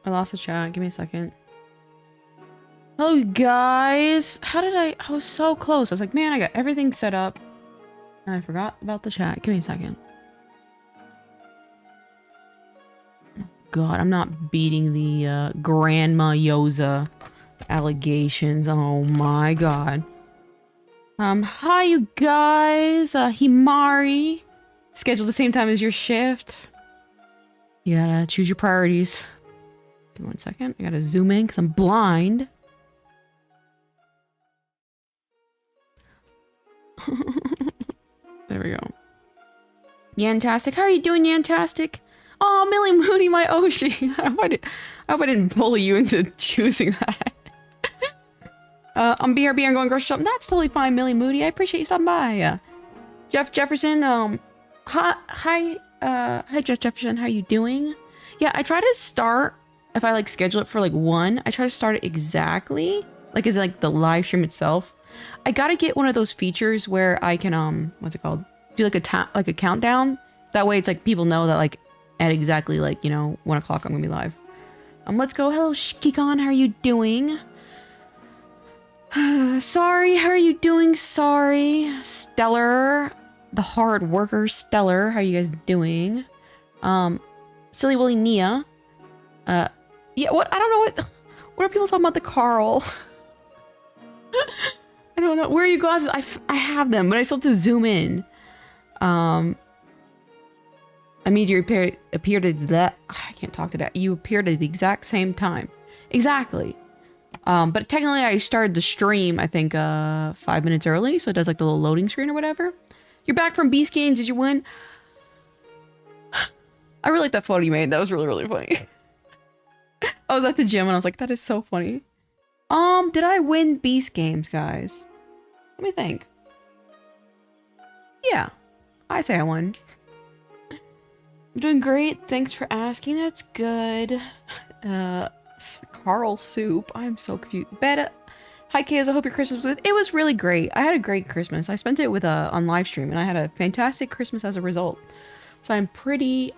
I lost the chat. Give me a second. Hello, guys. How did I was so close. I was like, man, I got everything set up. And I forgot about the chat. Give me a second. God, I'm not beating the Grandma Yoza allegations. Oh my god. Hi you guys. Himari. Scheduled the same time as your shift. You gotta choose your priorities. Give me 1 second. I gotta zoom in because I'm blind. There we go. Yantastic. How are you doing, Yantastic? Oh, Millie Moody, my Oshi. I hope I didn't bully you into choosing that. I'm BRB, I'm going grocery shopping. That's totally fine, Millie Moody. I appreciate you stopping by. Jeff Jefferson, hi, Jeff Jefferson. How you doing? Yeah, I try to start, if I like schedule it for like 1, I try to start it exactly, like as like the live stream itself. I gotta get one of those features where I can, what's it called? Do like a countdown. That way it's like people know that like at exactly like, you know, 1 o'clock I'm gonna be live. Let's go. Hello, Shikikon. How are you doing? Sorry, how are you doing? Sorry. Stellar. The hard worker, Stellar. How are you guys doing? Silly Willy Nia. Yeah, what? I don't know what are people talking about the Carl? I don't know. Where are your glasses? I have them, but I still have to zoom in. I mean, you appeared at that. I can't talk to that. You appeared at the exact same time. Exactly. But technically I started the stream, I think, 5 minutes early. So it does like the little loading screen or whatever. You're back from Beast Games. Did you win? I really like that photo you made. That was really, really funny. I was at the gym and I was like, that is so funny. Did I win Beast Games, guys? Let me think. Yeah, I say I won. I'm doing great. Thanks for asking. That's good. Carl Soup. I'm so confused. Beta. Hi, Kaz. I hope your Christmas was good. It was really great. I had a great Christmas. I spent it with on live stream, and I had a fantastic Christmas as a result. So I'm pretty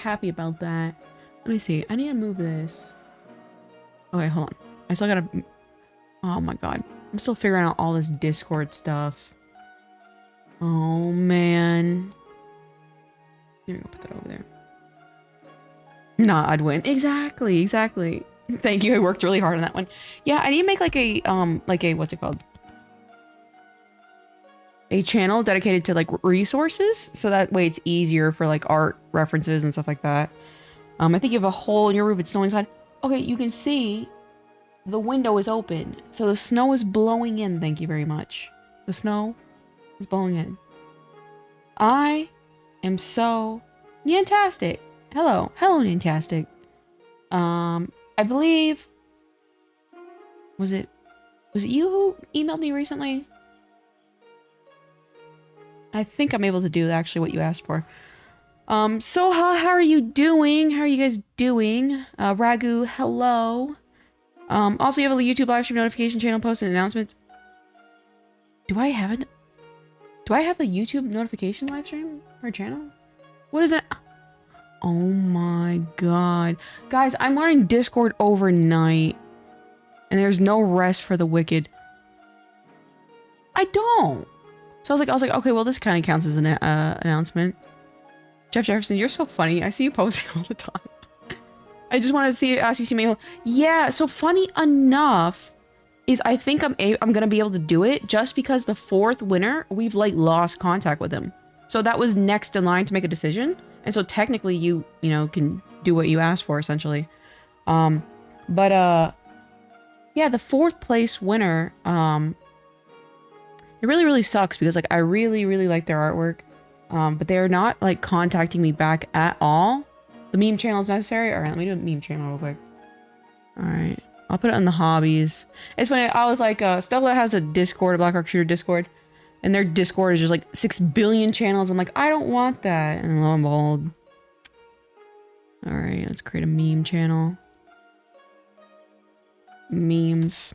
happy about that. Let me see. I need to move this. Okay, hold on. I still gotta. Oh my god. I'm still figuring out all this Discord stuff. Oh man. Here we go. Put that over there. Nah, I'd win. Exactly. Exactly. Thank you. I worked really hard on that one. Yeah, I need to make like a what's it called? A channel dedicated to like resources, so that way it's easier for like art references and stuff like that. I think you have a hole in your roof. It's snowing inside. Okay, you can see the window is open, so the snow is blowing in. Thank you very much. The snow is blowing in. I am so fantastic. Hello, fantastic. I believe was it you who emailed me recently? I think I'm able to do actually what you asked for. Soha, how are you doing? How are you guys doing? Ragu, hello. Also you have a YouTube live stream notification channel post and announcements. Do I have a YouTube notification live stream or channel? What is it? Oh my god. Guys, I'm learning Discord overnight. And there's no rest for the wicked. I don't. So I was like, okay, well, this kind of counts as an announcement. Jeff Jefferson, you're so funny. I see you posting all the time. I just wanted to ask you see my email. Yeah, so funny enough is I think I'm gonna be able to do it just because the 4th winner, we've like lost contact with him. So that was next in line to make a decision. And so technically you know, can do what you asked for essentially. Yeah, the 4th place winner, it really, really sucks because like I really, really like their artwork. But they're not like contacting me back at all. The meme channel is necessary. All right, let me do a meme channel real quick. All right, I'll put it on the hobbies. It's funny. I was like, Stella has a Discord, a Blackrock Shooter Discord, and their Discord is just like 6 billion channels. I'm like, I don't want that. And lo and behold. All right, let's create a meme channel. Memes.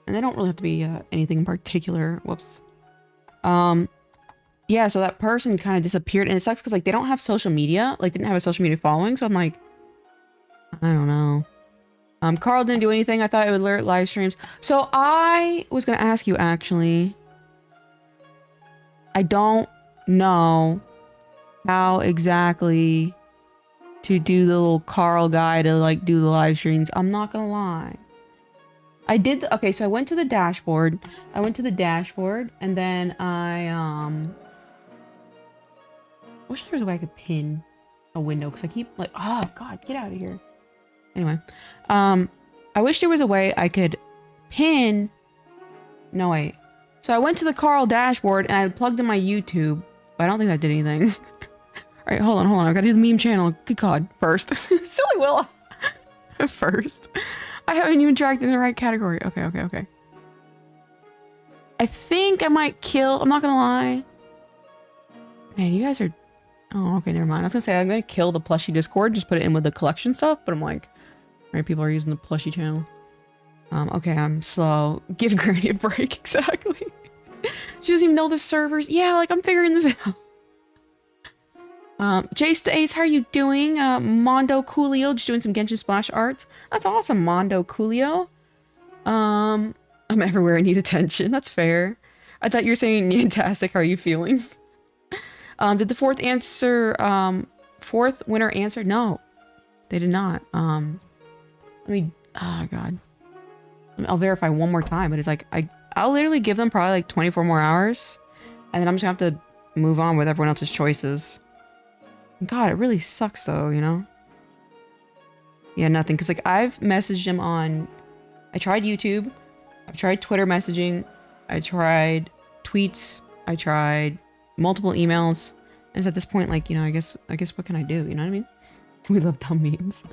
And they don't really have to be anything in particular. Whoops. Yeah, so that person kind of disappeared, and it sucks because like they don't have social media, like didn't have a social media following. So I'm like, I don't know. Carl didn't do anything. I thought it would alert live streams. So I was gonna ask you actually. I don't know how exactly to do the little Carl guy to like do the live streams. I'm not gonna lie. I did okay, so I went to the dashboard. And then I wish there was a way I could pin a window because I keep like, oh god, get out of here. Anyway, I wish there was a way I could pin. No wait. So I went to the Carl dashboard and I plugged in my YouTube, but I don't think that did anything. All right, hold on. I gotta do the meme channel. Good God, first. Silly Willa. First. I haven't even tracked in the right category. Okay. I think I might kill. I'm not gonna lie. Man, you guys are. Oh, okay, never mind. I was gonna say I'm gonna kill the plushie Discord, just put it in with the collection stuff, but I'm like, right, people are using the plushie channel. Okay, I'm slow. Give Granny a break, exactly. She doesn't even know the servers. Yeah, like I'm figuring this out. Jace to Ace, how are you doing? Mondo Coolio, just doing some Genshin Splash arts. That's awesome, Mondo Coolio. I'm everywhere, I need attention. That's fair. I thought you were saying fantastic, how are you feeling? Did the fourth winner answer? No, they did not. Let me, oh god. I'll verify one more time, but it's like, I'll literally give them probably like 24 more hours, and then I'm just gonna have to move on with everyone else's choices. God, it really sucks though, you know? Yeah, nothing, because like I've messaged him on, I tried YouTube, I've tried Twitter messaging, I tried tweets, I tried multiple emails, and it's at this point like, you know, I guess what can I do, you know what I mean? We love dumb memes.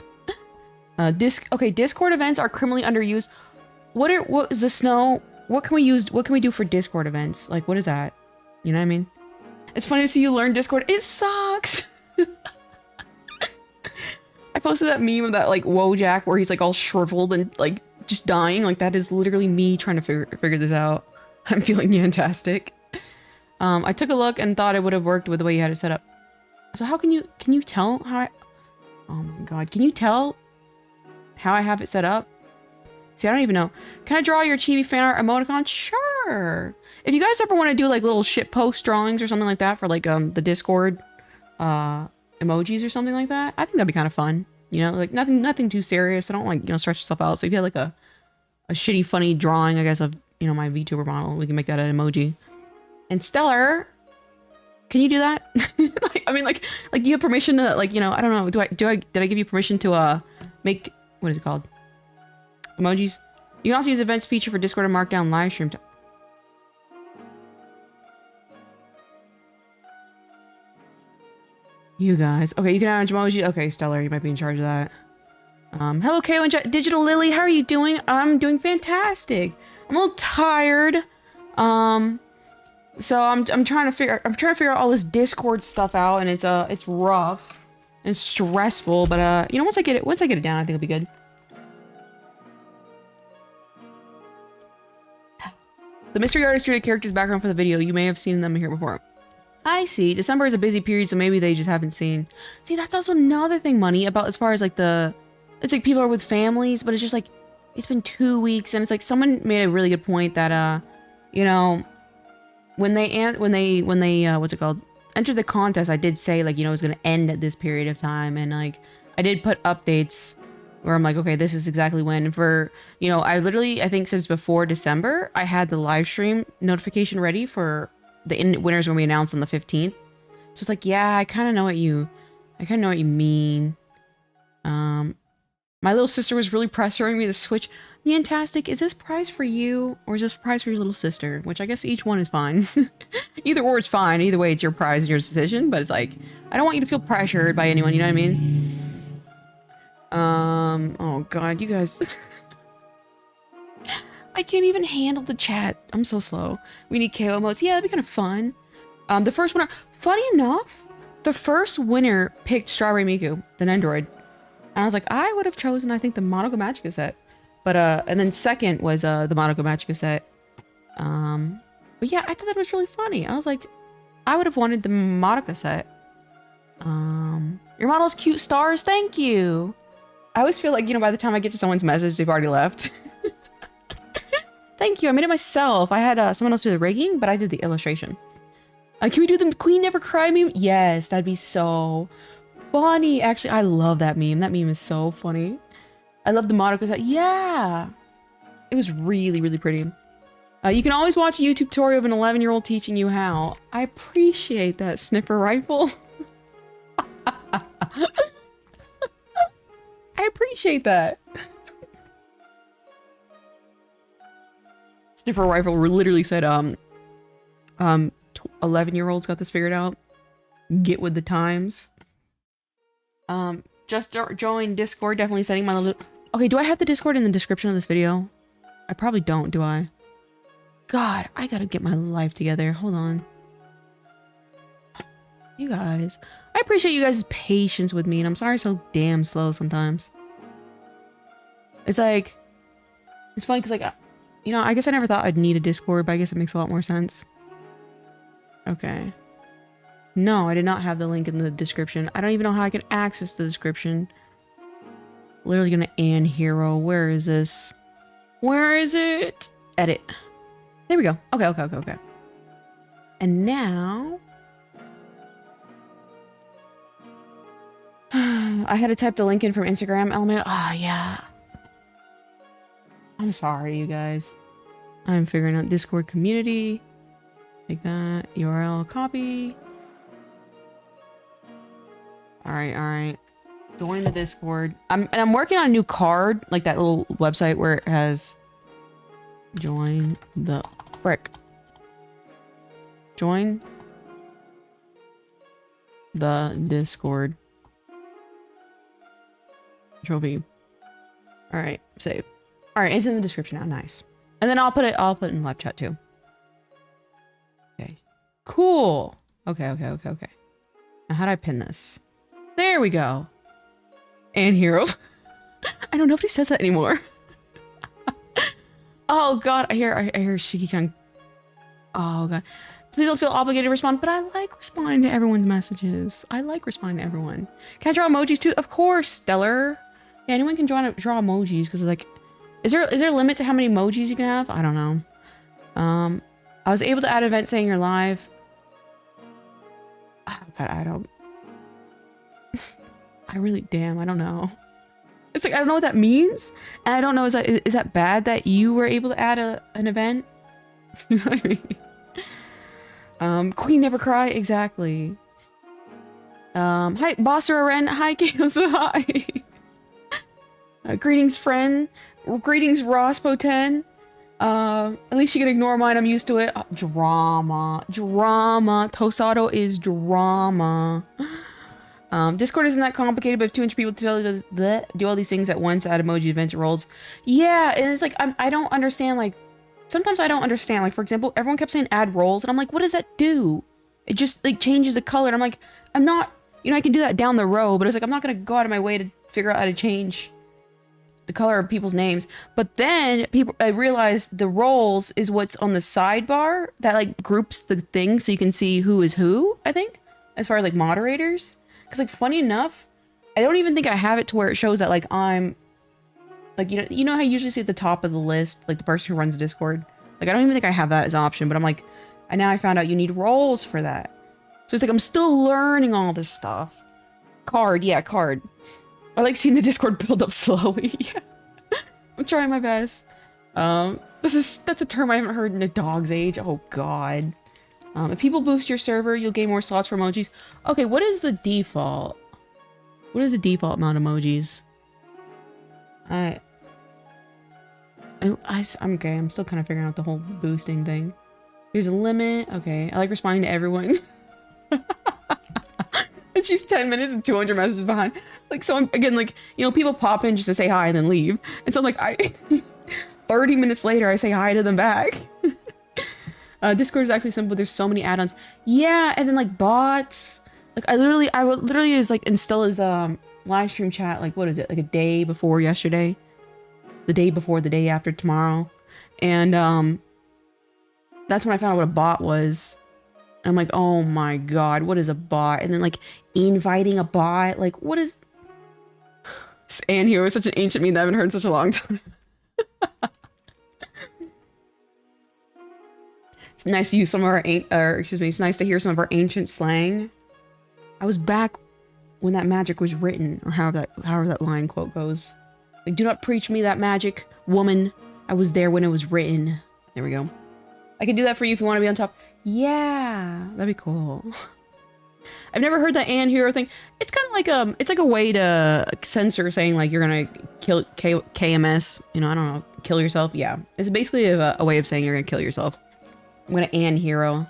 Discord events are criminally underused. What is the snow? What can we do for Discord events? Like, what is that? You know what I mean? It's funny to see you learn Discord. It sucks! I posted that meme of that, like, Wojak where he's, like, all shriveled and, like, just dying. Like, that is literally me trying to figure this out. I'm feeling fantastic. I took a look and thought it would have worked with the way you had it set up. So how can you tell how oh my god, can you tell how I have it set up? See, I don't even know. Can I draw your chibi fan art emoticon? Sure. If you guys ever want to do, like, little shit post drawings or something like that for, like, the Discord, emojis or something like that, I think that'd be kind of fun. You know, like nothing too serious. I don't like, you know, stress yourself out. So if you had like a shitty funny drawing, I guess, of, you know, my VTuber model, we can make that an emoji. And Stellar, can you do that? Like, I mean, like do you have permission to, like, you know, I don't know, did I give you permission to make, what is it called, emojis? You can also use events feature for Discord and Markdown live stream. You guys. Okay, you can add emoji. Okay, Stellar, you might be in charge of that. Hello, KO and Digital Lily. How are you doing? I'm doing fantastic. I'm a little tired. So I'm trying to figure out all this Discord stuff out, and it's rough and stressful. But you know, once I get it down, I think it'll be good. The mystery artist drew the character's background for the video. You may have seen them here before. I see. December is a busy period, so maybe they just haven't seen. See, that's also another thing, Money, about as far as like it's like people are with families, but it's just like, it's been 2 weeks, and it's like someone made a really good point that, you know, when they what's it called, entered the contest, I did say, like, you know, it was going to end at this period of time, and like, I did put updates where I'm like, okay, this is exactly when. And for, you know, I think since before December, I had the live stream notification ready for the winners when we announced on the 15th. So it's like, yeah, I kind of know what you mean. My little sister was really pressuring me to switch. Fantastic, is this prize for you or is this prize for your little sister? Which I guess each one is fine. Either or is fine. Either way, it's your prize and your decision. But it's like, I don't want you to feel pressured by anyone. You know what I mean? Oh god, you guys. I can't even handle the chat. I'm so slow. We need KO emotes. Yeah, that'd be kind of fun. The first winner, funny enough, the first winner picked Strawberry Miku, the Nendoroid. And I was like, I would have chosen, I think, the Monoga Magica set. But, and then second was, the Monoga Magica set. But yeah, I thought that was really funny. I was like, I would have wanted the Monoga set. Your model's cute stars, thank you. I always feel like, you know, by the time I get to someone's message, they've already left. Thank you. I made it myself. I had someone else do the rigging, but I did the illustration. Can we do the Queen Never Cry meme? Yes, that'd be so funny. Actually, I love that meme. That meme is so funny. I love the motto because, yeah, it was really, really pretty. You can always watch a YouTube tutorial of an 11-year-old teaching you how. I appreciate that, Sniffer Rifle. I appreciate that. Sniffer Rifle literally said, 11-year-olds got this figured out. Get with the times. Just join Discord. Definitely setting my little... Okay, do I have the Discord in the description of this video? I probably don't, do I? God, I gotta get my life together. Hold on. You guys. I appreciate you guys' patience with me, and I'm sorry so damn slow sometimes. It's like... It's funny because, like, you know, I guess I never thought I'd need a Discord, but I guess it makes a lot more sense. Okay. No, I did not have the link in the description. I don't even know how I can access the description. Literally gonna Ann Hero. Where is this? Where is it? Edit. There we go. Okay. And now... I had to type the link in from Instagram element. Oh, yeah. I'm sorry, you guys. I'm figuring out Discord community. Take that. URL copy. Alright. Join the Discord. I'm working on a new card, like that little website where it has join the frick. Join the Discord. Control V. Alright, save. Alright, it's in the description now. Nice. And then I'll put it in live chat too. Okay. Cool. Okay. Now how do I pin this? There we go. And hero. I know nobody says that anymore. Oh god, I hear Shiki-chan. Oh god. Please don't feel obligated to respond, but I like responding to everyone's messages. I like responding to everyone. Can I draw emojis too? Of course, Stellar. Yeah, anyone can draw emojis because like, is there a limit to how many emojis you can have? I don't know. I was able to add an event saying you're live. Oh, god, I don't. I don't know. It's like I don't know what that means, and I don't know is that bad that you were able to add an event? You know what I mean? Queen Never Cry, exactly. Hi, Bossera Ren. Hi, Chaos. Hi. Greetings, friend. Greetings, Rospo10. At least you can ignore mine. I'm used to it. Drama. Tosado is drama. Discord isn't that complicated, but if 200 people do all these things at once, add emoji events, roles. Yeah, and it's like, I don't understand, like, sometimes I don't understand. Like, for example, everyone kept saying add roles, and I'm like, what does that do? It just, like, changes the color, and I'm like, I'm not, you know, I can do that down the road, but it's like, I'm not gonna go out of my way to figure out how to change the color of people's names. But then I realized the roles is what's on the sidebar that, like, groups the things so you can see who is who, I think, as far as, like, moderators. Because, like, funny enough, I don't even think I have it to where it shows that, like, I'm, like, you know how you usually see at the top of the list, like, the person who runs the Discord? Like, I don't even think I have that as an option, but I'm like, now I found out you need roles for that. So it's like, I'm still learning all this stuff. Card, yeah, card. I like seeing the Discord build up slowly. Yeah. I'm trying my best. That's a term I haven't heard in a dog's age. Oh, God. If people boost your server, you'll gain more slots for emojis. Okay, what is the default? What is the default amount of emojis? I'm okay. I'm still kind of figuring out the whole boosting thing. There's a limit. Okay, I like responding to everyone. And she's 10 minutes and 200 messages behind. Like, so I'm, again, like, you know, people pop in just to say hi and then leave. And so I'm like, 30 minutes later, I say hi to them back. Discord is actually simple. There's so many add-ons. Yeah, and then like bots. Like I would literally just like install his live stream chat. Like what is it? Like a day before yesterday, the day before the day after tomorrow, and that's when I found out what a bot was. And I'm like, oh my god, what is a bot? And then like inviting a bot. Like what is? And he was such an ancient meme that I haven't heard in such a long time. It's nice to use some of our, it's nice to hear some of our ancient slang. I was back when that magic was written, or however that line quote goes. Like, do not preach me that magic, woman. I was there when it was written. There we go. I can do that for you if you want to be on top. Yeah, that'd be cool. I've never heard that and hero thing. It's kind of like it's like a way to censor saying like you're gonna kill KMS. You know, I don't know, kill yourself. Yeah, it's basically a way of saying you're gonna kill yourself. I'm gonna and hero.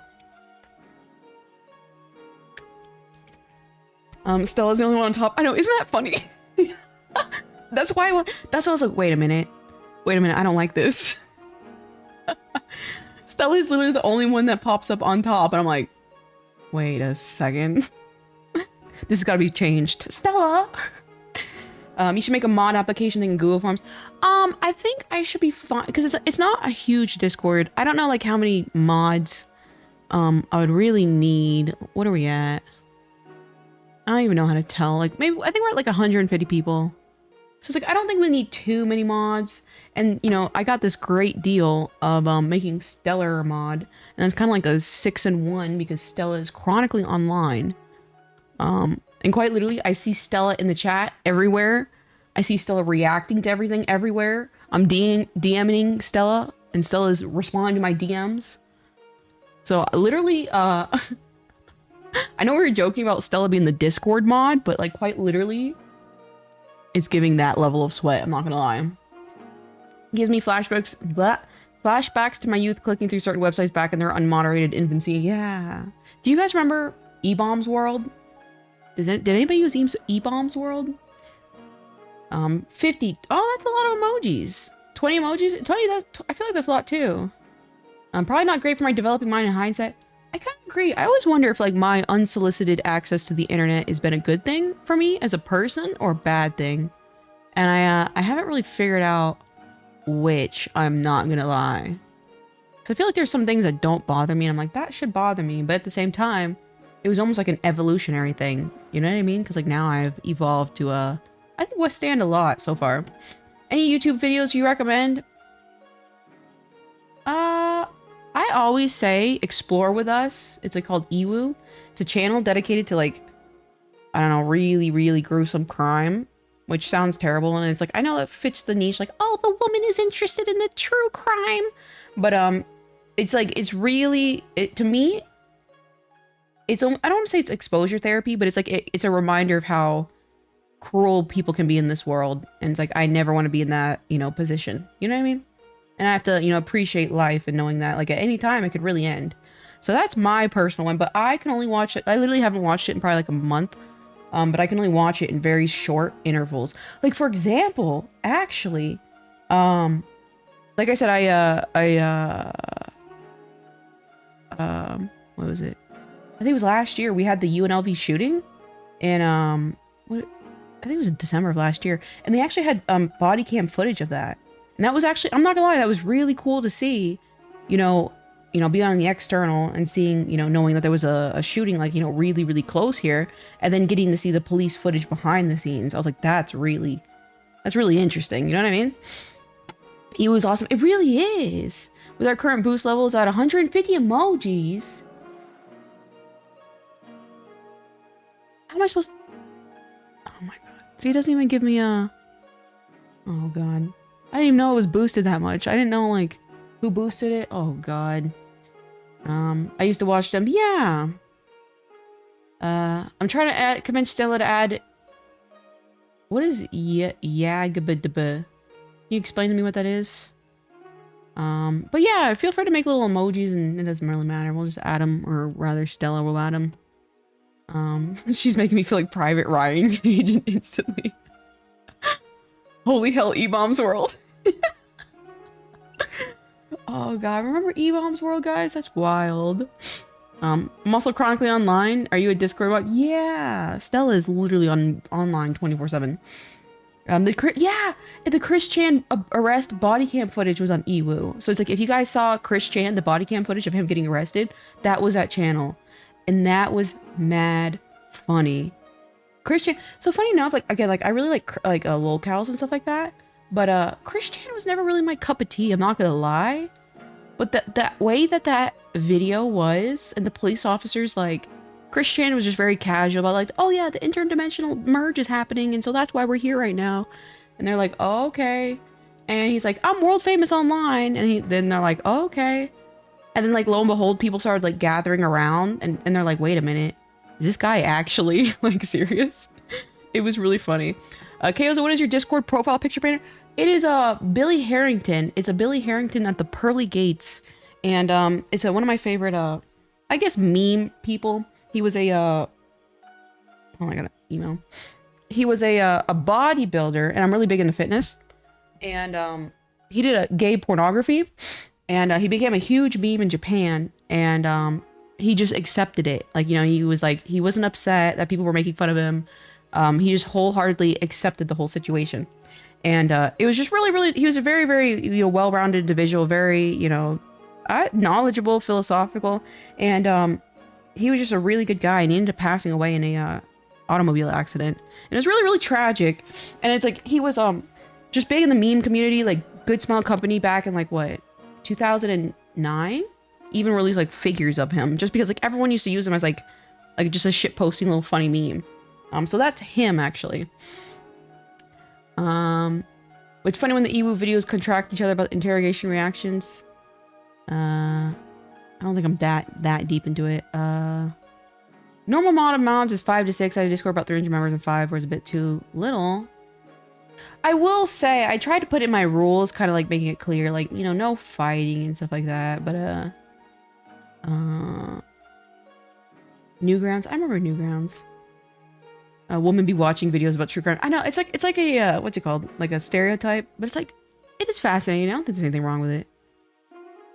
Stella's the only one on top. I know, isn't that funny? That's why I was like, wait a minute, I don't like this. Stella's literally the only one that pops up on top, and I'm like, wait a second. This has got to be changed. Stella! You should make a mod application thing in Google Forms. I think I should be fine, because it's not a huge Discord. I don't know like how many mods I would really need. What are we at? I don't even know how to tell. Like, maybe, I think we're at like 150 people. So it's like, I don't think we need too many mods. And, you know, I got this great deal of making Stellar a mod. And it's kind of like a 6-in-1 because Stella is chronically online. And quite literally, I see Stella in the chat everywhere. I see Stella reacting to everything everywhere. I'm DMing Stella, and Stella's responding to my DMs. So literally, I know we were joking about Stella being the Discord mod, but like quite literally, it's giving that level of sweat. I'm not gonna lie. Gives me flashbacks to my youth clicking through certain websites back in their unmoderated infancy. Yeah. Do you guys remember E-Bombs World? Did anybody use E-Bombs World? 50. Oh, that's a lot of emojis. 20 emojis? 20, I feel like that's a lot too. Probably not great for my developing mind in hindsight. I kind of agree. I always wonder if like my unsolicited access to the internet has been a good thing for me as a person or a bad thing. And I haven't really figured out which, I'm not gonna lie. Cause I feel like there's some things that don't bother me and I'm like, that should bother me. But at the same time, it was almost like an evolutionary thing. You know what I mean? Cause like now I've evolved to I think withstand a lot so far. Any YouTube videos you recommend? I always say explore with us. It's like called Ewu. It's a channel dedicated to like, I don't know, really, really gruesome crime, which sounds terrible. And it's like, I know it fits the niche. Like, oh, the woman is interested in the true crime. But, it's like, it's really, to me, it's, I don't want to say it's exposure therapy, but it's like, it's a reminder of how cruel people can be in this world. And it's like, I never want to be in that, you know, position. You know what I mean? And I have to, you know, appreciate life and knowing that like at any time it could really end. So that's my personal one, but I can only watch it. I literally haven't watched it in probably like a month. But I can only watch it in very short intervals. Like for example, actually, like I said, what was it? I think it was last year we had the UNLV shooting and, I think it was in December of last year. And they actually had, body cam footage of that. And that was actually, I'm not gonna lie, that was really cool to see, you know, be on the external and seeing, you know, knowing that there was a shooting like, you know, really, really close here. And then getting to see the police footage behind the scenes. I was like, that's really interesting. You know what I mean? It was awesome. It really is. With our current boost levels at 150 emojis. How am I supposed to... Oh my god. See, it doesn't even give me a... Oh god. I didn't even know it was boosted that much. I didn't know, like, who boosted it. Oh, God. I used to watch them. Yeah. I'm trying to convince Stella to add... What is Yagbadaba? Can you explain to me what that is? But yeah, feel free to make little emojis and it doesn't really matter. We'll just add them, or rather Stella will add them. She's making me feel like Private Ryan agent instantly. Holy hell, E-Bombs World. Oh god, remember E-Bombs World, guys? That's wild. I'm also chronically online. Are you a Discord bot? Yeah, Stella is literally online 24/7. The Chris Chan arrest body cam footage was on Ewu. So it's like, if you guys saw Chris Chan, the body cam footage of him getting arrested, that was that channel. And that was mad funny. Christian. So funny enough, like again, like I really like lolcows and stuff like that. But Christian was never really my cup of tea. I'm not gonna lie. But that way that video was, and the police officers, like, Christian was just very casual about like, oh yeah, the interdimensional merge is happening, and so that's why we're here right now. And they're like, oh, okay. And he's like, I'm world famous online. And then they're like, oh, okay. And then like lo and behold, people started like gathering around, and they're like, wait a minute, is this guy actually like serious? It was really funny. Kaoza, what is your Discord profile picture painter? It is Billy Harrington. It's a Billy Harrington at the pearly gates, and it's one of my favorite I guess meme people. He was a oh, I got an email. He was a bodybuilder, and I'm really big into fitness. And he did a gay pornography, and he became a huge meme in Japan, and he just accepted it. Like, you know, he was like, he wasn't upset that people were making fun of him. He just wholeheartedly accepted the whole situation. And it was just really, he was a very, very, you know, well-rounded individual, very, you know, knowledgeable, philosophical, and he was just a really good guy, and he ended up passing away in a automobile accident. And it was really, really tragic. And it's like, he was just big in the meme community, like Good Smile Company back in like what, 2009? Even released like figures of him, just because like everyone used to use him as like just a shit posting little funny meme. So that's him actually. It's funny when the Ewu videos contract each other about interrogation reactions. I don't think I'm that deep into it. Normal mod of mods is 5 to 6. I had a Discord about 300 members, and 5 was a bit too little. I will say I tried to put in my rules, kind of like making it clear, like, you know, no fighting and stuff like that. But Newgrounds. I remember Newgrounds. A woman be watching videos about true crime. I know, it's like a what's it called? Like a stereotype, but it's like, it is fascinating. I don't think there's anything wrong with it.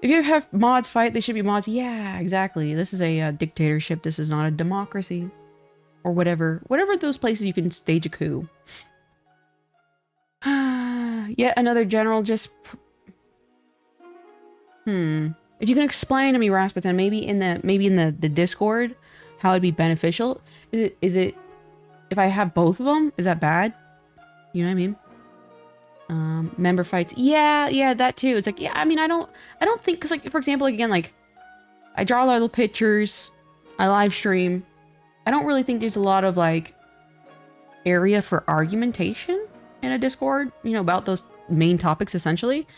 If you have mods fight, they should be mods. Yeah, exactly. This is a dictatorship. This is not a democracy, or whatever those places you can stage a coup. Yet another general just. If you can explain to me, Rasputin, maybe in the Discord, how it'd be beneficial. Is it if I have both of them, is that bad? You know what I mean? Member fights. Yeah, that too. It's like, yeah, I mean, I don't think, because like, for example, again, like, I draw a lot of little pictures, I live stream. I don't really think there's a lot of like area for argumentation in a Discord, you know, about those main topics essentially.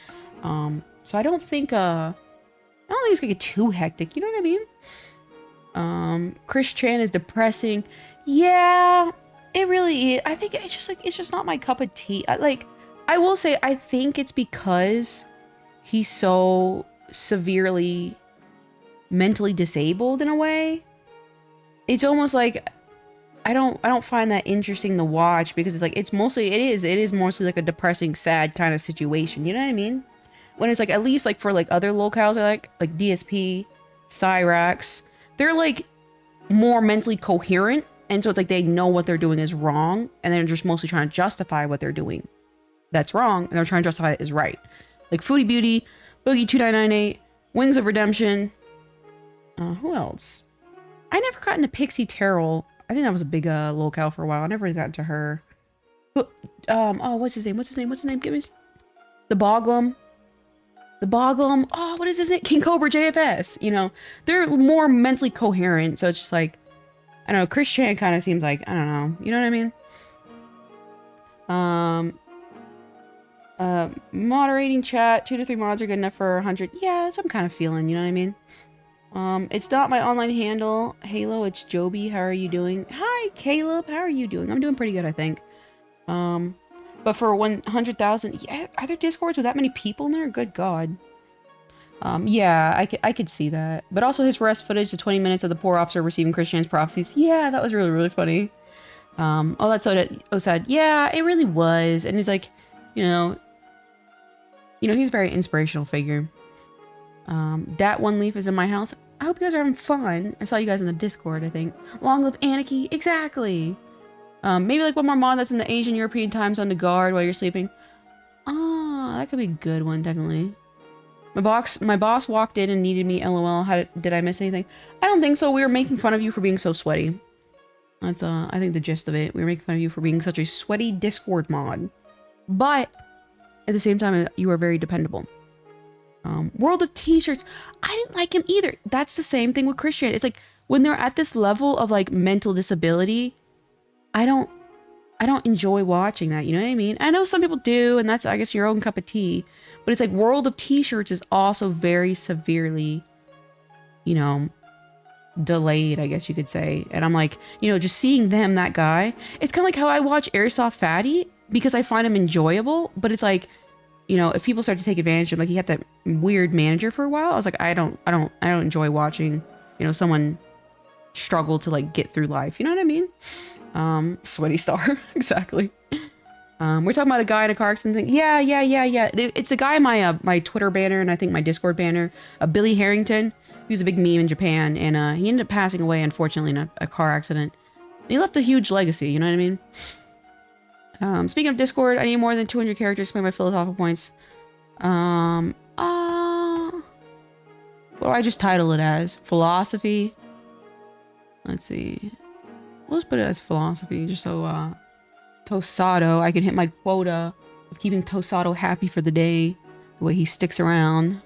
So I don't think it's gonna get too hectic, you know what I mean? Chris Chan is depressing. Yeah, it really is. I think it's just like, it's just not my cup of tea. I will say, I think it's because he's so severely mentally disabled in a way. It's almost like I don't find that interesting to watch, because it's like, it is mostly like a depressing, sad kind of situation. You know what I mean? When it's like, at least like for like other locales I like DSP, Cyrax, they're like more mentally coherent. And so it's like they know what they're doing is wrong, and they're just mostly trying to justify what they're doing that's wrong, and they're trying to justify it is right. Like Foodie Beauty, Boogie2998, Wings of Redemption. Who else? I never got into Pixie Terrell. I think that was a big locale for a while. I never really got into her. But, oh, what's his name? Give me the Boglum. Oh, what is his name? King Cobra JFS. You know, they're more mentally coherent, so it's just like, I don't know, Chris Chan kind of seems like, I don't know, you know what I mean? Moderating chat, 2 to 3 mods are good enough for 100. Yeah, that's what I'm kind of feeling, you know what I mean? It's not my online handle, Halo, it's Joby. How are you doing? Hi, Caleb, how are you doing? I'm doing pretty good, I think. But for 100,000, yeah, are there Discords with that many people in there? Good God. Yeah, I could see that. But also his arrest footage, the 20 minutes of the poor officer receiving Christian's prophecies. Yeah, that was really, really funny. Oh, that's so sad. Yeah, it really was. And he's like, you know, he's a very inspirational figure. Dat One Leaf is in my house. I hope you guys are having fun. I saw you guys in the Discord, I think. Long live Anarchy. Exactly. Maybe like one more mod that's in the Asian European time zone to guard while you're sleeping. Ah, that could be a good one, definitely. My boss walked in and needed me, LOL. Did I miss anything? I don't think so. We were making fun of you for being so sweaty. That's I think the gist of it. We were making fun of you for being such a sweaty Discord mod, but at the same time, you are very dependable. World of T-shirts. I didn't like him either. That's the same thing with Christian. It's like when they're at this level of like mental disability, I don't enjoy watching that. You know what I mean? I know some people do, and that's, I guess, your own cup of tea. But it's like World of T-shirts is also very severely, you know, delayed, I guess you could say. And I'm like, you know, just seeing them, that guy, it's kind of like how I watch Airsoft Fatty because I find him enjoyable. But it's like, you know, if people start to take advantage of him, like he had that weird manager for a while, I was like, I don't enjoy watching, you know, someone struggle to like get through life. You know what I mean? Sweaty Star, exactly. We're talking about a guy in a car accident thing. Yeah. It's a guy in my my Twitter banner and I think my Discord banner, Billy Harrington. He was a big meme in Japan, and he ended up passing away, unfortunately, in a car accident. And he left a huge legacy, you know what I mean? Speaking of Discord, I need more than 200 characters to play my philosophical points. What do I just title it as? Philosophy? Let's see. Let's put it as philosophy, just so, Tosato, I can hit my quota of keeping Tosato happy for the day, the way he sticks around.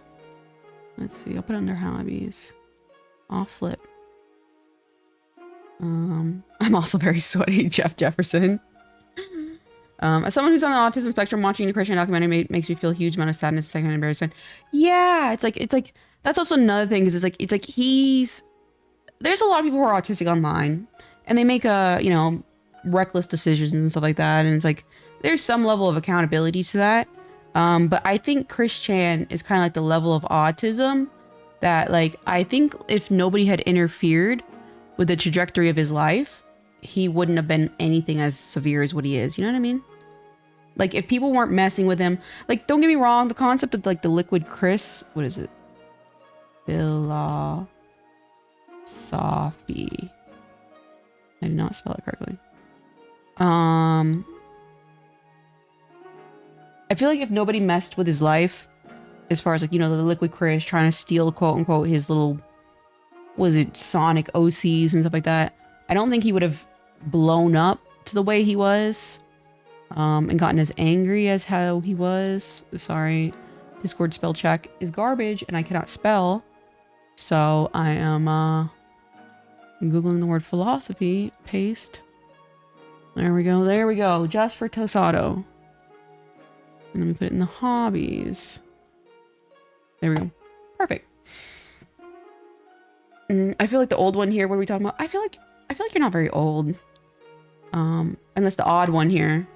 Let's see, I'll put it under hobbies. I'll flip. I'm also very sweaty, Jeff Jefferson. As someone who's on the autism spectrum, watching a Christian documentary makes me feel a huge amount of sadness, second embarrassment. Yeah, it's like that's also another thing, is it's like there's a lot of people who are autistic online, and they make you know, reckless decisions and stuff like that, and it's like there's some level of accountability to that. But I think Chris Chan is kind of like the level of autism that, like, I think if nobody had interfered with the trajectory of his life, he wouldn't have been anything as severe as what he is. You know what I mean? Like, if people weren't messing with him, like, don't get me wrong, the concept of like the liquid Chris, what is it? Philosophy. I did not spell it correctly. I feel like if nobody messed with his life, as far as like, you know, the liquid Chris trying to steal, quote unquote, his little, was it Sonic OCs and stuff like that, I don't think he would have blown up to the way he was, and gotten as angry as how he was. Sorry, Discord spell check is garbage and I cannot spell. So I am, Googling the word philosophy, paste. There we go, just for Tosato. And let me put it in the hobbies. There we go. Perfect. I feel like the old one here, what are we talking about? I feel like you're not very old. Unless the odd one here.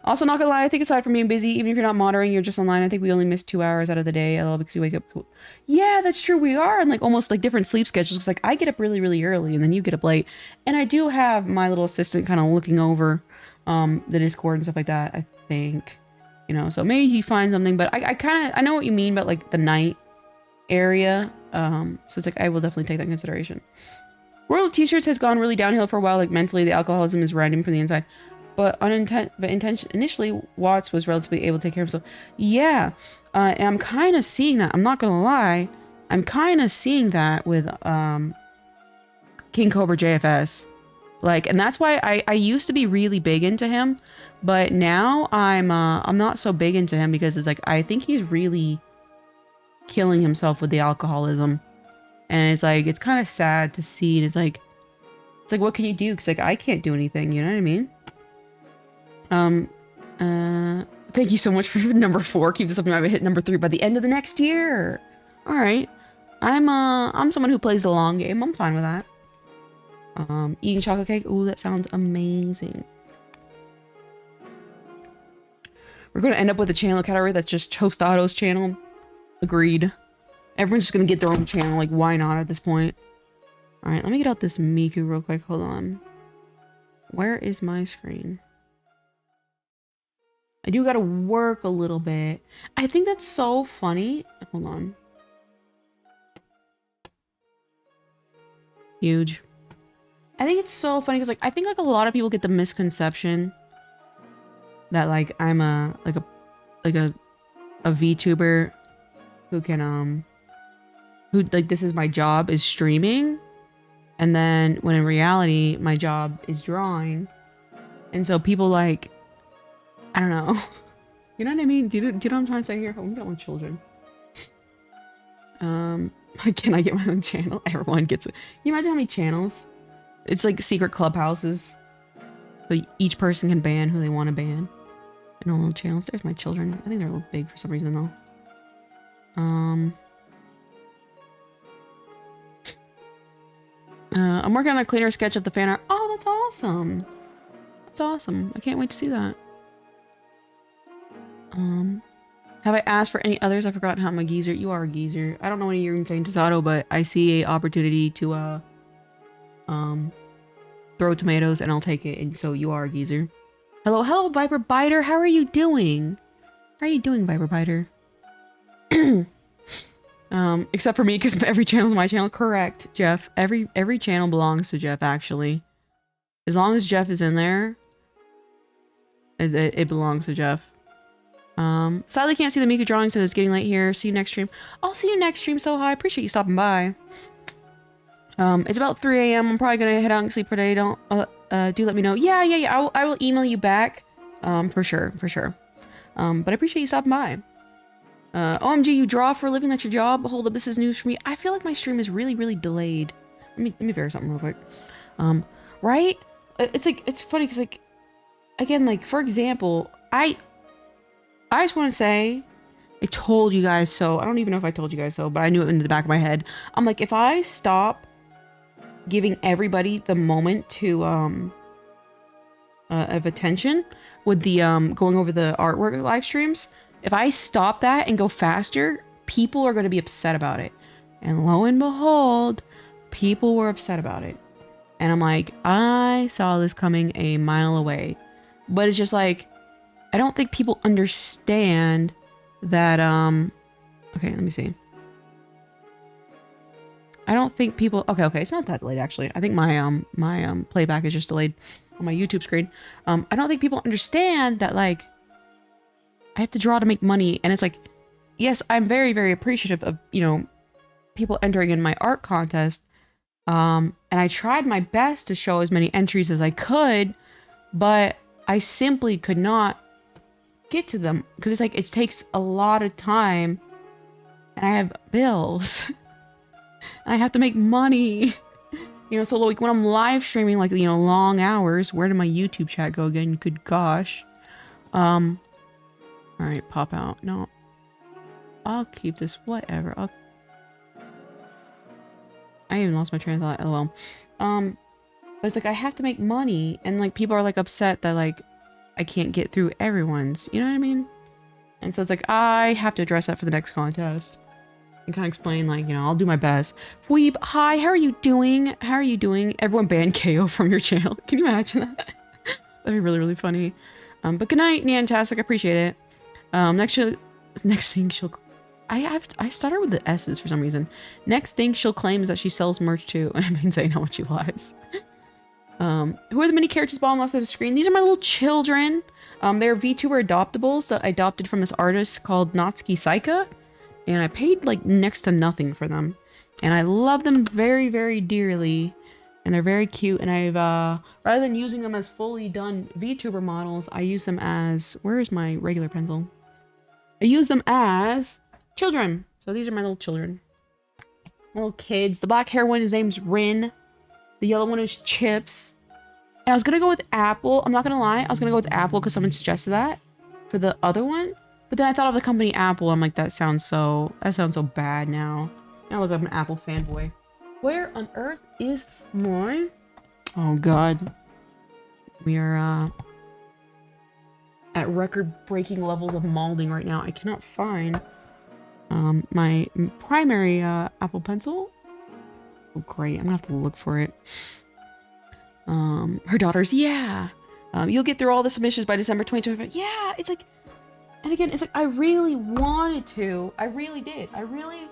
Also, not gonna lie, I think aside from being busy, even if you're not monitoring, you're just online, I think we only miss 2 hours out of the day, because you wake up. Yeah, that's true. We are on like almost like different sleep schedules. It's like I get up really, really early and then you get up late. And I do have my little assistant kind of looking over the Discord and stuff like that, I think. You know, so maybe he finds something, but I know what you mean about like the night area. So it's like, I will definitely take that into consideration. World of T-shirts has gone really downhill for a while. Like mentally, the alcoholism is riding from the inside. But initially, Watts was relatively able to take care of himself. Yeah, and I'm kind of seeing that. I'm not gonna lie, I'm kind of seeing that with King Cobra JFS. Like, and that's why I used to be really big into him, but now I'm not so big into him because it's like I think he's really killing himself with the alcoholism, and it's like it's kind of sad to see. And it's like what can you do? Because like I can't do anything. You know what I mean? Thank you so much for number 4. Keep this up. I hit number 3 by the end of the next year. All right, I'm someone who plays the long game. I'm fine with that. Eating chocolate cake. Ooh, that sounds amazing. We're going to end up with a channel category that's just Tostato's channel. Agreed. Everyone's just going to get their own channel. Like, why not at this point? All right, let me get out this Miku real quick. Hold on. Where is my screen? I do got to work a little bit. I think that's so funny. Hold on. Huge. I think it's so funny because like I think like a lot of people get the misconception that like I'm a VTuber who can who like this is my job is streaming, And then when in reality, my job is drawing. And so people like, I don't know. You know what I mean? Do you know what I'm trying to say here? We don't want children. Can I get my own channel? Everyone gets it. Can you imagine how many channels? It's like secret clubhouses. So each person can ban who they want to ban. And all little channels. There's my children. I think they're a little big for some reason though. I'm working on a cleaner sketch of the fan art. Oh, that's awesome. That's awesome. I can't wait to see that. Have I asked for any others? I forgot how I'm a geezer. You are a geezer. I don't know any you're insane Tasato, but I see a opportunity to throw tomatoes and I'll take it. And so you are a geezer. Hello, Viper Biter. How are you doing? How are you doing, Viper Biter? Except for me, because every channel is my channel. Correct, Jeff. Every channel belongs to Jeff, actually. As long as Jeff is in there, it belongs to Jeff. Sadly can't see the Miku drawing, so it's getting late here. See you next stream. I'll see you next stream, Soha. I appreciate you stopping by. It's about 3 a.m. I'm probably gonna head out and sleep for today. Don't do let me know. Yeah. I will email you back. For sure. But I appreciate you stopping by. OMG, you draw for a living? That's your job? Hold up, this is news for me. I feel like my stream is really delayed. Let me verify something real quick. Right? It's like, it's funny because like, again, like for example, I just want to say, I told you guys so. I don't even know if I told you guys so, but I knew it in the back of my head. I'm like, if I stop giving everybody the moment to of attention with the going over the artwork live streams, if I stop that and go faster, people are going to be upset about it. And lo and behold, people were upset about it. And I'm like, I saw this coming a mile away. But it's just like, I don't think people understand that, okay, let me see. I don't think people, okay, it's not that delayed actually. I think my playback is just delayed on my YouTube screen. I don't think people understand that like, I have to draw to make money. And it's like, yes, I'm very appreciative of, you know, people entering in my art contest. And I tried my best to show as many entries as I could, but I simply could not get to them because it's like, it takes a lot of time and I have bills and I have to make money, you know? So like when I'm live streaming, like, you know, long hours, where did my YouTube chat go again? Good gosh. All right, pop out. No, I'll keep this, whatever. I even lost my train of thought, lol. But it's like, I have to make money and like people are like upset that like, I can't get through everyone's, you know what I mean? And so it's like, I have to address that for the next contest. And kind of explain like, you know, I'll do my best. Weeb, hi, how are you doing? How are you doing? Everyone banned KO from your channel. Can you imagine that? That'd be really funny. But good night, Niantastic, I appreciate it. Next thing she'll, I stutter with the S's for some reason. Next thing she'll claim is that she sells merch too. I mean, saying how much she lies. Who are the mini characters bottom left of the screen? These are my little children. They're VTuber adoptables that I adopted from this artist called Natsuki Saika. And I paid like next to nothing for them. And I love them very dearly. And they're very cute. And I've, rather than using them as fully done VTuber models, I use them as, where's my regular pencil? I use them as children. So these are my little children. My little kids. The black hair one, his name's Rin. The yellow one is Chips. And I was gonna go with Apple. I'm not gonna lie. I was gonna go with Apple because someone suggested that for the other one. But then I thought of the company Apple. I'm like, that sounds so bad now. Now look, I'm an Apple fanboy. Where on earth is my... Oh god. We are at record-breaking levels of molding right now. I cannot find my primary Apple Pencil. Oh great, I'm gonna have to look for it. Her daughters, yeah. You'll get through all the submissions by December 2025. Yeah, it's like, and again, it's like, I really wanted to. I really did. I really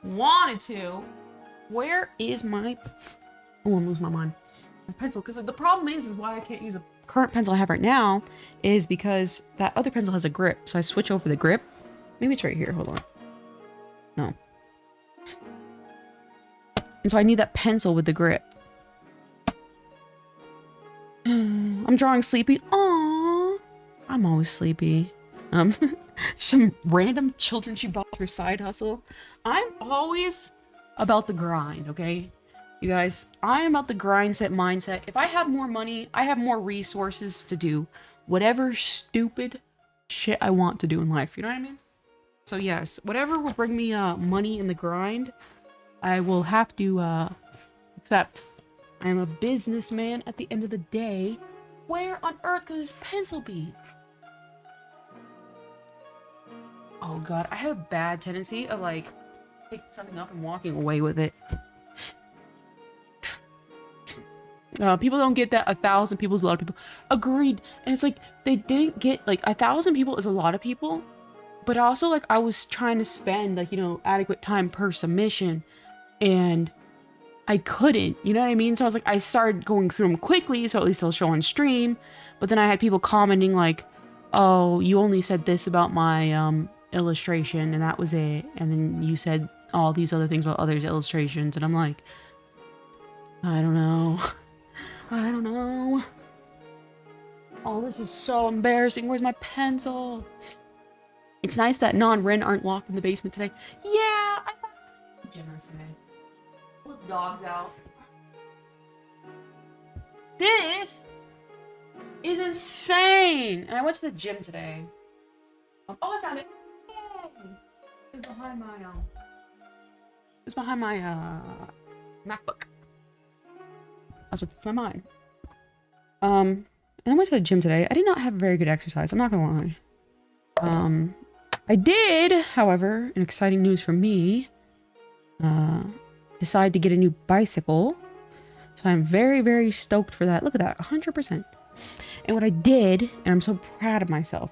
wanted to. Where is my... Oh, I'm losing my mind. My pencil. Because like, the problem is why I can't use a current pencil I have right now is because that other pencil has a grip. So I switch over the grip. Maybe it's right here. Hold on. No. And so I need that pencil with the grip. I'm drawing sleepy. Aww. I'm always sleepy. Some random children she bought her side hustle. I'm always about the grind, okay? You guys, I am about the grind set mindset. If I have more money, I have more resources to do whatever stupid shit I want to do in life. You know what I mean? So yes, whatever will bring me money in the grind, I will have to accept. I am a businessman at the end of the day. Where on earth could this pencil be? Oh god, I have a bad tendency of like picking something up and walking away with it. People don't get that 1,000 people is a lot of people. Agreed. And it's like they didn't get like 1,000 people is a lot of people, but also like I was trying to spend like, you know, adequate time per submission and I couldn't, you know what I mean? So I was like, I started going through them quickly, so at least they'll show on stream. But then I had people commenting like, oh, you only said this about my illustration and that was it. And then you said all these other things about others' illustrations. And I'm like, I don't know. I don't know. Oh, this is so embarrassing. Where's my pencil? It's nice that non-Ren aren't locked in the basement today. Yeah, I thought... Generous today. Let dogs out. This is insane! And I went to the gym today. Oh, I found it! Yay! It's behind my, MacBook. That's what's my mind. And I went to the gym today. I did not have very good exercise. I'm not gonna lie. I did, however, in exciting news for me, decide to get a new bicycle. So I'm very, very stoked for that. Look at that, 100%. And what I did, and I'm so proud of myself,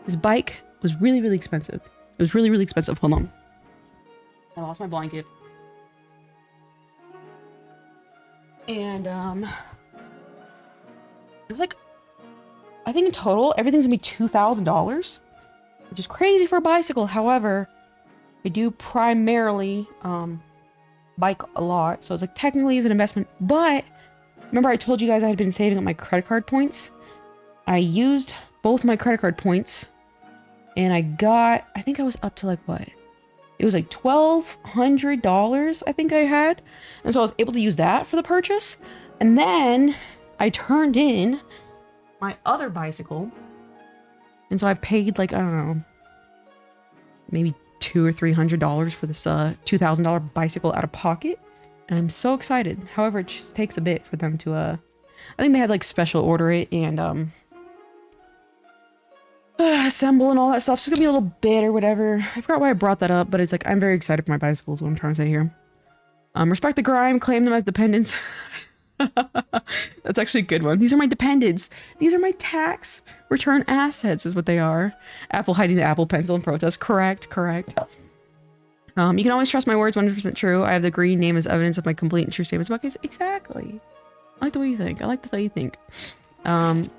this bike was really, really expensive. It was really, really expensive. Hold on. I lost my blanket. And, it was like, I think in total, everything's gonna be $2,000, which is crazy for a bicycle. However, I do primarily, bike a lot. So it's like technically is an investment, but remember I told you guys I had been saving up my credit card points. I used both my credit card points and I got, I think I was up to like what? It was like $1,200 I think I had. And so I was able to use that for the purchase. And then I turned in my other bicycle. And so I paid like, I don't know, maybe $200 or $300 for this $2,000 bicycle out of pocket. And I'm so excited. However, it just takes a bit for them to, I think they had like special order it and assemble and all that stuff. So it's gonna be a little bit or whatever. I forgot why I brought that up, but it's like, I'm very excited for my bicycles, what I'm trying to say here. Respect the grime, claim them as dependents. That's actually a good one. These are my dependents. These are my tax return assets is what they are. Apple hiding the Apple Pencil in protest. Correct, correct. You can always trust my words, 100% true. I have the green name as evidence of my complete and true statements about case. Exactly. I like the way you think. I like the way you think.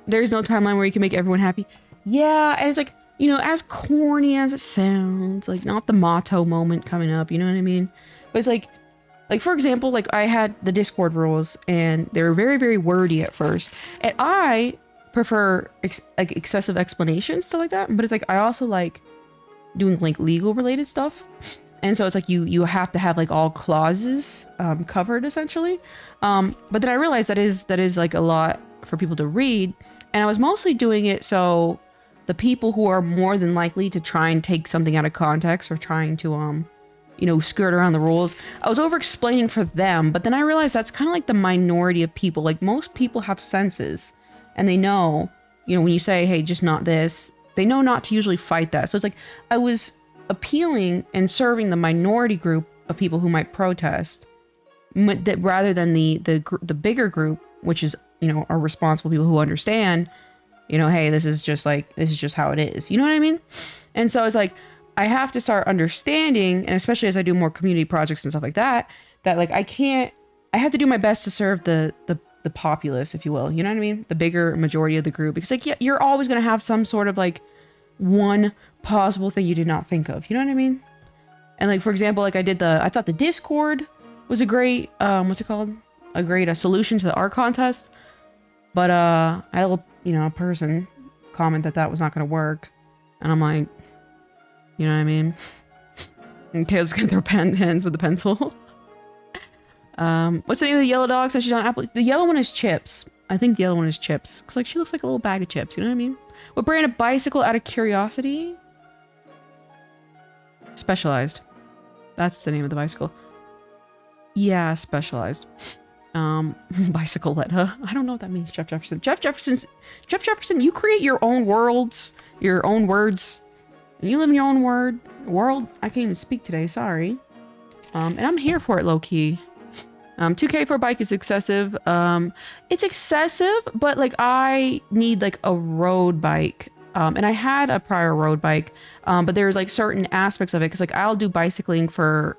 There's no timeline where you can make everyone happy. Yeah, and it's like, you know, as corny as it sounds, like not the motto moment coming up, you know what I mean? But it's like for example, like I had the Discord rules and they were very, very wordy at first. And I prefer like excessive explanations, stuff like that. But it's like, I also like doing like legal related stuff. And so it's like you have to have like all clauses covered essentially. But then I realized that is like a lot for people to read. And I was mostly doing it so the people who are more than likely to try and take something out of context or trying to, you know, skirt around the rules, I was over explaining for them. But then I realized that's kind of like the minority of people. Like most people have senses and they know, you know, when you say, hey, just not this, they know not to usually fight that. So it's like I was appealing and serving the minority group of people who might protest rather than the bigger group, which is, you know, are responsible people who understand, you know, hey, this is just how it is. You know what I mean? And so it's like, I have to start understanding, and especially as I do more community projects and stuff like that, that like, I have to do my best to serve the populace, if you will. You know what I mean? The bigger majority of the group. Because like, yeah, you're always going to have some sort of like one possible thing you did not think of. You know what I mean? And like, for example, like I thought the Discord was a great, what's it called? A great solution to the art contest. But I had a person comment that was not gonna work, and I'm like, you know what I mean? Okay, let's get their hands with the pencil. What's the name of the yellow dog? Says she's on Apple. The yellow one is Chips. I think the yellow one is Chips. Cause like she looks like a little bag of chips. You know what I mean? What brand of bicycle out of curiosity? Specialized. That's the name of the bicycle. Yeah, Specialized. Bicycletta. I don't know what that means, Jeff Jefferson. Jeff Jefferson, you create your own worlds, your own words. You live in your own world. I can't even speak today, sorry. And I'm here for it, low-key. 2K for a bike is excessive. It's excessive, but like I need like a road bike. And I had a prior road bike, but there's like certain aspects of it, because like I'll do bicycling for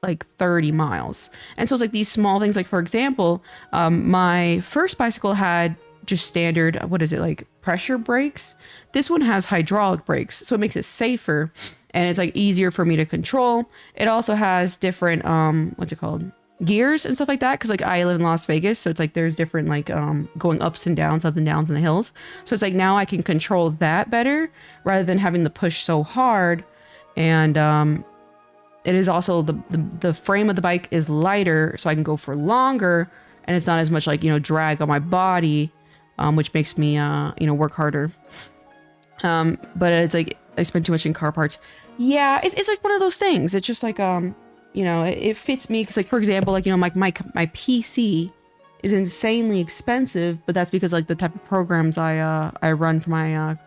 like 30 miles. And so it's like these small things, like for example, my first bicycle had just standard, what is it, like pressure brakes. This one has hydraulic brakes, so it makes it safer and it's like easier for me to control. It also has different, what's it called? Gears and stuff like that, because like I live in Las Vegas, so it's like there's different like going up and downs in the hills. So it's like now I can control that better rather than having to push so hard. And it is also the frame of the bike is lighter, so I can go for longer, and it's not as much like drag on my body, which makes me work harder. But it's like I spend too much in car parts. Yeah, it's like one of those things. It's just like it fits me, because like for example, like my PC is insanely expensive, but that's because like the type of programs I run for my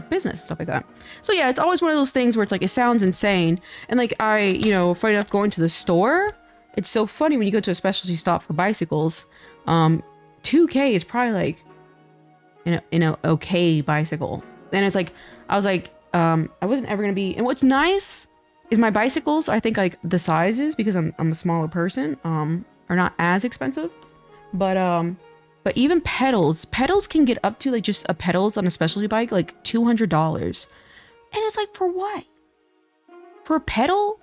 business and stuff like that. So yeah, it's always one of those things where it's like it sounds insane, and like funny enough, going to the store, it's so funny when you go to a specialty stop for bicycles. 2K is probably like an okay bicycle. Then it's like I was like I wasn't ever gonna be. And what's nice is my bicycles, I think like the sizes, because I'm a smaller person, are not as expensive. But even pedals can get up to like just a pedals on a specialty bike, like $200. And it's like, for what? For a pedal?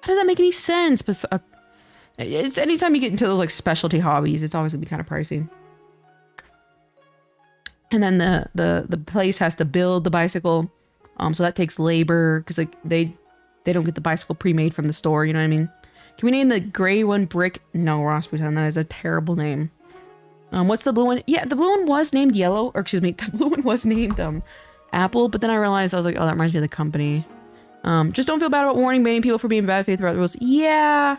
How does that make any sense? But it's anytime you get into those like specialty hobbies, it's always gonna be kind of pricey. And then the place has to build the bicycle. So that takes labor, because like they don't get the bicycle pre-made from the store, you know what I mean? Can we name the gray one Brick? No, Rasputin, that is a terrible name. What's the blue one? Yeah, the blue one was named Yellow, or excuse me, the blue one was named Apple, but then I realized, I was like, oh, that reminds me of the company. Just don't feel bad about warning, banning people for being bad faith about the rules. Yeah,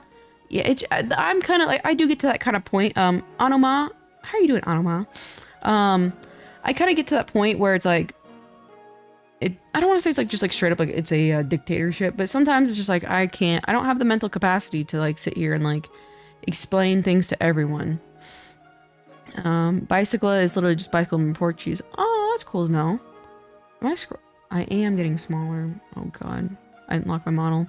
I'm kind of like, I do get to that kind of point. Anoma, how are you doing, Anoma? I kind of get to that point where it's like, I don't want to say it's like just like straight up like it's a dictatorship, but sometimes it's just like I don't have the mental capacity to like sit here and like explain things to everyone. Bicycla is literally just bicycle in Portuguese. Oh, that's cool to know. I am getting smaller. Oh god, I didn't lock my model.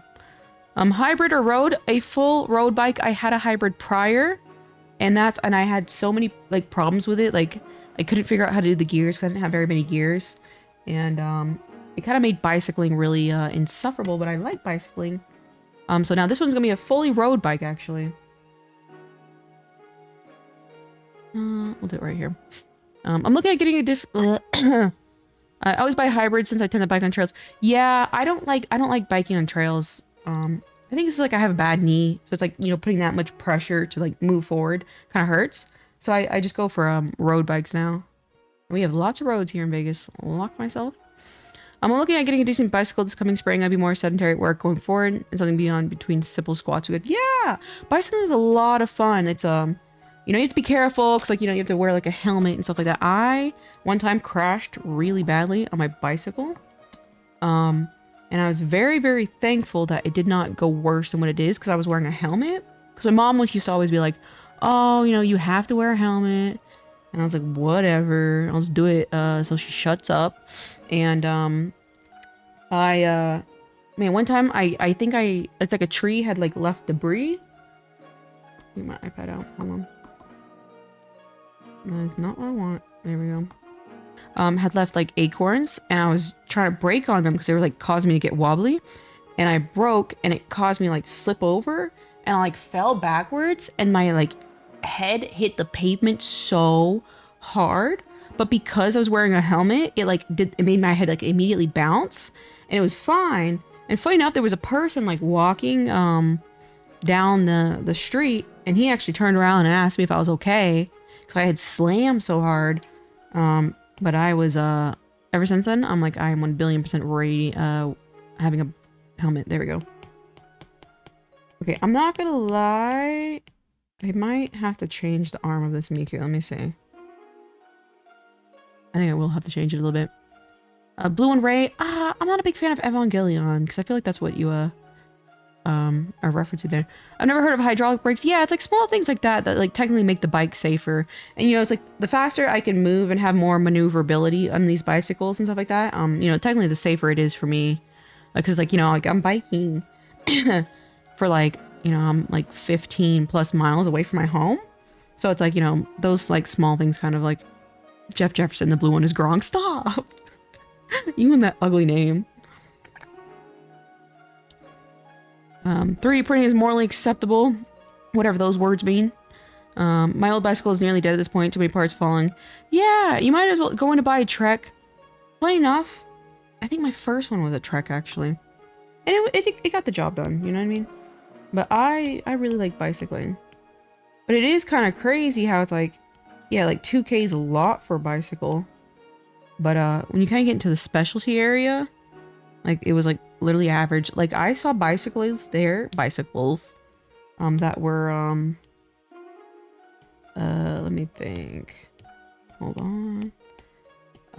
Hybrid or road? A full road bike. I had a hybrid prior, and I had so many like problems with it. Like I couldn't figure out how to do the gears because I didn't have very many gears, and it kind of made bicycling really insufferable. But I like bicycling. So now this one's gonna be a fully road bike actually. We'll do it right here. I'm looking at getting a I always buy hybrids since I tend to bike on trails. Yeah, I don't like biking on trails. I think it's like I have a bad knee, so it's like putting that much pressure to like move forward kind of hurts. So I just go for road bikes now. We have lots of roads here in Vegas. I'll lock myself. I'm looking at getting a decent bicycle this coming spring. I'd be more sedentary at work going forward, and something beyond between simple squats. Good. Yeah, bicycling is a lot of fun. It's you have to be careful because you have to wear like a helmet and stuff like that. I one time crashed really badly on my bicycle. And I was very, very thankful that it did not go worse than what it is because I was wearing a helmet. Because my mom used to always be like, oh, you have to wear a helmet. And I was like, whatever, I'll just do it. So she shuts up. And man, one time I think it's like a tree had like left debris. Get my iPad out. Hold on. That is not what I want. There we go. Had left like acorns, and I was trying to brake on them because they were like causing me to get wobbly, and I broke, and it caused me like slip over, and I like fell backwards, and my like head hit the pavement so hard, but because I was wearing a helmet, it like it made my head like immediately bounce, and it was fine. And funny enough, there was a person like walking down the street, and he actually turned around and asked me if I was okay, because I had slammed so hard. But I was ever since then, I'm like, I am 1,000,000,000% ready having a helmet. There we go. Okay, I'm not gonna lie, I might have to change the arm of this Miku. Let me see. I think I will have to change it a little bit. Blue and Ray. I'm not a big fan of Evangelion, because I feel like that's what you are referencing there. I've never heard of hydraulic brakes. Yeah, it's like small things like that that like technically make the bike safer. And you know, it's like the faster I can move and have more maneuverability on these bicycles and stuff like that, you know, technically the safer it is for me. Because like, you know, like I'm biking for like, you know, I'm like 15 plus miles away from my home. So it's like, you know, those like small things kind of like Jeff Jefferson, the blue one is Gronk. Stop! You and that ugly name. 3D printing is morally acceptable, whatever those words mean. My old bicycle is nearly dead at this point, too many parts falling. Yeah, you might as well go in to buy a Trek. Funny enough, I think my first one was a Trek, actually. And it got the job done, you know what I mean? But I really like bicycling. But it is kind of crazy how it's like, yeah, like 2K is a lot for a bicycle. But when you kind of get into the specialty area, like it was like literally average. Like I saw bicycles there, that were let me think. Hold on.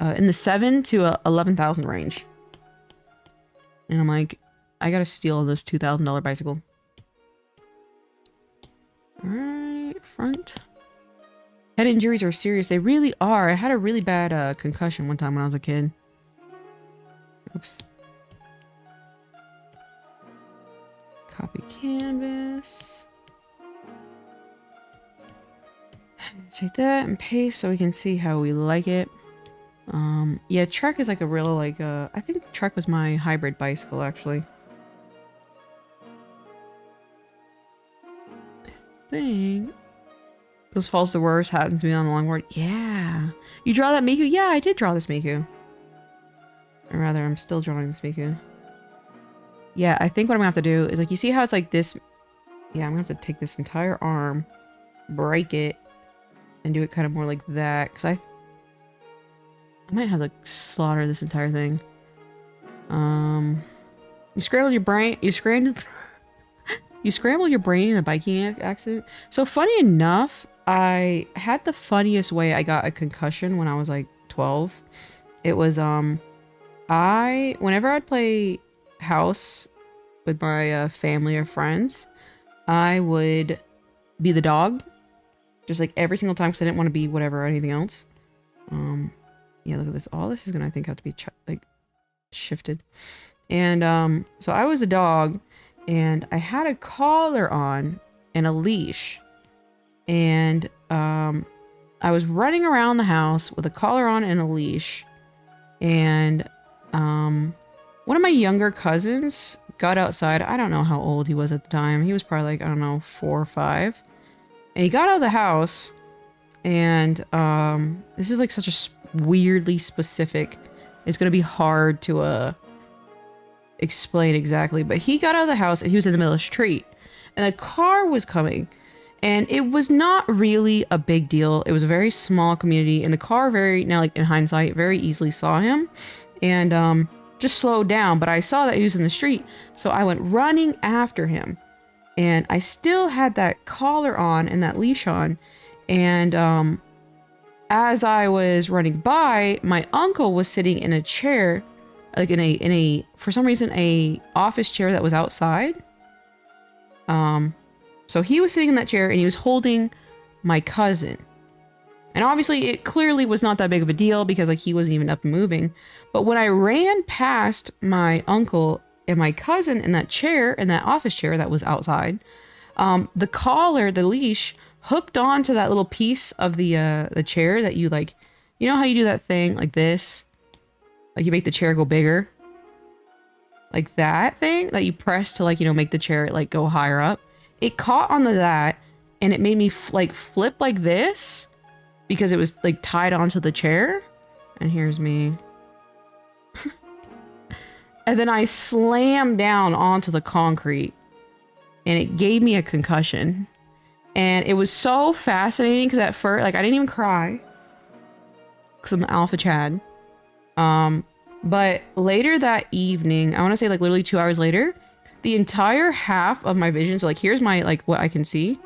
In the 7 to 11,000 range. And I'm like, I gotta steal this $2,000 bicycle. Alright, front. Head injuries are serious. They really are. I had a really bad concussion one time when I was a kid. Oops. Copy canvas. Take that and paste so we can see how we like it. Yeah, Trek is like a real like I think Trek was my hybrid bicycle actually. I think those falls the worst happened to me on the longboard. Yeah. You draw that Miku? Yeah, I did draw this Miku. Or rather, I'm still drawing this Miku. Yeah, I think what I'm gonna have to do is like, you see how it's like this? Yeah, I'm gonna have to take this entire arm, break it, and do it kind of more like that. Because I might have to slaughter this entire thing. You scrambled your brain. You scrambled your brain in a biking accident. So funny enough, I had the funniest way I got a concussion when I was like 12. It was whenever I'd play house with my family or friends, I would be the dog, just like every single time, because I didn't want to be whatever or anything else. Yeah, look at this. All this is gonna, I think, have to be like shifted. And so I was a dog, and I had a collar on and a leash, and I was running around the house with a collar on and a leash, and one of my younger cousins got outside. I don't know how old he was at the time. He was probably like, I don't know, 4 or 5. And he got out of the house, and this is like such a weirdly specific, it's gonna be hard to explain exactly, but he got out of the house and he was in the middle of the street, and a car was coming, and it was not really a big deal. It was a very small community, and the car now like in hindsight very easily saw him and just slowed down. But I saw that he was in the street, so I went running after him, and I still had that collar on and that leash on. And as I was running by, my uncle was sitting in a chair, like in a for some reason a office chair that was outside. So he was sitting in that chair and he was holding my cousin. And obviously it clearly was not that big of a deal because like he wasn't even up and moving. But when I ran past my uncle and my cousin in that chair, in that office chair that was outside, the collar, the leash, hooked onto that little piece of the chair that you like, you know how you do that thing like this? Like you make the chair go bigger? Like that thing that you press to like, you know, make the chair like go higher up. It caught onto that and it made me like flip like this. because it was like tied onto the chair. And here's me. And then I slammed down onto the concrete and it gave me a concussion. And it was so fascinating because at first, like, I didn't even cry because I'm Alpha Chad. But later that evening, I want to say like literally 2 hours later, the entire half of my vision, so like here's my, like, what I can see,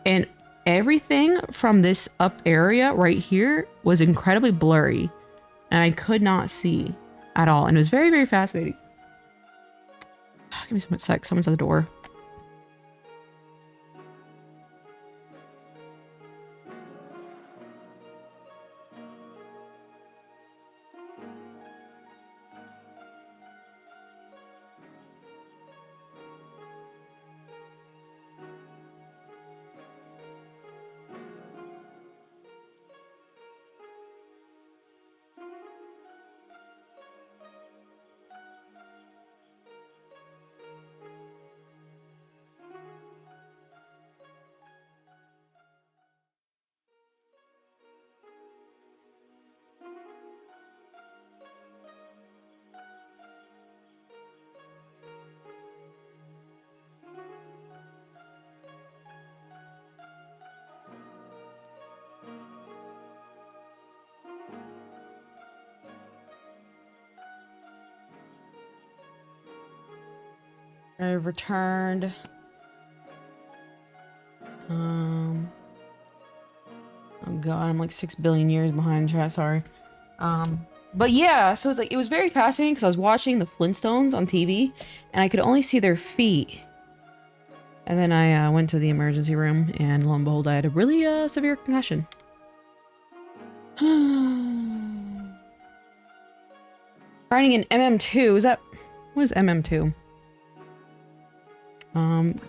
and everything from this up area right here was incredibly blurry and I could not see at all. And it was very, very fascinating. Give me some sec. Someone's at the door. I've returned. Oh god, I'm like 6 billion years behind chat, sorry. But yeah, so it's like, it was very fascinating because I was watching the Flintstones on TV and I could only see their feet. And then I went to the emergency room and lo and behold, I had a really severe concussion. Writing an MM2, is that, what is MM2?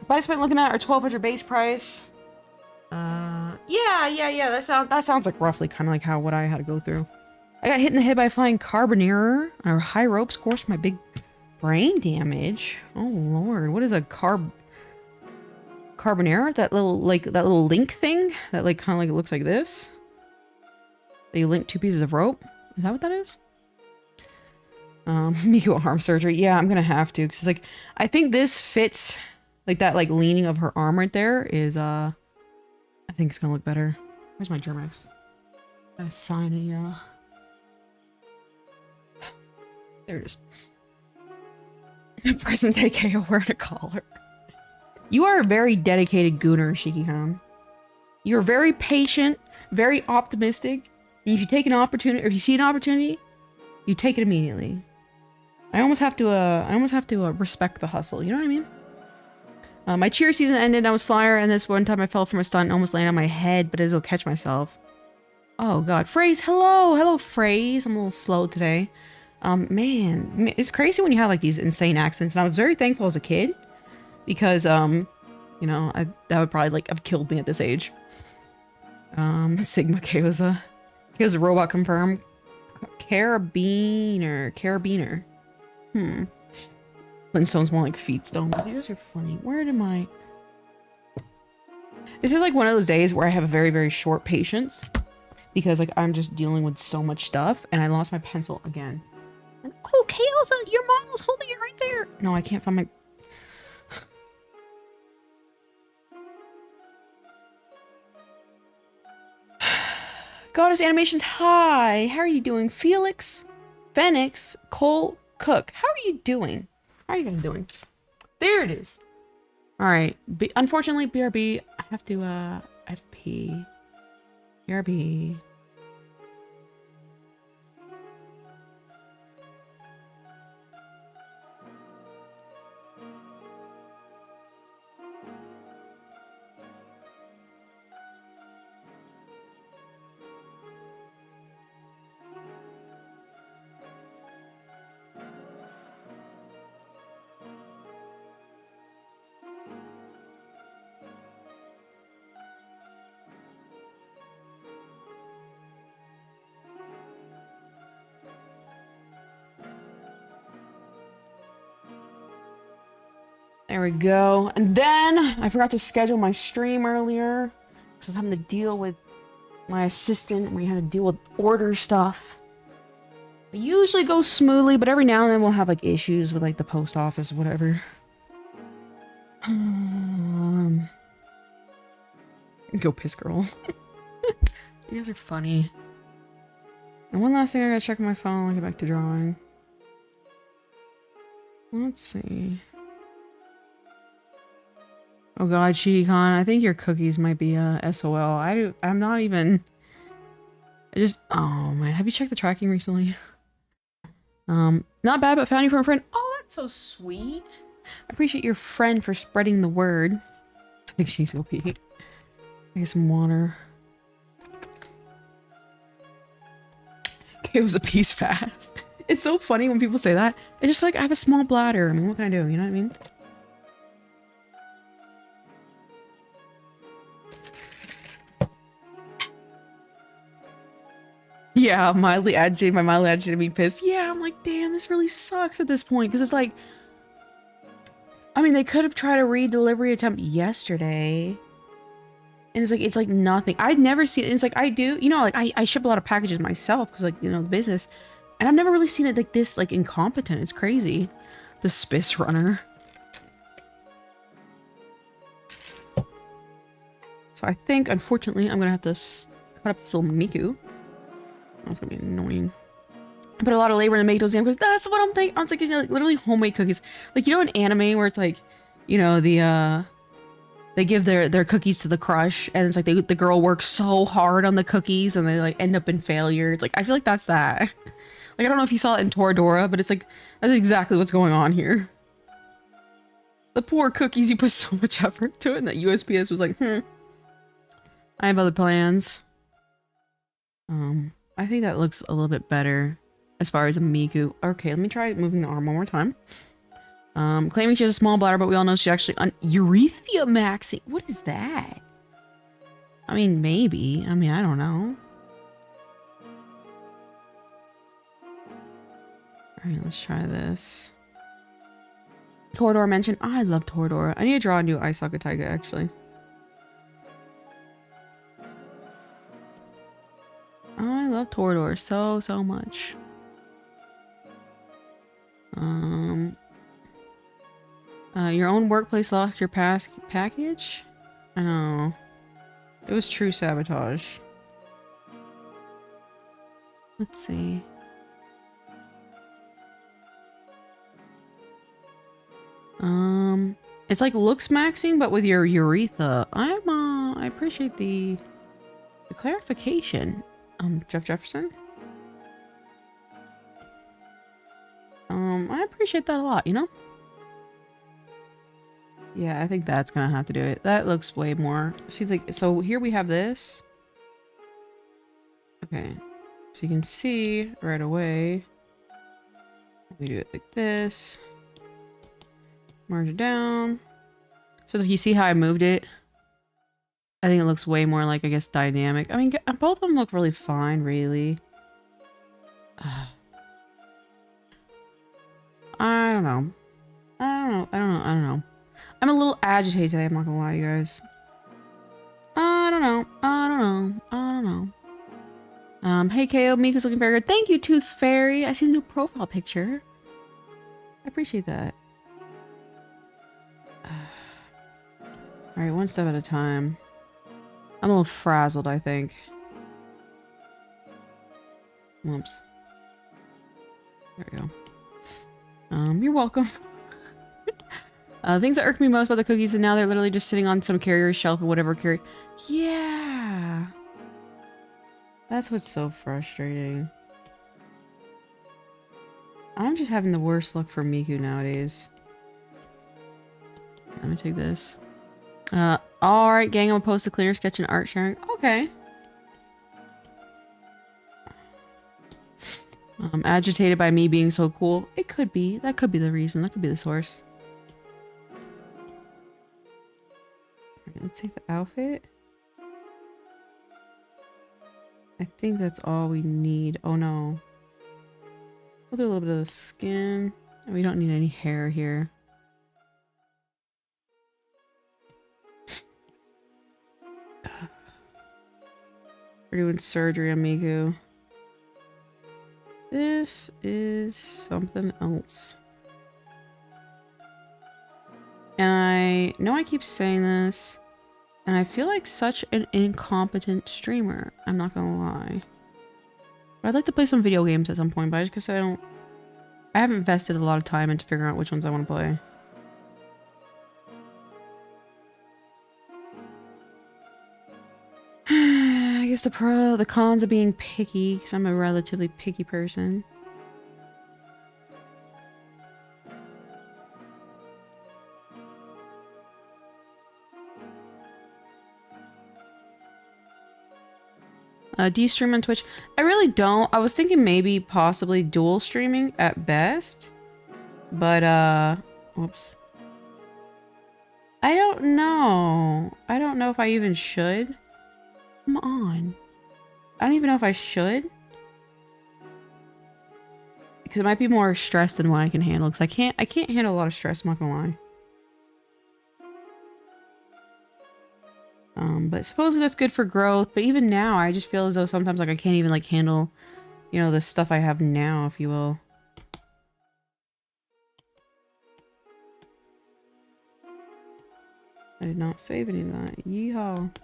But I spent looking at our 1200 base price. Yeah, that sounds like roughly kind of like what I had to go through. I got hit in the head by a flying carboneer. Our high ropes course for my big brain damage. Oh lord, what is a carboneer? That little, like, that little link thing that like kind of like looks like this. That you link 2 pieces of rope. Is that what that is? Miku arm surgery. Yeah, I'm gonna have to, because like I think this fits, like that like leaning of her arm right there is I think it's gonna look better. Where's my Germex? Gotta sign a there it is. Present day KO wearing a collar. You are a very dedicated gooner, Shiki-han. You're very patient, very optimistic. And if you take an opportunity, or if you see an opportunity, you take it immediately. I almost have to respect the hustle. You know what I mean? My cheer season ended. I was flyer, and this one time I fell from a stunt and almost landed on my head, but I was able to catch myself. Oh god, Phrase, hello, Phrase. I'm a little slow today. Man, it's crazy when you have like these insane accents, and I was very thankful as a kid because, you know, that would probably like have killed me at this age. Sigma Chaosa. Chaosa robot confirmed. Carabiner. Flintstones more like feet stones. These are funny. Where did my... This is like one of those days where I have a very, very short patience because like I'm just dealing with so much stuff and I lost my pencil again. And, oh, Chaosa, your model's holding it right there. No, I can't find my... Goddess Animations, hi! How are you doing? Felix, Phoenix, Cole, Cook. How are you doing? How are you guys doing? There it is. Alright. Unfortunately, BRB, I have to pee. BRB. There we go. And then I forgot to schedule my stream earlier because I was having to deal with my assistant, we had to deal with order stuff. It usually goes smoothly, but every now and then we'll have like issues with like the post office or whatever. Go piss girl. You guys are funny. And one last thing, I gotta check my phone. I'll get back to drawing. Let's see. Oh god, CheatyCon, I think your cookies might be SOL. I'm not even... oh man, have you checked the tracking recently? Not bad, but found you from a friend. Oh, that's so sweet. I appreciate your friend for spreading the word. I think she's OP. Get some water. It was a piece fast. It's so funny when people say that. It's just like, I have a small bladder. I mean, what can I do? You know what I mean? Yeah, mildly agitated. My mildly agitated being pissed. Yeah, I'm like, damn, this really sucks at this point. Because it's like, I mean, they could have tried a re-delivery attempt yesterday. And it's like nothing. I'd never seen it. It's like, I do, you know, like I ship a lot of packages myself because like, you know, the business. And I've never really seen it like this, like incompetent. It's crazy. The Spiss runner. So I think, unfortunately, I'm going to have to cut up this little Miku. That's going to be annoying. I put a lot of labor in to make those damn cookies. That's what I'm thinking. I was like, you know, like literally homemade cookies. Like, you know, in anime where it's like, you know, they give their cookies to the crush, and it's like the girl works so hard on the cookies, and they like end up in failure. It's like, I feel like that's that. Like, I don't know if you saw it in Toradora, but it's like, that's exactly what's going on here. The poor cookies, you put so much effort to it, and that USPS was like, I have other plans. I think that looks a little bit better as far as a Miku. Okay, let me try moving the arm one more time. Claiming she has a small bladder, but we all know she's actually urethra maxing. What is that? I mean, maybe. I mean, I don't know. Alright, let's try this. Toradora mentioned. I love Toradora. I need to draw a new Isaka Taiga, actually. I love Toradora so much. Your own workplace locked your package? I know. It was true sabotage. Let's see. It's like looks maxing, but with your urethra. I appreciate the clarification. Jeff Jefferson? I appreciate that a lot, you know? Yeah, I think that's gonna have to do it. That looks way more. See, like, so here we have this. Okay. So you can see right away. We do it like this. Merge it down. So you see how I moved it? I think it looks way more like, I guess, dynamic. I mean, both of them look really fine, really. I don't know. I don't know. I'm a little agitated today, I'm not gonna lie, you guys. I don't know. Hey KO, Miku's looking very good. Thank you, Tooth Fairy. I see the new profile picture. I appreciate that. Alright, one step at a time. I'm a little frazzled, I think. Whoops. There we go. You're welcome. Things that irk me most about the cookies, and now they're literally just sitting on some carrier shelf or whatever carrier. Yeah. That's what's so frustrating. I'm just having the worst luck for Miku nowadays. Let me take this. Alright, gang, I'm gonna post a cleaner sketch and art sharing. Okay. Agitated by me being so cool. It could be. That could be the reason. That could be the source. Let's take the outfit. I think that's all we need. Oh no. We'll do a little bit of the skin. We don't need any hair here. We're doing surgery on Miku. This is something else. And I know I keep saying this, and I feel like such an incompetent streamer. I'm not gonna lie. But I'd like to play some video games at some point, but I just guess I haven't invested a lot of time into figuring out which ones I want to play. I guess the cons of being picky, because I'm a relatively picky person. Do you stream on Twitch? I really don't. I was thinking maybe possibly dual streaming at best. But, whoops. I don't know. I don't know if I even should. Come on. I don't even know if I should. Because it might be more stress than what I can handle. Because I can't handle a lot of stress, I'm not gonna lie. But supposedly that's good for growth, but even now I just feel as though sometimes like I can't even like handle, you know, the stuff I have now, if you will. I did not save any of that. Yeehaw.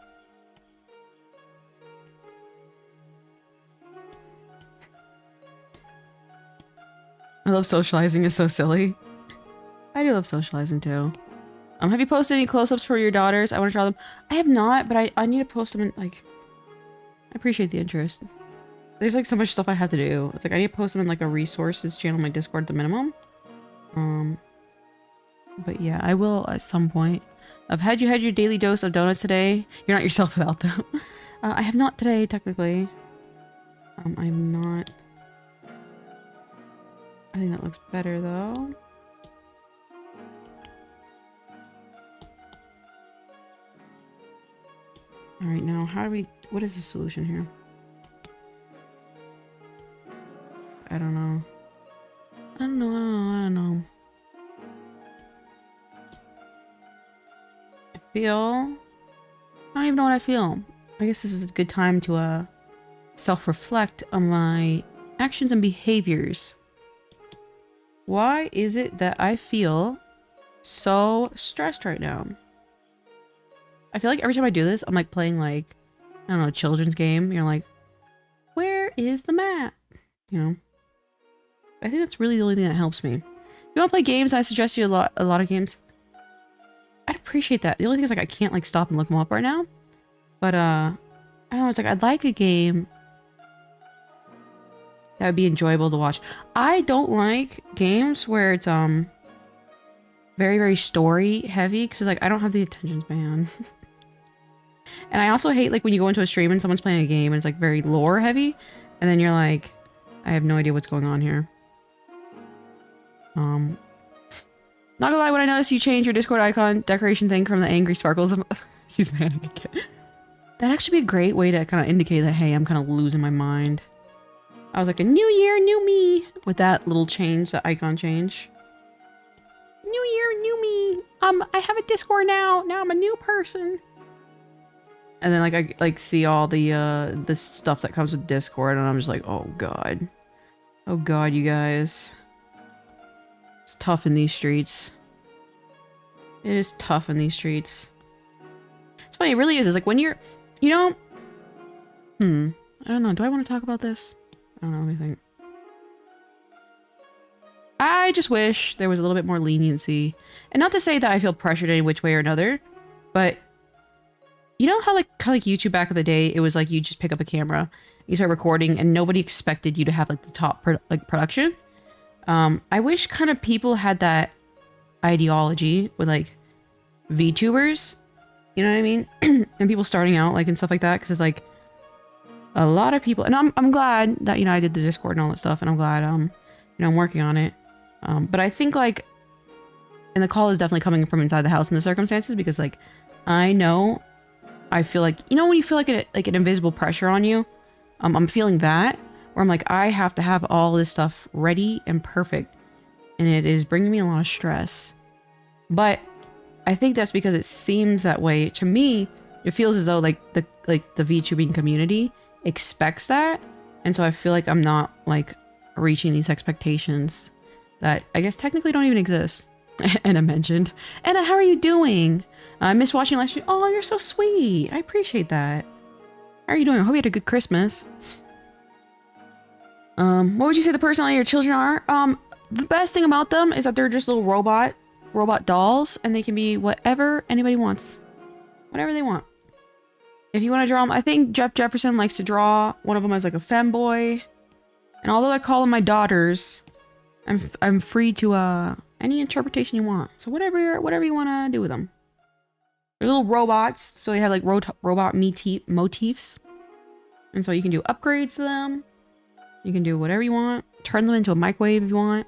I love socializing, it's so silly. I do love socializing too. Have you posted any close-ups for your daughters? I want to draw them. I have not, but I need to post them in, like... I appreciate the interest. There's, like, so much stuff I have to do. It's like, I need to post them in, like, a resources channel on my Discord at the minimum. But yeah, I will at some point. Had you had your daily dose of donuts today? You're not yourself without them. I have not today, technically. I'm not... I think that looks better, though. Alright, now how do we... What is the solution here? I don't know. I don't know. I don't even know what I feel. I guess this is a good time to, self-reflect on my actions and behaviors. Why is it that I feel so stressed right now? I feel like every time I do this, I'm like playing like, I don't know, a children's game. You're like, where is the map? You know? I think that's really the only thing that helps me. If you want to play games, I suggest you a lot of games. I'd appreciate that. The only thing is like I can't like stop and look them up right now. But I don't know, it's like I'd like a game that would be enjoyable to watch. I don't like games where it's very, very story heavy, because like I don't have the attention span. And I also hate like when you go into a stream and someone's playing a game and it's like very lore heavy, and then you're like, I have no idea what's going on here. Not gonna lie, when I noticed you changed your Discord icon decoration thing from the angry sparkles of she's manic again. That'd actually be a great way to kind of indicate that, hey, I'm kind of losing my mind. I was like, a new year, new me, with that little change, the icon change. New year, new me. I have a Discord now. Now I'm a new person. And then like I like see all the stuff that comes with Discord, and I'm just like, oh god. Oh god, you guys. It's tough in these streets. It is tough in these streets. It's funny, it really is. It's like when you're, you know, I don't know. Do I want to talk about this? I don't know, let me think. I just wish there was a little bit more leniency. And not to say that I feel pressured any which way or another, but you know how like YouTube back in the day, it was like you just pick up a camera, you start recording, and nobody expected you to have like the top production. I wish kind of people had that ideology with like VTubers, you know what I mean? And people starting out like and stuff like that, because it's like a lot of people, and I'm glad that, you know, I did the Discord and all that stuff, and I'm glad you know, I'm working on it. But I think like, and the call is definitely coming from inside the house in the circumstances, because like I know, I feel like, you know, when you feel like an invisible pressure on you, I'm feeling that, where I'm like, I have to have all this stuff ready and perfect, and it is bringing me a lot of stress. But I think that's because it seems that way to me. It feels as though like the VTubing community expects that. And so I feel like I'm not like reaching these expectations that I guess technically don't even exist. Anna mentioned. Anna, how are you doing? I missed watching last year. Oh, you're so sweet. I appreciate that. How are you doing? I hope you had a good Christmas. What would you say the personality of your children are? The best thing about them is that they're just little robot dolls, and they can be whatever anybody wants. Whatever they want. If you want to draw them, I think Jeff Jefferson likes to draw one of them as like a femboy. And although I call them my daughters, I'm free to any interpretation you want. So whatever you want to do with them. They're little robots, so they have like robot motifs. And so you can do upgrades to them. You can do whatever you want. Turn them into a microwave if you want.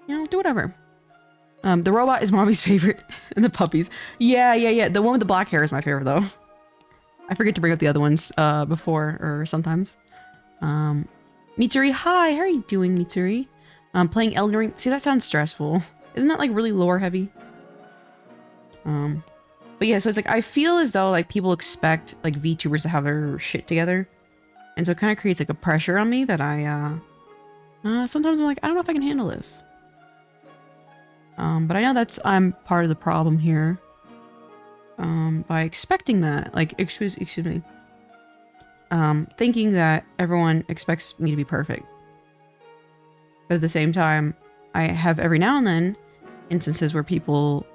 You know, do whatever. The robot is Mommy's favorite. And the puppies. Yeah. The one with the black hair is my favorite though. I forget to bring up the other ones before or sometimes. Mitsuri, hi, how are you doing, Mitsuri? Playing Elden Ring. See, that sounds stressful. Isn't that like really lore heavy? But yeah, so it's like I feel as though like people expect like VTubers to have their shit together. And so it kind of creates like a pressure on me that I sometimes I'm like, I don't know if I can handle this. But I know I'm part of the problem here. By expecting that, like, excuse me. Thinking that everyone expects me to be perfect. But at the same time, I have every now and then instances where people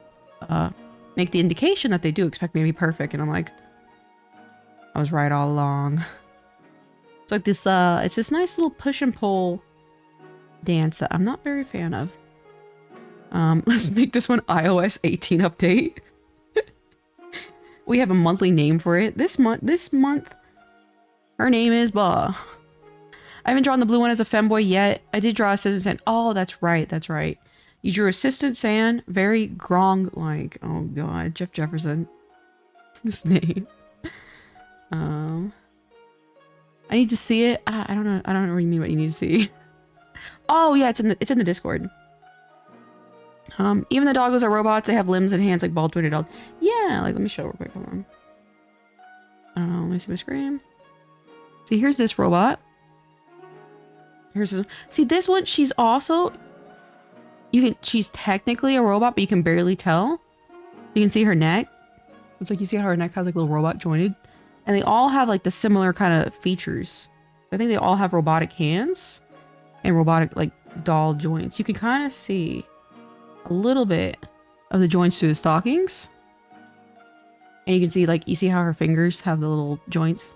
make the indication that they do expect me to be perfect, and I'm like, I was right all along. It's like this, it's this nice little push and pull dance that I'm not very a fan of. Let's make this one iOS 18 update. We have a monthly name for it. This month, her name is Bah. I haven't drawn the blue one as a femboy yet. I did draw Assistant San. Oh, that's right. You drew Assistant San, very Grong-like. Oh god, Jeff Jefferson. This name. I need to see it. I don't know. I don't know what you mean. What you need to see. Oh yeah, it's in the Discord. Even the doggos are robots. They have limbs and hands like ball jointed dogs. Yeah, like let me show real quick. Hold on. I don't know. Let me see my screen. See, here's this robot. Here's this. See, this one. She's also. She's technically a robot, but you can barely tell. You can see her neck. It's like you see how her neck has like a little robot jointed, and they all have like the similar kind of features. I think they all have robotic hands and robotic like doll joints. You can kind of see a little bit of the joints through the stockings, and you can see like you see how her fingers have the little joints.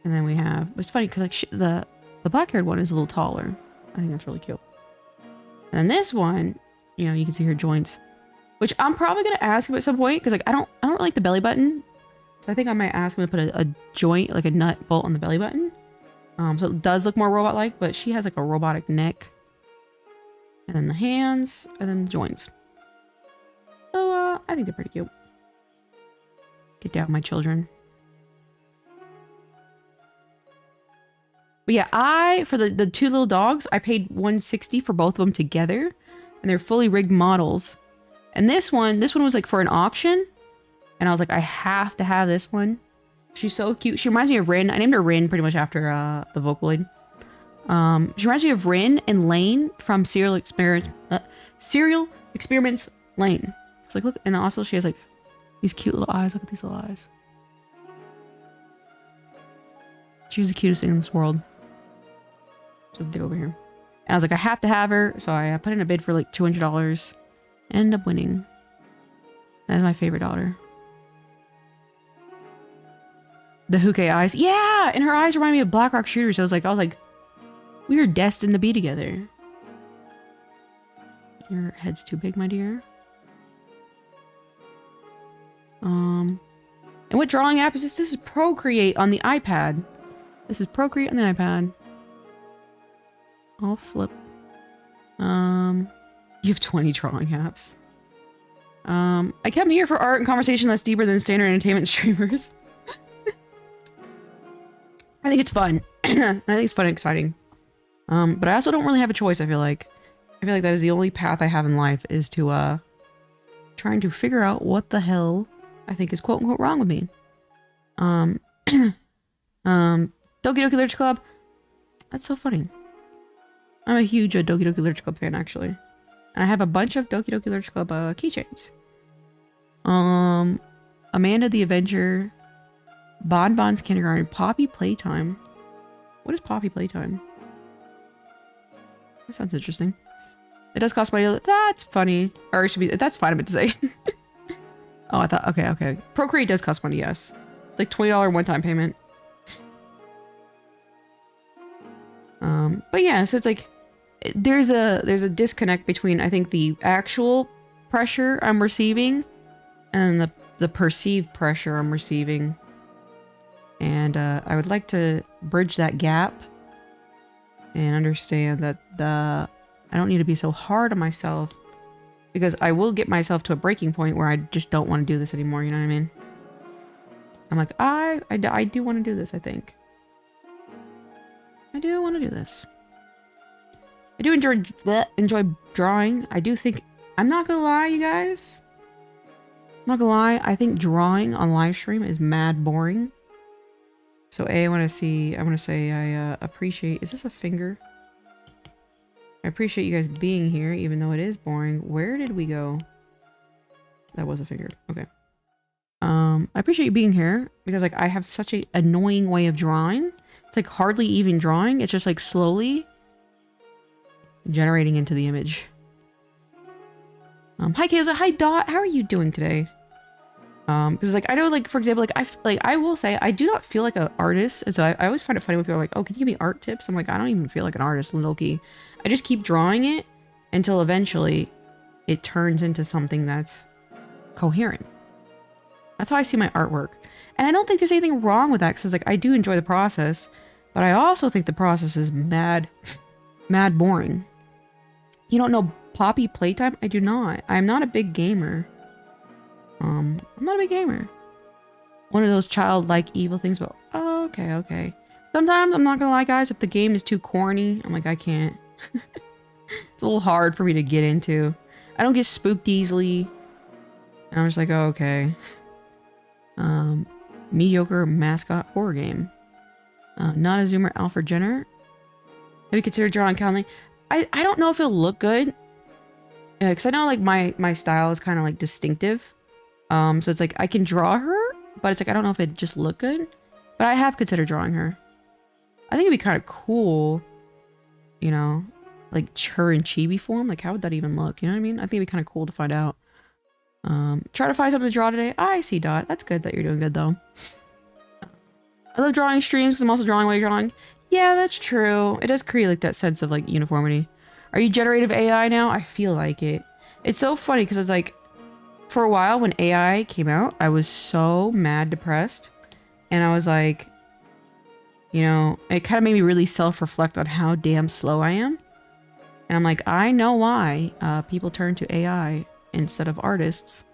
And then we have, it's funny because like the black-haired one is a little taller. I think that's really cute. And then this one, you know, you can see her joints, which I'm probably gonna ask him at some point because like I don't really like the belly button, so I think I might ask him to put a joint, like a nut bolt on the belly button. So it does look more robot-like, but she has like a robotic neck. And then the hands, and then the joints. So, I think they're pretty cute. Get down, my children. But yeah, for the two little dogs, I paid $160 for both of them together. And they're fully rigged models. And this one was like for an auction. And I was like, I have to have this one. She's so cute. She reminds me of Rin. I named her Rin pretty much after the Vocaloid. She reminds me of Rin and Lane from Serial Experiments Lane. It's like, look, and also she has like these cute little eyes. Look at these little eyes. She's the cutest thing in this world. So get over here. And I was like, I have to have her. So I put in a bid for like $200. Ended up winning. That's my favorite daughter. The Houke eyes. Yeah! And her eyes remind me of Black Rock Shooter. So I was like, we are destined to be together. Your head's too big, my dear. And what drawing app is this? This is Procreate on the iPad. This is Procreate on the iPad. I'll flip. You have 20 drawing apps. I come here for art and conversation less deeper than standard entertainment streamers. I think it's fun. I think it's fun and exciting. But I also don't really have a choice, I feel like. I feel like that is the only path I have in life is to, trying to figure out what the hell I think is quote-unquote wrong with me. Doki Doki Literature Club. That's so funny. I'm a huge Doki Doki Literature Club fan, actually. And I have a bunch of Doki Doki Literature Club keychains. Amanda the Avenger. Bon Bon's Kindergarten. Poppy Playtime. What is Poppy Playtime? That sounds interesting. It does cost money. That's funny. Or it should be, that's fine, I meant to say. Oh, I thought, okay. Procreate does cost money, yes. It's like $20 one-time payment. But yeah, so it's like, there's a disconnect between, I think, the actual pressure I'm receiving and the perceived pressure I'm receiving. And I would like to bridge that gap and understand that I don't need to be so hard on myself, because I will get myself to a breaking point where I just don't want to do this anymore, you know what I mean? I'm like, I do want to do this, I think. I do want to do this. I do enjoy drawing. I do think, I'm not gonna lie, you guys. I'm not gonna lie, I think drawing on live stream is mad boring. So I want to say I appreciate, is this a finger? I appreciate you guys being here, even though it is boring. Where did we go? That was a finger. Okay. I appreciate you being here, because like I have such a annoying way of drawing. It's like hardly even drawing. It's just like slowly generating into the image. Hi Kaosa, hi Dot, how are you doing today? Because like I know, like for example, I will say I do not feel like an artist, and so I always find it funny when people are like, oh, can you give me art tips? I'm like, I don't even feel like an artist, Linoki. I just keep drawing it until eventually it turns into something that's coherent. That's how I see my artwork. And I don't think there's anything wrong with that, because like I do enjoy the process, but I also think the process is mad boring. You don't know Poppy Playtime? I do not. I'm not a big gamer. I'm not a big gamer. One of those childlike evil things, but oh, okay. Sometimes, I'm not gonna lie, guys, if the game is too corny, I'm like, I can't. It's a little hard for me to get into. I don't get spooked easily. And I'm just like, oh, okay. Mediocre mascot horror game. Not a zoomer Alfred Jenner. Have you considered drawing Conley? I don't know if it'll look good. Because I know like my style is kind of like distinctive. So it's like I can draw her, but it's like I don't know if it'd just look good. But I have considered drawing her. I think it'd be kind of cool, you know, like her in chibi form. Like how would that even look? You know what I mean? I think it'd be kind of cool to find out. Try to find something to draw today. I see, Dot. That's good that you're doing good though. I love drawing streams because I'm also drawing while you're drawing. Yeah, that's true. It does create like that sense of like uniformity. Are you generative AI now? I feel like it. It's so funny because it's like, for a while when AI came out, I was so mad depressed. And I was like, you know, it kind of made me really self-reflect on how damn slow I am. And I'm like, I know why people turn to AI instead of artists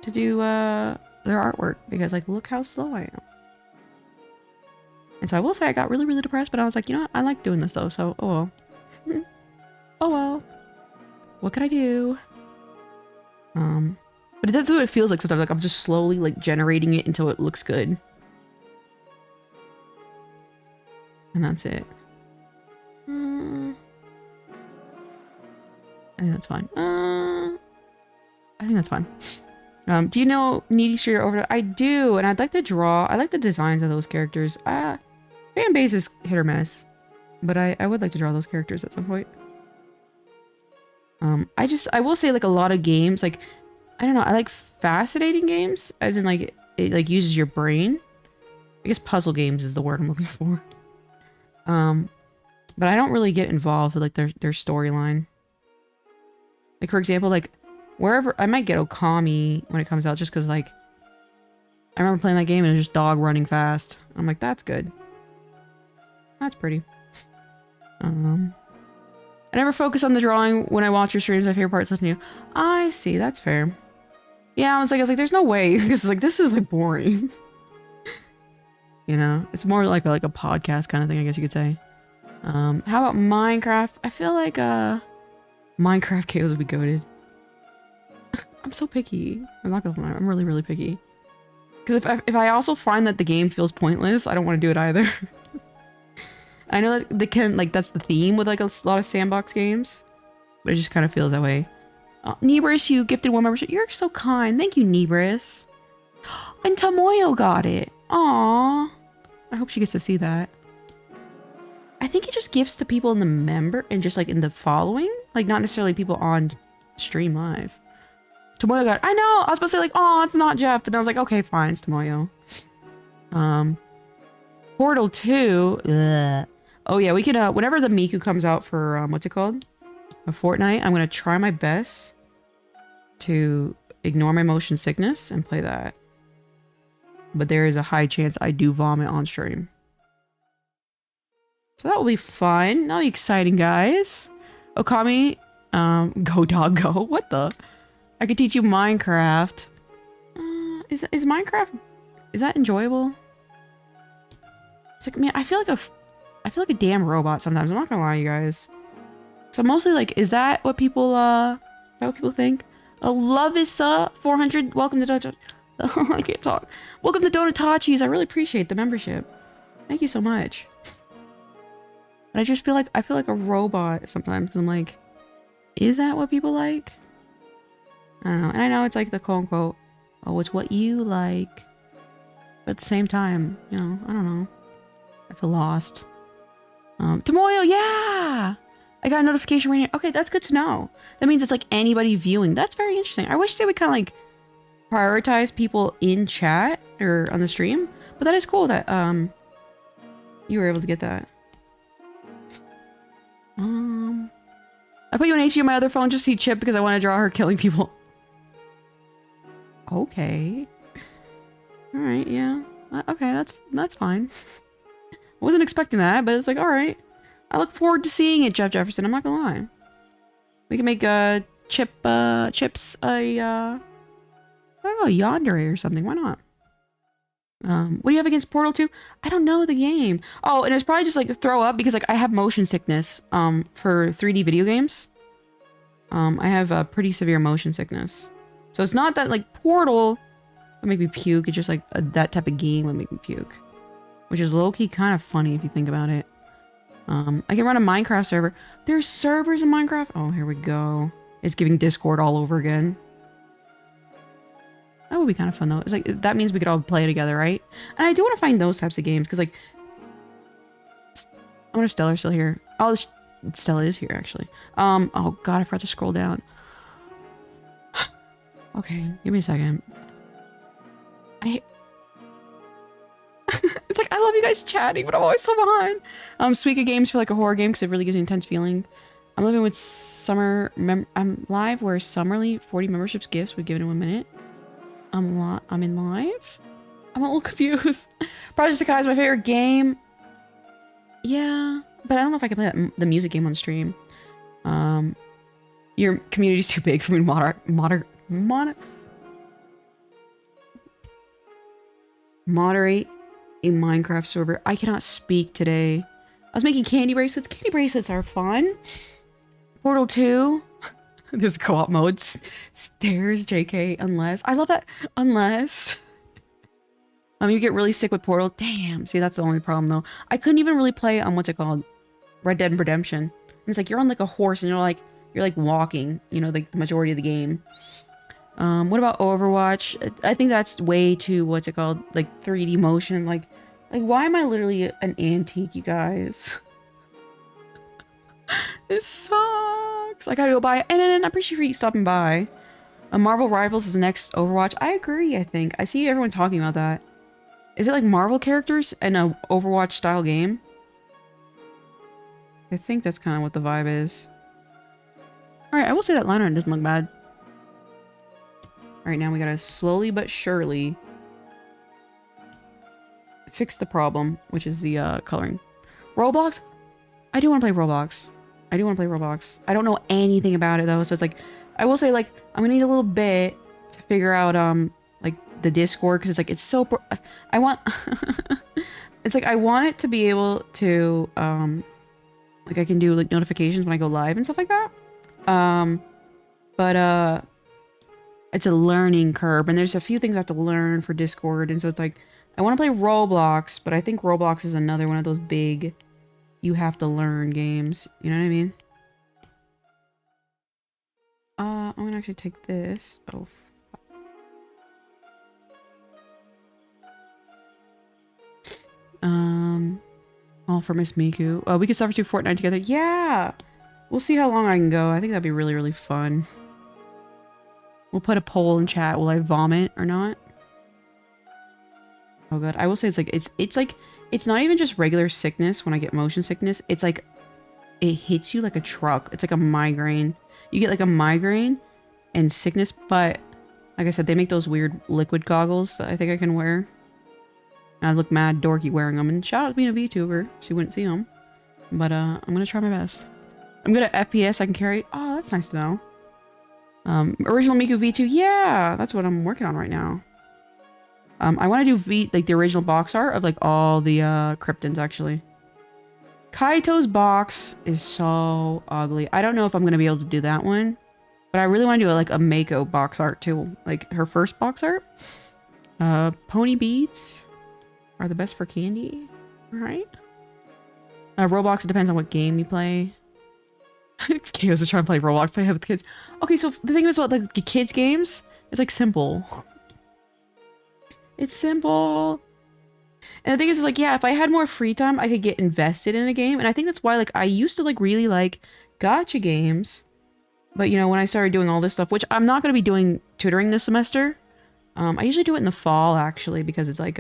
to do their artwork. Because like, look how slow I am. And so I will say I got really, really depressed, but I was like, you know what? I like doing this though, so oh well. Oh well. What could I do? But that's what it feels like sometimes. Like I'm just slowly like generating it until it looks good. And that's it. I think that's fine. I think that's fine. Do you know Needy Street over? I do, and I'd like to draw. I like the designs of those characters. Fan base is hit or miss, but I would like to draw those characters at some point. I will say like a lot of games, like, I don't know, I like fascinating games, as in like, it like uses your brain. I guess puzzle games is the word I'm looking for. But I don't really get involved with like their storyline. Like for example, like wherever, I might get Okami when it comes out just because like, I remember playing that game and it was just dog running fast. I'm like, that's good. That's pretty. I never focus on the drawing when I watch your streams. My favorite part is listening to you. I see, that's fair. Yeah, I was like, there's no way. Because like, this is like boring. You know, it's more like a podcast kind of thing, I guess you could say. How about Minecraft? I feel like Minecraft KOs would be goated. I'm so picky. I'm not gonna lie, I'm really, really picky. Because if I also find that the game feels pointless, I don't want to do it either. I know that they can, like, that's the theme with like a lot of sandbox games, but it just kind of feels that way. Nebris, you gifted 1 membership. You're so kind. Thank you, Nebris. And Tomoyo got it. Aww. I hope she gets to see that. I think it just gifts to people in the member and just like in the following, like not necessarily people on stream live. Tomoyo got it. I know. I was supposed to say like, oh, it's not Jeff, but then I was like, okay, fine, it's Tomoyo. Portal 2. Ugh. Oh yeah, we can. Whenever the Miku comes out for what's it called? A Fortnite. I'm gonna try my best to ignore my motion sickness and play that. But there is a high chance I do vomit on stream. So that will be fun. That'll be exciting, guys. Okami, go dog go. What the? I could teach you Minecraft. Is Minecraft, is that enjoyable? It's like, man, I feel like a damn robot sometimes. I'm not gonna lie, you guys. So mostly like, is that what people think? Love is 400. Welcome to Donut. I can't talk. Welcome to Donutachis. I really appreciate the membership. Thank you so much. But I just feel like a robot sometimes. I'm like, is that what people like? I don't know. And I know it's like the quote unquote, oh, it's what you like. But at the same time, you know, I don't know. I feel lost. Tomoyo, yeah! I got a notification right now. Okay, that's good to know. That means it's like anybody viewing. That's very interesting. I wish they would kind of like prioritize people in chat or on the stream. But that is cool that you were able to get that. I put you on HD on my other phone just to see Chip because I want to draw her killing people. Okay. All right, yeah. Okay, that's fine. I wasn't expecting that, but it's like, all right. I look forward to seeing it, Jeff Jefferson. I'm not gonna lie. We can make chips I don't know, yandere or something. Why not? What do you have against Portal 2? I don't know the game. Oh, and it's probably just like throw up because like I have motion sickness for 3D video games. I have a pretty severe motion sickness. So it's not that like Portal would make me puke. It's just like that type of game would make me puke. Which is low-key kind of funny if you think about it. I can run a Minecraft server. There's servers in Minecraft? Oh, here we go. It's giving Discord all over again. That would be kind of fun though. It's like, that means we could all play together, right? And I do want to find those types of games because like, I wonder if Stella's still here. Oh, Stella is here actually. Oh god, I forgot to scroll down. Okay, give me a second. It's like, I love you guys chatting, but I'm always so behind. Suika games for like a horror game because it really gives me an intense feeling. I'm living with I'm live where Summerly 40 memberships gifts would give it in 1 minute. I'm in live? I'm a little confused. Project Sakai is my favorite game. Yeah, but I don't know if I can play the music game on stream. Your community's too big for me to moderate a Minecraft server. I cannot speak today. I was making candy bracelets. Candy bracelets are fun. Portal 2. There's co-op modes. Stairs, JK, unless. I love that. Unless. You get really sick with Portal. Damn. See, that's the only problem though. I couldn't even really play on what's it called? Red Dead Redemption. And it's like you're on like a horse and you're like walking, you know, like the majority of the game. What about Overwatch? I think that's way too, what's it called? Like 3D motion. Like why am I literally an antique, you guys? This sucks. I gotta go buy. And I appreciate you stopping by. Marvel Rivals is the next Overwatch. I agree, I think. I see everyone talking about that. Is it like Marvel characters in a Overwatch style game? I think that's kind of what the vibe is. Alright, I will say that liner doesn't look bad. Alright, now we gotta slowly but surely fix the problem, which is the coloring. Roblox? I do want to play Roblox. I don't know anything about it though, so it's like, I will say like, I'm gonna need a little bit to figure out like the Discord, because it's like, it's so I want it's like I want it to be able to like I can do like notifications when I go live and stuff like that. But it's a learning curve, and there's a few things I have to learn for Discord, and so it's like, I want to play Roblox, but I think Roblox is another one of those big, you have to learn games. You know what I mean? I'm gonna actually take this. Oh. All for Miss Miku. We could suffer through Fortnite together. Yeah! We'll see how long I can go. I think that'd be really, really fun. We'll put a poll in chat. Will I vomit or not? Oh god. I will say it's like it's not even just regular sickness when I get motion sickness. It's like it hits you like a truck. It's like a migraine. You get like a migraine and sickness, but like I said, they make those weird liquid goggles that I think I can wear. And I look mad dorky wearing them. And shout out to being a VTuber, so you wouldn't see them. But I'm gonna try my best. I'm good at FPS. I can carry. Oh, that's nice to know. Original Miku V2. Yeah, that's what I'm working on right now. I want to do like the original box art of like all the Kryptons actually. Kaito's box is so ugly. I don't know if I'm gonna be able to do that one, but I really want to do like a Mako box art too, like her first box art. Pony beads are the best for candy, right? Roblox, it depends on what game you play. Chaos is trying to play Roblox, play with kids. Okay, so the thing is about like the kids games, it's like simple. It's simple. And the thing is like, yeah, if I had more free time, I could get invested in a game. And I think that's why like I used to like really like gacha games. But you know, when I started doing all this stuff, which I'm not going to be doing tutoring this semester. I usually do it in the fall actually, because it's like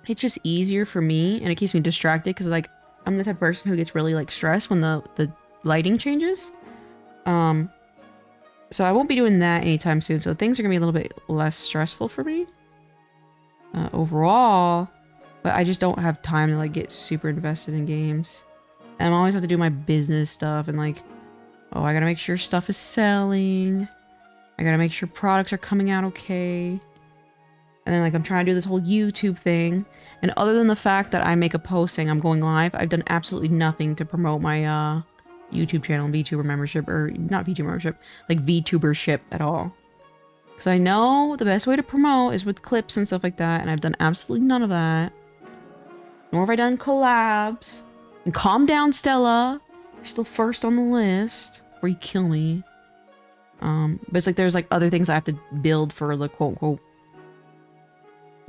it's just easier for me and it keeps me distracted because like I'm the type of person who gets really like stressed when the lighting changes. So I won't be doing that anytime soon. So things are gonna be a little bit less stressful for me overall, but I just don't have time to like get super invested in games. And I always have to do my business stuff and like, oh, I gotta make sure stuff is selling. I gotta make sure products are coming out okay. And then like I'm trying to do this whole YouTube thing. And other than the fact that I make a post saying I'm going live, I've done absolutely nothing to promote my YouTube channel and VTuber membership, or not VTuber membership, like VTubership at all. Because I know the best way to promote is with clips and stuff like that, and I've done absolutely none of that. Nor have I done collabs. And calm down, Stella. You're still first on the list before you kill me. But it's like there's like other things I have to build for the quote unquote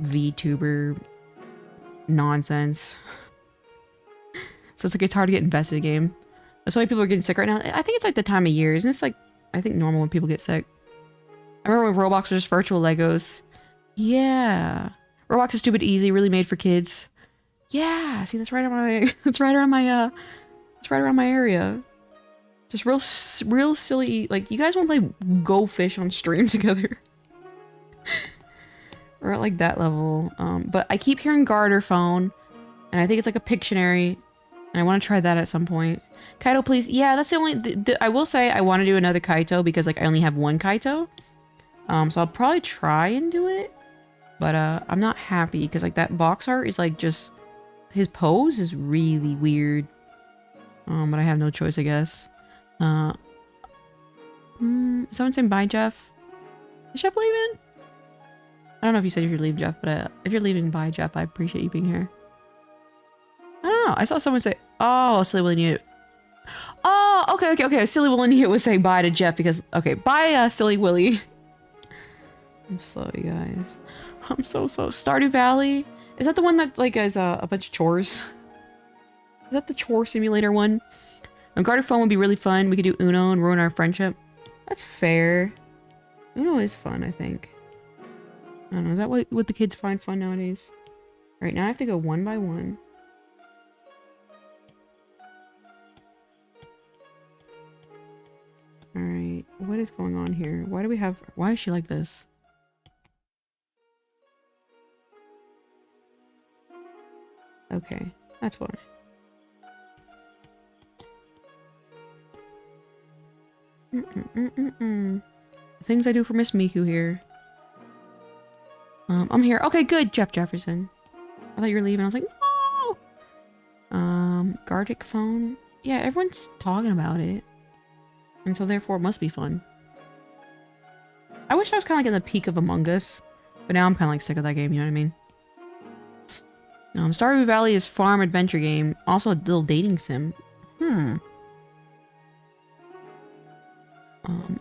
VTuber nonsense. So it's like it's hard to get invested in a game. That's why people are getting sick right now. I think it's like the time of year. Isn't this like, I think normal when people get sick? I remember when Roblox was just virtual Legos. Yeah. Roblox is stupid easy, really made for kids. Yeah, see that's right on my that's right around my area. Just real silly, like you guys want to play Go Fish on stream together. We're at like that level. But I keep hearing Garter phone, and I think it's like a Pictionary, and I want to try that at some point. Kaito, please. Yeah, that's the only. I will say I want to do another Kaito because like I only have one Kaito. So I'll probably try and do it, but I'm not happy because like that box art is like just his pose is really weird. But I have no choice, I guess. Someone saying bye, Jeff. Is Jeff leaving? I don't know if you said if you're leaving, Jeff, but if you're leaving, bye, Jeff. I appreciate you being here. I don't know. I saw someone say, oh, Silly Willy Newt. Oh, okay. Silly Willy Newt was saying bye to Jeff because, okay, bye, Silly Willy. I'm slow, you guys. I'm so slow. Stardew Valley? Is that the one that, like, has a bunch of chores? Is that the chore simulator one? A Garter phone would be really fun. We could do Uno and ruin our friendship. That's fair. Uno is fun, I think. I don't know. Is that what the kids find fun nowadays? Alright, now I have to go one by one. Alright, what is going on here? Why is she like this? Okay, that's why. Things I do for Miss Miku here. I'm here. Okay, good, Jeff Jefferson. I thought you were leaving. I was like, no! Gartic phone. Yeah, everyone's talking about it. And so therefore it must be fun. I wish I was kind of like in the peak of Among Us, but now I'm kind of like sick of that game, you know what I mean? Stardew Valley is farm adventure game, also a little dating sim.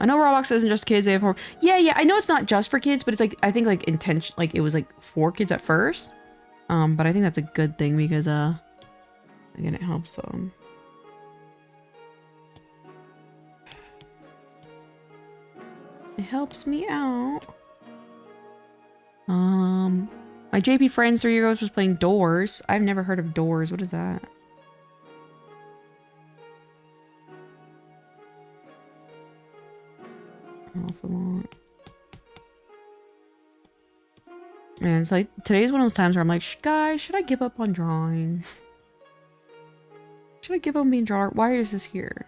I know Roblox isn't just kids, they have more. Yeah, I know it's not just for kids, but it's like, I think like intention, like it was like for kids at first. But I think that's a good thing because, again, it helps, it helps me out. My JP friend 3 years ago was playing Doors. I've never heard of Doors. What is that? Awful long. Man, it's like today's one of those times where I'm like, guys, should I give up on drawing? Should I give up on being a drawer? Why is this here?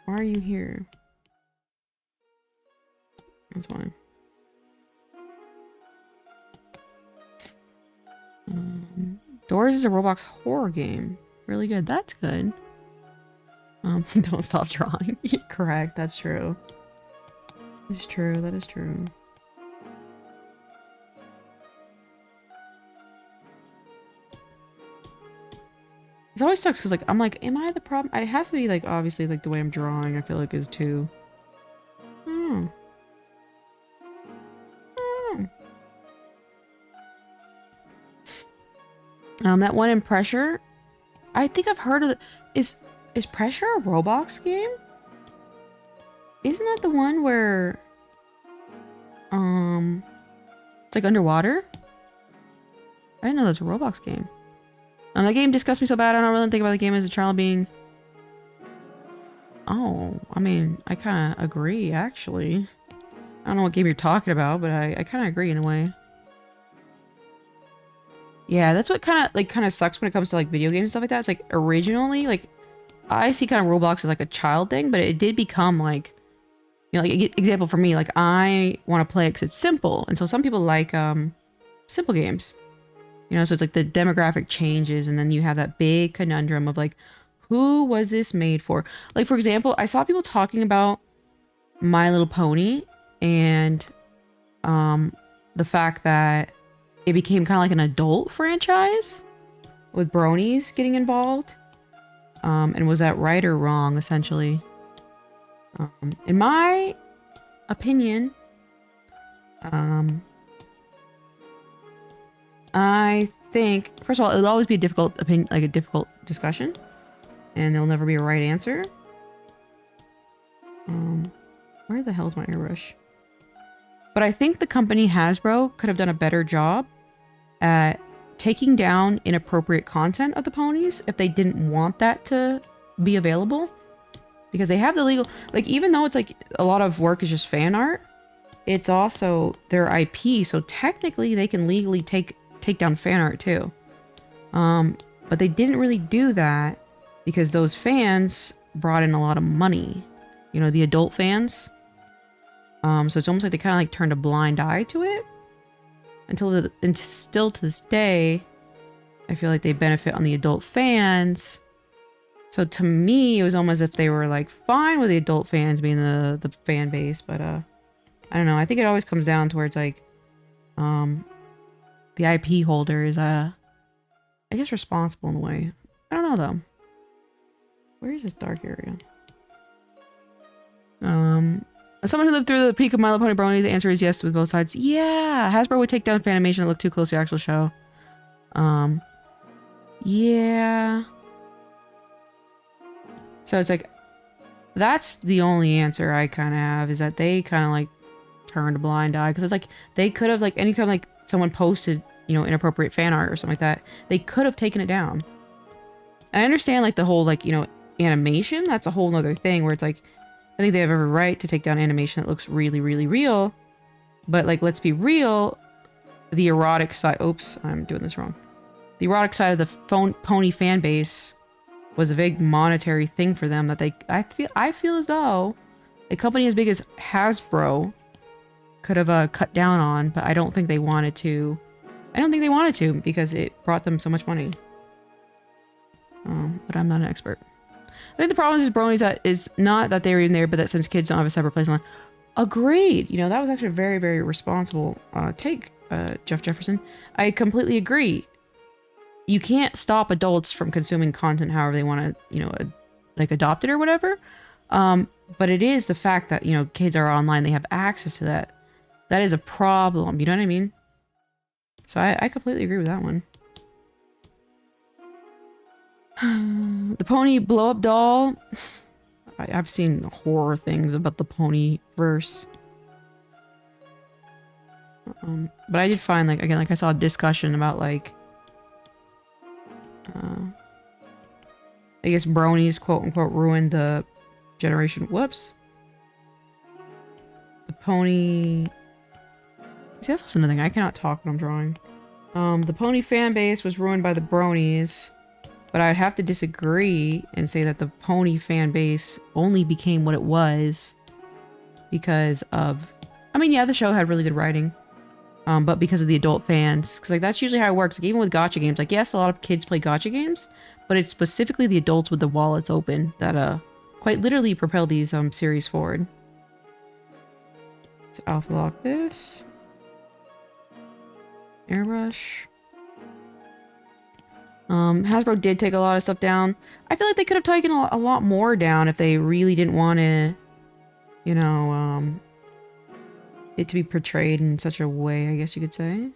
Why are you here? That's fine. Doors is a Roblox horror game. Really good. That's good. Don't stop drawing. Correct. That's true. It's true. That is true. It always sucks because, like, I'm like, am I the problem? It has to be, like, obviously, like, the way I'm drawing, I feel like is too. That one in Pressure, I think I've heard of it. Is Pressure a Roblox game? Isn't that the one where, it's like underwater? I didn't know that's a Roblox game. That game disgusts me so bad, I don't really think about the game as a child being... Oh, I mean, I kind of agree, actually. I don't know what game you're talking about, but I kind of agree in a way. Yeah, that's what kind of sucks when it comes to like video games and stuff like that. It's like originally, like, I see kind of Roblox as like a child thing, but it did become like, you know, like example for me, like I want to play it because it's simple, and so some people like simple games, you know. So it's like the demographic changes, and then you have that big conundrum of like, who was this made for? Like for example, I saw people talking about My Little Pony and the fact that it became kind of like an adult franchise with bronies getting involved. And was that right or wrong, essentially? In my opinion, I think, first of all, it'll always be a difficult opinion, like a difficult discussion, and there'll never be a right answer. Where the hell's my airbrush? But I think the company Hasbro could have done a better job at taking down inappropriate content of the ponies if they didn't want that to be available, because they have the legal, like, even though it's like a lot of work is just fan art, it's also their IP, so technically they can legally take down fan art too. But they didn't really do that because those fans brought in a lot of money, you know, the adult fans. So it's almost like they kind of like turned a blind eye to it until still to this day, I feel like they benefit on the adult fans. So to me, it was almost as if they were like fine with the adult fans being the fan base, but I don't know. I think it always comes down to where it's like, the IP holder is I guess responsible in a way. I don't know though. Where is this dark area? As someone who lived through the peak of My Little Pony Brony, the answer is yes with both sides. Yeah, Hasbro would take down Fanimation that looked too close to the actual show. Yeah. So it's like, that's the only answer I kind of have, is that they kind of like turned a blind eye, because it's like they could have, like, anytime like someone posted, you know, inappropriate fan art or something like that, they could have taken it down. And I understand like the whole, like, you know, animation, that's a whole nother thing where it's like, I think they have every right to take down animation that looks really, really real. But like, let's be real, the erotic side, oops, I'm doing this wrong. The erotic side of the pony fan base was a big monetary thing for them that I feel as though a company as big as Hasbro could have cut down on, but I don't think they wanted to. I don't think they wanted to because it brought them so much money. But I'm not an expert. I think the problem is bronies that is not that they're even there, but that since kids don't have a separate place online. Agreed. You know, that was actually a very, very responsible take, Jeff Jefferson. I completely agree. You can't stop adults from consuming content however they want to, you know, like adopt it or whatever. But it is the fact that, you know, kids are online, they have access to that. That is a problem. You know what I mean? So I completely agree with that one. The pony blow up doll. I've seen horror things about the pony verse. But I did find, like, again, like I saw a discussion about, like, I guess bronies, quote unquote, ruined the generation. Whoops. The pony. See, that's also another thing. I cannot talk when I'm drawing. The pony fan base was ruined by the bronies. But I'd have to disagree and say that the pony fan base only became what it was because of... I mean, yeah, the show had really good writing. But because of the adult fans. Because, like, that's usually how it works. Like, even with gacha games. Like, yes, a lot of kids play gacha games. But it's specifically the adults with the wallets open that, quite literally propel these, series forward. Let's alpha lock this. Airbrush. Hasbro did take a lot of stuff down. I feel like they could have taken a lot more down if they really didn't want to, you know, it to be portrayed in such a way, I guess you could say.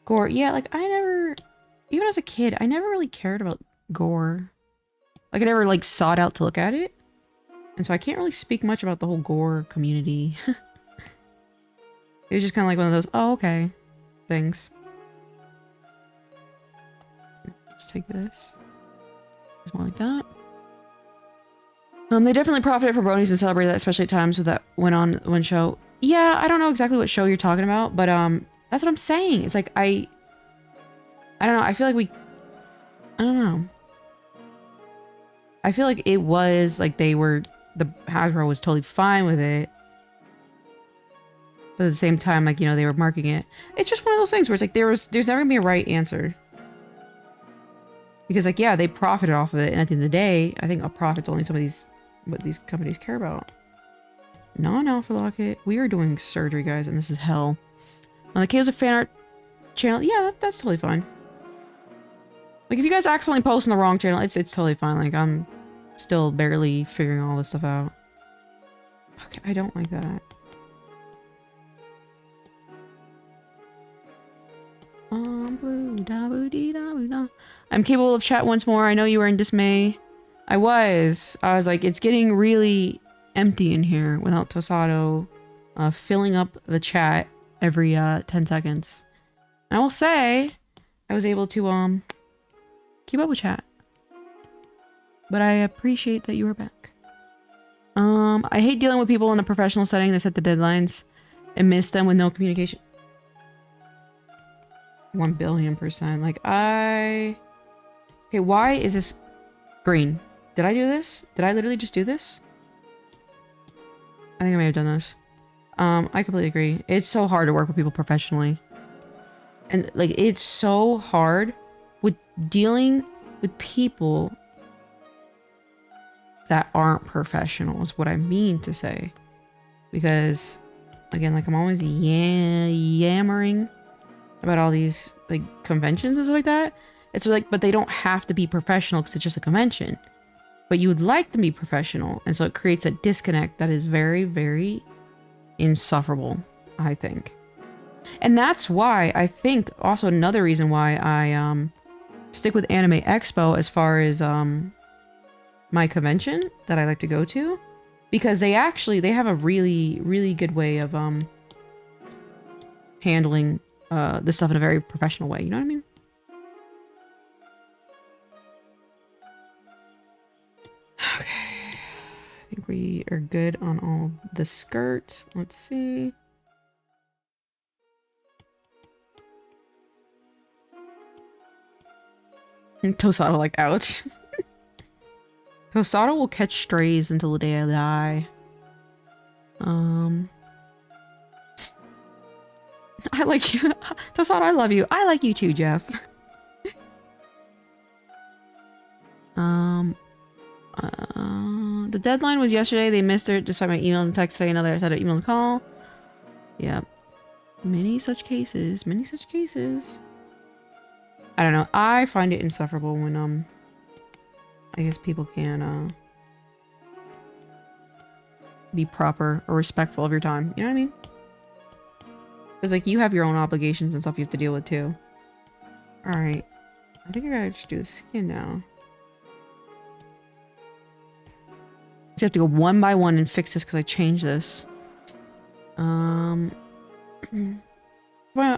Gore. Yeah, like, I never, even as a kid, I never really cared about gore. Like, I never, like, sought out to look at it. And so I can't really speak much about the whole gore community. It was just kind of like one of those, oh, okay, things. Let's take this. It's more like that. They definitely profited from bronies and celebrated that, especially at times with that went on one show. Yeah, I don't know exactly what show you're talking about, but that's what I'm saying. It's like I don't know. I feel like I don't know. I feel like it was like the Hasbro was totally fine with it. But at the same time, like, you know, they were marking it. It's just one of those things where it's like there's never gonna be a right answer. Because, like, yeah, they profited off of it, and at the end of the day, I think a profit's only what these companies care about. Non-alpha lock it. We are doing surgery, guys, and this is hell. On the Chaos of Fan Art channel, yeah, that's totally fine. Like, if you guys accidentally post on the wrong channel, it's totally fine. Like, I'm still barely figuring all this stuff out. Okay, I don't like that. I'm capable of chat once more. I know you were in dismay. I was like, it's getting really empty in here without Tosato filling up the chat every 10 seconds. And I will say, I was able to keep up with chat. But I appreciate that you were back. I hate dealing with people in a professional setting that set the deadlines and miss them with no communication. 1,000,000,000%. Like, okay, why is this green? Did I do this? Did I literally just do this? I think I may have done this. I completely agree. It's so hard to work with people professionally. And, like, it's so hard with dealing with people that aren't professional is what I mean to say. Because, again, like, I'm always yammering about all these, like, conventions and stuff like that. It's like, but they don't have to be professional because it's just a convention. But you would like them to be professional. And so it creates a disconnect that is very, very insufferable, I think. And that's why I think also another reason why I stick with Anime Expo as far as my convention that I like to go to, because they have a really, really good way of handling this stuff in a very professional way. You know what I mean? Okay. I think we are good on all the skirt. Let's see. Tosato, like, ouch. Tosato will catch strays until the day I die. I like you. Tosato, I love you. I like you too, Jeff. deadline was yesterday. They missed it despite my email and text today. Another I had an email and call. Yep. Many such cases. Many such cases. I don't know. I find it insufferable when, I guess people can, be proper or respectful of your time. You know what I mean? Because, like, you have your own obligations and stuff you have to deal with, too. Alright. I think I gotta just do the skin now. So I have to go one by one and fix this because I changed this. Well,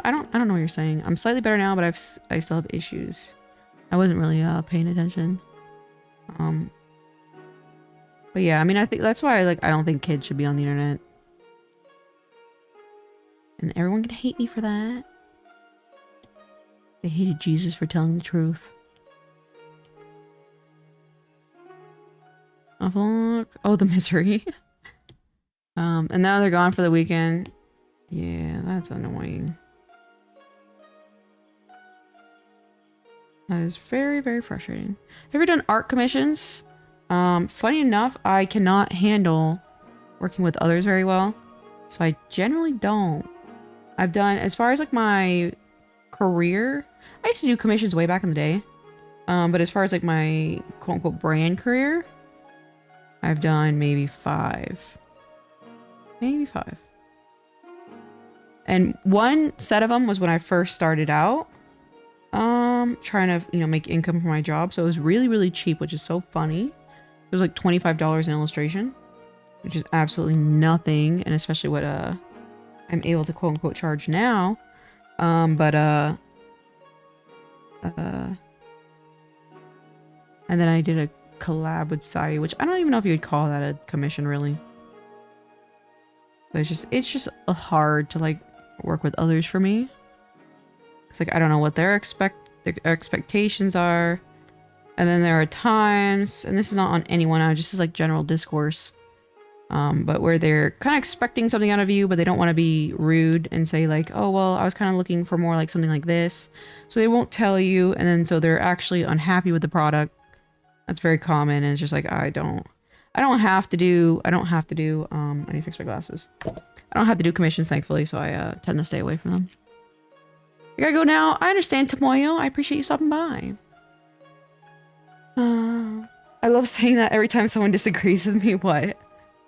I don't know what you're saying. I'm slightly better now, but I still have issues. I wasn't really paying attention. But yeah, I mean, I think that's why I don't think kids should be on the internet. And everyone can hate me for that. They hated Jesus for telling the truth. Oh, the misery. And now they're gone for the weekend. Yeah, that's annoying. That is very, very frustrating. Have you ever done art commissions? Funny enough, I cannot handle working with others very well. So I generally don't. I've done, as far as like my career, I used to do commissions way back in the day. But as far as like my quote unquote brand career, I've done maybe 5. Maybe 5. And one set of them was when I first started out. Trying to, you know, make income from my job. So it was really, really cheap, which is so funny. It was like $25 an illustration, which is absolutely nothing. And especially what, I'm able to quote unquote charge now. And then I did a collab with Sai, which I don't even know if you would call that a commission really. But it's just hard to like work with others for me. It's like I don't know what their expectations are. And then there are times, and this is not on anyone, I just is like general discourse. But where they're kind of expecting something out of you, but they don't want to be rude and say like, oh, well, I was kind of looking for more like something like this. So they won't tell you. And then so they're actually unhappy with the product. That's very common. And it's just like, I don't have to do, I need to fix my glasses. I don't have to do commissions, thankfully. So I tend to stay away from them. I gotta go now. I understand, Tomoyo. I appreciate you stopping by. I love saying that every time someone disagrees with me. What?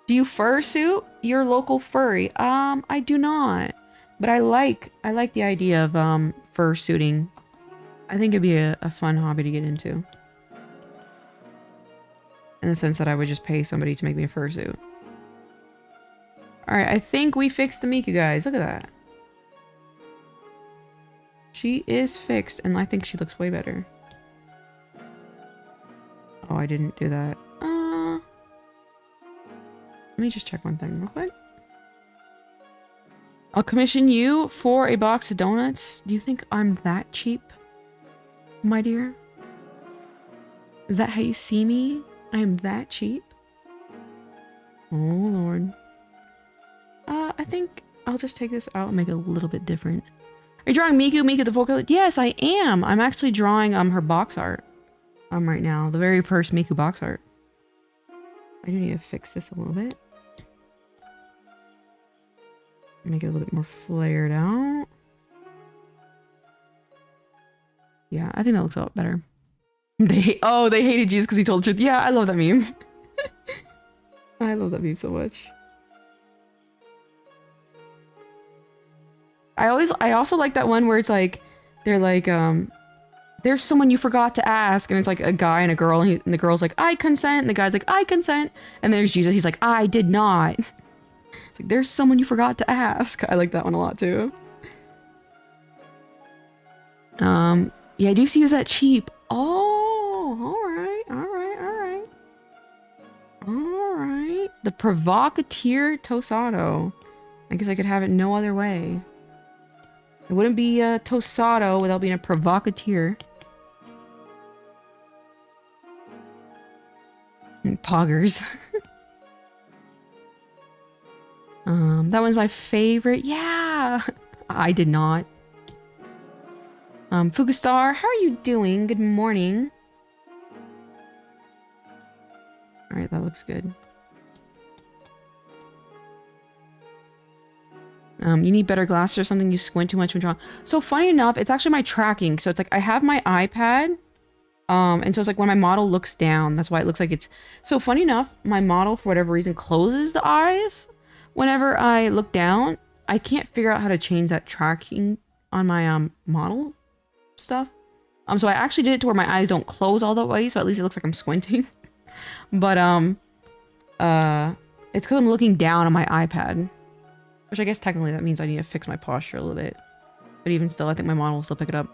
Do you fursuit? Your local furry? I do not. But I like the idea of fursuiting. I think it'd be a fun hobby to get into. In the sense that I would just pay somebody to make me a fursuit. Alright, I think we fixed the Miku, guys. Look at that. She is fixed, and I think she looks way better. Oh, I didn't do that. Let me just check one thing real quick. I'll commission you for a box of donuts. Do you think I'm that cheap, my dear? Is that how you see me? I am that cheap? Oh, Lord. I think I'll just take this out and make it a little bit different. Are you drawing Miku? Miku the vocal? Yes, I am. I'm actually drawing her box art right now. The very first Miku box art. I do need to fix this a little bit. Make it a little bit more flared out. Yeah, I think that looks a lot better. They hated Jesus because he told the truth. Yeah, I love that meme. I love that meme so much. I also like that one where it's like, they're like, there's someone you forgot to ask, and it's like a guy and a girl, and the girl's like, I consent, and the guy's like, I consent, and there's Jesus, he's like, I did not. It's like, there's someone you forgot to ask. I like that one a lot too. Yeah, I do see you as that cheap. Oh, alright. The provocateur Tosado. I guess I could have it no other way. It wouldn't be a Tosado without being a provocateur. And poggers. That one's my favorite. Yeah! I did not. Fugastar, how are you doing? Good morning. Alright, that looks good. You need better glasses or something. You squint too much when drawing. So funny enough, it's actually my tracking. So it's like I have my iPad. And so it's like when my model looks down, that's why it looks like it's... So funny enough, my model, for whatever reason, closes the eyes whenever I look down. I can't figure out how to change that tracking on my model stuff. So I actually did it to where my eyes don't close all the way, so at least it looks like I'm squinting. But it's because I'm looking down on my iPad. Which I guess technically that means I need to fix my posture a little bit. But even still, I think my model will still pick it up.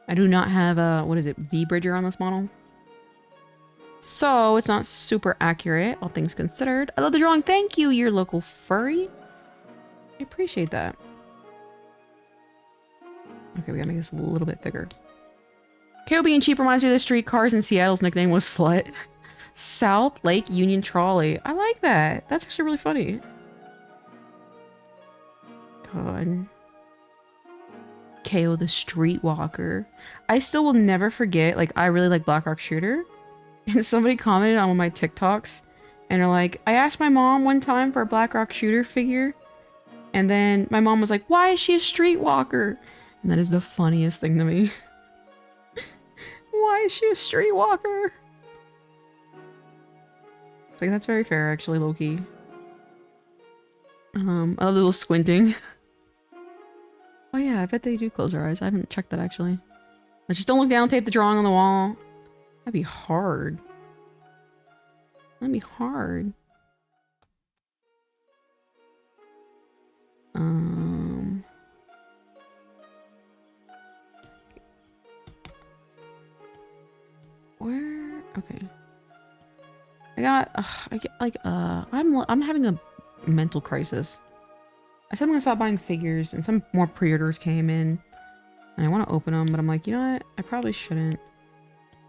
I do not have a, what is it, V-Bridger on this model. So, it's not super accurate, all things considered. I love the drawing. Thank you, your local furry. I appreciate that. Okay, we gotta make this a little bit thicker. KO being cheap reminds me of the streetcars in Seattle's nickname was Slut. South Lake Union Trolley. I like that. That's actually really funny. God. KO the Streetwalker. I still will never forget, like, I really like Black Rock Shooter. And somebody commented on one of my TikToks. And they're like, I asked my mom one time for a Black Rock Shooter figure. And then my mom was like, why is she a streetwalker? And that is the funniest thing to me. Why is she a streetwalker? It's like, that's very fair, actually, low-key. I love the little squinting. Oh yeah, I bet they do close their eyes. I haven't checked that, actually. But just don't look down, tape the drawing on the wall. That'd be hard. That'd be hard. Where? Okay. I'm having a mental crisis. I said I'm gonna stop buying figures, and some more pre-orders came in, and I want to open them, but I'm like, you know what? I probably shouldn't.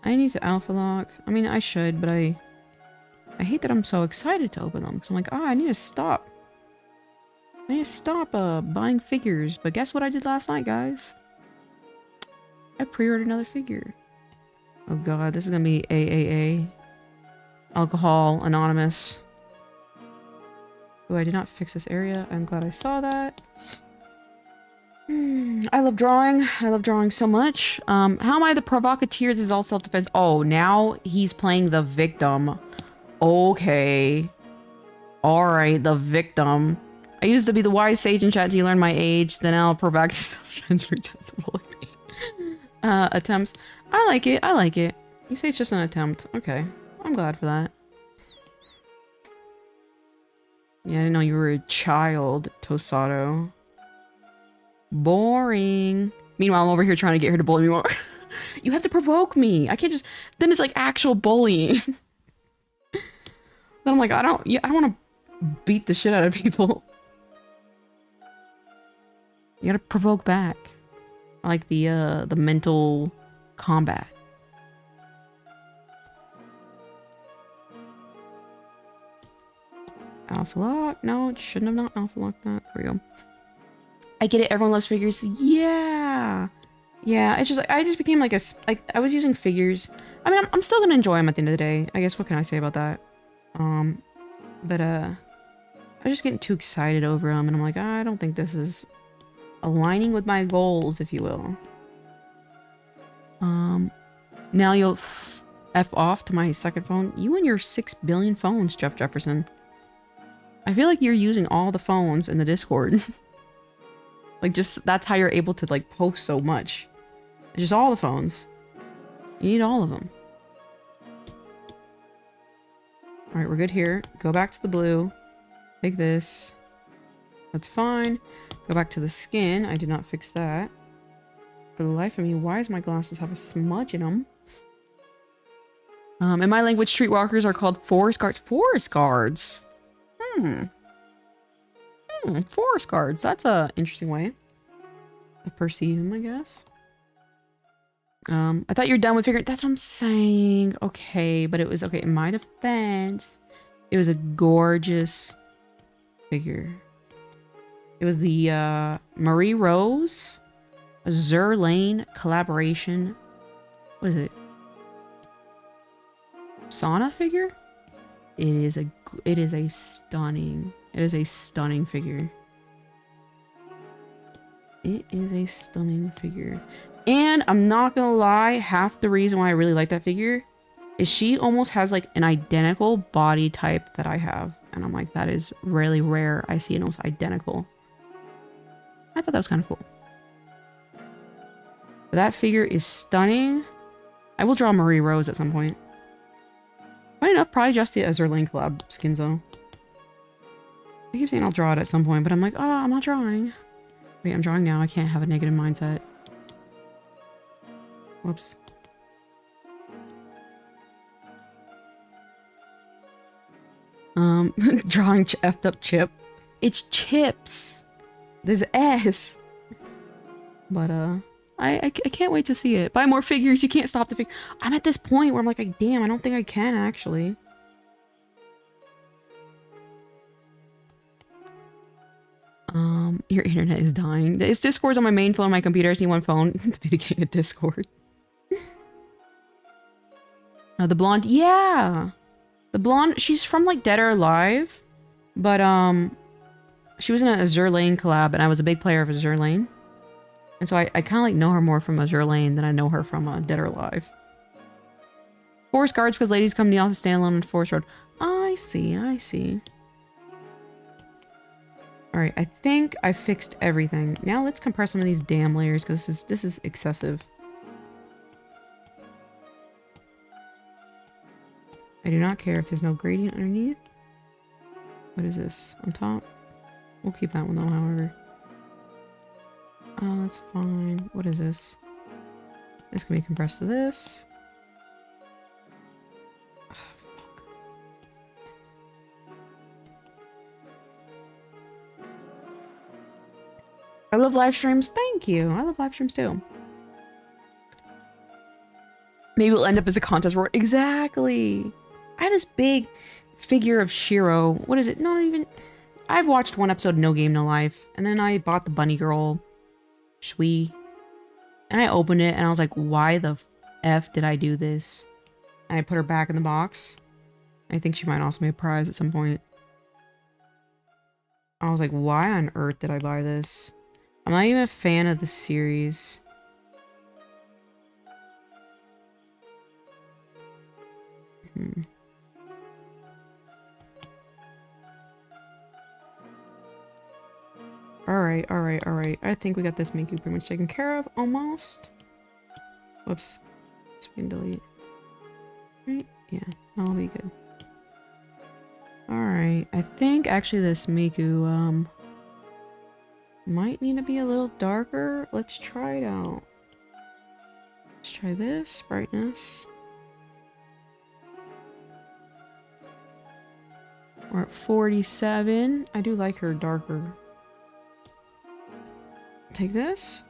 I need to alpha lock. I mean, I should, but I hate that I'm so excited to open them, because I'm like, I need to stop. I need to stop buying figures. But guess what I did last night, guys? I pre-ordered another figure. Oh god, this is gonna be AAA. Alcohol Anonymous. Oh, I did not fix this area. I'm glad I saw that. I love drawing. I love drawing so much. How am I the provocateur? This is all self-defense. Oh, now he's playing the victim. Okay. Alright, the victim. I used to be the wise sage in chat till you learn my age. Then I'll provoke self-defense for attempts. I like it. I like it. You say it's just an attempt. Okay. I'm glad for that. Yeah, I didn't know you were a child, Tosato. Boring. Meanwhile, I'm over here trying to get her to bully me more. You have to provoke me. I can't just... Then it's like actual bullying. Then I'm like, I don't want to beat the shit out of people. You gotta provoke back. I like the mental combat. Alpha lock? No, it shouldn't have not alpha locked that. There we go. I get it. Everyone loves figures. Yeah. Yeah, it's just like, I just became like I was using figures. I mean, I'm still gonna enjoy them at the end of the day. I guess, what can I say about that? But I was just getting too excited over them, and I'm like, I don't think this is aligning with my goals, if you will. Now you'll F off to my second phone. You and your 6 billion phones, Jeff Jefferson. I feel like you're using all the phones in the Discord. Like, just, that's how you're able to, like, post so much. It's just all the phones. You need all of them. Alright, we're good here. Go back to the blue. Take this. That's fine. Go back to the skin. I did not fix that. For the life of me, why does my glasses have a smudge in them? In my language, streetwalkers are called forest guards. Forest guards? Forest guards. That's a interesting way to perceive them, I guess. I thought you were done with figuring. That's what I'm saying. Okay, but it was okay. In my defense, it was a gorgeous figure. It was the Marie Rose Zur Lane collaboration. What is it? Sauna figure? It is a stunning It is a stunning figure. It is a stunning figure. And I'm not gonna lie, half the reason why I really like that figure is she almost has like an identical body type that I have. And I'm like, that is really rare. I see it almost identical. I thought that was kind of cool. But that figure is stunning. I will draw Marie Rose at some point. Funny enough, probably just the Azure Lane collab skins though. I keep saying I'll draw it at some point, but I'm like, oh, I'm not drawing. Wait, I'm drawing now. I can't have a negative mindset. Whoops. Drawing effed up Chip. It's Chips. There's S. But, I can't wait to see it. Buy more figures. You can't stop the figure. I'm at this point where I'm like, damn, I don't think I can actually. Your internet is dying. This Discord's on my main phone on my computer. I just need one phone to be the king of Discord. The blonde, yeah. The blonde, she's from like Dead or Alive. But, she was in an Azure Lane collab and I was a big player of Azure Lane. And so I kind of like know her more from Azure Lane than I know her from Dead or Alive. Forest guards because ladies come to the office stand alone on Forest Road. I see, I see. Alright, I think I fixed everything. Now let's compress some of these damn layers because this is excessive. I do not care if there's no gradient underneath. What is this? On top? We'll keep that one though, however. Oh, that's fine. What is this? This can be compressed to this. Oh, fuck. I love live streams. Thank you. I love live streams too. Maybe we'll end up as a contest where exactly. I have this big figure of Shiro. What is it? Not even. I've watched one episode of No Game No Life, and then I bought the bunny girl. Shui. And I opened it and I was like, why the F did I do this? And I put her back in the box. I think she might also be a prize at some point. I was like, why on earth did I buy this? I'm not even a fan of the series. Alright, alright, alright. I think we got this Miku pretty much taken care of, almost. Whoops. So we can delete. Right? Yeah, that'll be good. Alright, I think actually this Miku, might need to be a little darker. Let's try it out. Let's try this, brightness. We're at 47. I do like her darker. Take this.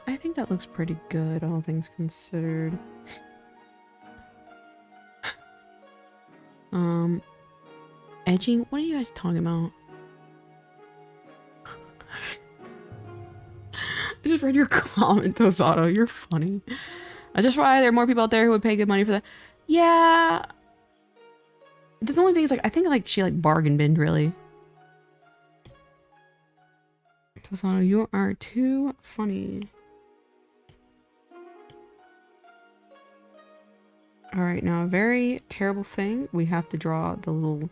I think that looks pretty good, all things considered. Edging? What are you guys talking about? I just read your comment, Tosato. You're funny. I just why there are more people out there who would pay good money for that. Yeah. The only thing is, like, I think like she like bargain binned really. Tosano, you are too funny. Alright, now a very terrible thing. We have to draw the little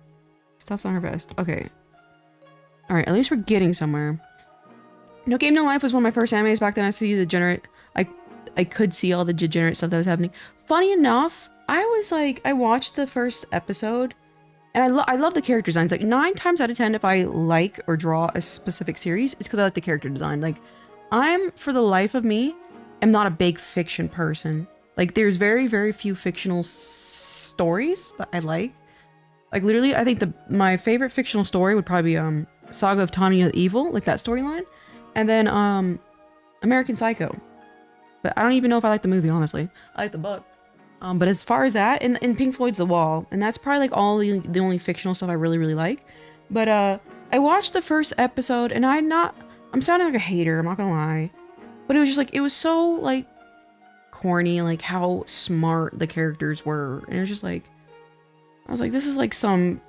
stuffs on her vest. Okay. Alright, at least we're getting somewhere. No Game No Life was one of my first animes back then. I see the degenerate. I could see all the degenerate stuff that was happening. Funny enough, I was like, I watched the first episode and I love the character designs. Like 9 times out of 10, if I like or draw a specific series, it's because I like the character design. Like I'm, for the life of me, am not a big fiction person. Like there's very, very few fictional stories that I like. Like literally, I think my favorite fictional story would probably be Saga of Tanya the Evil, like that storyline. And then American Psycho. But I don't even know if I like the movie, honestly. I like the book. But as far as that, and Pink Floyd's The Wall, and that's probably like all the only fictional stuff I really, really like. But I watched the first episode, and I'm sounding like a hater, I'm not gonna lie. But it was just like, it was so like corny, like how smart the characters were. And it was just like, I was like, this is like some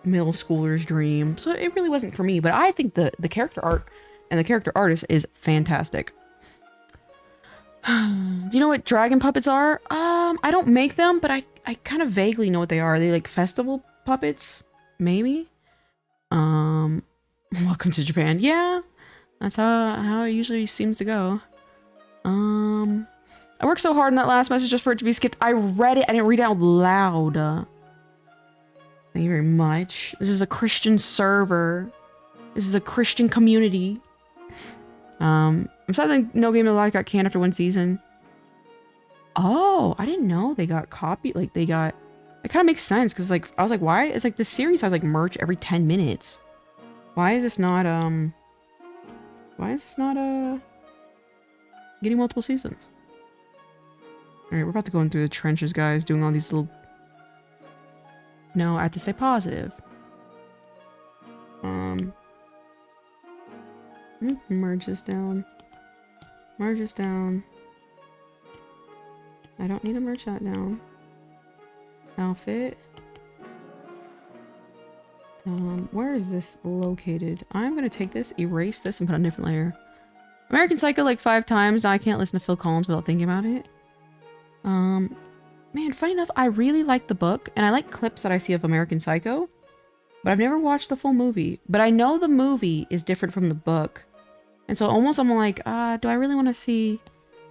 middle schooler's dream. So it really wasn't for me, but I think the character art and the character artist is fantastic. Do you know what dragon puppets are? I don't make them, but I kind of vaguely know what they are. Are they like festival puppets? Maybe? Welcome to Japan. Yeah, that's how it usually seems to go. I worked so hard on that last message just for it to be skipped. I read it. I didn't read it out loud. Thank you very much. This is a Christian server. This is a Christian community. I'm sad that No Game No Life got canned after one season. Oh, I didn't know they got copied. Like they got, it kind of makes sense because like I was like, why? It's like this series has like merch every 10 minutes. Why is this not getting multiple seasons? All right, we're about to go in through the trenches, guys, doing all these little. No, I have to say positive. Merge this down. Merge this down. I don't need to merge that down. Outfit. Where is this located? I'm gonna take this, erase this, and put on a different layer. American Psycho like 5 times. I can't listen to Phil Collins without thinking about it. Man, funny enough, I really like the book, and I like clips that I see of American Psycho, but I've never watched the full movie. But I know the movie is different from the book, and so almost I'm like, do I really want to see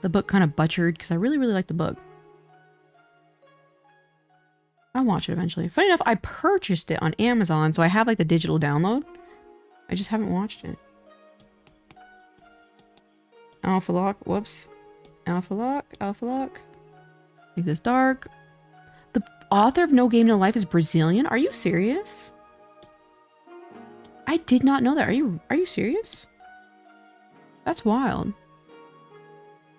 the book kind of butchered? Because I really, really like the book. I'll watch it eventually. Funny enough, I purchased it on Amazon, so I have like the digital download. I just haven't watched it. Alpha lock, whoops. Alpha lock, alpha lock. Make this dark. The author of No Game No Life is Brazilian? Are you serious? I did not know that. Are you serious? That's wild.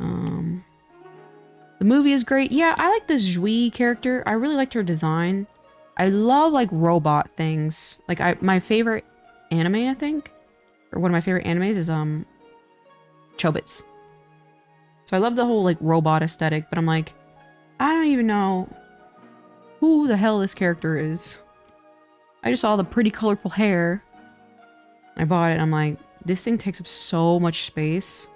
The movie is great. Yeah, I like the Zhui character. I really liked her design. I love like robot things. Like my favorite anime, I think, or one of my favorite animes is Chobits. So I love the whole like robot aesthetic, but I'm like, I don't even know who the hell this character is. I just saw the pretty colorful hair. I bought it and I'm like, this thing takes up so much space.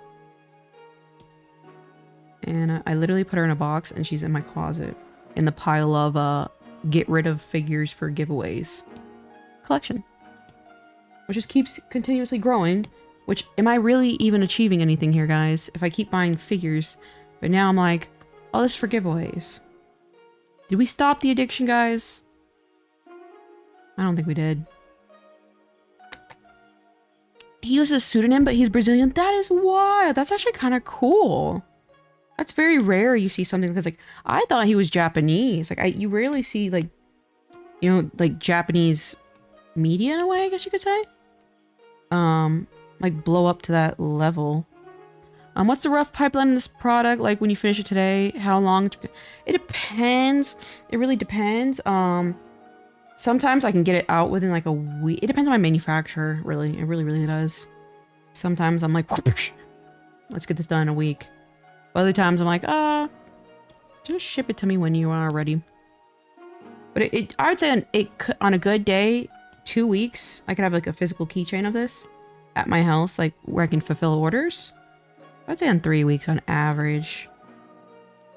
And I literally put her in a box and she's in my closet. In the pile of get rid of figures for giveaways collection. Which just keeps continuously growing. Which, am I really even achieving anything here, guys? If I keep buying figures. But now I'm like, oh, this is for giveaways. Did we stop the addiction, guys? I don't think we did. He uses a pseudonym, but he's Brazilian. That is wild. That's actually kind of cool. That's very rare you see something because, like, I thought he was Japanese. Like, you rarely see, like, you know, like, Japanese media in a way, I guess you could say. Like, blow up to that level. What's the rough pipeline in this product? Like, when you finish it today, how long? It depends. It really depends. Sometimes I can get it out within, like, a week. It depends on my manufacturer, really. It really, really does. Sometimes I'm like, let's get this done in a week. Other times I'm like, just ship it to me when you are ready. But I would say on a good day, 2 weeks, I could have like a physical keychain of this at my house, like where I can fulfill orders. I'd say on 3 weeks on average.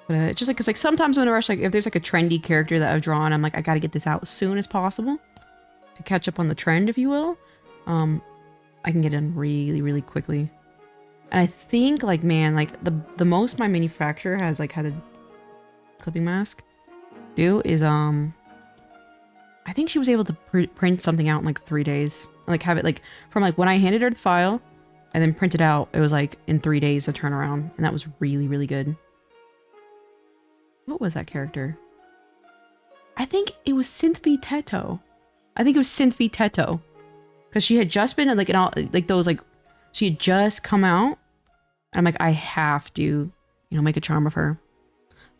But it's just like, cause like sometimes I'm in a rush, like if there's like a trendy character that I've drawn, I'm like, I gotta get this out as soon as possible to catch up on the trend, if you will. I can get it in really, really quickly. And I think, like, man, like, the most my manufacturer has, like, had a clipping mask do is, I think she was able to print something out in, like, 3 days. Like, have it, like, from, like, when I handed her the file and then print it out, it was, like, in 3 days to turn around. And that was really, really good. What was that character? I think it was Synthv Teto. I think it was Synthv Teto. Because she had just been, like, in all, like, those, like, she had just come out. I'm like, I have to, you know, make a charm of her.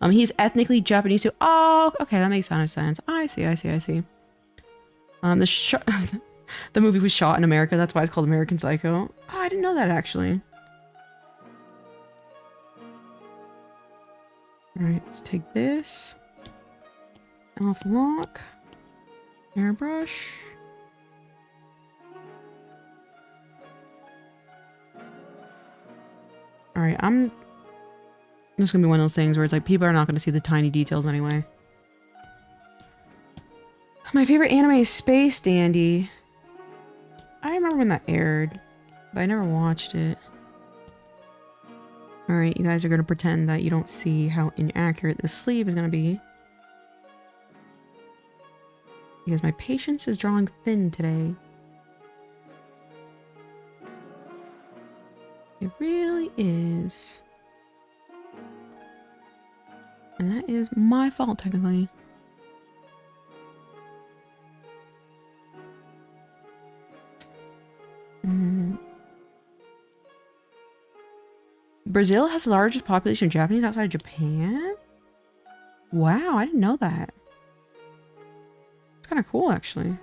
He's ethnically Japanese too. Oh, okay, that makes a ton of sense. I see. The movie was shot in America. That's why it's called American Psycho. Oh, I didn't know that, actually. All right, let's take this. Off lock. Airbrush. All right, this is gonna be one of those things where it's like people are not gonna see the tiny details anyway. My favorite anime is Space Dandy. I remember when that aired, but I never watched it. All right, you guys are gonna pretend that you don't see how inaccurate this sleeve is gonna be. Because my patience is drawing thin today. It really is. And that is my fault, technically. Brazil has the largest population of Japanese outside of Japan? Wow, I didn't know that. It's kind of cool, actually.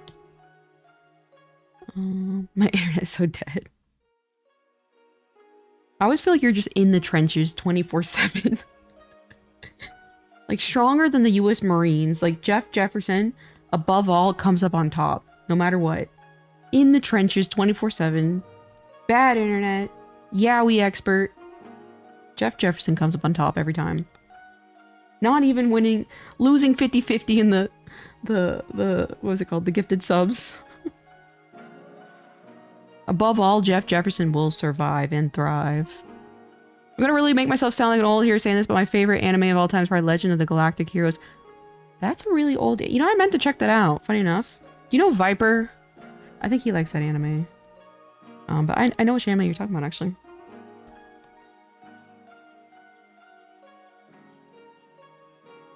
My internet is so dead. I always feel like you're just in the trenches 24/7. Like, stronger than the US Marines. Like, Jeff Jefferson, above all, comes up on top. No matter what. In the trenches 24/7. Bad internet. Yowie expert. Jeff Jefferson comes up on top every time. Not even winning, losing 50-50 in the what was it called? The gifted subs. Above all, Jeff Jefferson will survive and thrive. I'm gonna really make myself sound like an old here saying this, but my favorite anime of all time is probably Legend of the Galactic Heroes. That's a really old... You know, I meant to check that out, funny enough. Do you know Viper? I think he likes that anime. But I know which anime you're talking about, actually.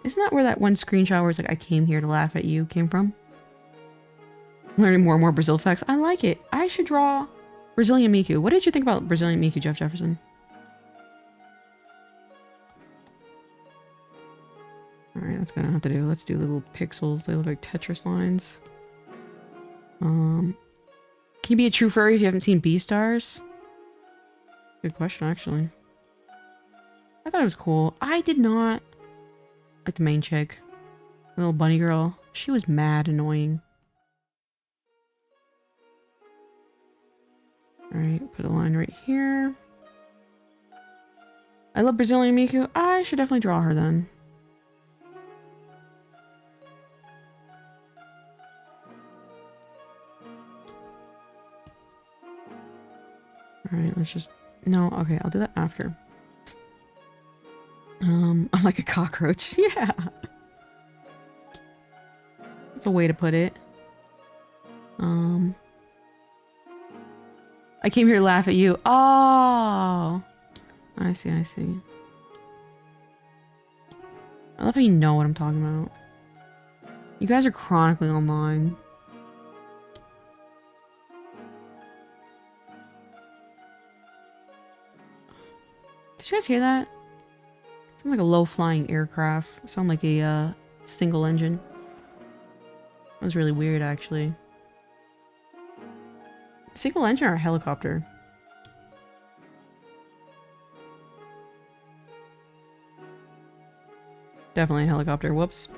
Isn't that where that one screenshot where it's like, I came here to laugh at you, came from? Learning more and more Brazil facts. I like it. I should draw Brazilian Miku. What did you think about Brazilian Miku, Jeff Jefferson? Alright, that's gonna have to do. Let's do little pixels. They look like Tetris lines. Can you be a true furry if you haven't seen Beastars? Good question, actually. I thought it was cool. I did not like the main chick. The little bunny girl. She was mad annoying. Alright, put a line right here. I love Brazilian Miku. I should definitely draw her then. Alright, let's just... No, okay, I'll do that after. I'm like a cockroach. Yeah! That's a way to put it. I came here to laugh at you. Oh! I see, I see. I love how you know what I'm talking about. You guys are chronically online. Did you guys hear that? Sound like a low-flying aircraft. Sound like a single engine. That was really weird, actually. Single engine or a helicopter? Definitely a helicopter. Whoops.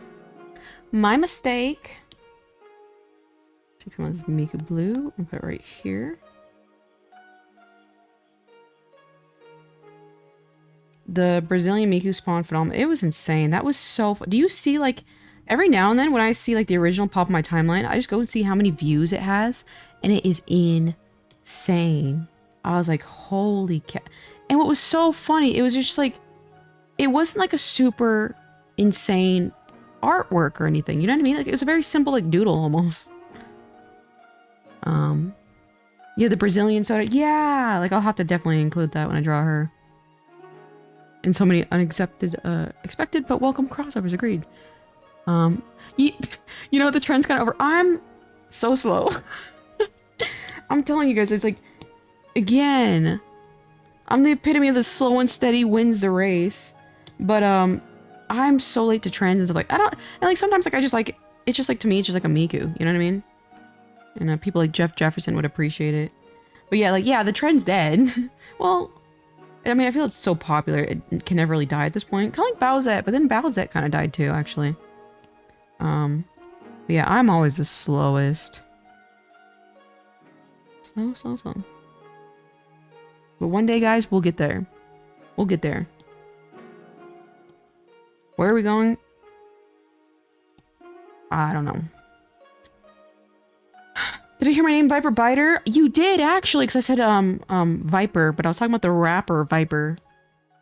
My mistake. Take some of this Miku blue and put it right here. The Brazilian Miku spawn phenomenon. It was insane. That was so fun. Do you see, like, every now and then when I see, like, the original pop on my timeline, I just go and see how many views it has. And it is insane. I was like, holy cow. And what was so funny, it was just like, it wasn't like a super insane artwork or anything. You know what I mean? Like, it was a very simple, like, doodle almost. Yeah, the Brazilian soda. Yeah, like, I'll have to definitely include that when I draw her. And so many unaccepted, expected but welcome crossovers. Agreed. You know, the trend's kind of over. I'm so slow. I'm telling you guys, it's like, again, I'm the epitome of the slow and steady wins the race. But, I'm so late to trends and stuff. Like, I don't, and like, sometimes, like, I just like, it's just like, to me, it's just like a Miku. You know what I mean? And people like Jeff Jefferson would appreciate it. But yeah, like, yeah, the trend's dead. Well, I mean, I feel it's so popular, it can never really die at this point. Kind of like Bowsette, but then Bowsette kind of died too, actually. But yeah, I'm always the slowest. Slow, slow, slow. But one day, guys, we'll get there. We'll get there. Where are we going? I don't know. Did I hear my name, Viper Biter? You did, actually, because I said, Viper, but I was talking about the rapper Viper.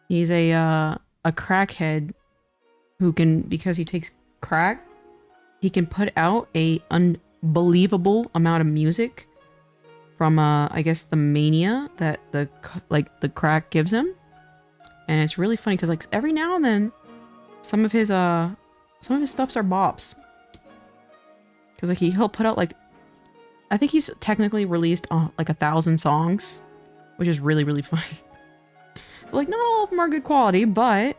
He's a crackhead who can, because he takes crack, he can put out a unbelievable amount of music from, I guess, the mania that the crack gives him. And it's really funny, because, like, every now and then, some of his stuffs are bops. Because, like, he'll put out, like, I think he's technically released like 1,000 songs, which is really, really funny. Like, not all of them are good quality, but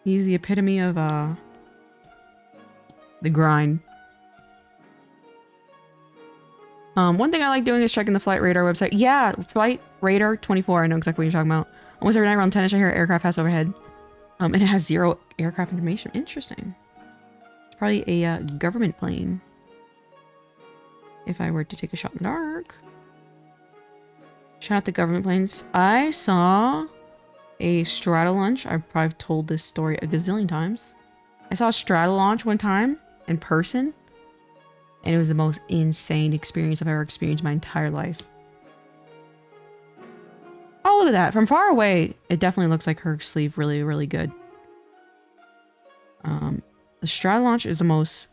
he's the epitome of the grind. One thing I like doing is checking the Flight Radar website. Yeah, Flight Radar 24. I know exactly what you're talking about. Almost every night around 10ish, I hear aircraft pass overhead. And it has 0 aircraft information. Interesting. It's probably a government plane. If I were to take a shot in the dark. Shout out to government planes. I saw a Stratolaunch. I've probably told this story a gazillion times. I saw a Stratolaunch one time in person. And it was the most insane experience I've ever experienced in my entire life. Oh, look at that. From far away, it definitely looks like her sleeve really, really good. The Stratolaunch is the most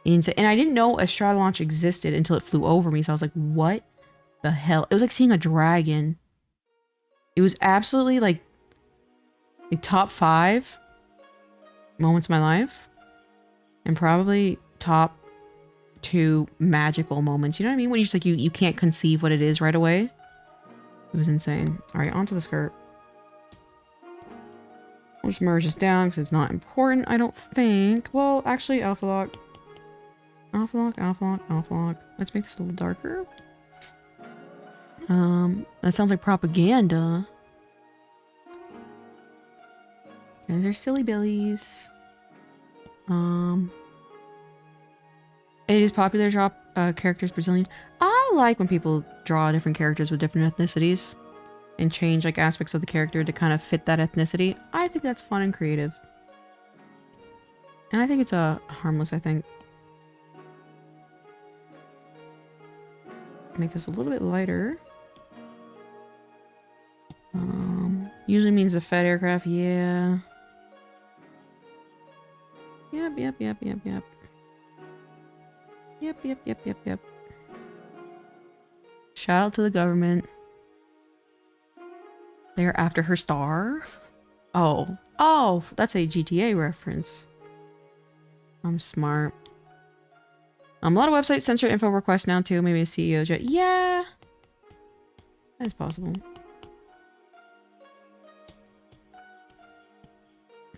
insane. And I didn't know a Stratolaunch existed until it flew over me. So I was like, what the hell? It was like seeing a dragon. It was absolutely like top 5 moments of my life. And probably top 2 magical moments. You know what I mean? When you just like, you can't conceive what it is right away. It was insane. All right, onto the skirt. I'll just merge this down because it's not important, I don't think. Well, actually, alpha lock. Alpha lock, alpha lock, alpha lock. Let's make this a little darker. That sounds like propaganda. And they're silly billies. It is popular to draw characters Brazilian. I like when people draw different characters with different ethnicities and change like aspects of the character to kind of fit that ethnicity. I think that's fun and creative. And I think it's harmless, I think. Make this a little bit lighter. Usually means the fed aircraft, yeah. Yep, yep, yep, yep, yep. Yep, yep, yep, yep, yep. Shout out to the government. They're after her star. Oh. Oh, that's a GTA reference. I'm smart. A lot of websites censor info requests now too. Maybe a CEO jet. Yeah. That's possible.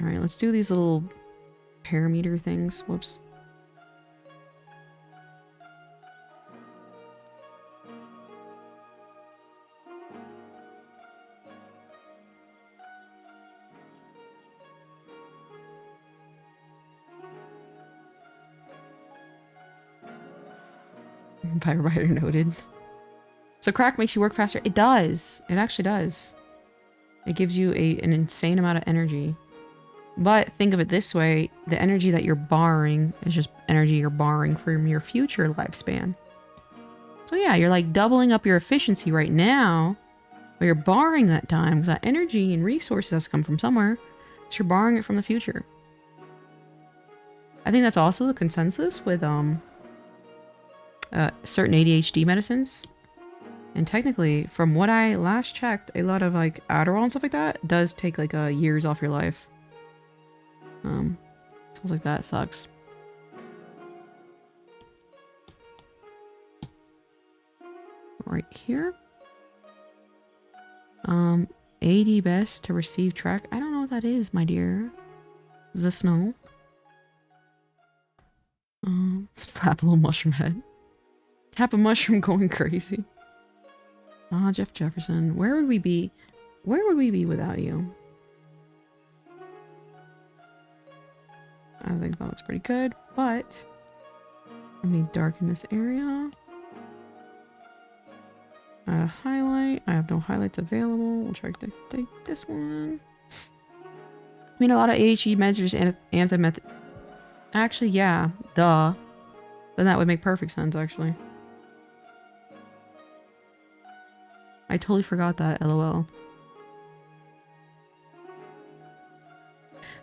Alright, let's do these little parameter things. Whoops. Pyrobider noted. So crack makes you work faster. It does. It actually does. It gives you an insane amount of energy. But think of it this way. The energy that you're borrowing is just energy you're borrowing from your future lifespan. So yeah, you're like doubling up your efficiency right now. But you're borrowing that time because that energy and resources has to come from somewhere. So you're borrowing it from the future. I think that's also the consensus with certain ADHD medicines. And technically, from what I last checked, a lot of like Adderall and stuff like that does take like years off your life. Stuff like that sucks. Right here. AD best to receive track. I don't know what that is, my dear. Is this snow? Slap a little mushroom head. Tap a mushroom going crazy. Ah, Jeff Jefferson. Where would we be? Where would we be without you? I think that looks pretty good, but let me darken this area. Add a highlight. I have no highlights available. We'll try to take this one. I mean, a lot of ADHD meds are just anthem. Actually, yeah. Duh. Then that would make perfect sense, actually. I totally forgot that, LOL.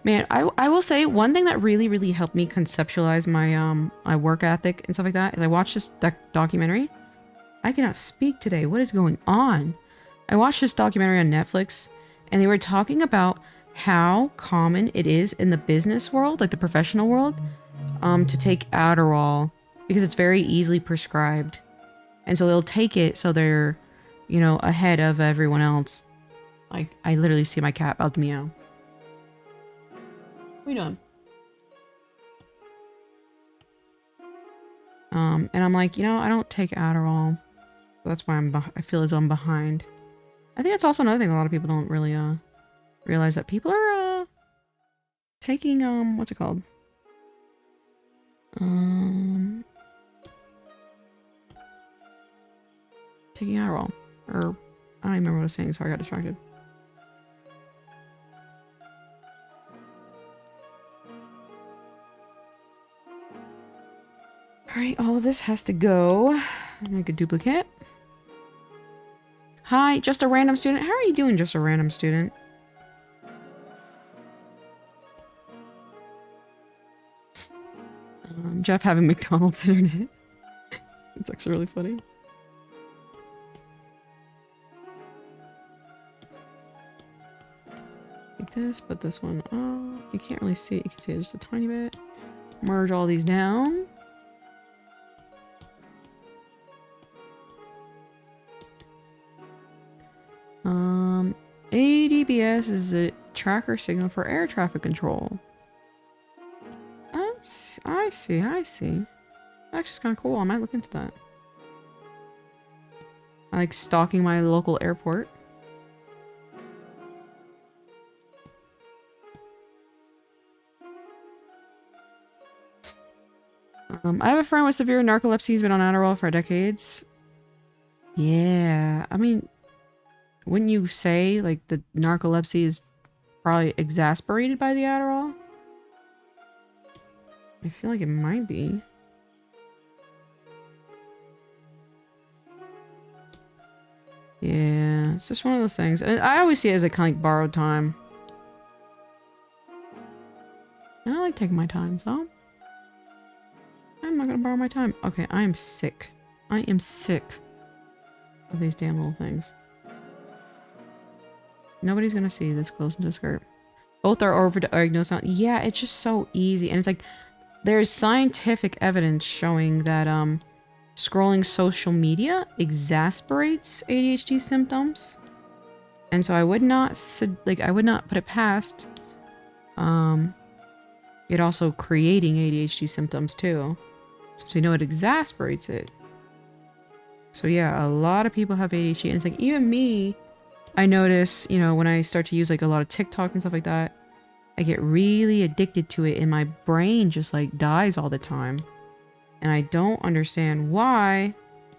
Man, I will say one thing that really, really helped me conceptualize my work ethic and stuff like that is I watched this documentary. I cannot speak today. What is going on? I watched this documentary on Netflix, and they were talking about how common it is in the business world, like the professional world, to take Adderall because it's very easily prescribed. And so they'll take it so they're, you know, ahead of everyone else. Like, I literally see my cat about to meow. What are you doing? And I'm like, you know, I don't take Adderall. That's why I feel as though I'm behind. I think that's also another thing a lot of people don't really realize, that people are taking what's it called? Taking Adderall. Or I don't even remember what I was saying, so I got distracted. Alright, all of this has to go. Make a duplicate. Hi, just a random student. How are you doing, just a random student? Jeff having McDonald's internet. It's actually really funny. Like this, put this one up. You can't really see it. You can see it just a tiny bit. Merge all these down. ADBS is the tracker signal for air traffic control. I see. Actually, it's kind of cool. I might look into that. I like stalking my local airport. I have a friend with severe narcolepsy. He's been on Adderall for decades. Yeah, I mean, wouldn't you say, like, the narcolepsy is probably exasperated by the Adderall? I feel like it might be. Yeah, it's just one of those things. And I always see it as a kind of like borrowed time. And I like taking my time, so I'm not gonna borrow my time. Okay, I am sick. I am sick of these damn little things. Nobody's gonna see this close into the skirt. Both are overdiagnosed. Yeah, it's just so easy. And it's like, there's scientific evidence showing that scrolling social media exasperates ADHD symptoms. And so I would not put it past it also creating ADHD symptoms too. So we know it exasperates it. So yeah, a lot of people have ADHD, and it's like, even me, I notice, you know, when I start to use like a lot of TikTok and stuff like that, I get really addicted to it and my brain just like dies all the time. And I don't understand why.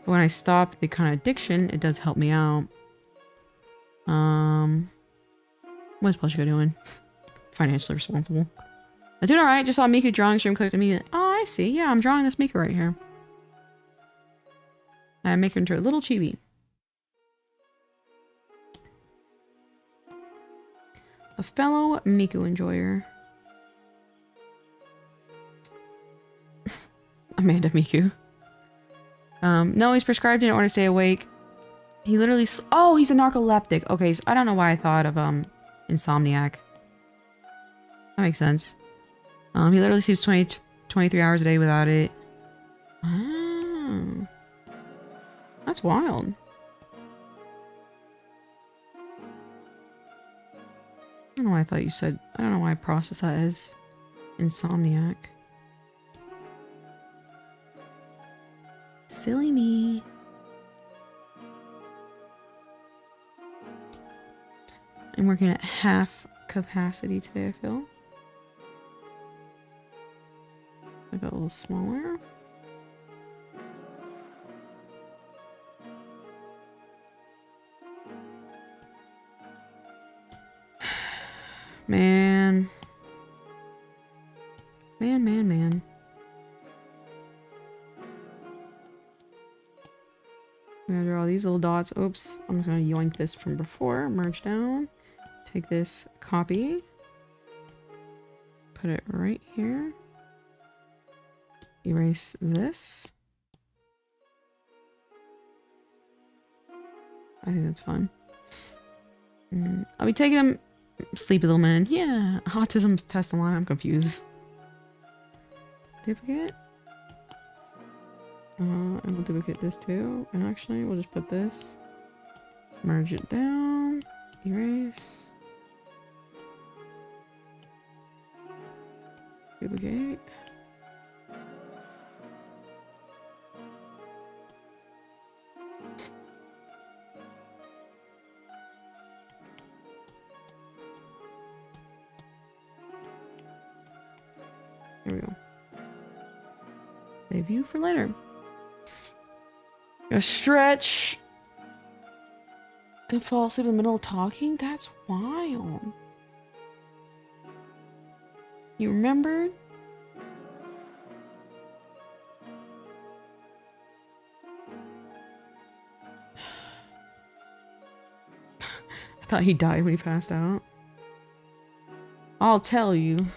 But when I stop the kind of addiction, it does help me out. What's Plushka doing? Financially responsible. I'm doing alright, just saw Miku drawing stream, clicked immediately. Oh, I see. Yeah, I'm drawing this Miku right here. I make her into a little chibi. A fellow Miku enjoyer. Amanda Miku. No, he's prescribed in order to stay awake. He literally... Oh, he's a narcoleptic. Okay, so I don't know why I thought of, Insomniac. That makes sense. He literally sleeps 23 hours a day without it. Oh. That's wild. I don't know why I thought you said... I don't know why I processed that as Insomniac. Silly me. I'm working at half capacity today, I feel. I got a little smaller. Man. Man. I'm gonna draw these little dots. Oops. I'm just gonna yoink this from before. Merge down. Take this, copy. Put it right here. Erase this. I think that's fun. I'll be taking him. Sleepy little man. Yeah. Autism test online. I'm confused. Duplicate. And we'll duplicate this too. And actually, we'll just put this. Merge it down. Erase. Duplicate. There we go. Save you for later. Gonna stretch. And fall asleep in the middle of talking? That's wild. You remembered? I thought he died when he passed out. I'll tell you.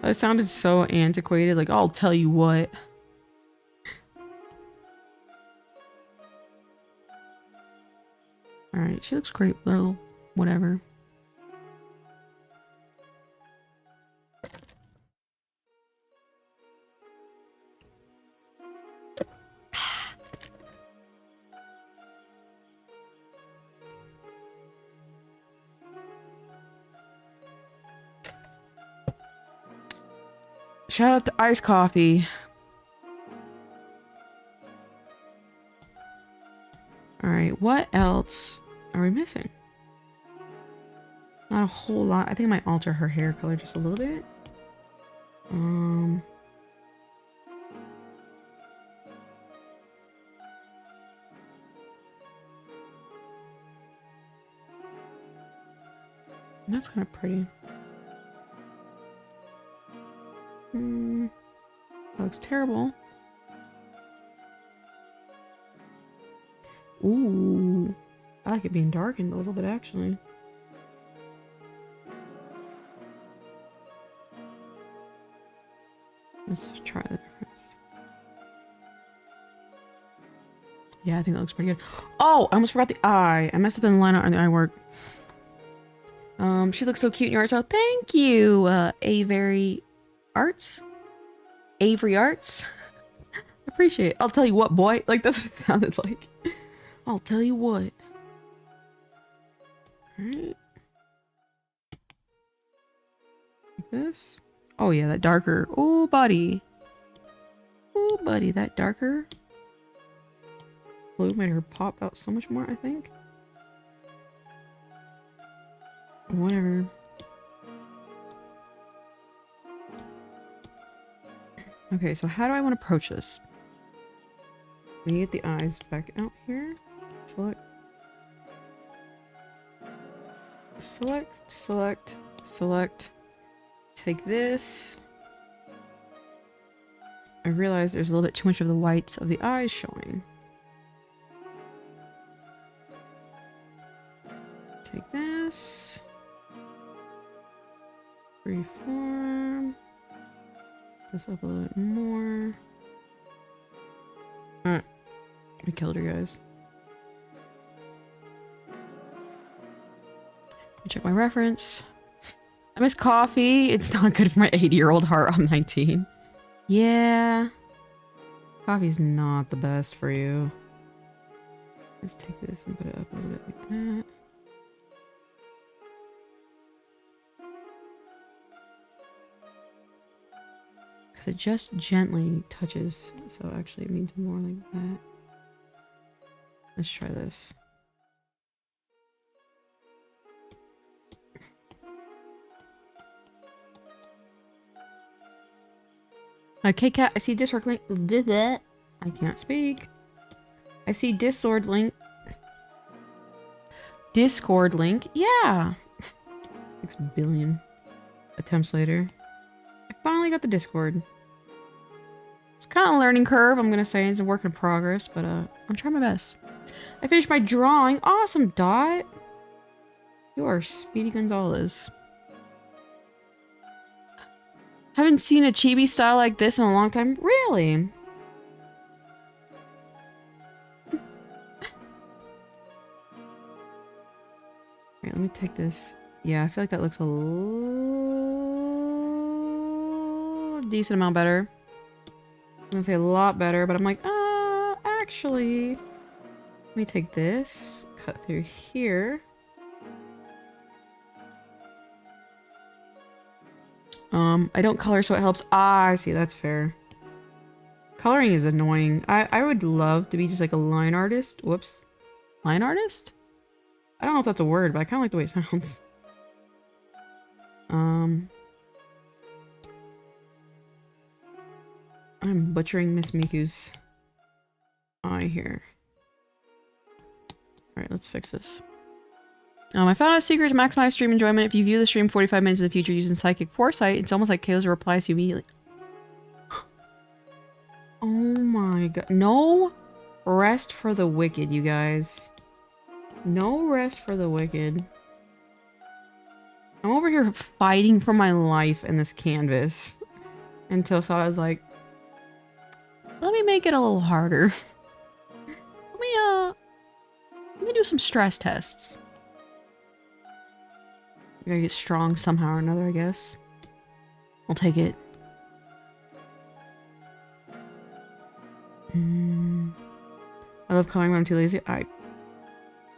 That sounded so antiquated, like, I'll tell you what. Alright, she looks great, little whatever. Shout out to Iced Coffee. Alright, what else are we missing? Not a whole lot. I think I might alter her hair color just a little bit. That's kind of pretty. That looks terrible. Ooh, I like it being darkened a little bit, actually. Let's try the difference. Yeah, I think that looks pretty good. Oh, I almost forgot the eye. I messed up in the line art on the eye work. She looks so cute in your art style. Thank you, Avery Arts. Avery Arts. Appreciate it. I'll tell you what, boy. Like, that's what it sounded like. I'll tell you what. Alright. Like this. Oh, yeah, that darker. Oh, buddy. Oh, buddy, that darker blue made her pop out so much more, I think. Whatever. Okay, so how do I want to approach this? We get the eyes back out here. Select. Select, select, select. Take this. I realize there's a little bit too much of the whites of the eyes showing. Take this. Freeform. This up a little bit more. We killed her, guys. Let me check my reference. I miss coffee. It's not good for my 80-year-old heart. I'm 19. Yeah. Coffee's not the best for you. Let's take this and put it up a little bit like that. Because it just gently touches, so actually it means more like that. Let's try this. Okay, cat. I see Discord link. I can't speak. I see Discord link. Discord link. Yeah. 6 billion attempts later. I finally got the Discord. It's kind of a learning curve, I'm gonna say. It's a work in progress, but I'm trying my best. I finished my drawing. Awesome, Dot. You are Speedy Gonzalez. Haven't seen a chibi style like this in a long time. Really? Alright, let me take this. Yeah, I feel like that looks a decent amount better. I'm gonna say a lot better, but I'm like, actually, let me take this, cut through here. I don't color, so it helps. Ah, I see, that's fair. Coloring is annoying. I would love to be just like a line artist. Whoops. Line artist? I don't know if that's a word, but I kind of like the way it sounds. I'm butchering Miss Miku's eye here. Alright, let's fix this. I found a secret to maximize stream enjoyment. If you view the stream 45 minutes in the future using Psychic Foresight, it's almost like Kayla replies to you immediately. Oh my god. No rest for the wicked, you guys. No rest for the wicked. I'm over here fighting for my life in this canvas. Until Sada's like, let me make it a little harder. Let me do some stress tests. We gotta get strong somehow or another, I guess. I'll take it. I love coloring when I'm too lazy.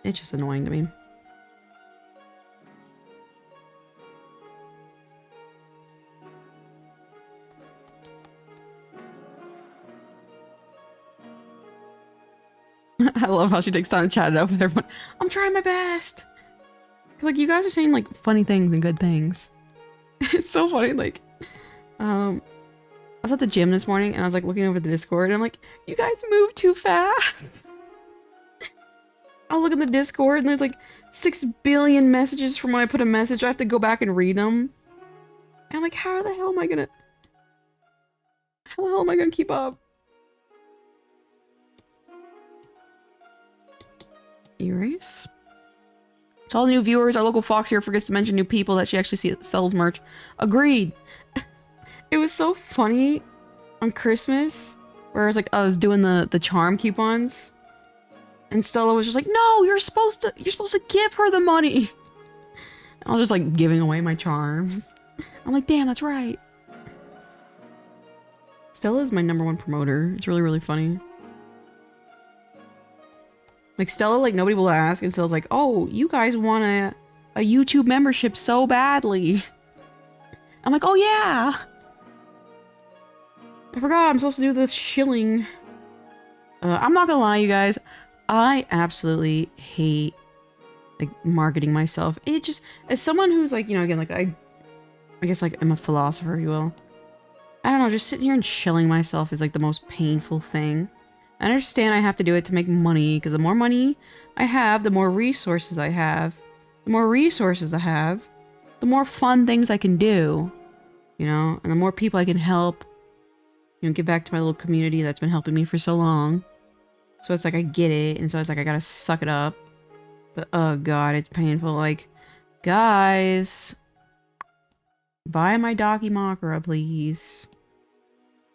It's just annoying to me. I love how she takes time to chat it up with everyone. I'm trying my best. Like, you guys are saying like funny things and good things. It's so funny. Like, I was at the gym this morning and I was like looking over the Discord and I'm like, you guys move too fast. I'll look at the Discord and there's like 6 billion messages from when I put a message. I have to go back and read them. And I'm like, how the hell am I gonna keep up? Erase. To all the new viewers, our local Fox here forgets to mention new people that she actually sells merch. Agreed. It was so funny on Christmas where I was doing the charm coupons and Stella was just like, no, you're supposed to give her the money. I was just like giving away my charms. I'm like, damn, that's right. Stella is my #1 promoter. It's really, really funny. Like, Stella, like, nobody will ask, and Stella's like, oh, you guys want a YouTube membership so badly. I'm like, oh, yeah. I forgot I'm supposed to do the shilling. I'm not gonna lie, you guys. I absolutely hate, like, marketing myself. It just, as someone who's, like, you know, again, like, I guess, like, I'm a philosopher, if you will. I don't know, just sitting here and shilling myself is, like, the most painful thing. I understand I have to do it to make money, because the more money I have, the more resources I have. The more resources I have, the more fun things I can do, you know? And the more people I can help, you know, give back to my little community that's been helping me for so long. So it's like, I get it, and so it's like, I gotta suck it up. But, oh god, it's painful. Like, guys, buy my Dakimakura, please.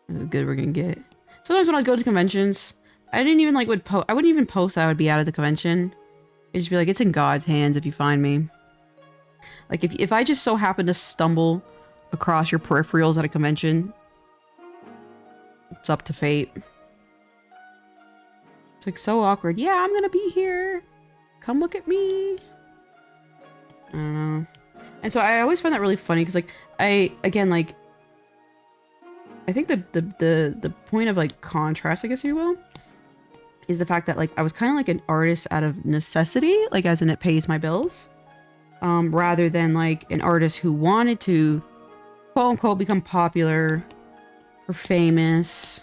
This is good we're gonna get. Sometimes when I go to conventions, I didn't even like I wouldn't even post that I would be out of the convention. It'd just be like, it's in God's hands if you find me. Like, if I just so happen to stumble across your peripherals at a convention, it's up to fate. It's like so awkward. Yeah, I'm gonna be here. Come look at me. I don't know. And so I always find that really funny because, like, I think the point of, like, contrast, I guess you will, is the fact that, like, I was kind of like an artist out of necessity, like, as in it pays my bills, rather than, like, an artist who wanted to, quote unquote, become popular or famous.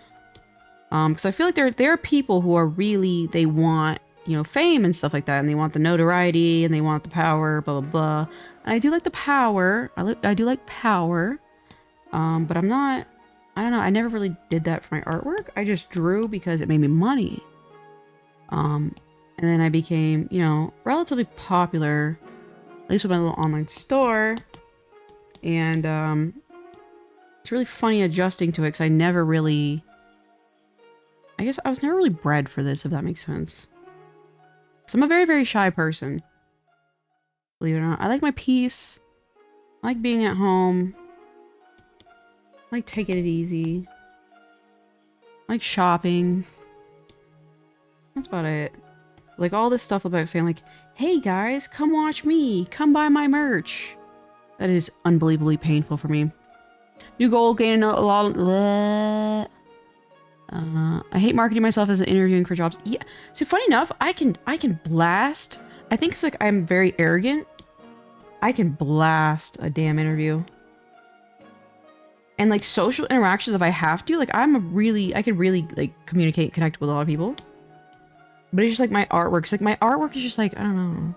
Because I feel like there are people who are really, they want, you know, fame and stuff like that, and they want the notoriety and they want the power, blah blah blah. And I do like the power. I do like power. But I'm not. I don't know. I never really did that for my artwork. I just drew because it made me money. And then I became, you know, relatively popular, at least with my little online store. And it's really funny adjusting to it because I never really. I guess I was never really bred for this, if that makes sense. So I'm a very, very shy person. Believe it or not. I like my peace. I like being at home. I like taking it easy. I like shopping. That's about it. Like all this stuff about saying like, hey guys, come watch me. Come buy my merch. That is unbelievably painful for me. New goal, gaining a lot of... I hate marketing myself as interviewing for jobs. Yeah. So funny enough, I can blast. I think it's like I'm very arrogant. I can blast a damn interview. And like social interactions, if I have to, like I can really like communicate, connect with a lot of people. But it's just like my artwork. It's like my artwork is just like, I don't know.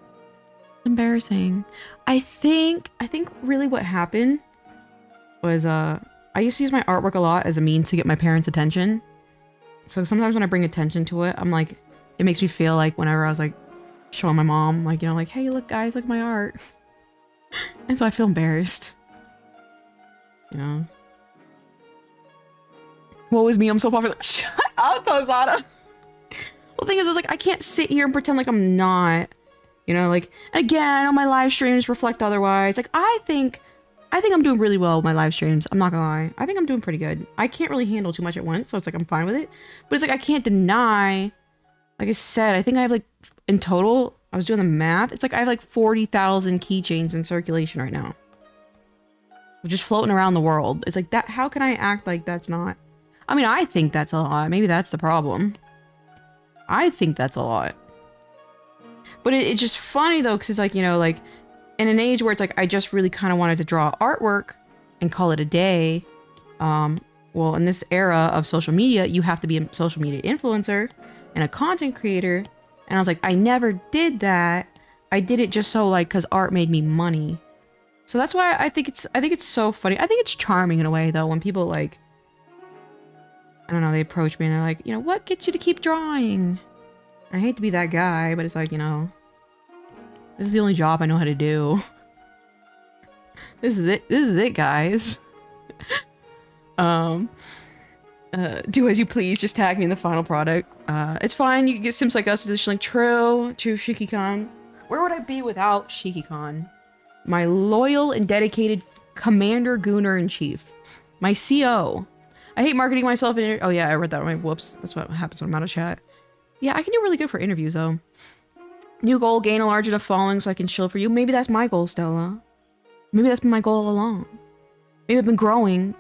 It's embarrassing. I think really what happened was I used to use my artwork a lot as a means to get my parents' attention. So sometimes when I bring attention to it, I'm like, it makes me feel like whenever I was like showing my mom, like, you know, like, hey, look guys, look at my art. And so I feel embarrassed. You know? What was me? I'm so popular. Shut up, Tosada. Well, the thing is like, I can't sit here and pretend like I'm not. You know, like, again, on my live streams reflect otherwise. Like, I think I'm doing really well with my live streams. I'm not gonna lie. I think I'm doing pretty good. I can't really handle too much at once, so it's like I'm fine with it. But it's like I can't deny, like I said, I think I have like, in total, I was doing the math. It's like I have like 40,000 keychains in circulation right now. Just floating around the world. It's like that, how can I act like that's not? I mean, I think that's a lot. Maybe that's the problem. I think that's a lot. But it's just funny though, because it's like, you know, like, in an age where it's like I just really kind of wanted to draw artwork and call it a day. Well, in this era of social media, you have to be a social media influencer and a content creator. And I was like, I never did that. I did it just so like, cause art made me money. So that's why I think it's so funny. I think it's charming in a way though, when people like, I don't know, they approach me and they're like, you know, what gets you to keep drawing? I hate to be that guy, but it's like, you know, this is the only job I know how to do. This is it. This is it, guys. Do as you please. Just tag me in the final product. It's fine. You can get Sims like us. It's like true Shiki-Con. Where would I be without Shiki-Con? My loyal and dedicated Commander Gooner in Chief. My CO. I hate marketing myself in. Oh yeah, I read that right. Whoops. That's what happens when I'm out of chat. Yeah, I can do really good for interviews though. New goal, gain a large enough following so I can chill for you. Maybe that's my goal, Stella. Maybe that's been my goal all along. Maybe I've been growing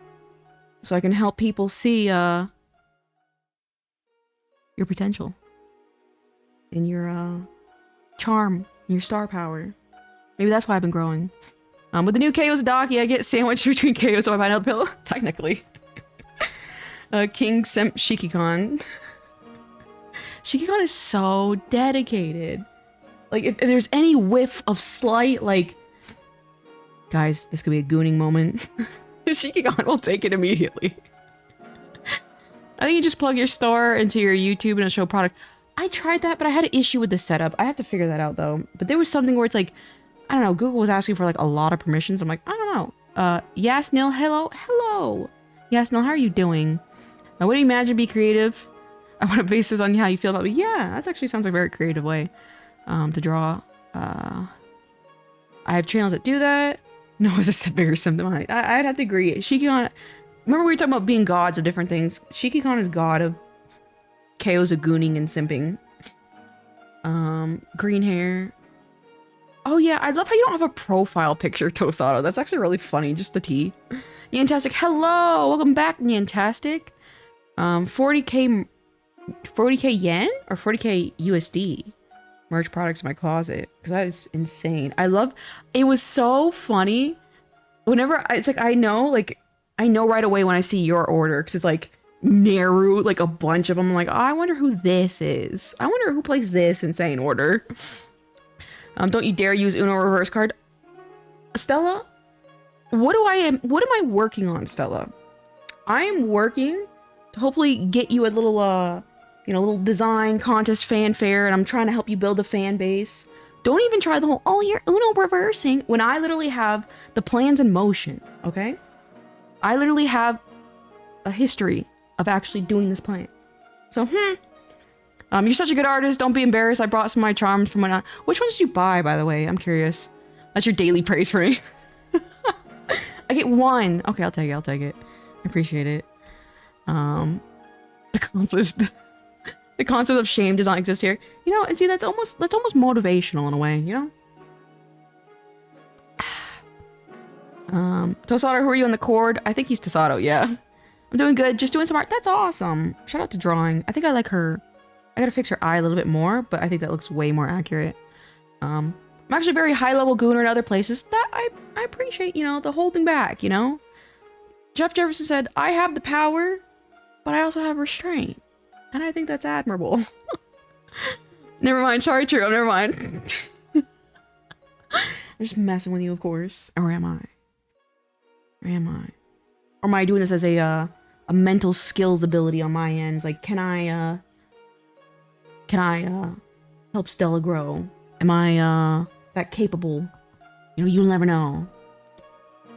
so I can help people see your potential and your charm and your star power. Maybe that's why I've been growing. With the new KO's Daki, I get sandwiched between KOs so I find another pill. Technically. King Simp Shiki-Con. Shiki-Con is so dedicated. Like, if there's any whiff of slight, like... Guys, this could be a gooning moment. Shiki-Con will take it immediately. I think you just plug your store into your YouTube and it'll show product. I tried that, but I had an issue with the setup. I have to figure that out, though. But there was something where it's like... I don't know, Google was asking for, like, a lot of permissions. I'm like, I don't know. Yasnil, hello? Hello! Yasnil, how are you doing? What do you imagine be creative? I want to base this on how you feel about me. Yeah, that actually sounds like a very creative way to draw. I have channels that do that. No, it's a bigger sim than mine. I'd have to agree. Shiki-Con, remember we were talking about being gods of different things. Shiki-Con is god of KOs of gooning and simping. Green hair. Oh yeah, I love how you don't have a profile picture, Tosado. That's actually really funny, just the T. Nyantastic, hello! Welcome back, Nyantastic. 40k yen or 40k USD merch products in my closet because that is insane. I love it. Was so funny whenever it's like I know like I know right away when I see your order, because it's like narrow, like a bunch of them. I'm like, oh, I wonder who this is. I wonder who plays this insane order. Don't you dare use Uno reverse card. Stella, what am I working on, Stella? I am working to hopefully get you a little, you know, little design contest fanfare, and I'm trying to help you build a fan base. Don't even try the whole, oh, you're Uno reversing, when I literally have the plans in motion, okay? I literally have a history of actually doing this plan. So, you're such a good artist. Don't be embarrassed. I brought some of my charms from when I... Which ones did you buy, by the way? I'm curious. That's your daily praise for me. I get one. Okay, I'll take it. I'll take it. I appreciate it. The concept of shame does not exist here. You know, and see, that's almost motivational in a way, you know? Tosato, who are you on the cord? I think he's Tosato, yeah. I'm doing good. Just doing some art. That's awesome. Shout out to drawing. I think I like her. I gotta fix her eye a little bit more, but I think that looks way more accurate. I'm actually very high-level gooner in other places. That I appreciate, you know, the holding back, you know? Jeff Jefferson said, I have the power, but I also have restraint. And I think that's admirable. Never mind. Sorry, True. Never mind. I'm just messing with you, of course. Or am I? Or am I? Or am I doing this as a mental skills ability on my end? Like, can I help Stella grow? Am I that capable? You know, you'll never know.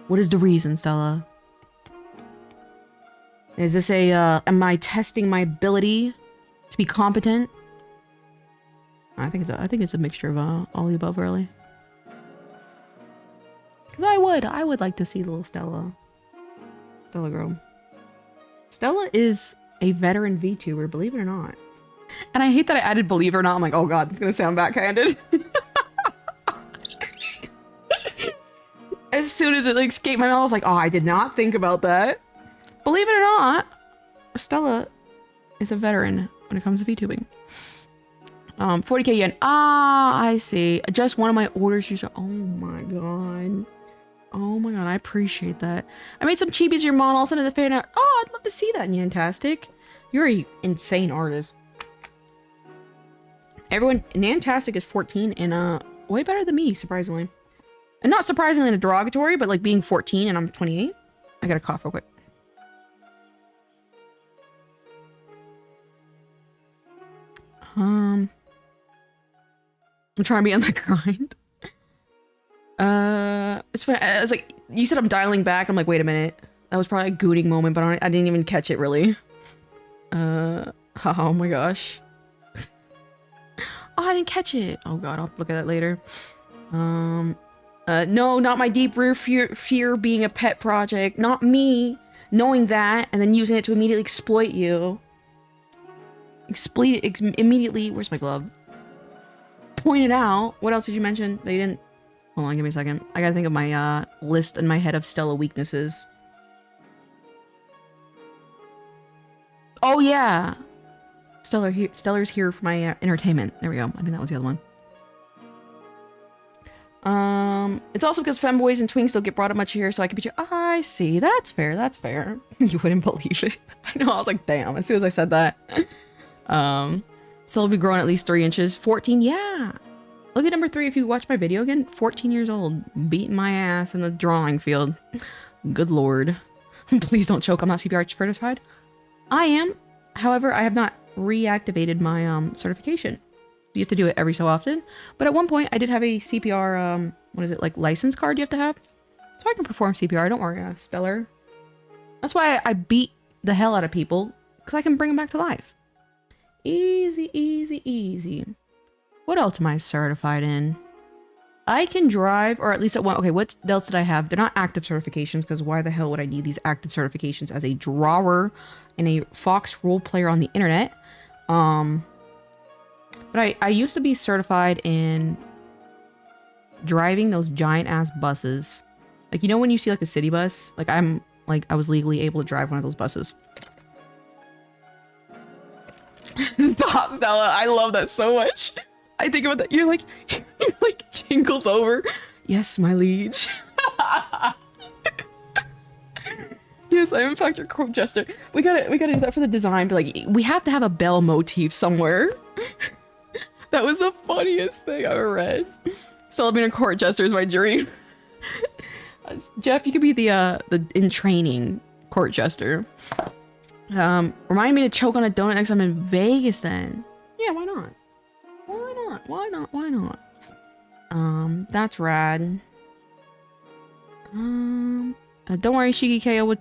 What is the reason, Stella? Is this am I testing my ability to be competent? I think it's a mixture of all the above, really. Cause I would like to see little Stella grow. Stella is a veteran VTuber, believe it or not. And I hate that I added believe it or not. I'm like, oh god, it's gonna sound backhanded. As soon as it like escaped my mouth, I was like, oh, I did not think about that. Believe it or not, Stella is a veteran when it comes to VTubing. 40k yen. Ah, I see. Just one of my orders. Oh my god. Oh my god, I appreciate that. I made some chibies of your model. I'll send it to fan art. Oh, I'd love to see that, Nantastic. You're an insane artist. Everyone, Nantastic is 14 and way better than me, surprisingly. And not surprisingly in a derogatory, but like being 14 and I'm 28. I gotta cough real quick. I'm trying to be on the grind. It's funny. I was like, you said I'm dialing back. I'm like, wait a minute. That was probably a gooning moment, but I didn't even catch it really. Oh my gosh. Oh, I didn't catch it. Oh god, I'll look at that later. No, not my deep root fear being a pet project. Not me knowing that and then using it to immediately exploit you. Immediately. Where's my glove? Point it out. What else did you mention? They didn't. Hold on, give me a second. I gotta think of my list in my head of Stella weaknesses. Oh yeah, Stellar's here for my entertainment. There we go. I think that was the other one. It's also because femboys and twinks don't get brought up much here, so I can be. Oh, I see. That's fair. That's fair. You wouldn't believe it. I know. I was like, damn. As soon as I said that. Stella will be growing at least 3 inches. 14. Yeah. Look at number 3 if you watch my video again. 14 years old, beating my ass in the drawing field. Good lord. Please don't choke. I'm not CPR certified. I am. However, I have not reactivated my certification. You have to do it every so often. But at one point, I did have a CPR, what is it, like license card you have to have? So I can perform CPR. Don't worry, Stellar. That's why I beat the hell out of people, because I can bring them back to life. Easy, easy, easy. What else am I certified in? I can drive, or at least at one. Okay, what else did I have? They're not active certifications, because why the hell would I need these active certifications as a drawer and a Fox role player on the internet? But I used to be certified in driving those giant ass buses. Like, you know when you see like a city bus? Like I was legally able to drive one of those buses. Stop, Stella. I love that so much. I think about that. You're like jingles over. Yes, my liege. Yes, I am in fact your court jester. We gotta do that for the design. But like, we have to have a bell motif somewhere. That was the funniest thing I ever read. Celebrating a court jester is my dream. Jeff, you could be the in training court jester. Remind me to choke on a donut next time in Vegas then. Yeah, why not? Why not? Why not? Why not? That's rad. Don't worry, Shiki KO would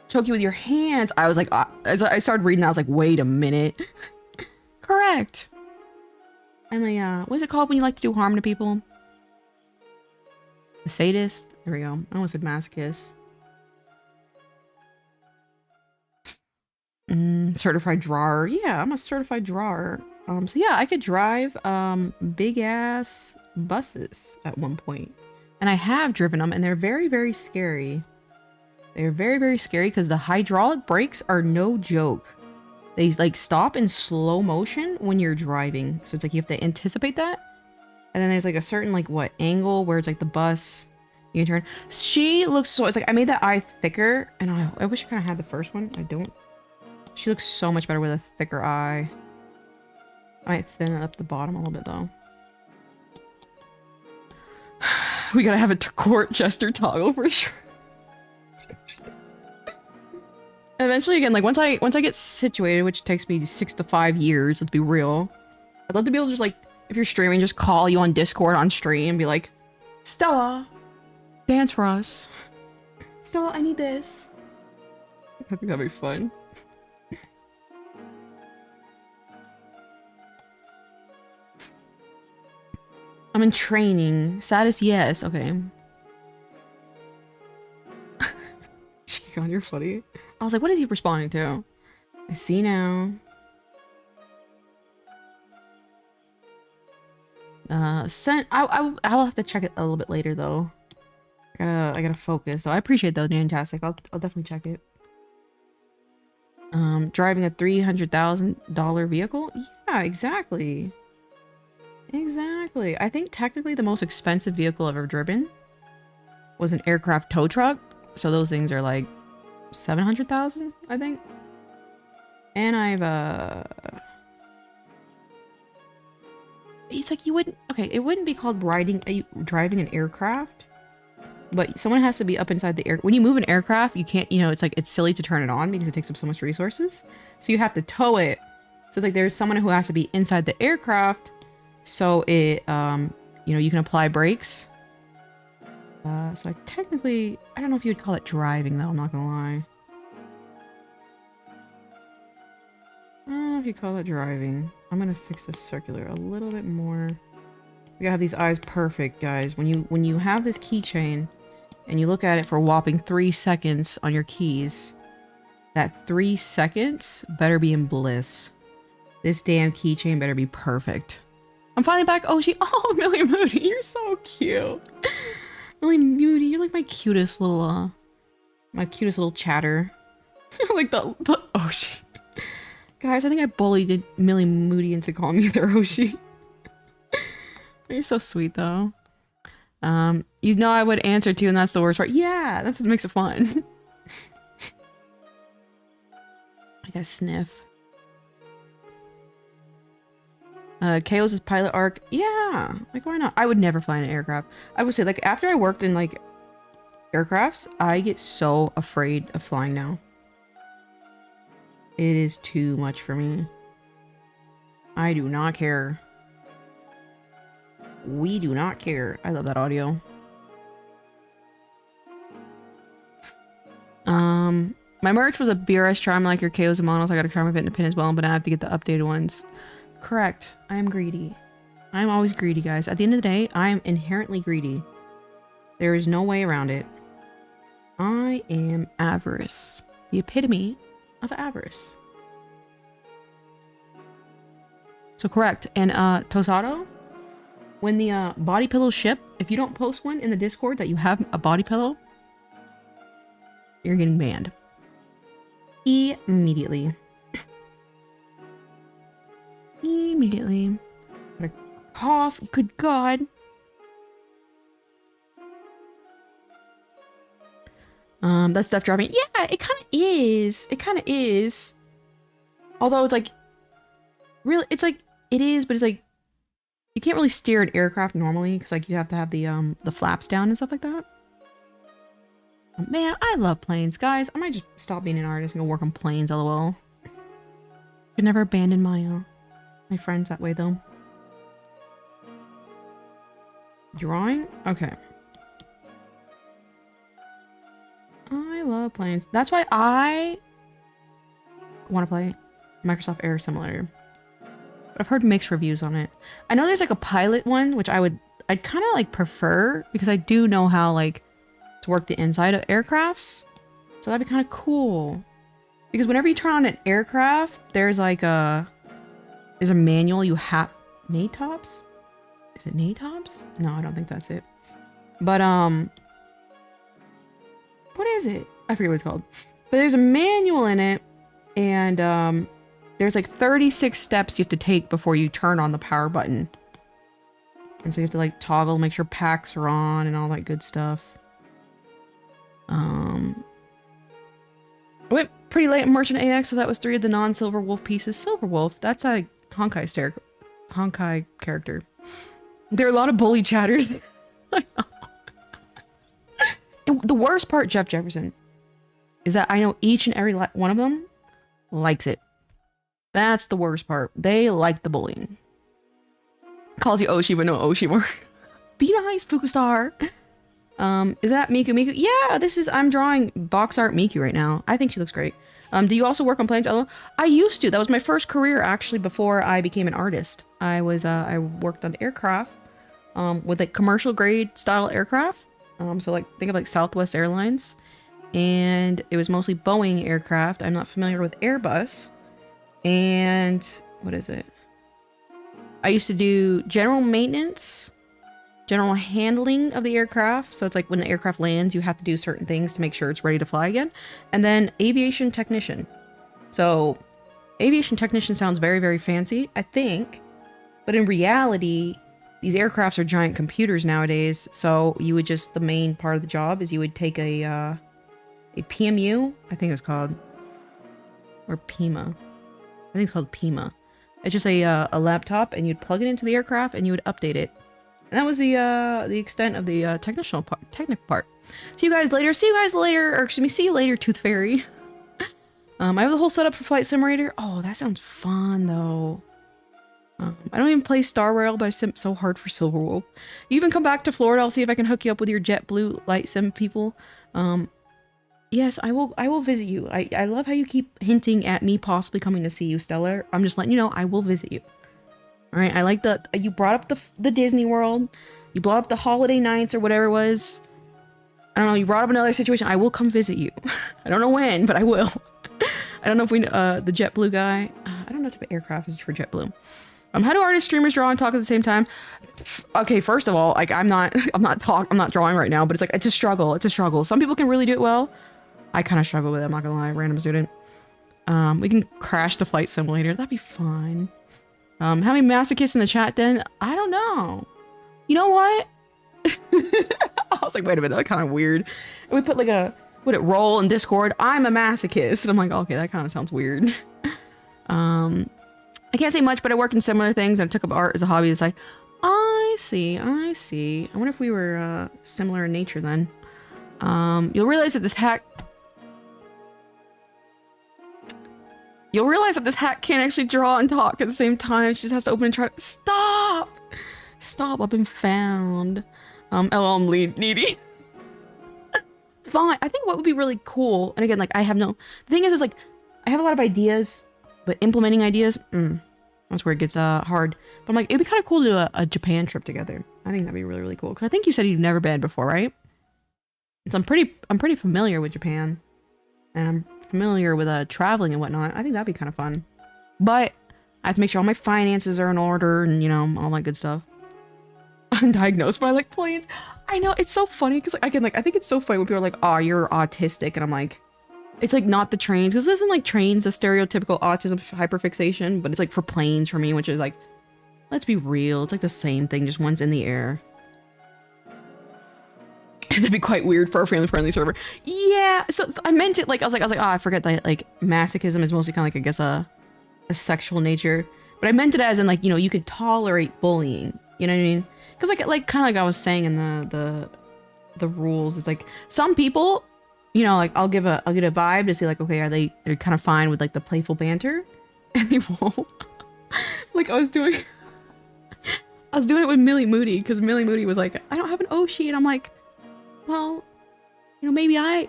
choke you with your hands. I was like, as I started reading, I was like, wait a minute. Correct. I'm a, what's it called when you like to do harm to people? A sadist? There we go. I almost said masochist. Certified drawer. Yeah, I'm a certified drawer. So yeah, I could drive, big ass buses at one point. And I have driven them, and they're very, very scary. They're very, very scary because the hydraulic brakes are no joke. They like stop in slow motion when you're driving. So it's like you have to anticipate that. And then there's like a certain like what angle where it's like the bus you can turn. She looks so, it's like I made that eye thicker, and I wish I kind of had the first one. I don't. She looks so much better with a thicker eye. I might thin it up the bottom a little bit though. We gotta have a court jester toggle for sure. Eventually, again, like once I get situated, which takes me 6 to 5 years, let's be real. I'd love to be able to just like, if you're streaming, just call you on Discord on stream and be like, Stella, dance for us. Stella, I need this. I think that'd be fun. I'm in training. Saddest, yes. Okay. God, you're funny. I was like, what is he responding to? I see now. Sent. I'll have to check it a little bit later though. I gotta focus. So I appreciate though, fantastic. I'll definitely check it. Driving a $300,000 vehicle? Yeah, exactly. Exactly. I think technically the most expensive vehicle I've ever driven was an aircraft tow truck. So those things are like 700,000, I think. And I've it's like you wouldn't, okay, it wouldn't be called driving an aircraft, but someone has to be up inside the air. When you move an aircraft, you can't, you know, it's like, it's silly to turn it on because it takes up so much resources. So you have to tow it. So it's like there's someone who has to be inside the aircraft so it, you know, you can apply brakes. So I technically, I don't know if you would call it driving though, I'm not gonna lie. I don't know if you call it driving. I'm gonna fix this circular a little bit more. We gotta have these eyes perfect, guys. When you have this keychain and you look at it for a whopping 3 seconds on your keys, that 3 seconds better be in bliss. This damn keychain better be perfect. I'm finally back, Oshi. Oh, Millie Moody, you're so cute. Millie Moody, you're like my cutest little chatter. Like the Oshi. Guys, I think I bullied Millie Moody into calling me their Oshi. You're so sweet though. You know I would answer too, and that's the worst part. Yeah, that's what makes it fun. I gotta sniff. Chaos' pilot arc. Yeah, like why not? I would never fly in an aircraft. I would say like after I worked in like aircrafts, I get so afraid of flying now. It is too much for me. I do not care. We do not care. I love that audio. My merch was a BRS charm like your KOs and models. I got a charm of it in a pin as well, but I have to get the updated ones. Correct. I am greedy. I am always greedy, guys. At the end of the day, I am inherently greedy. There is no way around it. I am avarice. The epitome of avarice. So correct. And Tosado, when the body pillows ship, if you don't post one in the Discord that you have a body pillow, you're getting banned. Immediately. Immediately. Got a cough. Good God. That stuff driving. Yeah, it kind of is. It kind of is. Although it's like, really, it's like, it is, but it's like, you can't really steer an aircraft normally because like you have to have the flaps down and stuff like that. Oh, man, I love planes, guys. I might just stop being an artist and go work on planes, lol. Could never abandon my my friends that way though. Drawing? Okay. I love planes. That's why I want to play Microsoft Air Simulator. But I've heard mixed reviews on it. I know there's like a pilot one, which I'd kind of like prefer because I do know how like to work the inside of aircrafts. So that'd be kind of cool. Because whenever you turn on an aircraft, there's like there's a manual you have. NATOPS? Is it NATOPS? No, I don't think that's it. But what is it? I forget what it's called. But there's a manual in it, and there's like 36 steps you have to take before you turn on the power button. And so you have to like toggle, make sure packs are on and all that good stuff. I went pretty late in Merchant 8X, so that was 3 of the non-Silver Wolf pieces. Silver Wolf, that's a Honkai character. There are a lot of bully chatters. And the worst part, Jeff Jefferson, is that I know each and every one of them likes it. That's the worst part. They like the bullying. Calls you Oshi, but no Oshi more. Be nice, Fukustar. Is that Miku? Miku? Yeah, I'm drawing box art Miku right now. I think she looks great. Do you also work on planes? I used to. That was my first career, actually, before I became an artist. I worked on aircraft, with like commercial grade style aircraft. So like, think of like Southwest Airlines. And it was mostly Boeing aircraft. I'm not familiar with Airbus. And what is it? I used to do general maintenance, general handling of the aircraft. So it's like when the aircraft lands, you have to do certain things to make sure it's ready to fly again. And then aviation technician. So aviation technician sounds very, very fancy, I think. But in reality, these aircrafts are giant computers nowadays. So you would just, the main part of the job is you would take a PMU, I think it was called, or PIMA. I think it's called PIMA. It's just a laptop, and you'd plug it into the aircraft, and you would update it. And that was the extent of the technical part. See you guys later. Or excuse me, see you later, Tooth Fairy. I have the whole setup for Flight Simulator. Oh, that sounds fun though. I don't even play Star Rail, but I simp so hard for Silver Wolf. You even come back to Florida, I'll see if I can hook you up with your JetBlue light sim people. Yes, I will visit you. I love how you keep hinting at me possibly coming to see you, Stellar. I'm just letting you know I will visit you. All right, I like you brought up the Disney World. You brought up the holiday nights or whatever it was. I don't know, you brought up another situation. I will come visit you. I don't know when, but I will. I don't know if we the JetBlue guy. I don't know what type of aircraft is for JetBlue. How do artists, streamers draw and talk at the same time? Okay, first of all, like I'm not drawing right now, but it's like it's a struggle. It's a struggle. Some people can really do it well. I kind of struggle with it, I'm not gonna lie, random student. We can crash the Flight Simulator. That'd be fine. How many masochists in the chat then? I don't know. You know what? I was like, wait a minute, that's kind of weird. And we put like would it roll in Discord? I'm a masochist. And I'm like, okay, that kind of sounds weird. I can't say much, but I work in similar things and I took up art as a hobby. It's like, I see. I wonder if we were similar in nature then. You'll realize that this hack can't actually draw and talk at the same time. She just has to open and try to stop. I've been found. I'm needy. Fine. I think what would be really cool, and again, like the thing is like I have a lot of ideas, but implementing ideas, that's where it gets hard. But I'm like, it'd be kind of cool to do a Japan trip together. I think that'd be really, really cool. Because I think you said you've never been before, right? I'm pretty familiar with Japan, and I'm familiar with traveling and whatnot. I think that'd be kind of fun. But I have to make sure all my finances are in order, and you know, all that good stuff. I'm diagnosed by like planes. I know, it's so funny because like, I think it's so funny when people are like, oh, you're autistic, and I'm like, it's like not the trains, because isn't like trains a stereotypical autism hyperfixation, but it's like for planes for me, which is like, let's be real, it's like the same thing, just one's in the air. That'd be quite weird for a family-friendly server. Yeah, so I meant it like, I was like, oh, I forget that like masochism is mostly kind of like, I guess, a sexual nature. But I meant it as in like, you know, you could tolerate bullying. You know what I mean? Because like kind of like I was saying in the rules, it's like some people, you know, like I'll get a vibe to see like, okay, they're kind of fine with like the playful banter, and they won't. Like I was doing it with Millie Moody, because Millie Moody was like, I don't have an Oshi, and I'm like, well, you know, maybe I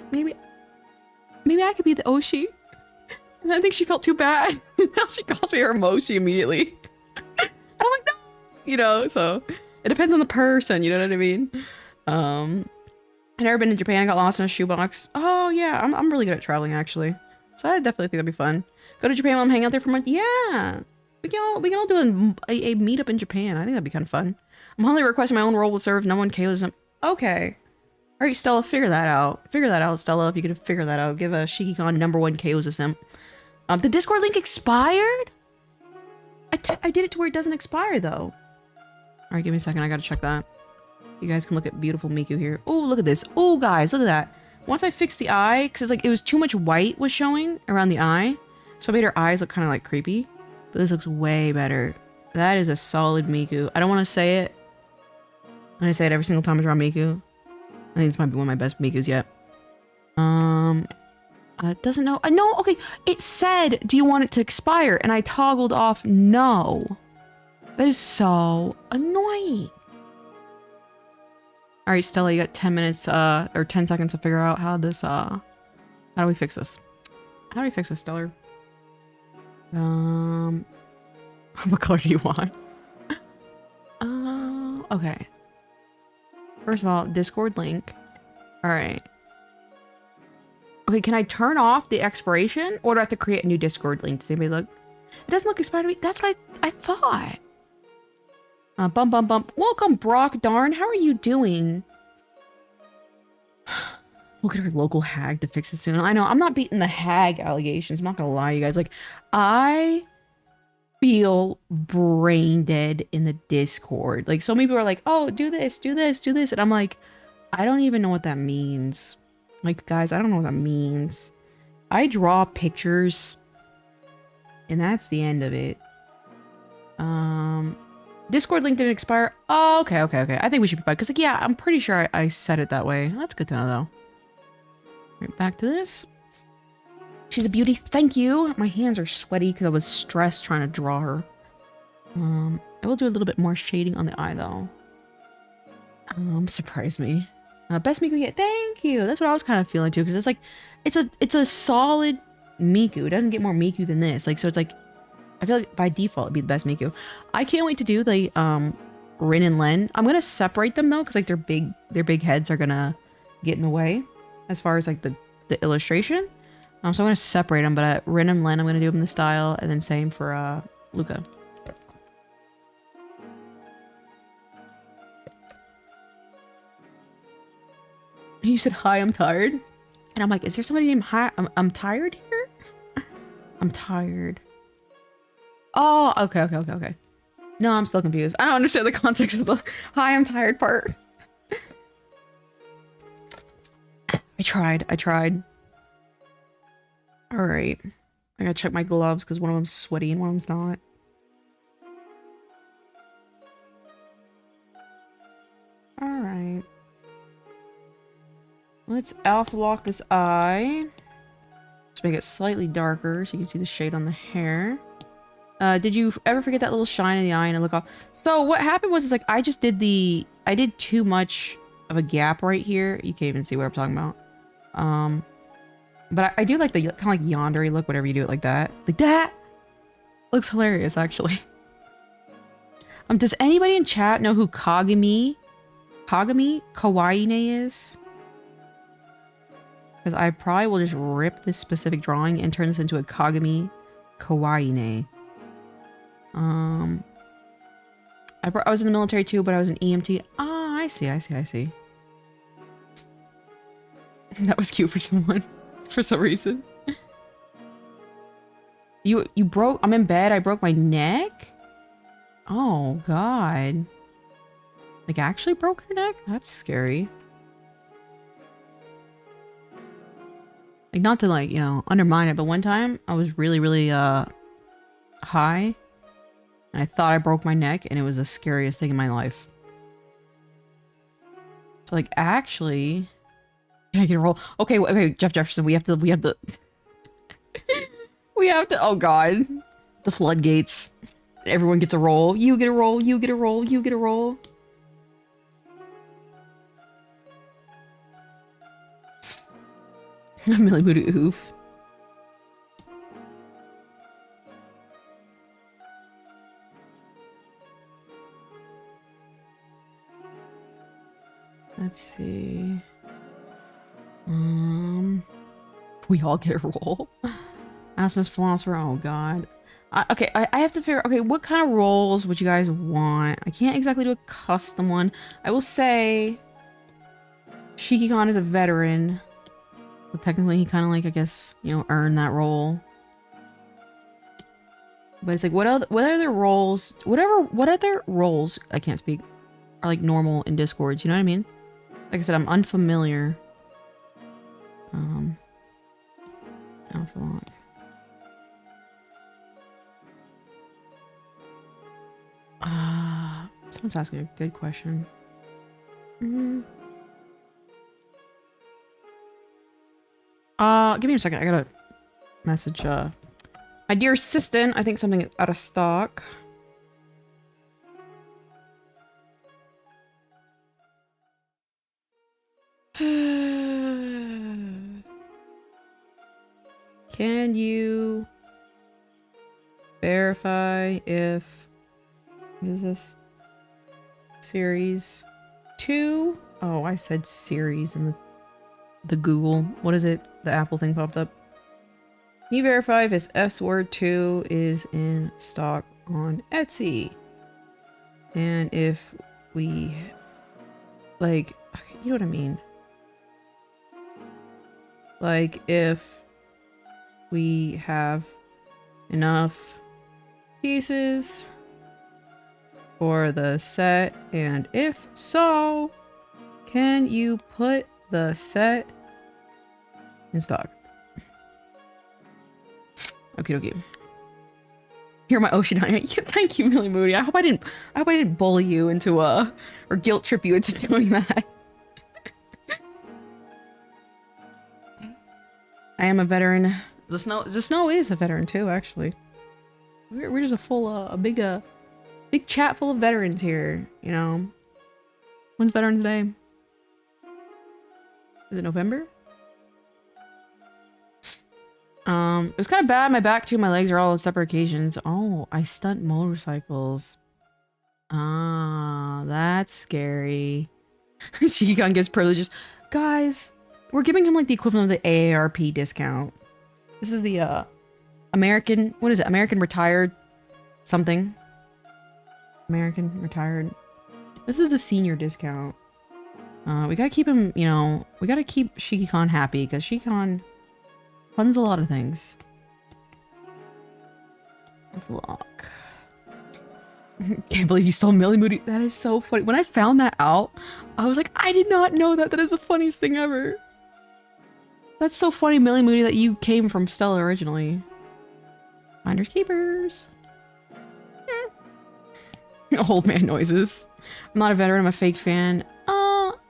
could be the Oshi. And I think she felt too bad. Now she calls me her Moshi immediately. And I'm like, no, you know, so it depends on the person, you know what I mean? I've never been to Japan. I got lost in a shoebox. Oh yeah, I'm really good at traveling actually. So I definitely think that'd be fun. Go to Japan while I'm hanging out there for a month. Yeah. We can all do a meetup in Japan. I think that'd be kind of fun. I'm humbly requesting my own role will serve. No one KOs them. Okay. All right, Stella, figure that out. Figure that out, Stella, if you could figure that out. Give a ShikiCon #1 KOs a simp. The Discord link expired? I did it to where it doesn't expire, though. All right, give me a second. I gotta check that. You guys can look at beautiful Miku here. Oh, look at this. Oh, guys, look at that. Once I fixed the eye, because it's like it was too much white was showing around the eye. So I made her eyes look kind of like creepy. But this looks way better. That is a solid Miku. I don't want to say it. And I say it every single time it's around Miku. I think this might be one of my best Mikus yet. It doesn't know. No, okay. It said, do you want it to expire? And I toggled off no. That is so annoying. All right, Stella, you got 10 minutes, or 10 seconds to figure out how this, how do we fix this? How do we fix this, Stellar? What color do you want? Okay. First of all, Discord link. All right. Okay, can I turn off the expiration, or do I have to create a new Discord link? Does anybody look? It doesn't look expired to me. That's what I thought. Bump, bump, bump. Welcome, Brock. Darn, how are you doing? We'll get our local hag to fix it soon. I know, I'm not beating the hag allegations. I'm not gonna lie, you guys. Like, I feel brain dead in the Discord. Like, so many people are like, oh, do this, do this, do this. And I'm like, I don't even know what that means. Like, guys, I don't know what that means. I draw pictures, and that's the end of it. Discord link didn't expire. Oh, okay. I think we should be fine. Because, like, yeah, I'm pretty sure I said it that way. That's good to know, though. Right, back to this. She's a beauty. Thank you. My hands are sweaty because I was stressed trying to draw her. I will do a little bit more shading on the eye, though. Surprise me. Best Miku yet. Thank you. That's what I was kind of feeling, too. Because it's like, it's a solid Miku. It doesn't get more Miku than this. Like, so it's like, I feel like by default it'd be the best Miku. I can't wait to do the Rin and Len. I'm gonna separate them though, because like their big heads are gonna get in the way as far as like the illustration. So I'm gonna separate them, but Rin and Len I'm gonna do them the style, and then same for Luca. You said hi, I'm tired, and I'm like, is there somebody named Hi? I'm tired here. I'm tired. Oh, okay. No, I'm still confused. I don't understand the context of the hi, I'm tired part. I tried. All right. I gotta check my gloves because one of them's sweaty and one of them's not. All right. Let's alpha lock this eye. Just make it slightly darker so you can see the shade on the hair. Did you ever forget that little shine in the eye and it look off? So what happened was, like, I did too much of a gap right here. You can't even see what I'm talking about. But I do like the kind of like yandere look, whatever you do it like that. Like that looks hilarious, actually. Does anybody in chat know who Kagami Kawaii is? Because I probably will just rip this specific drawing and turn this into a Kagami Kawaii. I was in the military too, but I was an EMT. Ah, I see. That was cute for someone, for some reason. You broke, I'm in bed, I broke my neck? Oh, God. Like, actually broke your neck? That's scary. Like, not to, like, you know, undermine it, but one time I was really, really, high. And I thought I broke my neck, and it was the scariest thing in my life. So, like, actually... Can I get a roll? Okay, okay, Jeff Jefferson, we have to... we have to, oh god. The floodgates. Everyone gets a roll. You get a roll, you get a roll, you get a roll. Millie Moody oof. Let's see. We all get a roll. Ask Miss Philosopher. Oh god. Okay, I have to figure. Okay, what kind of rolls would you guys want? I can't exactly do a custom one. I will say, Shiki-Kon is a veteran. So technically, he kind of like, I guess, you know, earned that role. But it's like, what other roles? What other roles? I can't speak. Are like normal in Discords. You know what I mean? Like I said, I'm unfamiliar. Alpha lock. Someone's asking a good question. Give me a second. I gotta message, my dear assistant. I think something is out of stock. Can you verify if... What is this? Series 2? Oh, I said series in the Google. What is it? The Apple thing popped up. Can you verify if this S-Word 2 is in stock on Etsy? And if we... Like, you know what I mean? Like, if we have enough pieces for the set, and if so, can you put the set in stock? Okie dokie. You're my ocean honey. Yeah, thank you, Millie Moody. I hope I didn't bully you into or guilt trip you into doing that. I am a veteran. The snow is a veteran too, actually. We're just a full a big chat full of veterans here, you know. When's Veterans Day? Is it November? It was kind of bad. My back too, my legs are all on separate occasions. Oh, I stunt motorcycles. Ah, that's scary. Shiki-Kon gives privileges. Guys, we're giving him like the equivalent of the AARP discount. This is the American, what is it? American retired something. American retired. This is a senior discount. We gotta keep him, you know, we gotta keep Shiki-Kon happy because Shiki-Kon funds a lot of things. Lock. Can't believe you stole Millie Moody. That is so funny. When I found that out, I was like, I did not know that. That is the funniest thing ever. That's so funny, Millie Moody, that you came from Stella originally. Finders keepers. Old man noises. I'm not a veteran. I'm a fake fan.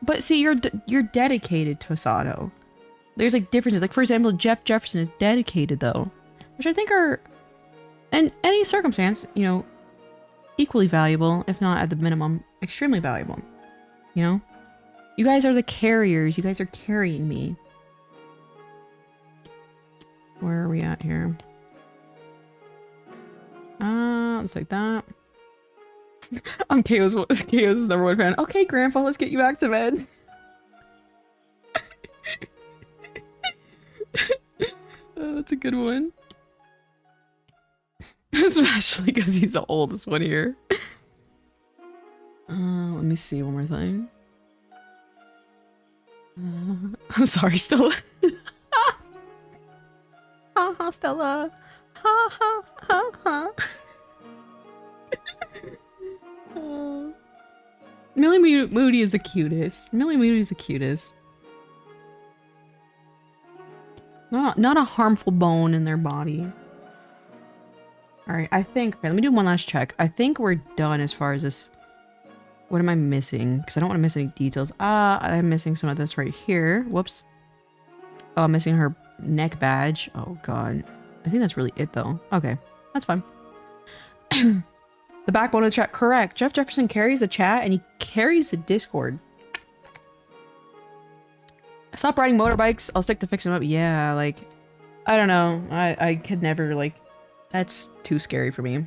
But see, you're dedicated to Sato. There's like differences. Like for example, Jeff Jefferson is dedicated though, which I think are, in any circumstance, you know, equally valuable, if not at the minimum, extremely valuable. You know, you guys are the carriers. You guys are carrying me. Where are we at here? Looks like that. I'm KO's number one fan. Okay, Grandpa, let's get you back to bed. That's a good one. Especially because he's the oldest one here. Let me see one more thing. I'm sorry, Stella. Ha ha, Stella. Ha ha ha ha. Millie Moody is the cutest. Millie Moody is the cutest. Not a harmful bone in their body. All right, I think, okay, let me do one last check. I think we're done as far as this. What am I missing? Because I don't want to miss any details. I'm missing some of this right here. Whoops. Oh, I'm missing her neck badge. Oh, God. I think that's really it, though. Okay, that's fine. The backbone of the chat. Correct. Jeff Jefferson carries the chat, and he carries the Discord. Stop riding motorbikes. I'll stick to fixing them up. Yeah, like, I don't know. I could never, like, that's too scary for me.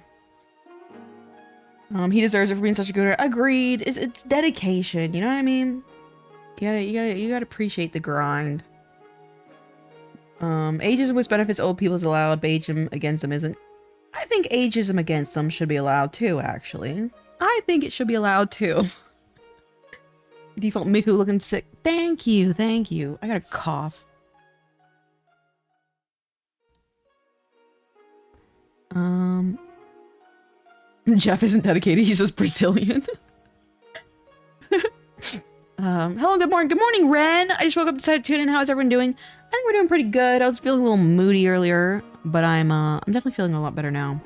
He deserves it for being such a good. Agreed. It's dedication. You know what I mean? You gotta appreciate the grind. Ageism with benefits old people is allowed, but ageism against them isn't. I think ageism against them should be allowed too, actually. I think it should be allowed too. Default Miku looking sick. Thank you, thank you. I got a cough. Jeff isn't dedicated, he's just Brazilian. Hello, good morning. Good morning, Ren. I just woke up and decided to tune in. How's everyone doing? I think we're doing pretty good. I was feeling a little moody earlier, but I'm definitely feeling a lot better now.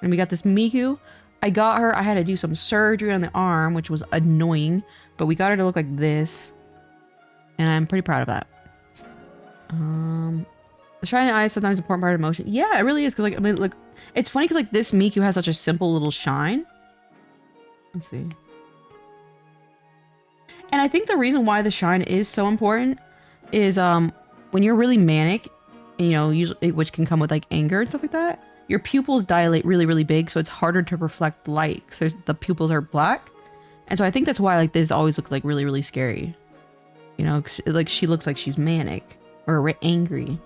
And we got this Miku. I got her. I had to do some surgery on the arm, which was annoying, but we got her to look like this, and I'm pretty proud of that. The shiny eye is sometimes an important part of emotion. Yeah, it really is, because like, I mean, look, it's funny because like this Miku has such a simple little shine. Let's see. And I think the reason why the shine is so important is when you're really manic, you know, usually, which can come with like anger and stuff like that, your pupils dilate really, really big, so it's harder to reflect light. So the pupils are black, and so I think that's why like this always looks like really, really scary. You know, like she looks like she's manic or angry.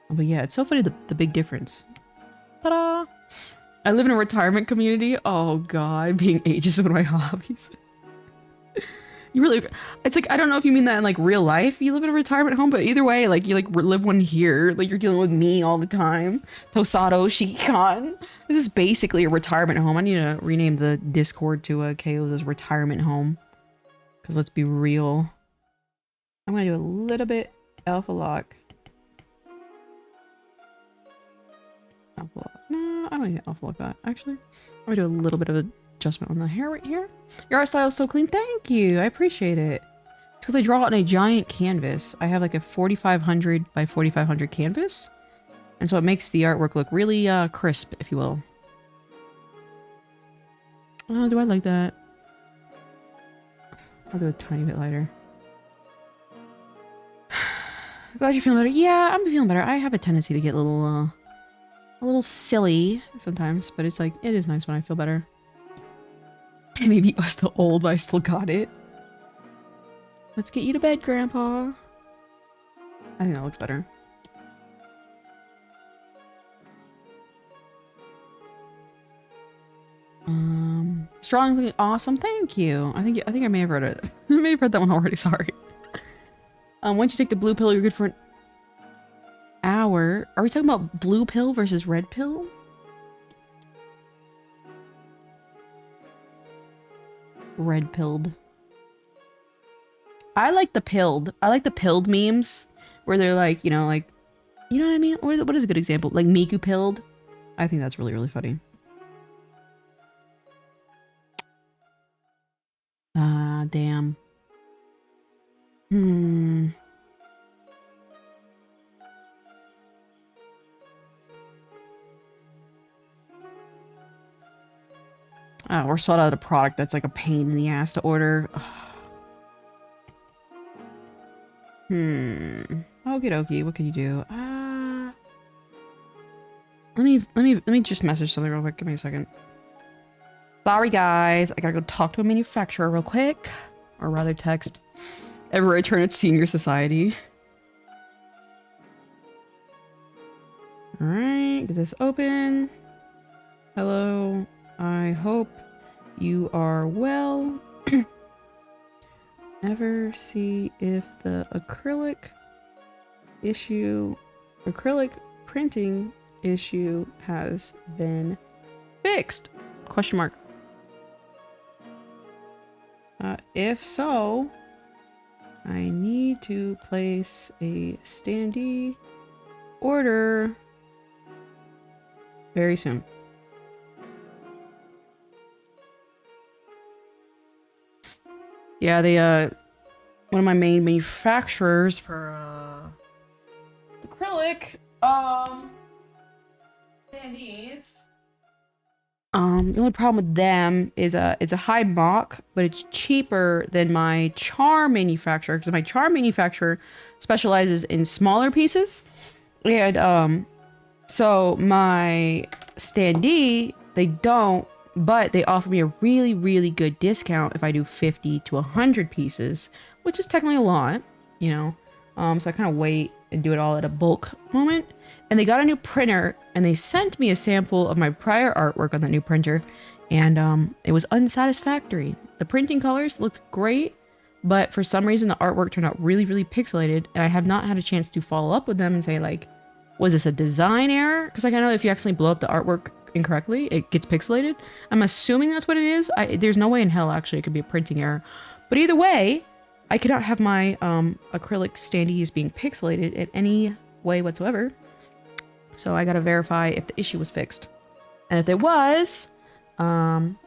But yeah, it's so funny the big difference. Ta-da! I live in a retirement community. Oh god, being ageist is one of my hobbies. You really, it's like, I don't know if you mean that in like real life, you live in a retirement home, but either way, like you like live one here, like you're dealing with me all the time. Tosado Shikikan. This is basically a retirement home. I need to rename the Discord to KO's retirement home. Because let's be real. I'm going to do a little bit alpha lock. Alpha lock. No, I don't need to alpha lock that, actually. I'm going to do a little bit of adjustment on the hair right here. Your art style is so clean. Thank you. I appreciate it. It's because I draw on a giant canvas. I have like a 4500 by 4500 canvas. And so it makes the artwork look really crisp, if you will. Oh, do I like that? I'll do a tiny bit lighter. Glad you're feeling better. Yeah, I'm feeling better. I have a tendency to get a little silly sometimes, but it's like, it is nice when I feel better. Maybe I was still old, but I still got it. Let's get you to bed, Grandpa. I think that looks better. Strong looking awesome. Thank you. I think I may have read it. I may have read that one already. Sorry. Once you take the blue pill, you're good for an hour. Are we talking about blue pill versus red pill? Red pilled. I like the pilled. I like the pilled memes where they're like, you know what I mean? What is a good example? Like Miku pilled. I think that's really, really funny. Ah, damn. Oh, we're sold out of a product that's like a pain in the ass to order. Okie dokie, what can you do? Let me just message something real quick. Give me a second. Sorry guys, I gotta go talk to a manufacturer real quick. Or rather text. Ever return at senior society. Alright, get this open. Hello. I hope you are well. Ever see if the acrylic printing issue has been fixed? Question mark. If so, I need to place a standee order very soon. Yeah, they, one of my main manufacturers for, acrylic, standees. The only problem with them is, it's a high mock, but it's cheaper than my char manufacturer, because my char manufacturer specializes in smaller pieces. And, so my standee, they don't, but they offer me a really, really good discount if I do 50 to 100 pieces, which is technically a lot, you know. So I kind of wait and do it all at a bulk moment. And they got a new printer, and they sent me a sample of my prior artwork on that new printer, and it was unsatisfactory. The printing colors looked great, but for some reason the artwork turned out really, really pixelated, and I have not had a chance to follow up with them and say, like, was this a design error? Because like, I know if you accidentally blow up the artwork incorrectly, it gets pixelated. I'm assuming that's what it is. There's no way in hell actually it could be a printing error. But either way, I cannot have my acrylic standees being pixelated in any way whatsoever. So I gotta verify if the issue was fixed. And if it was, then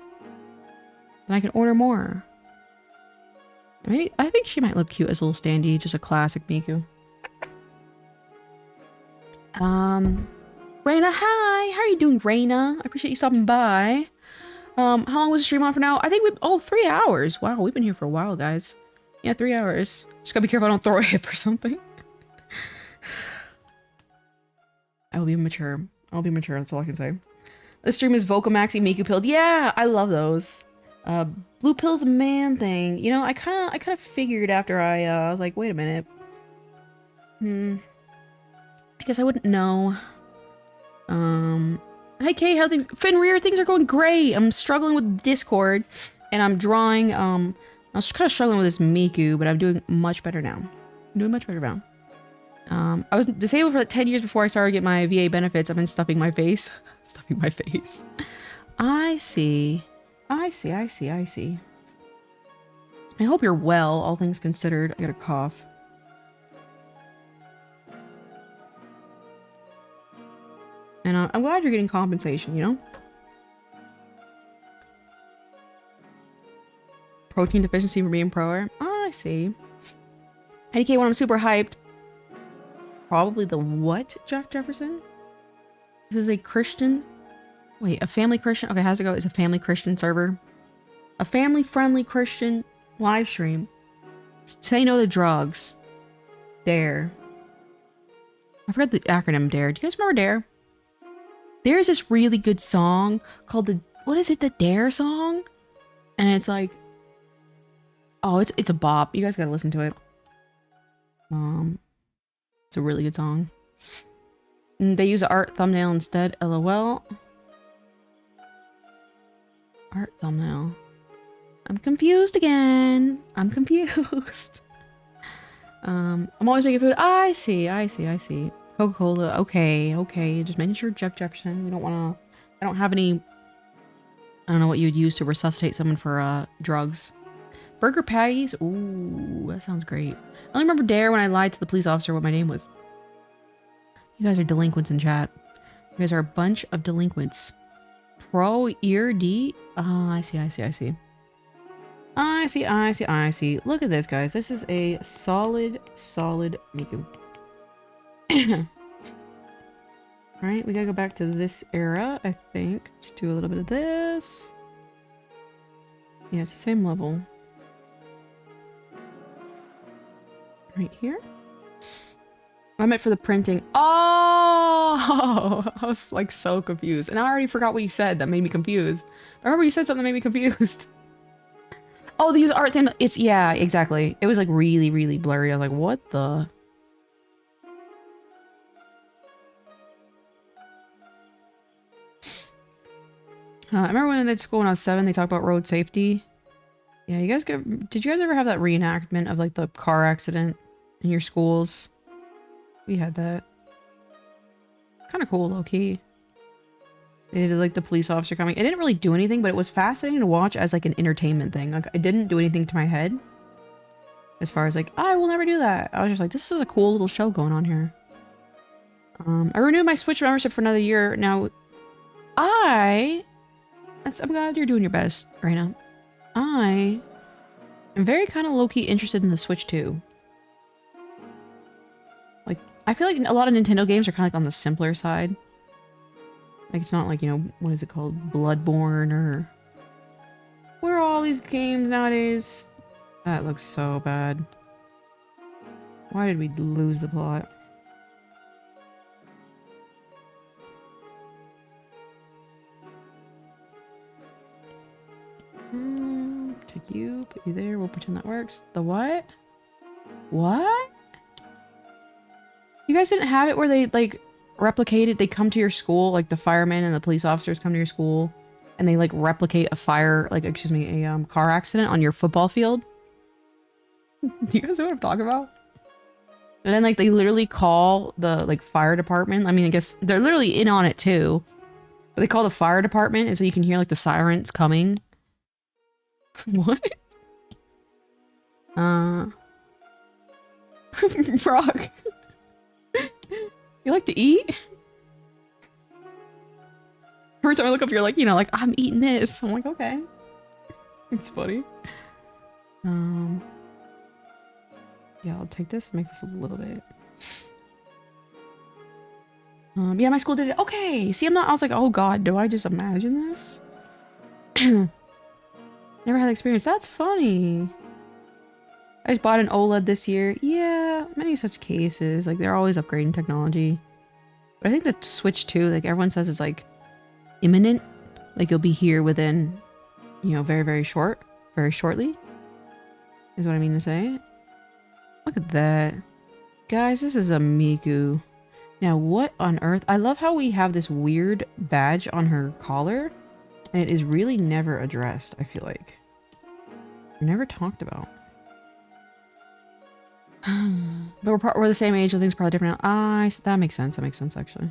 I can order more. I think she might look cute as a little standee, just a classic Miku. Raina, hi! How are you doing, Raina? I appreciate you stopping by. How long was the stream on for now? I think 3 hours. Wow, we've been here for a while, guys. Yeah, 3 hours. Just gotta be careful I don't throw a hip or something. I will be mature. I'll be mature, that's all I can say. This stream is Vocamaxi Miku Pilled. Yeah, I love those. Blue Pill's a man thing. You know, I kind of figured after I was like, wait a minute. I guess I wouldn't know. Hi Kay, how things? Fenrir, things are going great. I'm struggling with Discord, and I'm drawing. I was kind of struggling with this Miku, but I'm doing much better now. I'm doing much better now. I was disabled for like 10 years before I started to get my VA benefits. I've been stuffing my face. Stuffing my face. I see. I see. I see. I see. I hope you're well, all things considered. I got a cough. And I'm glad you're getting compensation, you know? Protein deficiency for being pro. Oh, I see. IDK when I'm super hyped. Probably the what, Jeff Jefferson? This is a Christian. Wait, a family Christian? Okay, how's it go? It's a family Christian server. A family-friendly Christian live stream. Say no to drugs. DARE. I forgot the acronym DARE. Do you guys remember DARE? There's this really good song called the, what is it? The DARE song? And it's like, oh, it's a bop. You guys gotta listen to it. It's a really good song. And they use an art thumbnail instead. LOL. Art thumbnail. I'm confused again. I'm confused. I'm always making food. I see. I see. I see. Coca-Cola. Okay. Okay. Just making sure. Jeff Jefferson. We don't want to. I don't have any. I don't know what you would use to resuscitate someone for drugs. Burger patties. Ooh, that sounds great. I only remember DARE when I lied to the police officer what my name was. You guys are delinquents in chat. You guys are a bunch of delinquents. Pro ear D. Ah, I see. I see. I see. I see. I see. I see. Look at this, guys. This is a solid Miku. Alright, we gotta go back to this era, I think. Let's do a little bit of this. Yeah, it's the same level. Right here. I meant for the printing. Oh! I was like so confused. And I already forgot what you said that made me confused. I remember you said something that made me confused. Oh, they use art thing. It's, yeah, exactly. It was like really, really blurry. I was like, what the? I remember when at school when I was 7, they talked about road safety. Yeah, you guys did you guys ever have that reenactment of like the car accident in your schools? We had that. Kind of cool, low key. They did like the police officer coming. It didn't really do anything, but it was fascinating to watch as like an entertainment thing. Like it didn't do anything to my head. As far as like, I will never do that. I was just like, this is a cool little show going on here. I renewed my Switch membership for another year. Now, I'm glad you're doing your best right now. I am very kind of low-key interested in the Switch too. Like, I feel like a lot of Nintendo games are kind of like on the simpler side. Like, it's not like, you know, what is it called? Bloodborne or... What are all these games nowadays? That looks so bad. Why did we lose the plot? Take you, put you there, we'll pretend that works. The what? What? You guys didn't have it where they, like, replicated, they come to your school, like the firemen and the police officers come to your school, and they, like, replicate a fire, like, excuse me, a car accident on your football field? You guys know what I'm talking about? And then, like, they literally call the, like, fire department. I mean, I guess they're literally in on it, too. But they call the fire department, and so you can hear, like, the sirens coming. What? Frog. You like to eat? Every time I look up, you're like, you know, like, I'm eating this. I'm like, okay. It's funny. Yeah, I'll take this and make this a little bit. Yeah, my school did it. Okay. See, I was like, oh god, do I just imagine this? Never had the experience. That's funny. I just bought an OLED this year. Yeah, many such cases. Like, they're always upgrading technology. But I think the Switch 2, like, everyone says is, like, imminent. Like, you'll be here within, you know, very shortly. Is what I mean to say. Look at that. Guys, this is a Miku. Now, what on earth? I love how we have this weird badge on her collar. And it is really never addressed, I feel like. Never talked about. But we're the same age, so things are probably different now. That makes sense. That makes sense, actually.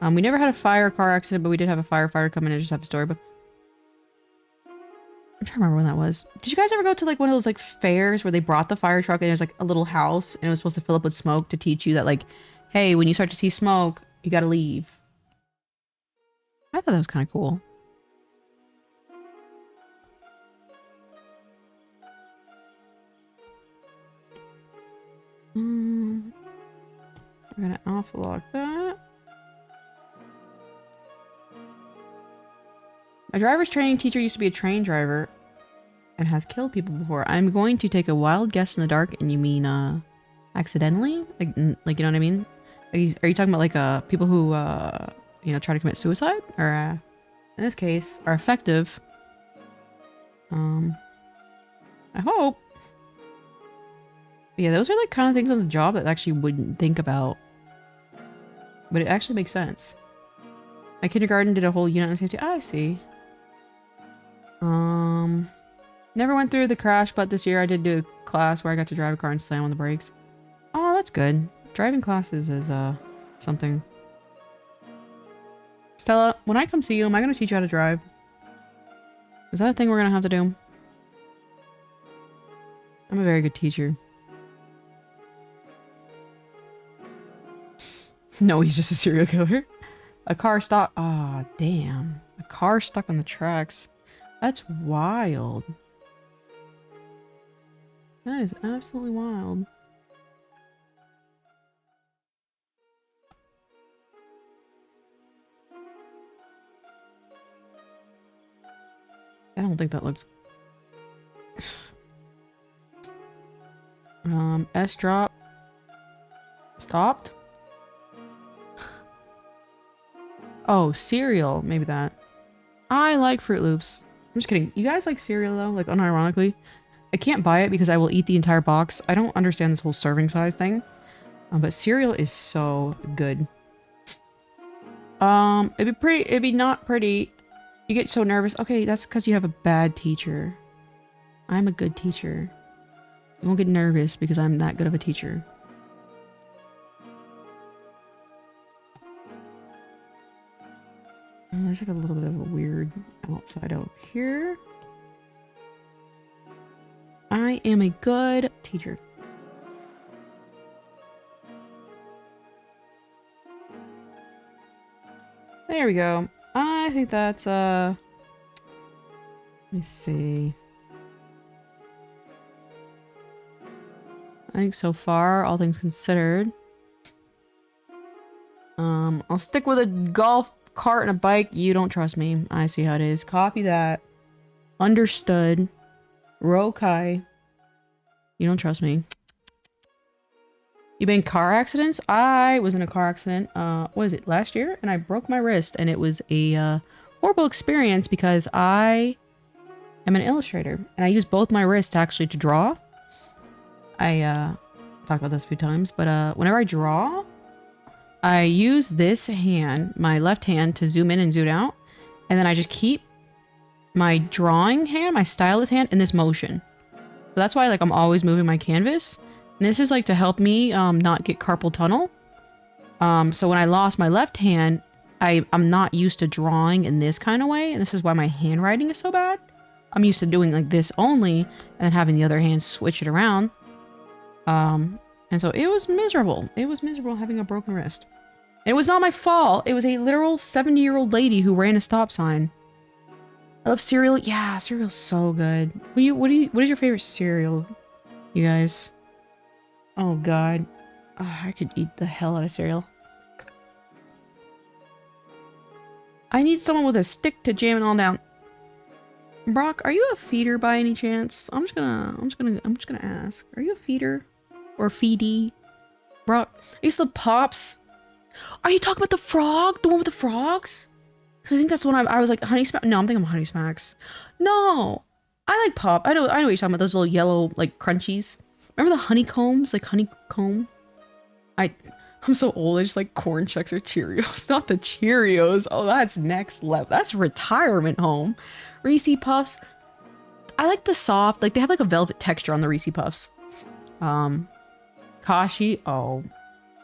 We never had a fire car accident, but we did have a firefighter come in and just have a storybook. I'm trying to remember when that was. Did you guys ever go to like one of those like fairs where they brought the fire truck and there's like a little house and it was supposed to fill up with smoke to teach you that like, hey, when you start to see smoke, you gotta leave. I thought that was kind of cool. We're gonna alpha lock that. My driver's training teacher used to be a train driver and has killed people before. I'm going to take a wild guess in the dark, and you mean accidentally? Like you know what I mean? Are you talking about like people who you know, try to commit suicide, or in this case are effective? I hope. But yeah, those are like kind of things on the job that I actually wouldn't think about, but it actually makes sense. My kindergarten did a whole unit on safety. I see. Never went through the crash, but this year I did do a class where I got to drive a car and slam on the brakes. Oh, that's good. Driving classes is something. Stella, when I come see you, am I going to teach you how to drive? Is that a thing we're going to have to do? I'm a very good teacher. No, he's just a serial killer. A car stuck. Ah, oh, damn. A car stuck on the tracks. That's wild. That is absolutely wild. I don't think that looks... S drop. Stopped? Oh, cereal. Maybe that. I like Fruit Loops. I'm just kidding. You guys like cereal though? Like unironically? I can't buy it because I will eat the entire box. I don't understand this whole serving size thing. But cereal is so good. It'd be not pretty. You get so nervous. Okay, that's because you have a bad teacher. I'm a good teacher. You won't get nervous because I'm that good of a teacher. There's like a little bit of a weird outside out here. I am a good teacher. There we go. I think that's, let me see. I think so far, all things considered. I'll stick with a golf cart and a bike. You don't trust me. I see how it is. Copy that. Understood. Rokai. You don't trust me. You been in car accidents? I was in a car accident, what is it, last year? And I broke my wrist, and it was a, horrible experience because I am an illustrator, and I use both my wrists actually to draw. I, talked about this a few times, but, whenever I draw, I use this hand, my left hand, to zoom in and zoom out, and then I just keep my drawing hand, my stylus hand, in this motion. So that's why, like, I'm always moving my canvas. And this is, like, to help me, not get carpal tunnel. So when I lost my left hand, I'm not used to drawing in this kind of way, and this is why my handwriting is so bad. I'm used to doing, like, this only, and then having the other hand switch it around. And so it was miserable. It was miserable having a broken wrist. It was not my fault. It was a literal 70-year-old lady who ran a stop sign. I love cereal. Yeah, cereal's so good. What is your favorite cereal, you guys? Oh god. Oh, I could eat the hell out of cereal. I need someone with a stick to jam it all down. Brock, are you a feeder by any chance? I'm just gonna ask. Are you a feeder? Or feedy? Brock, I used to love Pops. Are you talking about the frog? The one with the frogs? Because I think that's the one I was like, Honey Smacks. No, I'm thinking of Honey Smacks. No, I like Pop. I know what you're talking about. Those little yellow, like, crunchies. Remember the honeycombs? Like, honeycomb? I'm so old. I just like Corn Chex or Cheerios. Not the Cheerios. Oh, that's next level. That's retirement home. Reese Puffs. I like the soft, like, they have like a velvet texture on the Reese Puffs. Kashi. Oh,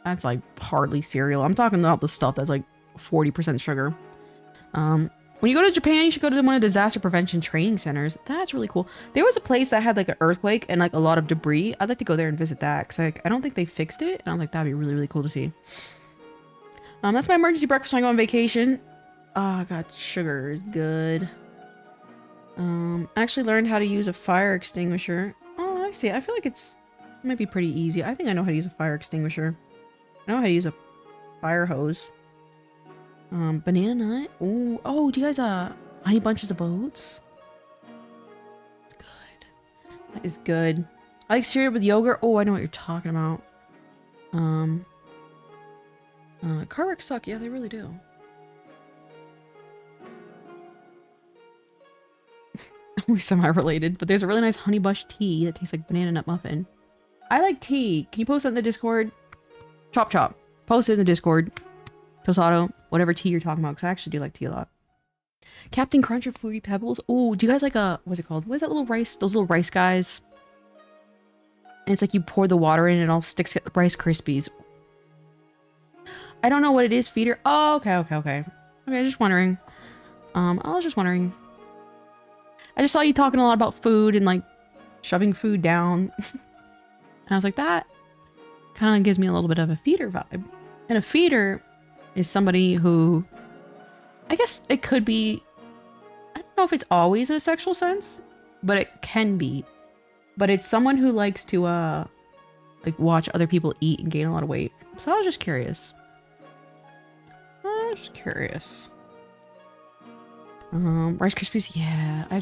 that's like hardly cereal. I'm talking about the stuff that's like 40% sugar. When you go to Japan, you should go to one of the disaster prevention training centers. That's really cool. There was a place that had like an earthquake and like a lot of debris. I'd like to go there and visit that because like, I don't think they fixed it. And I'm like, that'd be really, really cool to see. That's my emergency breakfast when I go on vacation. Oh god, sugar is good. I actually learned how to use a fire extinguisher. Oh, I see. I feel like it might be pretty easy. I think I know how to use a fire extinguisher. I know how to use a fire hose. Banana nut. Ooh. Oh, do you guys, honey bunches of oats? It's good. That is good. I like cereal with yogurt. Oh, I know what you're talking about. Car wrecks suck. Yeah, they really do. Only semi-related, but there's a really nice honey bush tea that tastes like banana nut muffin. I like tea. Can you post that in the Discord? Chop chop. Post it in the Discord. Tosado, whatever tea you're talking about, because I actually do like tea a lot. Captain Crunch or Fruity Pebbles. Oh, do you guys like what's it called? What is that little rice? Those little rice guys? And it's like you pour the water in and it all sticks at the Rice Krispies. I don't know what it is, feeder. Oh, okay. Okay, just wondering. I was just wondering. I just saw you talking a lot about food and like shoving food down. And I was like, that kind of gives me a little bit of a feeder vibe. And a feeder is somebody who, I guess it could be, I don't know if it's always in a sexual sense, but it can be. But it's someone who likes to, like watch other people eat and gain a lot of weight. So I was just curious. Rice Krispies, yeah. I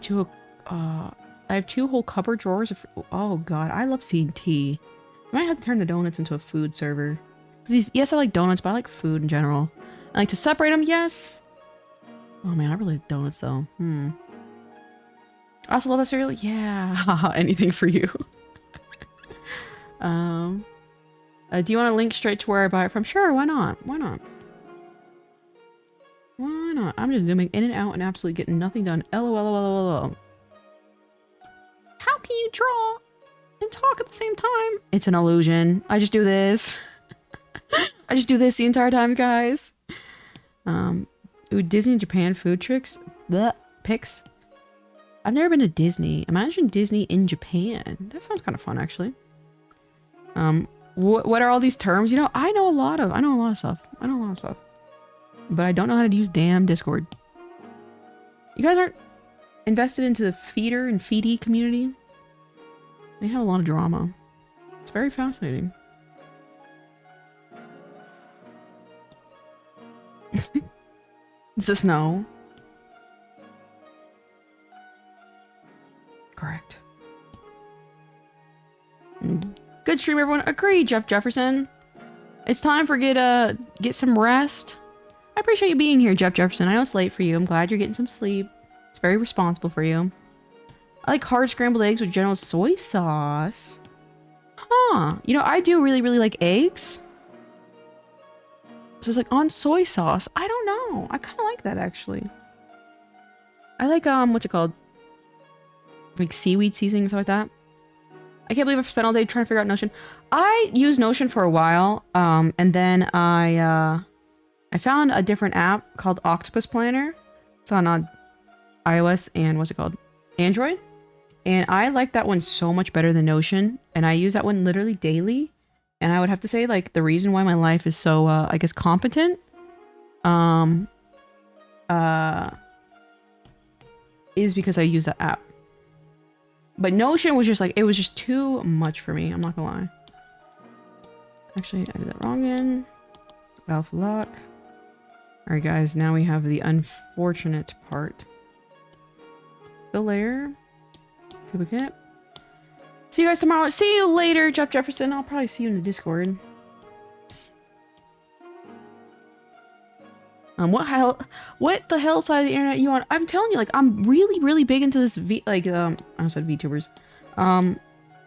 have two whole cupboard drawers of, oh god, I love seeing tea. I might have to turn the donuts into a food server. Yes, I like donuts, but I like food in general. I like to separate them, yes. Oh man, I really like donuts though. I also love that cereal. Yeah, anything for you. Do you want to link straight to where I buy it from? Sure, why not? Why not? Why not? I'm just zooming in and out and absolutely getting nothing done. LOL. How can you draw and talk at the same time? It's an illusion. I just do this. I just do this the entire time, guys. Ooh, Disney and Japan food tricks. Blech, pics. I've never been to Disney. Imagine Disney in Japan. That sounds kind of fun, actually. What are all these terms? You know, I know a lot of stuff. But I don't know how to use damn Discord. You guys aren't invested into the feeder and feedy community? They have a lot of drama. It's very fascinating. It's the snow. Correct. Good stream, everyone. Agreed, Jeff Jefferson. It's time for get some rest. I appreciate you being here, Jeff Jefferson. I know it's late for you. I'm glad you're getting some sleep. It's very responsible for you. I like hard scrambled eggs with General soy sauce. Huh. You know, I do really, really like eggs. So it's like on soy sauce. I don't know. I kind of like that, actually. I like, what's it called? Like seaweed seasoning, stuff like that. I can't believe I've spent all day trying to figure out Notion. I used Notion for a while, and then I found a different app called Octopus Planner. It's on iOS and what's it called? Android. And I like that one so much better than Notion. And I use that one literally daily. And I would have to say, like, the reason why my life is so, I guess, competent, is because I use that app. But Notion was just like, it was just too much for me. I'm not gonna lie. Actually, I did that wrong again. Alpha lock. Alright, guys, now we have the unfortunate part. The layer. Duplicate. See you guys tomorrow. See you later, Jeff Jefferson. I'll probably see you in the Discord. What the hell side of the internet you on? I'm telling you, like, I'm really, really big into this I said VTubers.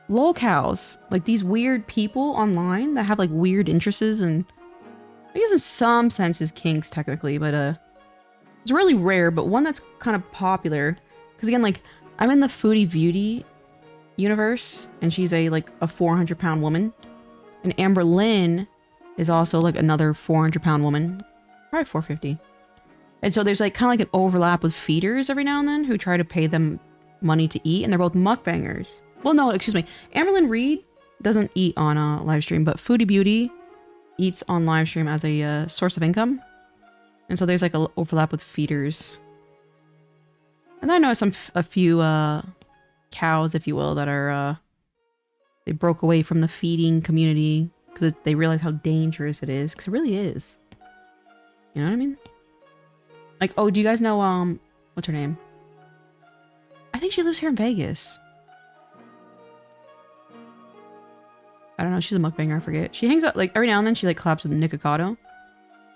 Lolcows. Like, these weird people online that have, like, weird interests and I guess in some senses kinks, technically, but, it's really rare, but one that's kind of popular. Because, again, like, I'm in the Foodie Beauty universe, and she's a 400-pound woman. And Amber Lynn is also, like, another 400-pound woman. Probably 450. And so there's, like, kind of like an overlap with feeders every now and then who try to pay them money to eat, and they're both mukbangers. Well, no, excuse me. Amber Lynn Reed doesn't eat on a live stream, but Foodie Beauty eats on live stream as a source of income. And so there's, like, an overlap with feeders. And I know a few cows, if you will, that are they broke away from the feeding community because they realize how dangerous it is, because it really is. You know what I mean? Like, oh, do you guys know what's her name? I think she lives here in Vegas. I don't know, she's a mukbanger, I forget. She hangs out, like, every now and then she, like, collabs with Nikocado.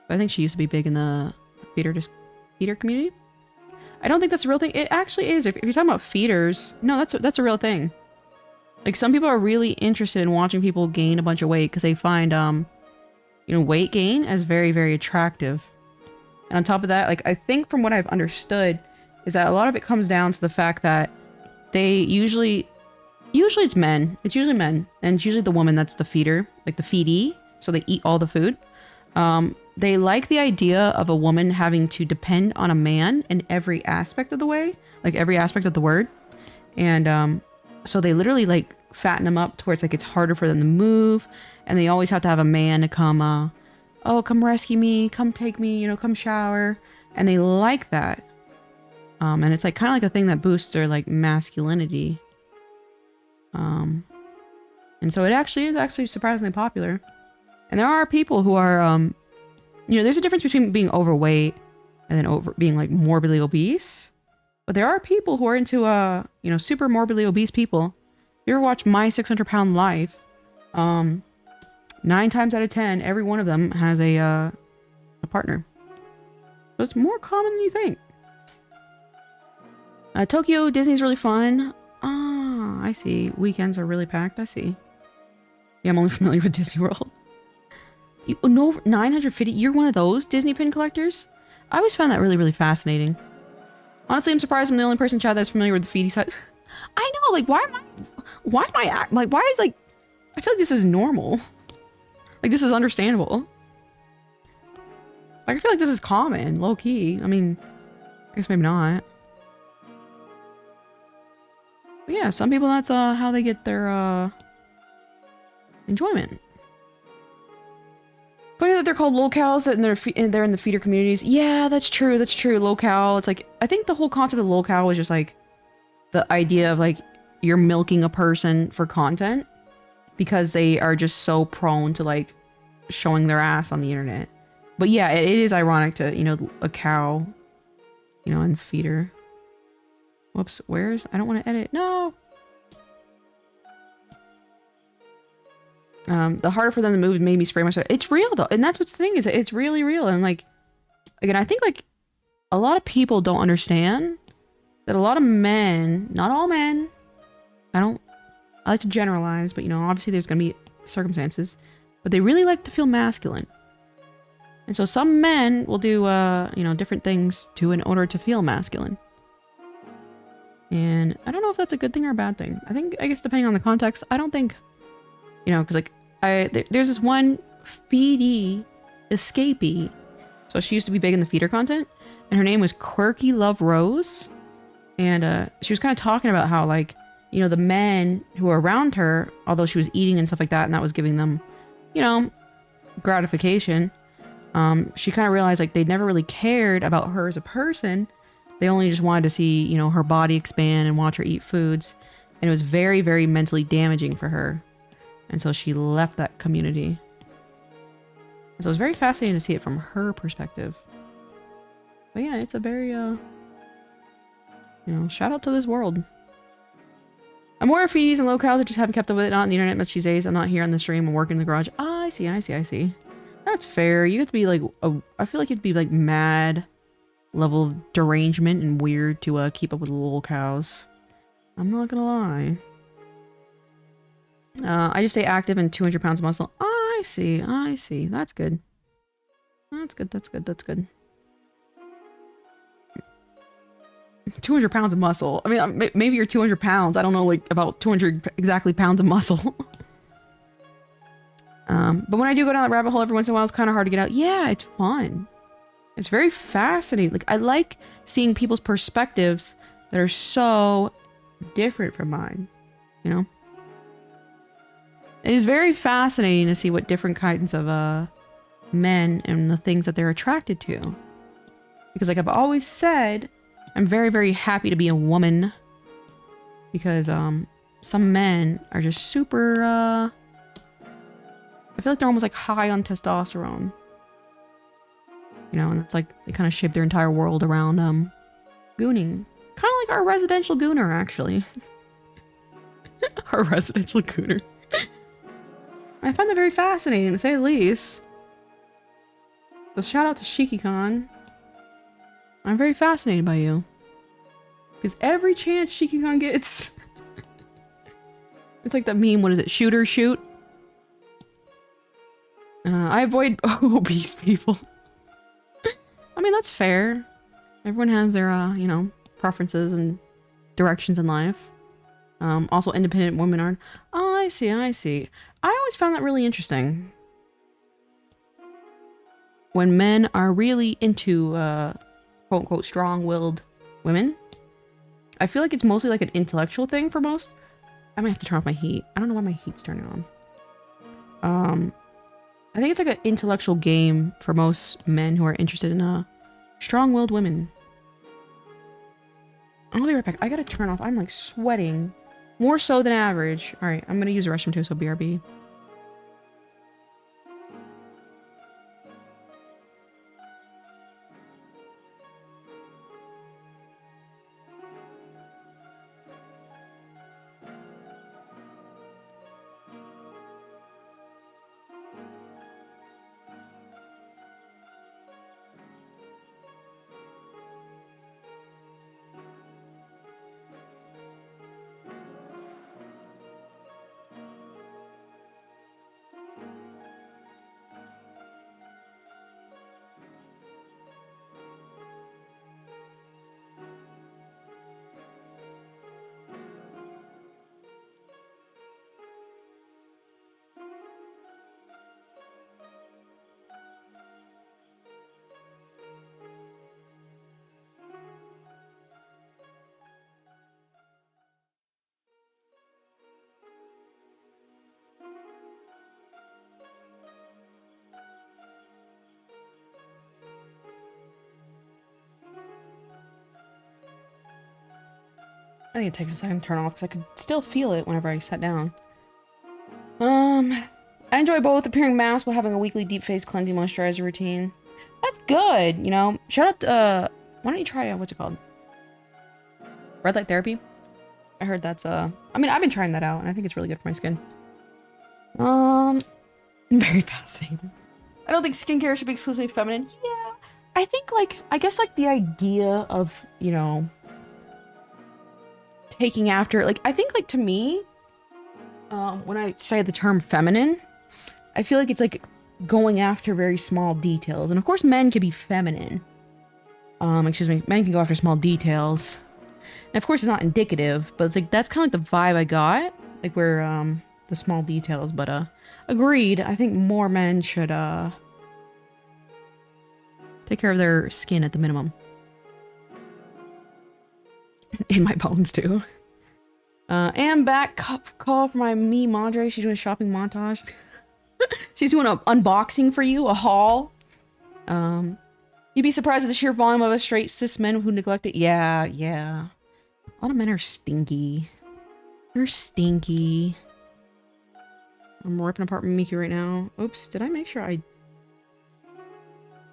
But I think she used to be big in the feeder community. I don't think that's a real thing. It actually is. If you're talking about feeders, no, that's a real thing. Like, some people are really interested in watching people gain a bunch of weight because they find, you know, weight gain as very, very attractive. And on top of that, like, I think from what I've understood is that a lot of it comes down to the fact that they usually it's men. It's usually men. And it's usually the woman that's the feeder, like the feedee. So they eat all the food. They like the idea of a woman having to depend on a man in every aspect of the way, like every aspect of the word. And so they literally like fatten them up to where it's like it's harder for them to move. And they always have to have a man to come, oh, come rescue me, come take me, you know, come shower. And they like that. And it's like kind of like a thing that boosts their like masculinity. And so it actually is surprisingly popular. And there are people who are, you know, there's a difference between being overweight and then being like morbidly obese. But there are people who are into, you know, super morbidly obese people. If you ever watch My 600-Pound Life, 9 times out of 10, every one of them has a partner. So it's more common than you think. Tokyo Disney's really fun. Ah, I see. Weekends are really packed. I see. Yeah, I'm only familiar with Disney World. You know, 950. You're one of those Disney pin collectors? I always found that really, really fascinating. Honestly, I'm surprised I'm the only person in chat that's familiar with the feedie side. I know, like, why is, like, I feel like this is normal. Like, this is understandable. Like, I feel like this is common, low-key. I mean, I guess maybe not. But yeah, some people, that's how they get their enjoyment. Funny that they're called locales and they're in the feeder communities. Yeah, that's true. That's true. Locale. It's like, I think the whole concept of locale was just like the idea of like you're milking a person for content because they are just so prone to like showing their ass on the internet. But yeah, it is ironic to, you know, a cow, you know, and feeder. Whoops, I don't want to edit. No. The harder for them to move made me spray myself. It's real though. And that's what's the thing is it's really real. And like, again, I think like a lot of people don't understand that a lot of men, not all men, I like to generalize, but you know, obviously there's going to be circumstances, but they really like to feel masculine. And so some men will do, you know, different things in order to feel masculine. And I don't know if that's a good thing or a bad thing. I guess depending on the context, I don't think, you know, because like there's this one feedy escapee. So she used to be big in the feeder content, and her name was Quirky Love Rose. And she was kind of talking about how like, you know, the men who were around her, although she was eating and stuff like that, and that was giving them, you know, gratification. She kind of realized like they never really cared about her as a person. They only just wanted to see, you know, her body expand and watch her eat foods. And it was very, very mentally damaging for her. And so she left that community. So it was very fascinating to see it from her perspective. But yeah, it's a very, you know, shout out to this world. I'm aware of feedies and locales. I just haven't kept up with it. Not on the internet much these days. I'm not here on the stream. I'm working in the garage. Oh, I see. That's fair. You have to be like, I feel like you'd be like mad level of derangement and weird to keep up with locales. I'm not gonna lie. I just stay active and 200 pounds of muscle. Oh, I see. That's good. That's good. 200 pounds of muscle. I mean, maybe you're 200 pounds. I don't know, like, about 200 exactly pounds of muscle. But when I do go down that rabbit hole every once in a while, it's kind of hard to get out. Yeah, it's fun. It's very fascinating. Like, I like seeing people's perspectives that are so different from mine, you know? It is very fascinating to see what different kinds of men and the things that they're attracted to. Because like I've always said, I'm very, very happy to be a woman. Because some men are just super, I feel like they're almost like high on testosterone. You know, and it's like they kind of shape their entire world around gooning. Kind of like our residential gooner, actually. Our residential gooner. I find that very fascinating, to say the least. So shout out to ShikiCon. I'm very fascinated by you. Because every chance ShikiCon gets... It's like that meme, what is it? Shoot or shoot? I avoid obese people. I mean, that's fair. Everyone has their, you know, preferences and directions in life. Also, independent women aren't. Oh, I see. I always found that really interesting. When men are really into, quote-unquote, strong-willed women. I feel like it's mostly like an intellectual thing for most. I might have to turn off my heat. I don't know why my heat's turning on. I think it's like an intellectual game for most men who are interested in strong-willed women. I'll be right back. I gotta turn off. I'm like sweating. More so than average. Alright, I'm gonna use the restroom too, so BRB. I think it takes a second to turn off because I could still feel it whenever I sat down. I enjoy both appearing masked while having a weekly deep face cleansing moisturizer routine. That's good, you know. Shout out to, why don't you try, what's it called? Red light therapy? I heard that's, I mean, I've been trying that out and I think it's really good for my skin. Very fascinating. I don't think skincare should be exclusively feminine. Yeah. I think, like, I guess, like, the idea of, you know, taking after, like, I think, like, to me, when I say the term feminine, I feel like it's, like, going after very small details. And, of course, men can be feminine. Excuse me, men can go after small details. And, of course, it's not indicative, but it's, like, that's kind of like the vibe I got. Like, where, the small details, but, agreed. I think more men should, take care of their skin at the minimum. In my bones, too. And back call for my me Madre. She's doing a shopping montage. She's doing an unboxing for you, a haul. You'd be surprised at the sheer volume of us straight cis men who neglect it. Yeah, yeah. A lot of men are stinky. They're stinky. I'm ripping apart Miku right now. Oops, did I make sure I...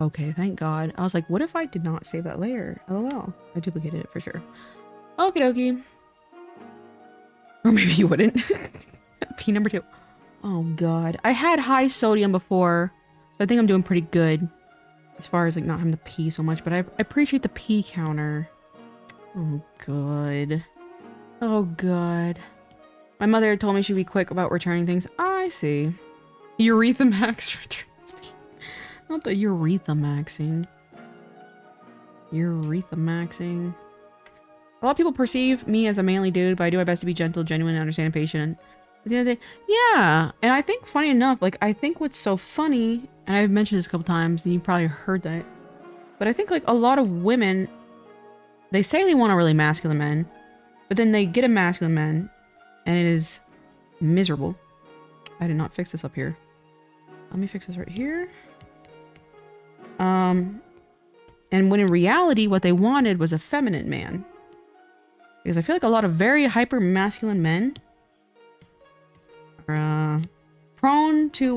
Okay, thank God. I was like, what if I did not save that layer? LOL. I duplicated it for sure. Okie dokie. Or maybe you wouldn't. P number 2. Oh God. I had high sodium before, so I think I'm doing pretty good. As far as like not having to pee so much, but I appreciate the pee counter. Oh God. Oh God. My mother told me she'd be quick about returning things. I see. Urethra max returns. Not the urethra maxing. Urethra maxing. A lot of people perceive me as a manly dude, but I do my best to be gentle, genuine, and understanding, patient. At the end of the day, yeah. And I think, funny enough, like, I think what's so funny, and I've mentioned this a couple times, and you probably heard that, but I think, like, a lot of women, they say they want a really masculine man, but then they get a masculine man, and it is miserable. I did not fix this up here. Let me fix this right here. And when in reality, what they wanted was a feminine man. Because I feel like a lot of very hyper masculine men are prone to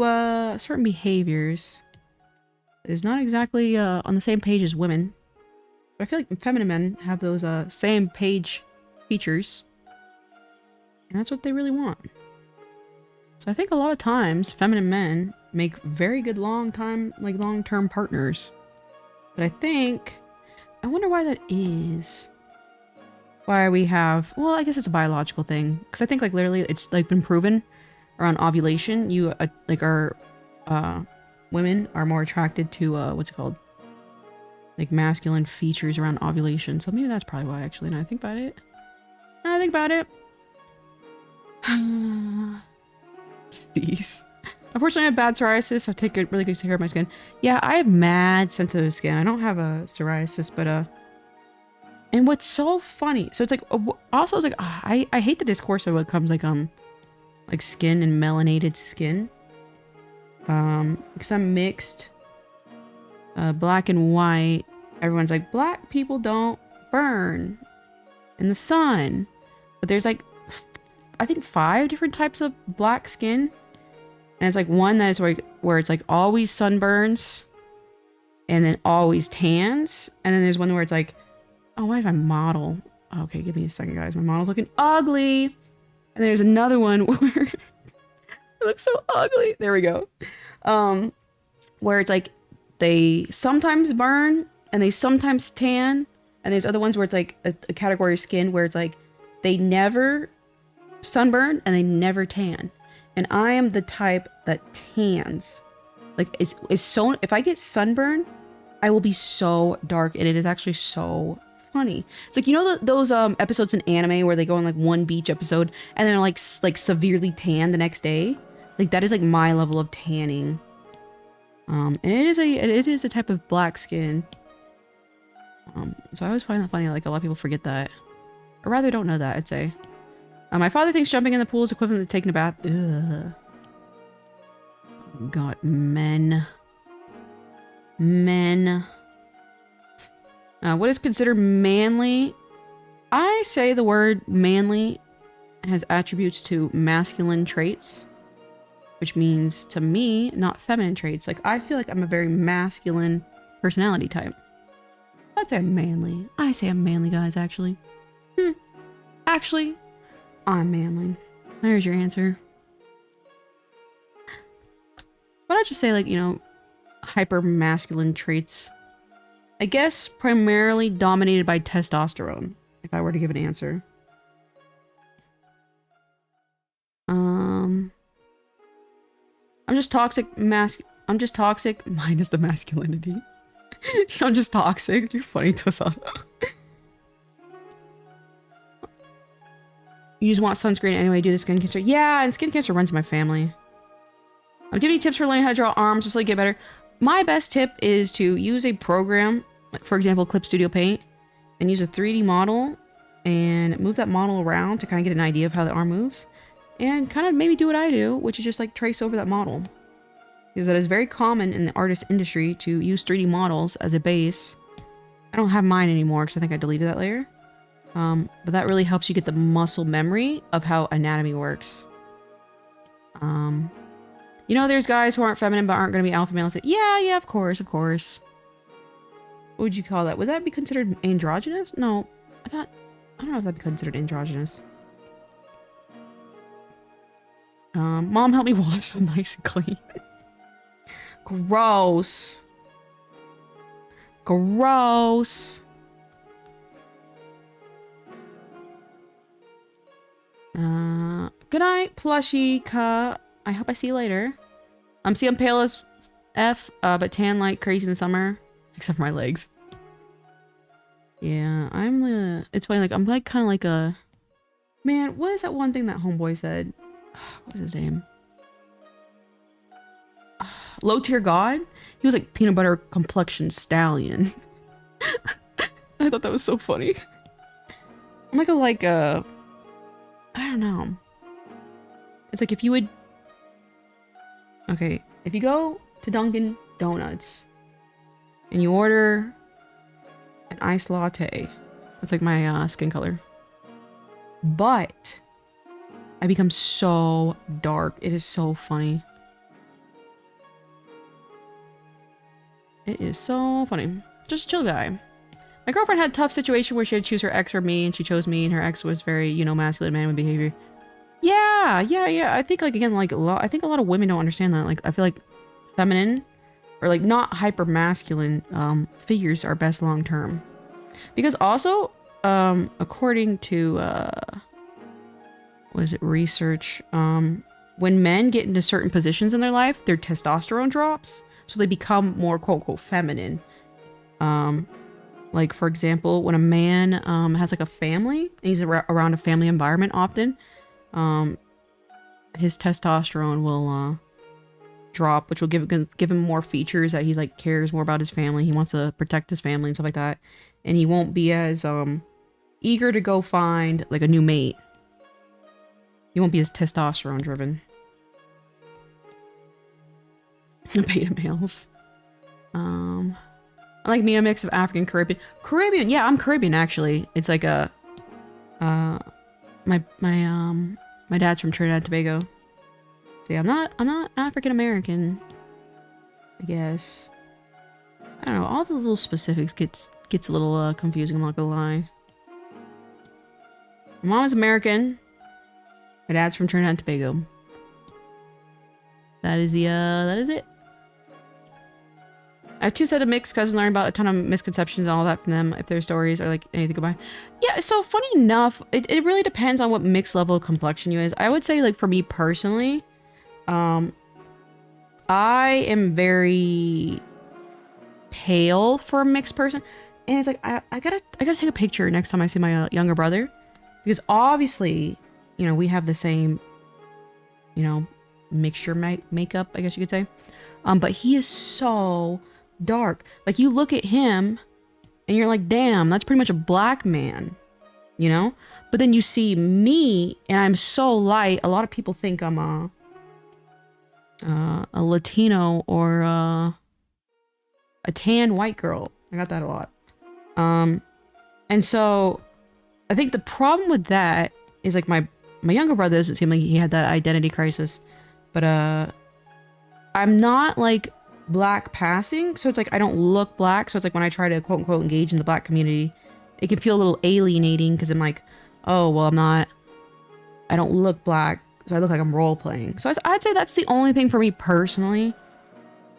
certain behaviors that is not exactly on the same page as women. But I feel like feminine men have those same page features. And that's what they really want. So I think a lot of times feminine men make very good long-term partners. But I wonder why that is. Why we have, well, I guess it's a biological thing. Because I think, like, literally, it's, like, been proven around ovulation. You, women are more attracted to, what's it called? Like, masculine features around ovulation. So maybe that's probably why, actually, now I think about it. These. Unfortunately, I have bad psoriasis. I take really good care of my skin. Yeah, I have mad sensitive skin. I don't have a psoriasis, but, and what's so funny, so it's like, also it's like, I hate the discourse of what comes like skin and melanated skin. Because I'm mixed, black and white. Everyone's like, black people don't burn in the sun. But there's like, I think 5 different types of black skin. And it's like one that is where it's like always sunburns and then always tans. And then there's one where it's like, oh, why is my model? Okay, give me a second, guys. My model's looking ugly. And there's another one where it looks so ugly. There we go. Where it's like they sometimes burn and they sometimes tan. And there's other ones where it's like a category of skin where it's like they never sunburn and they never tan. And I am the type that tans. Like, is so, if I get sunburn, I will be so dark, and it is actually so funny. It's like, you know those episodes in anime where they go on like one beach episode and they're like severely tan the next day? Like, that is like my level of tanning. And it is a type of black skin. So I always find that funny, like a lot of people forget that. Or rather don't know that, I'd say. My father thinks jumping in the pool is equivalent to taking a bath. Ugh. God, men. Men. What is considered manly? I say the word manly has attributes to masculine traits, which means to me, not feminine traits. Like, I feel like I'm a very masculine personality type. I'd say I'm manly. I say I'm manly, guys, actually. Actually, I'm manly. There's your answer. But I'd just say, like, you know, hyper masculine traits. I guess primarily dominated by testosterone, if I were to give an answer. I'm just toxic I'm just toxic minus the masculinity. I'm just toxic. You're funny, Tosada. You just want sunscreen anyway due to skin cancer. Yeah, and skin cancer runs in my family. Do you have any tips for learning how to draw arms so I get better? My best tip is to use a program, for example, Clip Studio Paint, and use a 3D model and move that model around to kind of get an idea of how the arm moves. And kind of maybe do what I do, which is just like trace over that model. Because that is very common in the artist industry to use 3D models as a base. I don't have mine anymore because I think I deleted that layer. But that really helps you get the muscle memory of how anatomy works. You know, there's guys who aren't feminine but aren't going to be alpha males. Yeah, of course, of course. What would you call that? Would that be considered androgynous? No, I don't know if that'd be considered androgynous. Mom, help me wash so nice and clean. Gross. Gross. Good night, plushie ka. I hope I see you later. See, I'm pale as F, but tan like crazy in the summer. Except for my legs. Yeah, it's funny, like, I'm like kind of like a... Man, what is that one thing that homeboy said? What was his name? Low tier god? He was like peanut butter complexion stallion. I thought that was so funny. I'm like a I don't know. It's like if you would... Okay, if you go to Dunkin' Donuts and you order an iced latte, that's like my skin color. But I become so dark. It is so funny. It is so funny. Just a chill guy. My girlfriend had a tough situation where she had to choose her ex or me, and she chose me, and her ex was very, you know, masculine man with behavior. Yeah. I think, like, again, like, I think a lot of women don't understand that. Like, I feel like feminine, or, like, not hyper masculine figures are best long term. Because also, according to, what is it, research, when men get into certain positions in their life, their testosterone drops, so they become more quote-unquote feminine. Like, for example, when a man has like a family, and he's around a family environment often, his testosterone will drop, which will give him more features that he like cares more about his family. He wants to protect his family and stuff like that, and he won't be as eager to go find like a new mate. He won't be as testosterone driven. Beta males. I like me a mix of African Caribbean. Yeah, I'm Caribbean actually. It's like a my dad's from Trinidad and Tobago. So yeah, I'm not African American, I guess. I don't know, all the little specifics gets a little confusing, I'm not gonna lie. My mom is American. My dad's from Trinidad and Tobago. That is it. I have two sets of mixed cousins, learn about a ton of misconceptions and all that from them, if their stories are like anything goodbye. Yeah, so funny enough, it really depends on what mixed level of complexion you is. I would say, like, for me personally, I am very pale for a mixed person. And it's like, I gotta take a picture next time I see my younger brother. Because obviously, you know, we have the same, you know, mixture makeup, I guess you could say. But he is so dark. Like, you look at him and you're like, damn, that's pretty much a black man, you know? But then you see me and I'm so light, a lot of people think I'm a Latino or a tan white girl. I got that a lot. And so I think the problem with that is like my younger brother doesn't seem like he had that identity crisis, but I'm not like black passing, so it's like I don't look black, so it's like when I try to quote unquote engage in the black community, it can feel a little alienating because I'm like, oh well, I don't look black, so I look like I'm role playing. So I'd say that's the only thing for me personally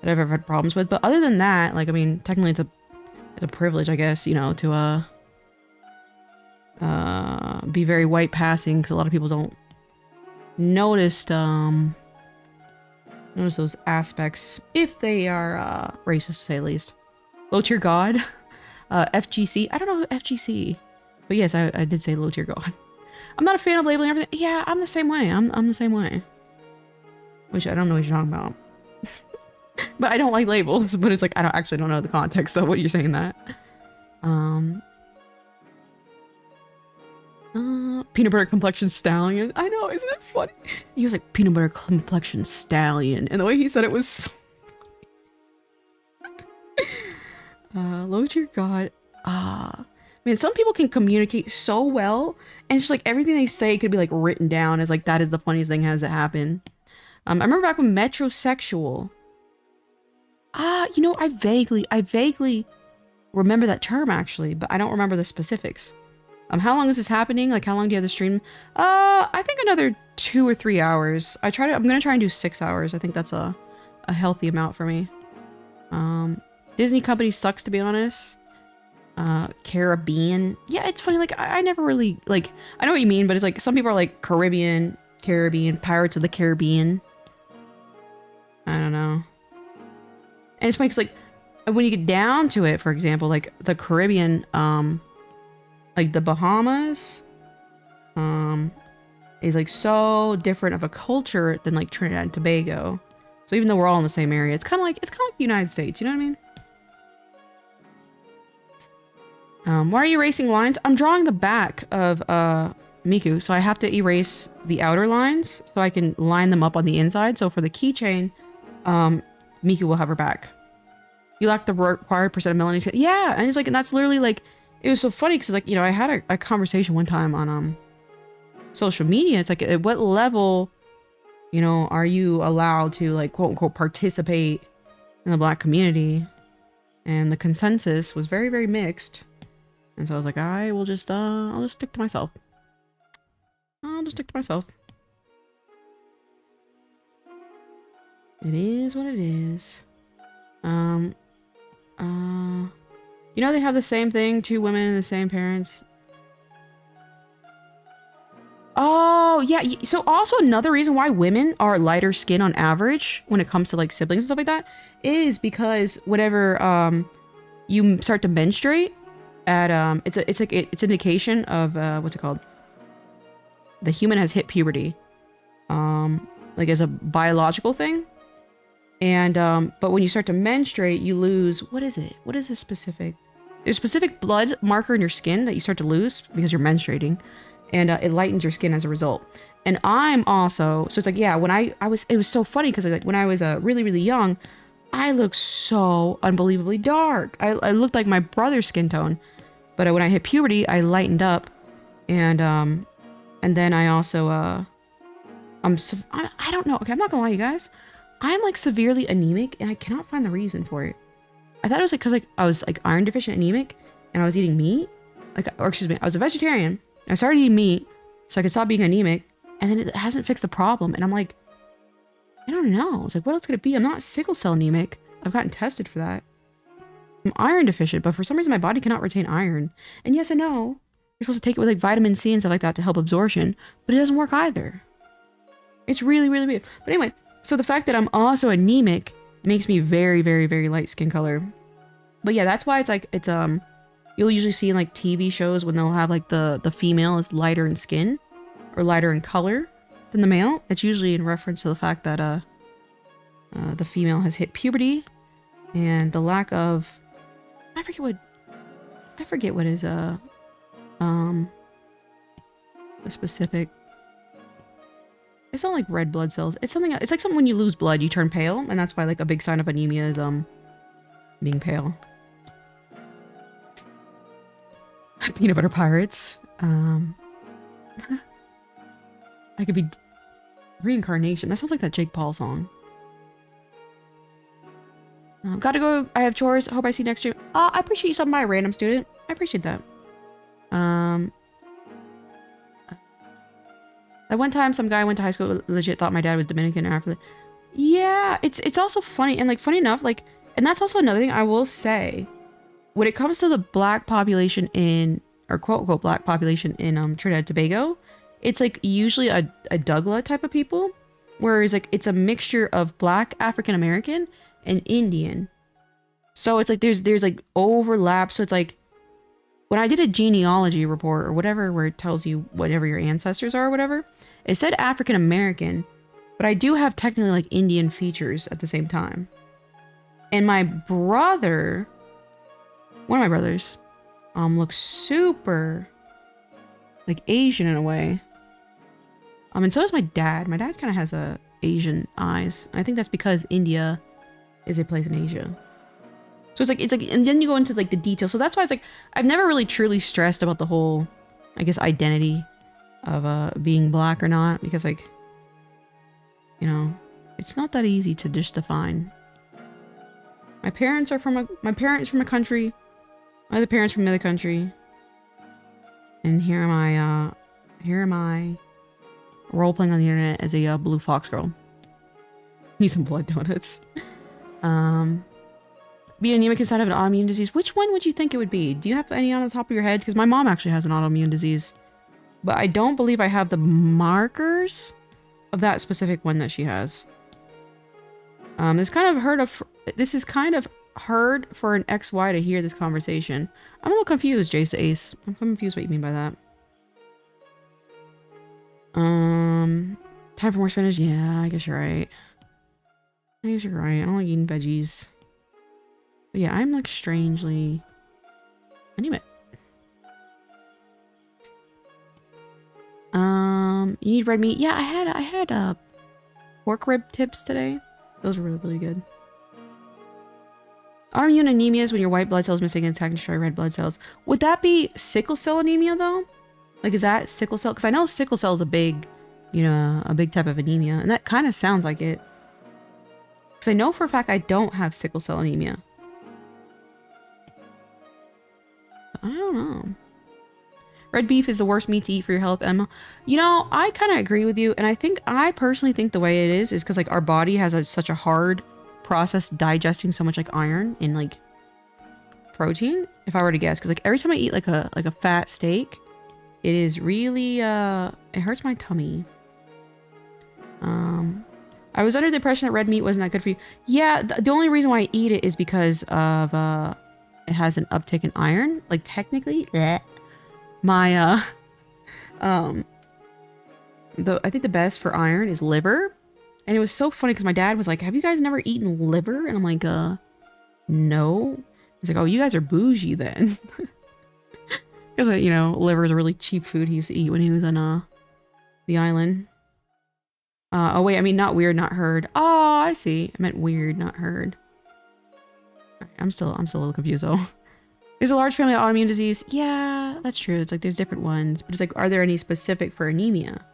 that I've ever had problems with. But other than that, like I mean, technically it's a privilege, I guess, you know, to be very white passing, because a lot of people don't notice those aspects if they are racist, to say the least. Low tier god, FGC. I don't know FGC, but yes, I did say low tier god. I'm not a fan of labeling everything. Yeah, I'm the same way. I'm the same way. Which I don't know what you're talking about. But I don't like labels. But it's like I don't know the context of what you're saying that. Peanut butter complexion stallion. I know, isn't it funny? He was like peanut butter complexion stallion, and the way he said it was so low tier god. Man, some people can communicate so well, and it's just like everything they say could be like written down as like that is the funniest thing has to happen. I remember back when metrosexual. You know, I vaguely remember that term actually, but I don't remember the specifics. How long is this happening? Like, how long do you have the stream? I think another 2 or 3 hours. I'm gonna try and do 6 hours. I think that's a healthy amount for me. Disney company sucks, to be honest. Caribbean. Yeah, it's funny. Like, I never really, like, I know what you mean, but it's like, some people are like Caribbean, Pirates of the Caribbean. I don't know. And it's funny because, like, when you get down to it, for example, like, the Caribbean, like the Bahamas, is like so different of a culture than like Trinidad and Tobago. So even though we're all in the same area, it's kind of like the United States. You know what I mean? Why are you erasing lines? I'm drawing the back of Miku, so I have to erase the outer lines so I can line them up on the inside. So for the keychain, Miku will have her back. You lack the required % of melanin. Yeah, and it's like, and that's literally like. It was so funny because, like, you know, I had a conversation one time on social media. It's like, at what level, you know, are you allowed to, like, quote unquote participate in the black community? And the consensus was very, very mixed. And so I was like, I will just I'll just stick to myself. It is what it is. You know they have the same thing, 2 women and the same parents. Oh, yeah. So also another reason why women are lighter skin on average when it comes to like siblings and stuff like that is because whenever you start to menstruate at it's an indication of what's it called? The human has hit puberty. Like as a biological thing. And but when you start to menstruate, you lose, what is it? What is a specific? There's a specific blood marker in your skin that you start to lose because you're menstruating, and it lightens your skin as a result. And I'm also, so it's like, yeah, when it was so funny because like when I was really, really young, I looked so unbelievably dark. I looked like my brother's skin tone, but when I hit puberty, I lightened up, and then I also I don't know. Okay, I'm not gonna lie, you guys. I'm like severely anemic, and I cannot find the reason for it. I thought it was like because like I was like iron deficient anemic, and I was eating meat, like, or excuse me, I was a vegetarian. And I started eating meat so I could stop being anemic, and then it hasn't fixed the problem. And I'm like, I don't know. It's like, what else could it be? I'm not sickle cell anemic. I've gotten tested for that. I'm iron deficient, but for some reason my body cannot retain iron. And yes, I know you're supposed to take it with like vitamin C and stuff like that to help absorption, but it doesn't work either. It's really, really weird. But anyway, so the fact that I'm also anemic makes me very, very, very light skin color. But yeah, that's why it's like, it's, you'll usually see in like TV shows when they'll have like the female is lighter in skin or lighter in color than the male. It's usually in reference to the fact that, the female has hit puberty and the lack of, I forget what is, the specific, it's not like red blood cells. It's something, it's like something when you lose blood, you turn pale. And that's why like a big sign of anemia is, being pale. Peanut butter pirates. Um, I could be reincarnation. That sounds like that Jake Paul song. Gotta go. I have chores. Hope I see you next stream. I appreciate you stopping by, random student. I appreciate that. At one time, some guy I went to high school legit thought my dad was Dominican after the... Yeah, it's also funny. And like, funny enough, like, and that's also another thing I will say. When it comes to the black population in, or quote unquote black population in Trinidad and Tobago, it's like usually a Douglas type of people. Whereas like, it's a mixture of black African American and Indian. So it's like, there's like overlap. So it's like, when I did a genealogy report or whatever, where it tells you whatever your ancestors are or whatever, it said African American, but I do have technically like Indian features at the same time. And my brother, one of my brothers, looks super like Asian in a way. And so does my dad. My dad kind of has Asian eyes. And I think that's because India is a place in Asia. So it's like, and then you go into like the details. So that's why it's like, I've never really truly stressed about the whole, I guess, identity of being black or not, because like, you know, it's not that easy to just define. My parents from a country, my other parents from another country, and here am I, role playing on the internet as a blue fox girl. Need some blood donuts. Being anemic inside of an autoimmune disease. Which one would you think it would be? Do you have any on the top of your head? Because my mom actually has an autoimmune disease. But I don't believe I have the markers of that specific one that she has. This is kind of hard for an XY to hear this conversation. I'm a little confused, Jace Ace. I'm confused what you mean by that. Time for more spinach? Yeah, I guess you're right. I guess you're right. I don't like eating veggies. But yeah, I'm like strangely anemic. You need red meat? Yeah, I had pork rib tips today. Those were really, really good. Autoimmune anemia is when your white blood cells missing and attack and destroy red blood cells. Would that be sickle cell anemia though? Like, is that sickle cell? Because I know sickle cell is a big, you know, a big type of anemia, and that kind of sounds like it. Because I know for a fact I don't have sickle cell anemia. I don't know. Red beef is the worst meat to eat for your health, Emma. You know, I kind of agree with you. And I personally think the way it is because like our body has such a hard process digesting so much like iron and like protein, if I were to guess. Because like every time I eat like a fat steak, it is really, it hurts my tummy. I was under the impression that red meat wasn't that good for you. Yeah, the only reason why I eat it is because of, it has an uptick in iron. Like technically, my, I think the best for iron is liver. And it was so funny because my dad was like, have you guys never eaten liver? And I'm like, no. He's like, oh, you guys are bougie then. Because, you know, liver is a really cheap food he used to eat when he was on, the island. Oh wait, I mean, not weird, not heard. Oh, I see. I meant weird, not heard. I'm still a little confused though. There's a large family of autoimmune disease. Yeah, that's true. It's like there's different ones, but it's like, are there any specific for anemia?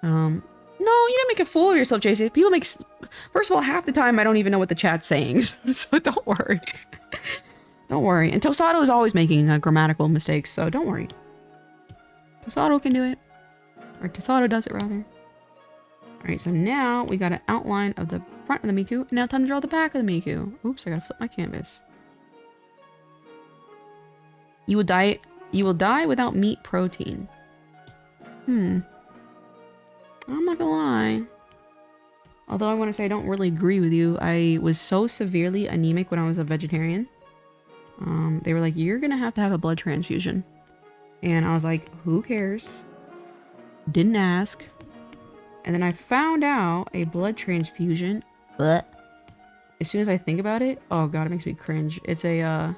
No, you didn't make a fool of yourself, JC. People make. First of all, half the time I don't even know what the chat's saying, so don't worry. Don't worry. And Tosado is always making grammatical mistakes, so don't worry. Tosado can do it, or Tosado does it rather. All right, so now we got an outline of the front of the Miku. Now time to draw the back of the Miku. Oops, I gotta flip my canvas. You will die without meat protein. I'm not gonna lie. Although I want to say I don't really agree with you. I was so severely anemic when I was a vegetarian. They were like, you're gonna have to have a blood transfusion. And I was like, who cares? Didn't ask. And then I found out a blood transfusion. Blech. As soon as I think about it, oh god, it makes me cringe. It's a,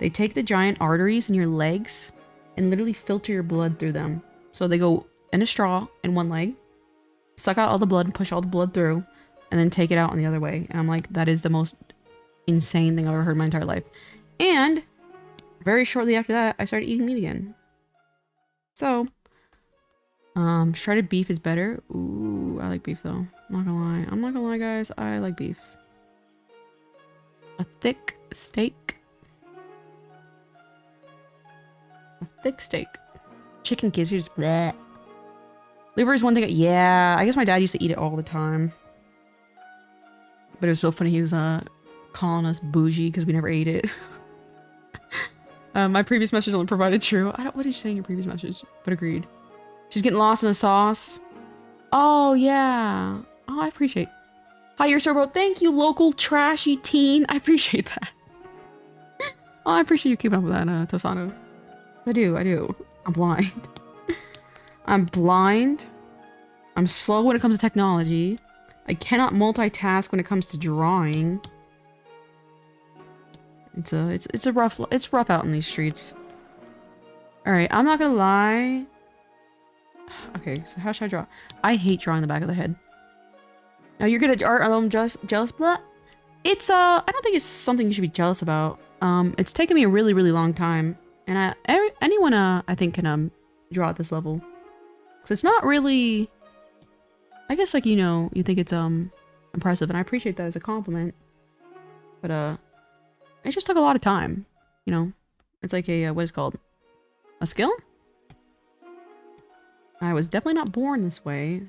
they take the giant arteries in your legs and literally filter your blood through them. So they go in a straw in one leg, suck out all the blood and push all the blood through, and then take it out on the other way. And I'm like, that is the most insane thing I've ever heard in my entire life. And very shortly after that, I started eating meat again. So, shredded beef is better. Ooh, I like beef though. I'm not gonna lie. I'm not gonna lie, guys. I like beef. A thick steak. A thick steak. Chicken gizzards. Bleh. Liver is one thing. Yeah, I guess my dad used to eat it all the time. But it was so funny. He was calling us bougie because we never ate it. My previous message only provided true. What did you say in your previous message? But agreed. She's getting lost in the sauce. Oh, yeah. Oh, I appreciate. Hi, you're so bro. Thank you, local trashy teen. I appreciate that. Oh, I appreciate you keeping up with that, Tosano. I do. I'm blind. I'm blind. I'm slow when it comes to technology. I cannot multitask when it comes to drawing. It's rough out in these streets. All right, I'm not gonna lie. Okay, so how should I draw? I hate drawing the back of the head. Now you're good at art. I'm just jealous. Blah. It's I don't think it's something you should be jealous about. It's taken me a really long time, and anyone I think can draw at this level. So it's not really. I guess like you think it's impressive, and I appreciate that as a compliment. But it just took a lot of time. You know, it's like a what is it called? A skill? I was definitely not born this way.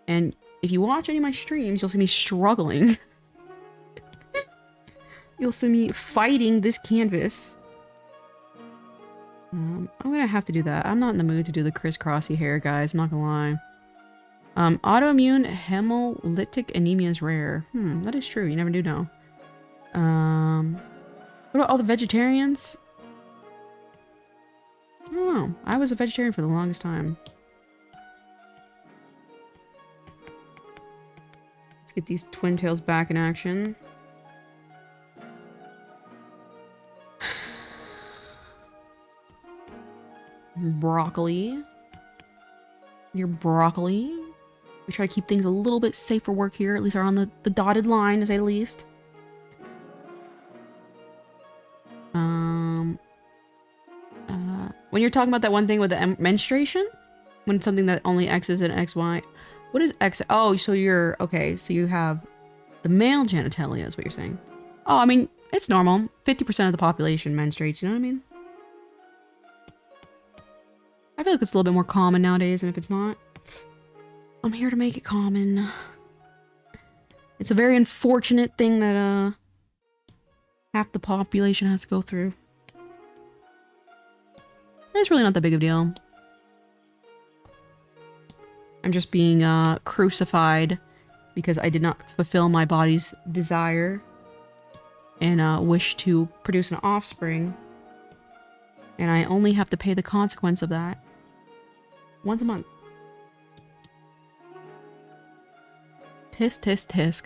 And if you watch any of my streams, you'll see me struggling. You'll see me fighting this canvas. I'm gonna have to do that. I'm not in the mood to do the crisscrossy hair, guys. I'm not gonna lie. Autoimmune hemolytic anemia is rare. That is true. You never do know. What about all the vegetarians? I don't know. I was a vegetarian for the longest time. Let's get these twin tails back in action. Broccoli. Your broccoli. We try to keep things a little bit safe for work here. At least are on the dotted line, to say the least. When you're talking about that one thing with the menstruation, when it's something that only X is and XY, what is X? Oh, so you're okay. So you have the male genitalia, is what you're saying. Oh, I mean, it's normal. 50% of the population menstruates. You know what I mean? I feel like it's a little bit more common nowadays, and if it's not, I'm here to make it common. It's a very unfortunate thing that half the population has to go through. It's really not that big of a deal. I'm just being crucified because I did not fulfill my body's desire and wish to produce an offspring. And I only have to pay the consequence of that once a month. Tisk, tisk, tisk.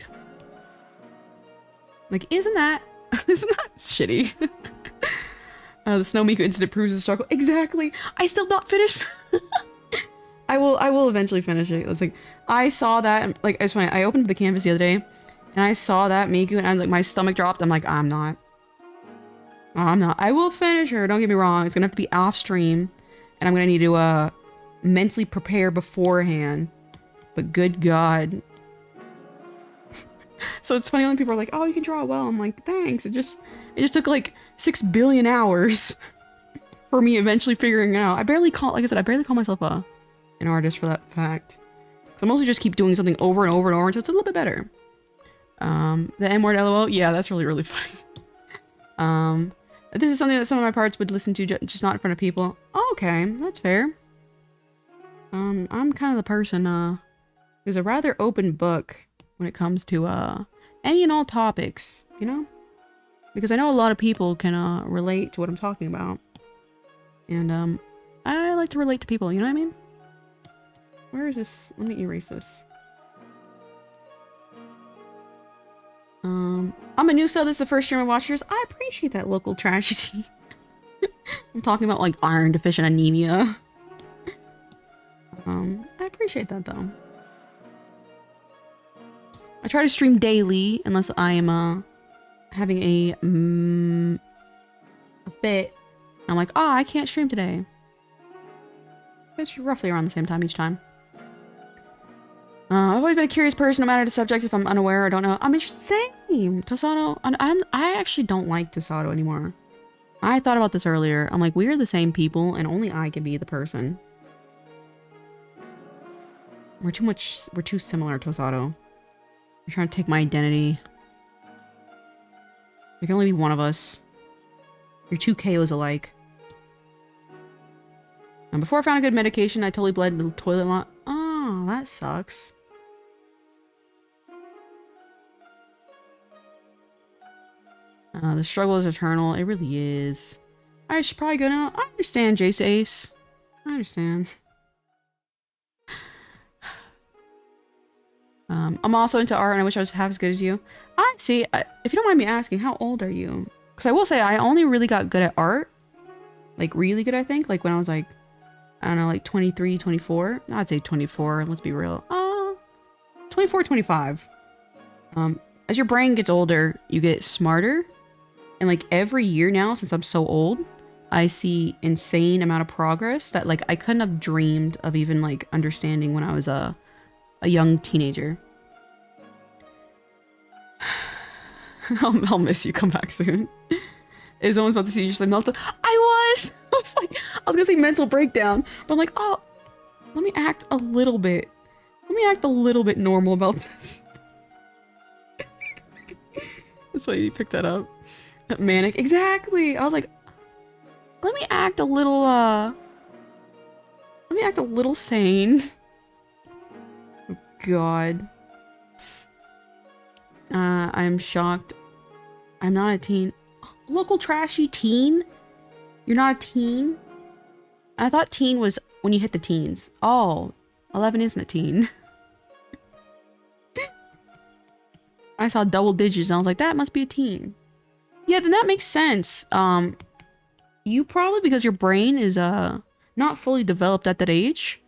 Like, isn't that shitty? The Snow Miku incident proves the struggle. Exactly. I still not finished. I will eventually finish it. It's like, I saw that, like, it's funny. I opened the canvas the other day, and I saw that Miku, and I was like, my stomach dropped. I'm like, I'm not. I will finish her. Don't get me wrong. It's gonna have to be off stream, and I'm gonna need to mentally prepare beforehand. But good God. So it's funny when people are like, "Oh, you can draw it well." I'm like, "Thanks." It just took like 6 billion hours for me eventually figuring it out. Like I said, I barely call myself an artist for that fact. So I mostly just keep doing something over and over and over until it's a little bit better. The M-word LOL, yeah, that's really funny. This is something that some of my parts would listen to, just not in front of people. Oh, okay, that's fair. I'm kind of the person who's a rather open book when it comes to any and all topics, you know? Because I know a lot of people can relate to what I'm talking about. And I like to relate to people, you know what I mean? Where is this? Let me erase this. I'm a new sub. This is the first stream I watched yours. I appreciate that, local tragedy. I'm talking about like iron deficient anemia. I appreciate that though. I try to stream daily unless I am having a fit. I'm like, oh, I can't stream today. It's roughly around the same time each time. I've always been a curious person, no matter the subject. If I'm unaware or don't know, I'm interested. Same. Tosato. I actually don't like Tosato anymore. I thought about this earlier. I'm like, we are the same people, and only I can be the person. We're too similar, Tosato. You're trying to take my identity. There can only be one of us. You're two KOs alike. And before I found a good medication, I totally bled into the toilet lot. Oh, that sucks. The struggle is eternal. It really is. I should probably go now. I understand, Jace Ace. I understand. I'm also into art, and I wish I was half as good as you. I see. If you don't mind me asking, how old are you? Because I will say, I only really got good at art. Like, really good, I think. Like, when I was like, I don't know, like 23, 24. I'd say 24. Let's be real. 24, 25. As your brain gets older, you get smarter. And like every year now, since I'm so old, I see insane amount of progress that like I couldn't have dreamed of even like understanding when I was a young teenager. I'll miss you. Come back soon. Is almost about to see you just like melt. I was gonna say mental breakdown, but I'm like, oh, let me act a little bit normal about this. That's why you picked that up. Manic, exactly. I was like, let me act a little sane. Oh, God. I'm shocked. I'm not a teen. Local trashy teen? You're not a teen? I thought teen was when you hit the teens. Oh, 11 isn't a teen. I saw double digits and I was like, that must be a teen. Yeah, then that makes sense. You probably, because your brain is not fully developed at that age,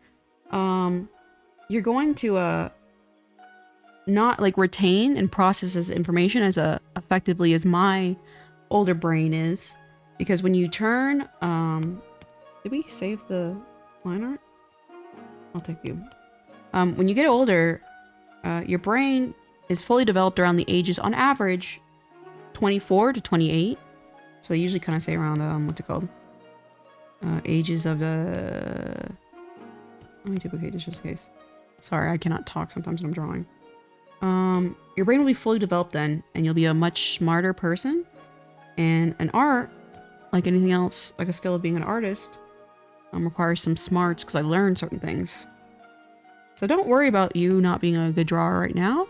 you're going to not like retain and process as information as effectively as my older brain is. Because when you turn, did we save the line art? I'll take you. When you get older, your brain is fully developed around the ages, on average, 24 to 28. So they usually kind of say around, what's it called? Ages of the... Let me duplicate this just in case. Sorry, I cannot talk sometimes when I'm drawing. Your brain will be fully developed then, and you'll be a much smarter person. And an art, like anything else, like a skill of being an artist, requires some smarts, because I learned certain things. So don't worry about you not being a good drawer right now.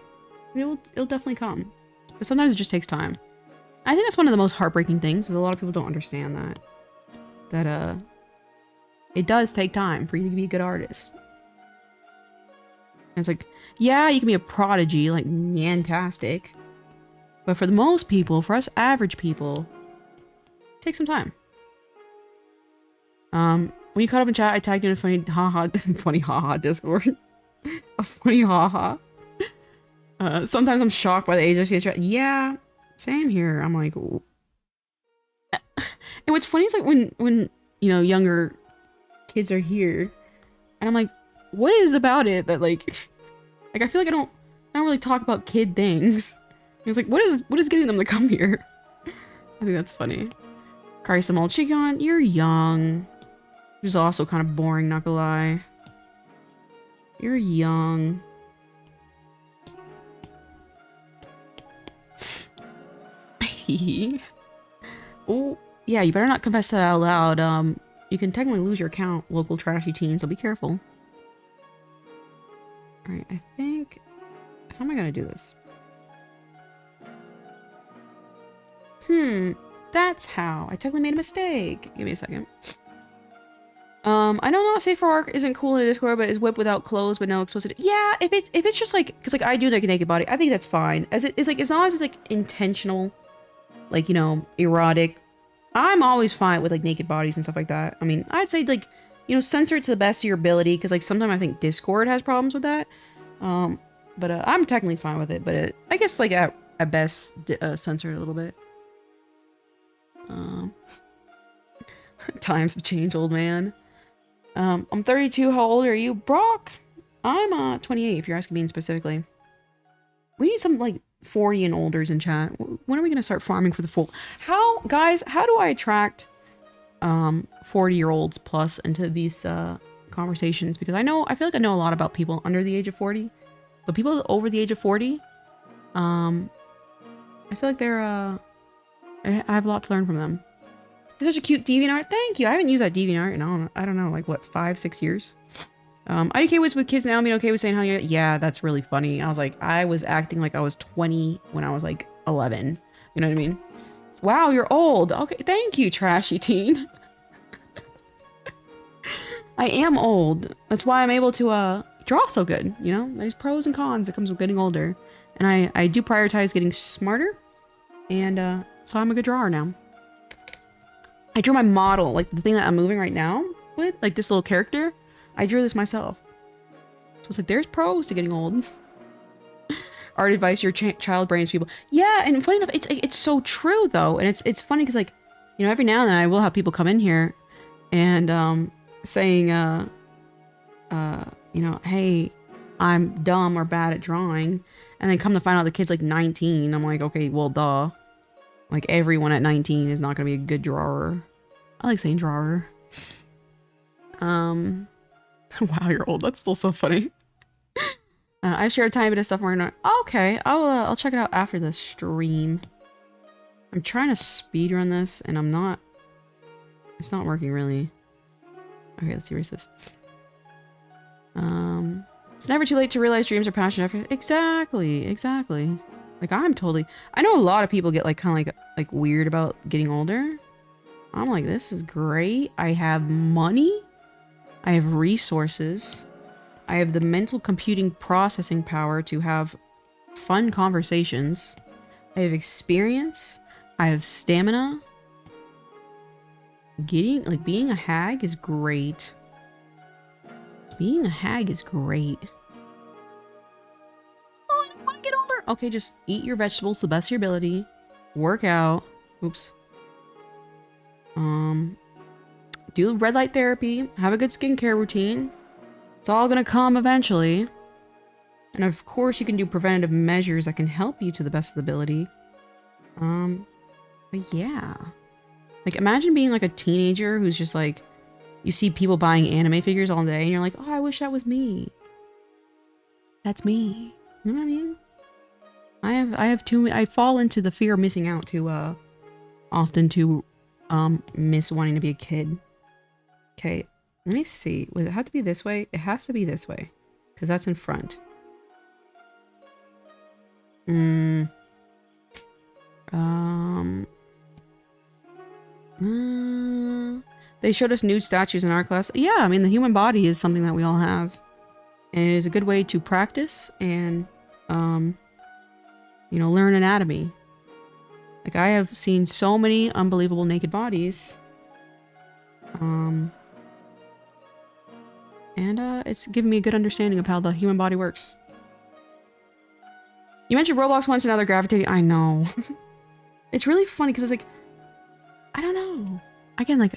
It'll definitely come. But sometimes it just takes time. I think that's one of the most heartbreaking things, is a lot of people don't understand that. That, it does take time for you to be a good artist. And it's like, yeah, you can be a prodigy, like, fantastic. But for the most people, for us average people, it takes some time. When you caught up in chat, I tagged you in a funny haha Discord. A funny haha. Sometimes I'm shocked by the age I see a chat. Yeah, same here. I'm like, ooh. And what's funny is like when you know, younger kids are here, and I'm like, what is about it that like I feel like I don't really talk about kid things. It's like, what is getting them to come here? I think that's funny. Christ, I'm all Chigon, you're young. Which is also kind of boring, not gonna lie. You're young. Oh, yeah, you better not confess that out loud. You can technically lose your account, local trashy teen, so be careful. Alright, I think... How am I gonna do this? That's how. I technically made a mistake. Give me a second. I know not safe for work isn't cool in a Discord, but is whip without clothes, but no explicit. Yeah, if it's just like, because like I do like a naked body, I think that's fine. It's like, as long as it's like intentional, like, you know, erotic. I'm always fine with like naked bodies and stuff like that. I mean, I'd say like, you know, censor it to the best of your ability, because like sometimes I think Discord has problems with that. But I'm technically fine with it, but I guess like at best censor it a little bit. Times have changed, old man. I'm 32. How old are you? Brock? I'm 28 if you're asking me specifically. We need some like 40 and olders in chat. When are we going to start farming for the full? How, guys, how do I attract 40-year-olds plus into these conversations? Because I feel like I know a lot about people under the age of 40, but people over the age of 40, I feel like they're I have a lot to learn from them. You're such a cute DeviantArt. Thank you. I haven't used that DeviantArt in I don't know, like what, 5-6 years. IDK was with kids now. I mean, okay with saying how you, yeah, that's really funny. I was like, I was acting like I was 20 when I was like 11. You know what I mean? Wow, you're old. Okay, thank you, trashy teen. I am old. That's why I'm able to draw so good. You know, there's pros and cons that comes with getting older. And I do prioritize getting smarter. And so I'm a good drawer now. I drew my model, like the thing that I'm moving right now with, like this little character. I drew this myself. So it's like, there's pros to getting old. Art advice, your child brain is feeble. Yeah, and funny enough, it's so true though. And it's funny because like, you know, every now and then I will have people come in here and saying, you know, hey, I'm dumb or bad at drawing. And then come to find out the kid's like 19. I'm like, okay, well, duh. Like everyone at 19 is not going to be a good drawer. I like saying drawer. Wow, you're old. That's still so funny. I've shared a tiny bit of stuff. Okay, I'll check it out after the stream. I'm trying to speed run this, and I'm not. It's not working really. Okay, let's erase this. It's never too late to realize dreams are passion after. Exactly. Like I know a lot of people get like kind of like weird about getting older. I'm like, this is great. I have money. I have resources. I have the mental computing processing power to have fun conversations. I have experience. I have stamina. Being a hag is great. Being a hag is great. Oh, I don't want to get older. Okay, just eat your vegetables to the best of your ability. Work out. Oops. Do red light therapy. Have a good skincare routine. It's all gonna come eventually. And of course, you can do preventative measures that can help you to the best of the ability. But yeah. Like, imagine being like a teenager who's just like, you see people buying anime figures all day and you're like, oh, I wish that was me. That's me. You know what I mean? I fall into the fear of missing out too often to miss wanting to be a kid. Okay, let me see. Does it have to be this way? It has to be this way. Because that's in front. They showed us nude statues in our class. Yeah, I mean, the human body is something that we all have. And it is a good way to practice and, you know, learn anatomy. Like, I have seen so many unbelievable naked bodies. And it's given me a good understanding of how the human body works. You mentioned Roblox once, and now they're gravitating. I know. It's really funny because it's like, I don't know. Again, like,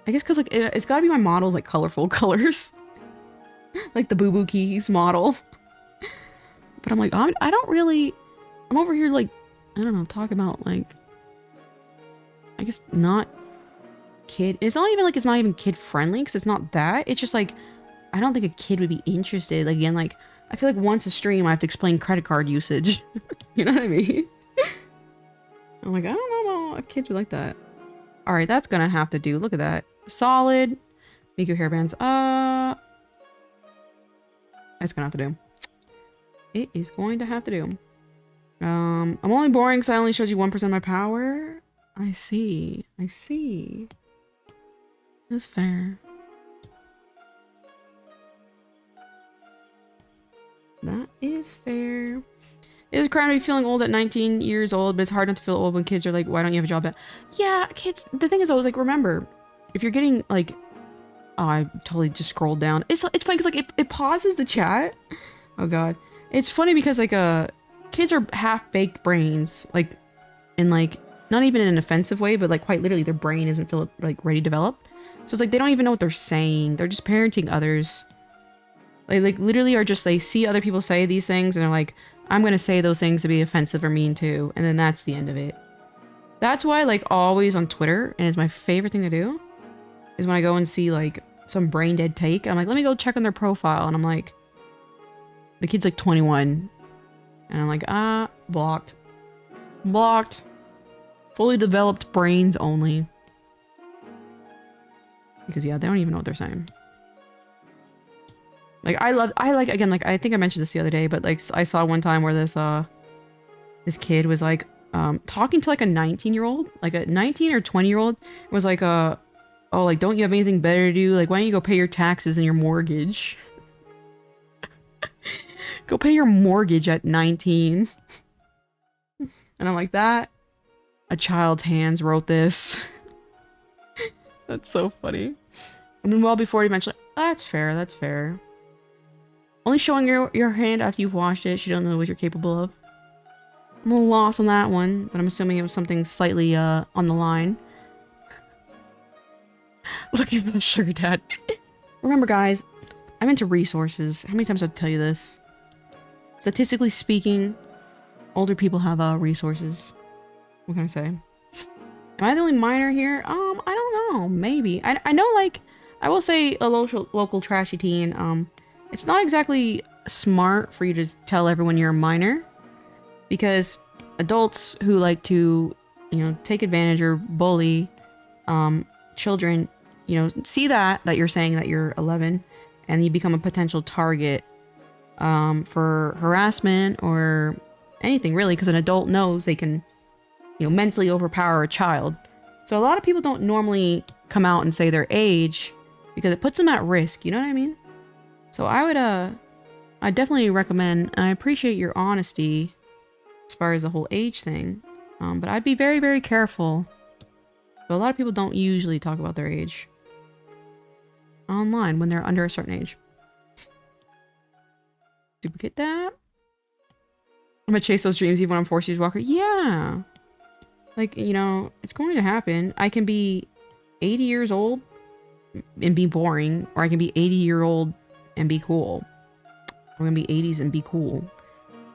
I guess because like it's got to be my model's like colorful colors, like the Boo Boo Keys model. But I'm like, I don't really. I'm over here like, I don't know, talking about like, I guess not kid. It's not even like it's not even kid friendly because it's not that. It's just like, I don't think a kid would be interested. Like, again, like I feel like once a stream I have to explain credit card usage. You know what I mean? I'm like, I don't know if kids would like that. All right, that's gonna have to do. Look at that, solid. Miku hairbands. That's gonna have to do. It is going to have to do. I'm only boring because I only showed you 1% of my power. I see. I see. That's fair. That is fair. It is a crime to be feeling old at 19 years old, but it's hard not to feel old when kids are like, why don't you have a job yet? Yeah, kids, the thing is always like, remember, if you're getting like, oh, I totally just scrolled down. It's funny because like it pauses the chat. Oh god. It's funny because like kids are half-baked brains, like in like, not even in an offensive way, but like quite literally their brain isn't like ready to develop. So it's like they don't even know what they're saying. They're just parenting others. They like literally are just, they see other people say these things and they're like, I'm gonna say those things to be offensive or mean too. And then that's the end of it. That's why like always on Twitter, and it's my favorite thing to do, is when I go and see like some brain dead take, I'm like, let me go check on their profile. And I'm like, the kid's like 21. And I'm like, blocked. Blocked. Fully developed brains only. Because yeah, they don't even know what they're saying. Like again, like I think I mentioned this the other day, but like I saw one time where this kid was like talking to like a 19-year-old, like a 19 or 20-year-old, was like oh, like, don't you have anything better to do? Like, why don't you go pay your taxes and your mortgage? Go pay your mortgage at 19. And I'm like, that a child's hands wrote this. That's so funny. I mean, well before he mentioned, that's fair, that's fair. Only showing your hand after you've washed it, she don't know what you're capable of. I'm a little lost on that one, but I'm assuming it was something slightly on the line. Looking for the sugar dad. Remember guys, I'm into resources. How many times did I tell you this? Statistically speaking, older people have resources. What can I say? Am I the only minor here? I don't know. Maybe. I know, like, I will say a local trashy teen, it's not exactly smart for you to tell everyone you're a minor, because adults who like to, you know, take advantage or bully children, you know, see that you're saying that you're 11, and you become a potential target for harassment or anything really, because an adult knows they can, you know, mentally overpower a child. So a lot of people don't normally come out and say their age because it puts them at risk, you know what I mean? So I definitely recommend, and I appreciate your honesty as far as the whole age thing, but I'd be very, very careful. But a lot of people don't usually talk about their age online when they're under a certain age. Duplicate that. I'm gonna chase those dreams even when I'm forced to use Walker. Yeah. Like, you know, it's going to happen. I can be 80 years old and be boring, or I can be 80-year-old and be cool. I'm gonna be 80s and be cool.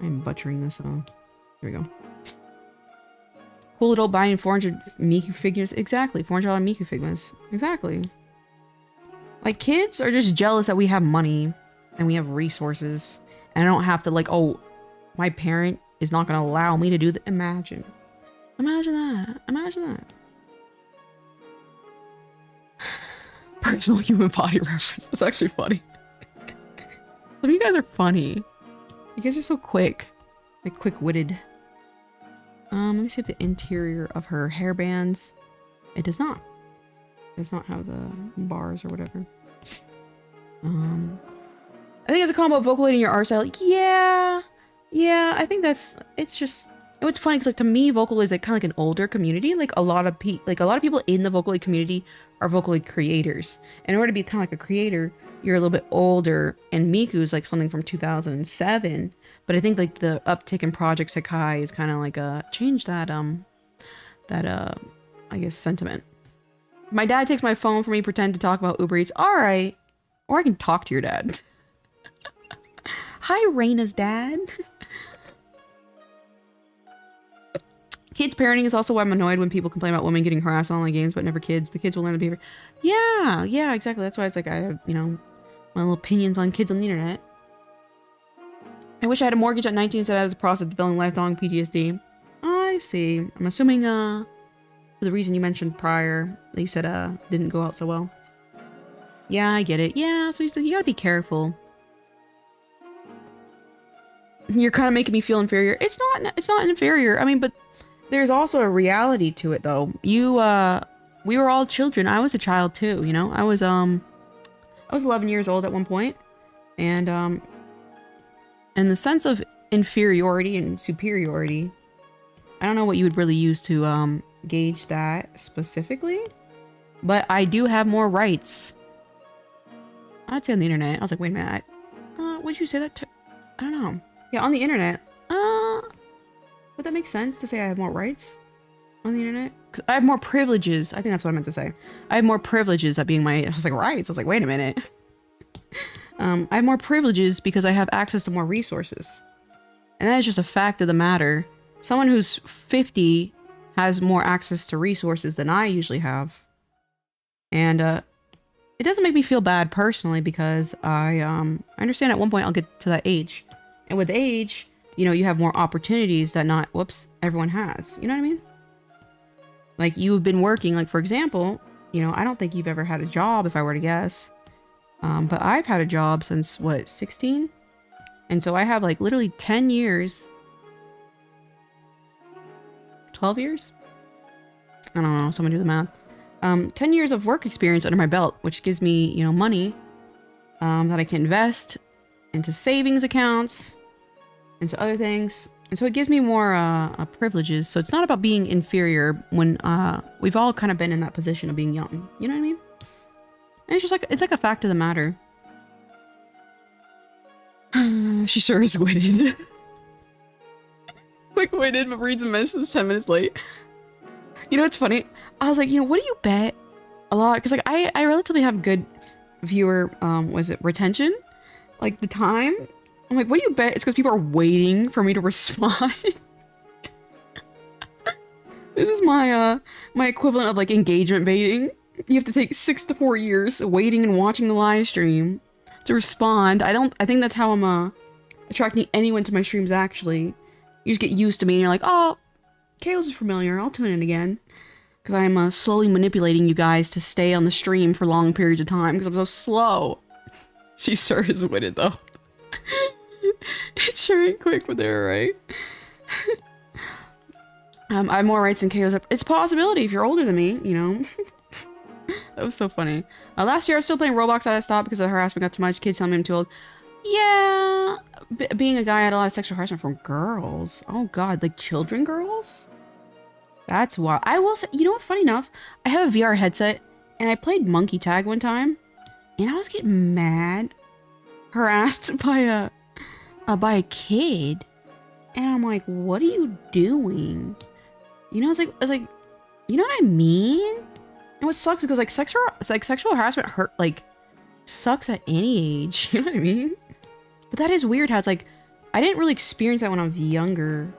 I'm butchering this. Here we go. Cool adult buying 400 Miku figures. Exactly. $400 Miku figures. Exactly. Like, kids are just jealous that we have money and we have resources. And I don't have to, like, oh, my parent is not going to allow me to do that. Imagine. Imagine that. Imagine that. Personal human body reference. That's actually funny. Some of you guys are funny. You guys are so quick. Like, quick-witted. Let me see if the interior of her hairbands. It does not. It does not have the bars or whatever. I think it's a combo of vocaloid and your art style. Yeah. Yeah, I think that's, it's just, it's funny because like to me, Vocaloid is like kind of like an older community. Like a lot of people in the Vocaloid community are Vocaloid creators. In order to be kind of like a creator, you're a little bit older, and Miku is like something from 2007. But I think like the uptick in Project Sekai is kind of like change that I guess sentiment. My dad takes my phone for me, pretend to talk about Uber Eats. All right, or I can talk to your dad. Hi, Raina's dad. Kids parenting is also why I'm annoyed when people complain about women getting harassed on online games, but never kids. The kids will learn the behavior. Yeah, exactly. That's why it's like I have, you know, my little opinions on kids on the internet. I wish I had a mortgage at 19 instead I was a process of developing lifelong PTSD. I see. I'm assuming for the reason you mentioned prior that you said didn't go out so well. Yeah, I get it. Yeah, so you gotta be careful. You're kind of making me feel inferior. It's not inferior. I mean, but there's also a reality to it though. We were all children. I was a child too, you know? I was 11 years old at one point, and the sense of inferiority and superiority, I don't know what you would really use to gauge that specifically, but I do have more rights. I'd say on the internet. I was like, wait a minute. Would you say that to? I don't know. Yeah, on the internet. Would that make sense to say I have more rights? on the internet. 'Cause I have more privileges. I think that's what I meant to say. I have more privileges at being my, I was like, rights. I was like, wait a minute. I have more privileges because I have access to more resources. And that is just a fact of the matter. Someone who's 50 has more access to resources than I usually have. And it doesn't make me feel bad personally because I understand at one point I'll get to that age. And with age, you know, you have more opportunities that not, whoops, everyone has. You know what I mean? Like, you've been working, like, for example, you know, I don't think you've ever had a job, if I were to guess. But I've had a job since, what, 16? And so I have, like, literally 10 years. 12 years? I don't know, someone do the math. 10 years of work experience under my belt, which gives me, you know, money that I can invest into savings accounts, into other things. And so it gives me more privileges. So it's not about being inferior when we've all kind of been in that position of being young. You know what I mean? And it's just like, it's like a fact of the matter. She sure is witted. Quick witted, but reads a message 10 minutes late. You know what's funny? I was like, you know, what do you bet a lot? Because like I relatively have good viewer, was it retention? Like the time? I'm like, what do you bet? It's because people are waiting for me to respond. This is my my equivalent of like engagement baiting. You have to take 6 to 4 years waiting and watching the live stream to respond. I think that's how I'm attracting anyone to my streams actually. You just get used to me and you're like, oh, Chaos is familiar, I'll tune in again. Because I'm slowly manipulating you guys to stay on the stream for long periods of time because I'm so slow. She sure is witted though. It sure ain't quick, but they're right. I have more rights than Chaos. It's a possibility if you're older than me, you know. That was so funny. Last year I was still playing Roblox. I had to stop because the harassment got too much. Kids telling me I'm too old. Yeah, being a guy, I had a lot of sexual harassment from girls. Oh god, like children girls? That's wild. I will say, you know what, funny enough, I have a VR headset and I played monkey tag one time and I was getting mad, harassed by a kid. And I'm like, what are you doing? You know, I was like, you know what I mean? And what sucks is because like sexual harassment hurt, like, sucks at any age. You know what I mean? But that is weird how it's like, I didn't really experience that when I was younger.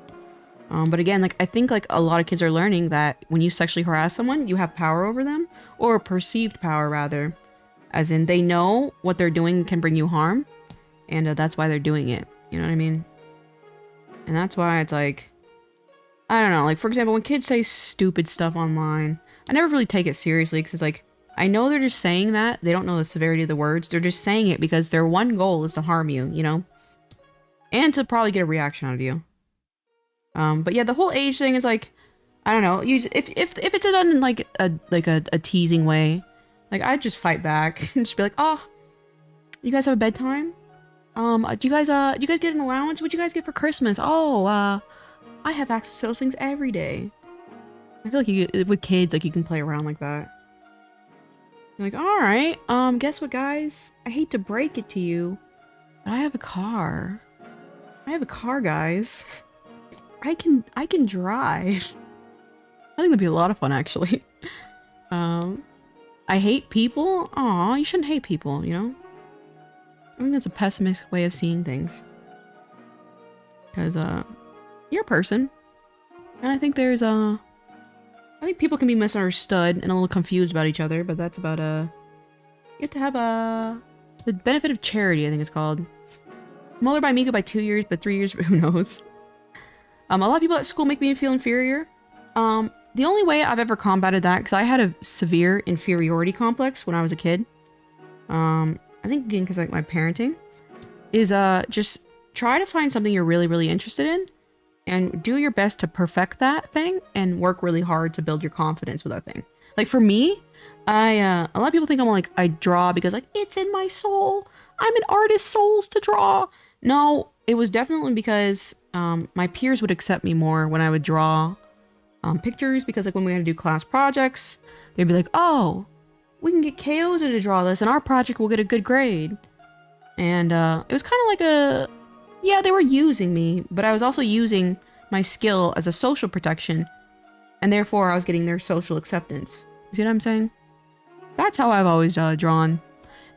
But again, like, I think like a lot of kids are learning that when you sexually harass someone, you have power over them, or perceived power rather, as in they know what they're doing can bring you harm, and that's why they're doing it. You know what I mean? And that's why it's like, I don't know, like for example, when kids say stupid stuff online, I never really take it seriously because it's like, I know they're just saying that. They don't know the severity of the words. They're just saying it because their one goal is to harm you, you know? And to probably get a reaction out of you. But yeah, the whole age thing is like, I don't know. You if it's done in like a teasing way, like I'd just fight back and just be like, oh, you guys have a bedtime? Do you guys get an allowance? What'd you guys get for Christmas? Oh, I have access to those things every day. I feel like with kids, like you can play around like that. You're like, all right, guess what, guys? I hate to break it to you, but I have a car. I have a car, guys. I can drive. I think that'd be a lot of fun, actually. I hate people? Aw, you shouldn't hate people, you know? I think that's a pessimistic way of seeing things. Because, you're a person. And I think there's, I think people can be misunderstood and a little confused about each other, but that's about, you have to have, the benefit of charity, I think it's called. I'm older by Miku by 2 years, but 3 years, who knows? A lot of people at school make me feel inferior. The only way I've ever combated that, because I had a severe inferiority complex when I was a kid. I think again, because like my parenting, is just try to find something you're really, really interested in and do your best to perfect that thing and work really hard to build your confidence with that thing. Like for me, a lot of people think I'm like, I draw because like, it's in my soul. I'm an artist's souls to draw. No, it was definitely because my peers would accept me more when I would draw pictures, because like when we had to do class projects, they'd be like, oh, we can get Koza to draw this and our project will get a good grade. And it was kind of like a, yeah, they were using me, but I was also using my skill as a social protection and therefore I was getting their social acceptance. You see what I'm saying? That's how I've always drawn,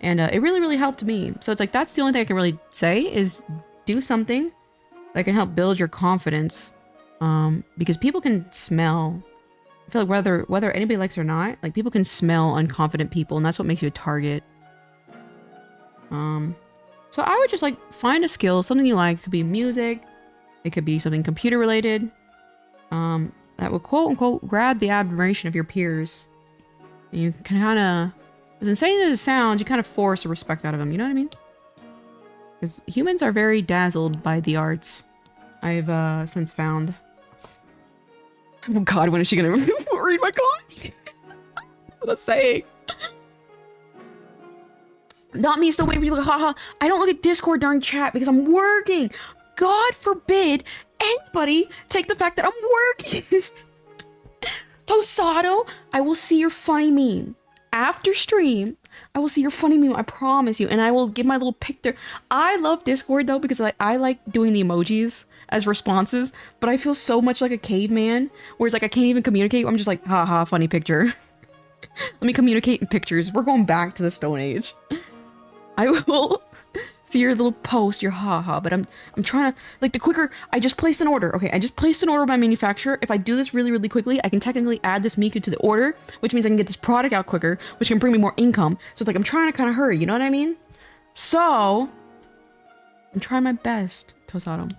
and it really, really helped me. So it's like, that's the only thing I can really say is do something that can help build your confidence, because people can smell. I feel like whether anybody likes it or not, like people can smell unconfident people, and that's what makes you a target. So I would just like find a skill, something you like. It could be music, it could be something computer related, that would quote unquote grab the admiration of your peers. And you can kind of, as insane as it sounds, you kind of force a respect out of them. You know what I mean? Because humans are very dazzled by the arts. I've since found. Oh God, when is she gonna read my comment? What I'm saying. Not me still waiting for you to look, haha. I don't look at Discord during chat because I'm working. God forbid anybody take the fact that I'm working. Tosado, I will see your funny meme. After stream, I will see your funny meme, I promise you. And I will give my little picture. I love Discord though, because I like doing the emojis as responses, but I feel so much like a caveman, where it's like I can't even communicate. I'm just like, haha, funny picture. Let me communicate in pictures. We're going back to the Stone Age. I will see your little post, your haha, but I'm trying to, like, the quicker, I just placed an order. Okay, I just placed an order with my manufacturer. If I do this really, really quickly, I can technically add this Miku to the order, which means I can get this product out quicker, which can bring me more income. So it's like, I'm trying to kind of hurry, you know what I mean? So, I'm trying my best, Tosado.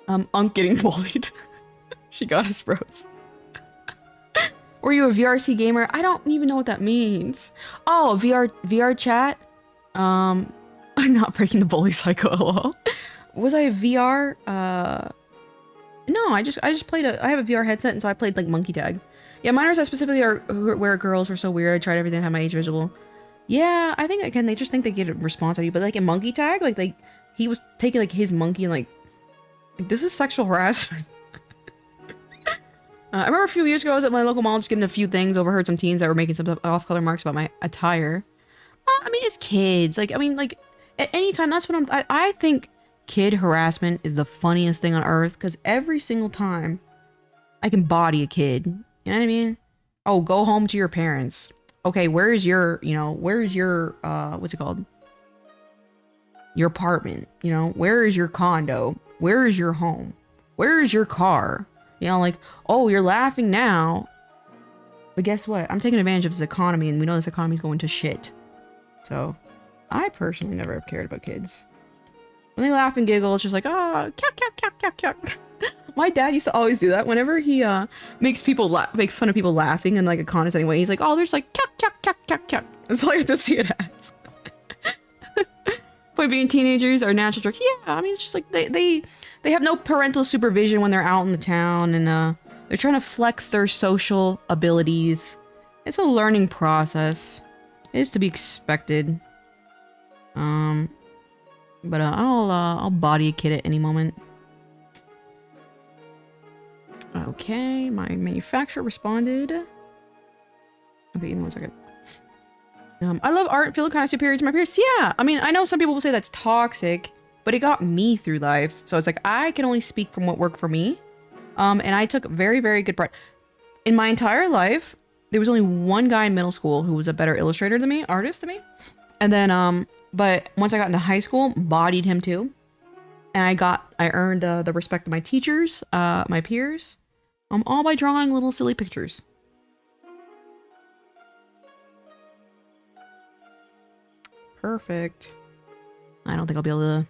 Unk getting bullied. She got us, bros. Were you a VRC gamer? I don't even know what that means. Oh, VR chat? I'm not breaking the bully cycle, lol. Was I a VR? No, I just played I have a VR headset, and so I played like monkey tag. Yeah, minors I specifically are where girls were so weird. I tried everything to have my age visual. Yeah, I think again they just think they get a response out of you, but like in monkey tag, like he was taking like his monkey and like this is sexual harassment. I remember a few years ago I was at my local mall just getting a few things, overheard some teens that were making some off-color marks about my attire. I mean, it's kids. Like, I mean, like, at any time, that's what I think kid harassment is the funniest thing on earth, because every single time I can body a kid. You know what I mean? Oh, go home to your parents. Okay, where's your, where's your, what's it called? Your apartment, where is your condo? Where is your home? Where is your car? Like, oh, you're laughing now. But guess what? I'm taking advantage of this economy, and we know this economy is going to shit. So, I personally never have cared about kids. When they laugh and giggle, it's just like, oh, kyak, kyak, kyak, kyak, kyak. My dad used to always do that. Whenever he makes people make fun of people laughing in like a condescending way, he's like, oh, there's like kyak, kyak, kyak, kyak, kyak. That's all you have to see it as. Point being, teenagers are natural jerks. Yeah, I mean, it's just like they have no parental supervision when they're out in the town, and they're trying to flex their social abilities. It's a learning process. It is to be expected. But I'll body a kid at any moment. Okay, my manufacturer responded. Okay, give me 1 second. I love art, feeling kind of superior to my peers. Yeah, I mean, I know some people will say that's toxic, but it got me through life. So it's like, I can only speak from what worked for me. And I took very, very good pride. In my entire life, there was only one guy in middle school who was a better illustrator than me, artist than me. And then, but once I got into high school, bodied him too. And I earned the respect of my teachers, my peers, all by drawing little silly pictures. Perfect. I don't think I'll be able to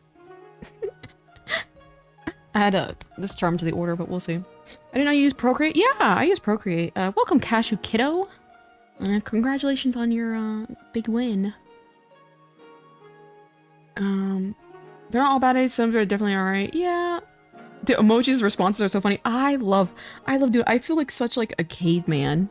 add this charm to the order, but we'll see. I didn't know you use Procreate. Yeah, I use Procreate. Welcome, Cashew Kiddo. Congratulations on your big win. They're not all bad days. Some are definitely all right. Yeah. The emojis responses are so funny. I love doing. I feel like such like a caveman.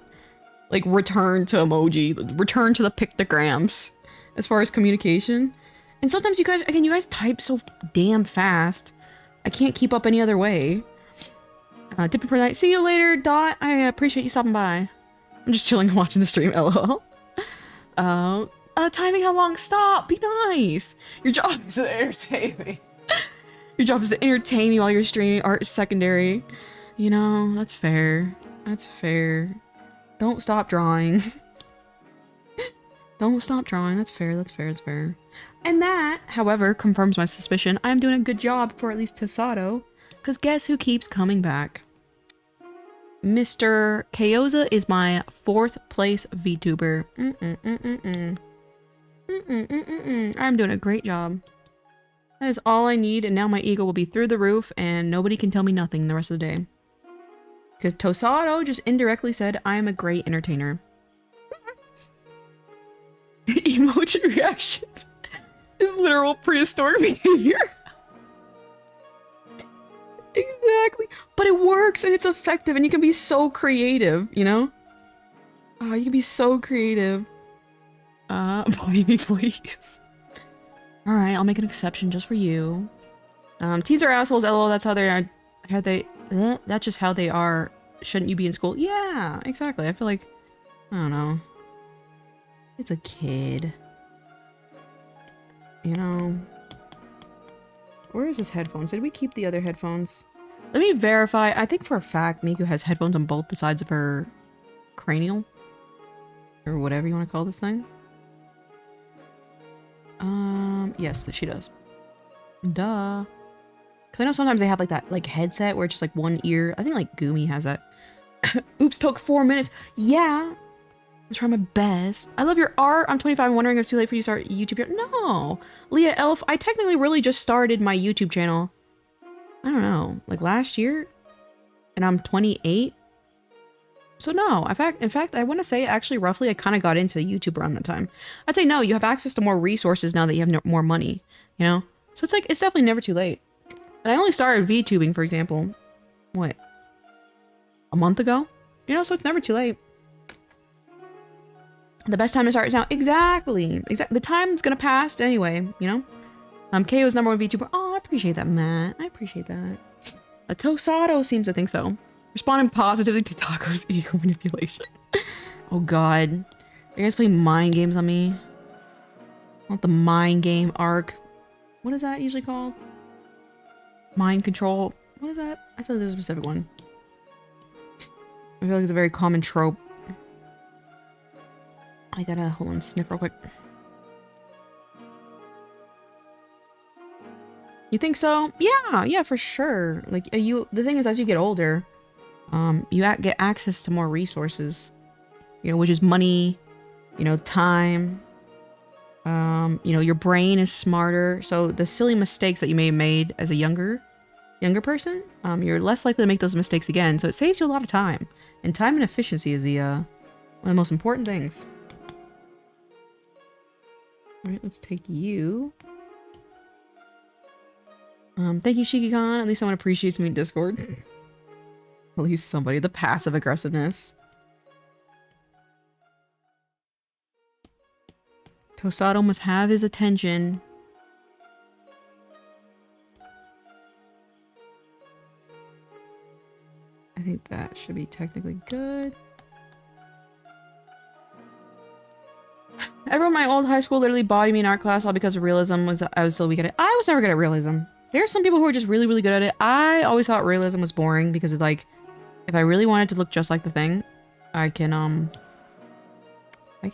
Like return to emoji, return to the pictograms. As far as communication. And sometimes you guys type so damn fast. I can't keep up any other way. Tipping for the night. See you later, Dot. I appreciate you stopping by. I'm just chilling and watching the stream, lol. Timing how long? Stop. Be nice. Your job is to entertain me. Your job is to entertain me while you're streaming. Art is secondary. That's fair. That's fair. Don't stop drawing. Don't stop drawing. That's fair. That's fair. That's fair. And that, however, confirms my suspicion. I'm doing a good job for at least Tosato. Because guess who keeps coming back? Mr. Kayoza is my 4th place VTuber. I'm doing a great job. That is all I need, and now my ego will be through the roof, and nobody can tell me nothing the rest of the day. Because Tosato just indirectly said I am a great entertainer. Emoji reactions is literal prehistoric behavior. Exactly. But it works and it's effective and you can be so creative, you know? Oh, you can be so creative. Body me, please. Alright, I'll make an exception just for you. Teaser assholes, lol, that's how they are. That's just how they are. Shouldn't you be in school? Yeah, exactly. I feel like, I don't know. It's a kid. You know. Where is his headphones? Did we keep the other headphones? Let me verify. I think for a fact Miku has headphones on both the sides of her cranial. Or whatever you want to call this thing. Yes, she does. Duh. Cause I know sometimes they have like that headset where it's just like one ear. I think like Gumi has that. Oops, took 4 minutes. Yeah. I'm trying my best. I love your art. I'm 25. I'm wondering if it's too late for you to start a YouTube channel. No. Leah Elf, I technically really just started my YouTube channel. I don't know. Like last year? And I'm 28? So no. In fact, I want to say actually roughly I kind of got into YouTube around that time. I'd say no. You have access to more resources now that you have more money. You know? So it's like, it's definitely never too late. And I only started VTubing, for example. What? A month ago? You know, so it's never too late. The best time to start is now. Exactly. The time's gonna pass anyway, you know? KO's #1 VTuber. Oh, I appreciate that, Matt. I appreciate that. Tosato seems to think so. Responding positively to Taco's ego manipulation. Oh god. Are you guys playing mind games on me? Not the mind game arc. What is that usually called? Mind control. What is that? I feel like there's a specific one. I feel like it's a very common trope. I gotta hold on, sniff real quick. You think so? Yeah, for sure. Like the thing is, as you get older, you get access to more resources. You know, which is money, you know, time. You know, your brain is smarter. So the silly mistakes that you may have made as a younger person, you're less likely to make those mistakes again. So it saves you a lot of time. And time and efficiency is the one of the most important things. Alright, let's take you. Thank you, Shiki-Con. At least someone appreciates me in Discord. At least somebody. The passive aggressiveness. Tosato must have his attention. I think that should be technically good. Everyone in my old high school literally bodied me in art class all because of realism. I was so weak at it. I was never good at realism. There are some people who are just really, really good at it. I always thought realism was boring because it's like, if I really wanted to look just like the thing, I can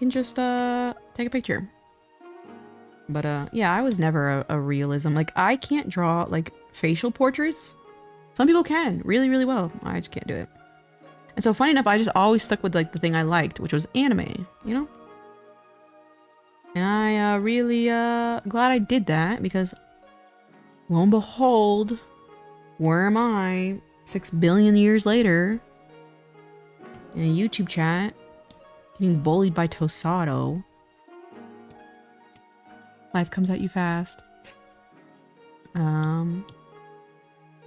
just take a picture. But yeah, I was never a realism. Like I can't draw like facial portraits. Some people can really, really well. I just can't do it. And so funny enough, I just always stuck with like the thing I liked, which was anime, you know? And I really glad I did that because lo and behold, where am I 6 billion years later in a YouTube chat getting bullied by Tosato. Life comes at you fast.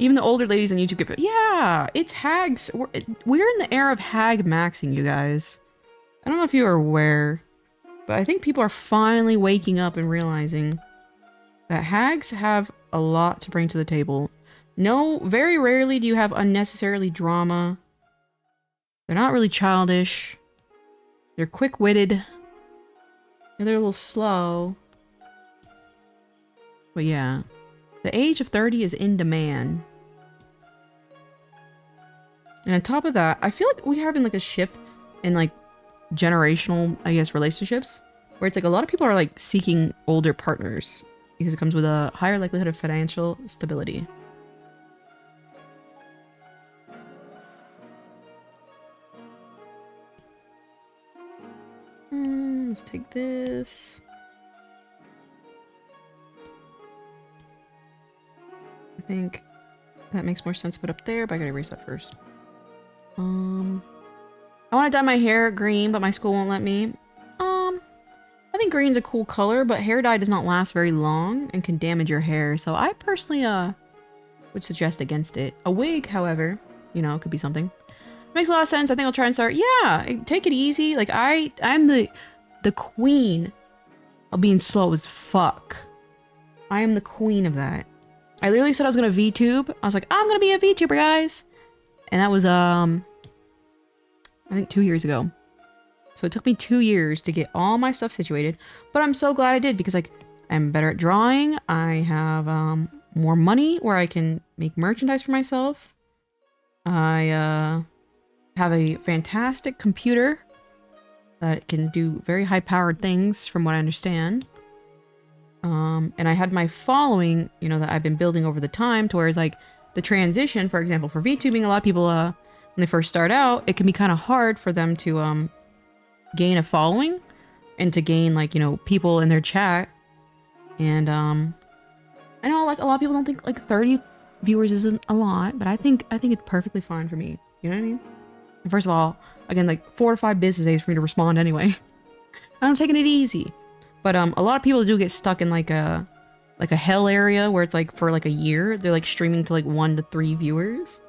Even the older ladies on YouTube get, yeah, it's hags. We're in the era of hag maxing, you guys. I don't know if you are aware, but I think people are finally waking up and realizing that hags have a lot to bring to the table. No, very rarely do you have unnecessarily drama. They're not really childish. They're quick-witted. And they're a little slow. But yeah, the age of 30 is in demand. And on top of that, I feel like we're having like a shift in like generational, I guess, relationships where it's like a lot of people are like seeking older partners because it comes with a higher likelihood of financial stability. Let's take this. I think that makes more sense to put up there, but I gotta erase that first. I want to dye my hair green, but my school won't let me. I think green's a cool color, but hair dye does not last very long and can damage your hair, so I personally would suggest against it. A wig, however, you know, could be something. Makes a lot of sense. I think I'll try and start. Yeah, take it easy. Like I'm the queen of being slow as fuck. I am the queen of that. I literally said I was gonna VTube. I was like, I'm gonna be a VTuber, guys. And that was I think 2 years ago. So it took me 2 years to get all my stuff situated, but I'm so glad I did because like I'm better at drawing. I have more money where I can make merchandise for myself. I have a fantastic computer that can do very high-powered things from what I understand. And I had my following, you know, that I've been building over the time to where it's like the transition, for example, for VTubing, a lot of people, when they first start out, it can be kind of hard for them to gain a following and to gain like, you know, people in their chat. And I know like a lot of people don't think like 30 viewers isn't a lot, but I think it's perfectly fine for me. You know what I mean? And first of all, again, like 4 to 5 business days for me to respond anyway. I'm taking it easy. But a lot of people do get stuck in like a hell area where it's like for like a year they're like streaming to like 1 to 3 viewers.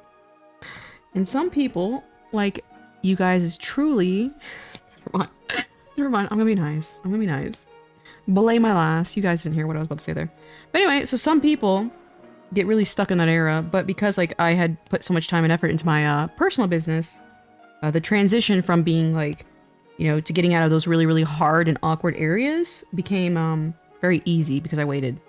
And some people, like you guys, is truly never mind. I'm gonna be nice. Belay my last. You guys didn't hear what I was about to say there. But anyway, so some people get really stuck in that era, but because like I had put so much time and effort into my personal business, the transition from being like, you know, to getting out of those really, really hard and awkward areas became very easy because I waited.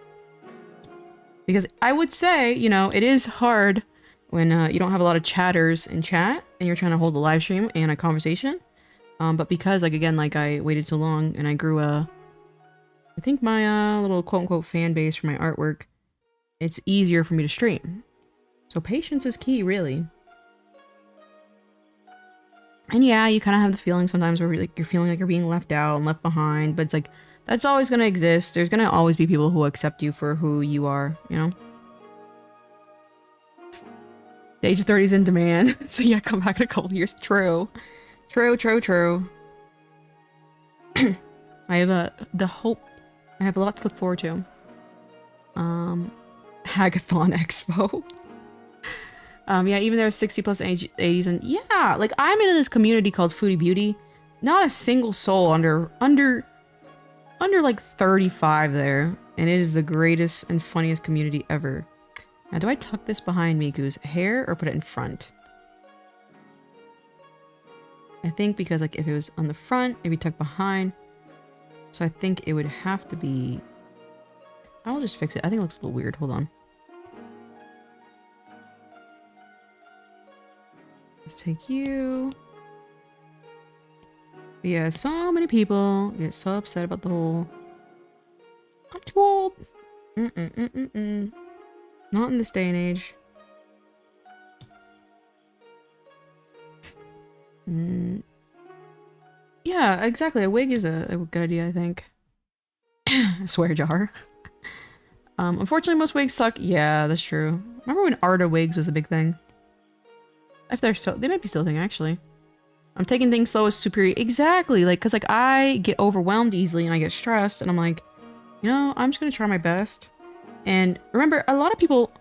Because I would say, you know, it is hard when you don't have a lot of chatters in chat and you're trying to hold a live stream and a conversation. But because, like, again, like I waited so long and I grew I think my little quote-unquote fan base for my artwork, it's easier for me to stream. So patience is key, really. And yeah, you kind of have the feeling sometimes where you're feeling like you're being left out and left behind, but it's like, that's always going to exist. There's going to always be people who accept you for who you are, you know? The age of 30 is in demand. So yeah, come back in a couple years. True. True. I have the hope. I have a lot to look forward to. Hackathon Expo. Yeah, even there's 60 plus 80s, and yeah, like I'm in this community called Foodie Beauty. Not a single soul under like 35 there, and it is the greatest and funniest community ever. Now, do I tuck this behind Miku's hair or put it in front? I think because like if it was on the front, it'd be tucked behind. So I think it would have to be... I'll just fix it. I think it looks a little weird. Hold on. Let's take you. But yeah, so many people get so upset about the whole... I'm too old. Not in this day and age. Yeah, exactly. A wig is a good idea, I think. A swear jar. Unfortunately, most wigs suck. Yeah, that's true. Remember when Arta wigs was a big thing? If they're still, they might be still a thing, actually. I'm taking things slow as superior. Exactly, like, cause like I get overwhelmed easily and I get stressed, and I'm like, you know, I'm just gonna try my best. And remember, a lot of people,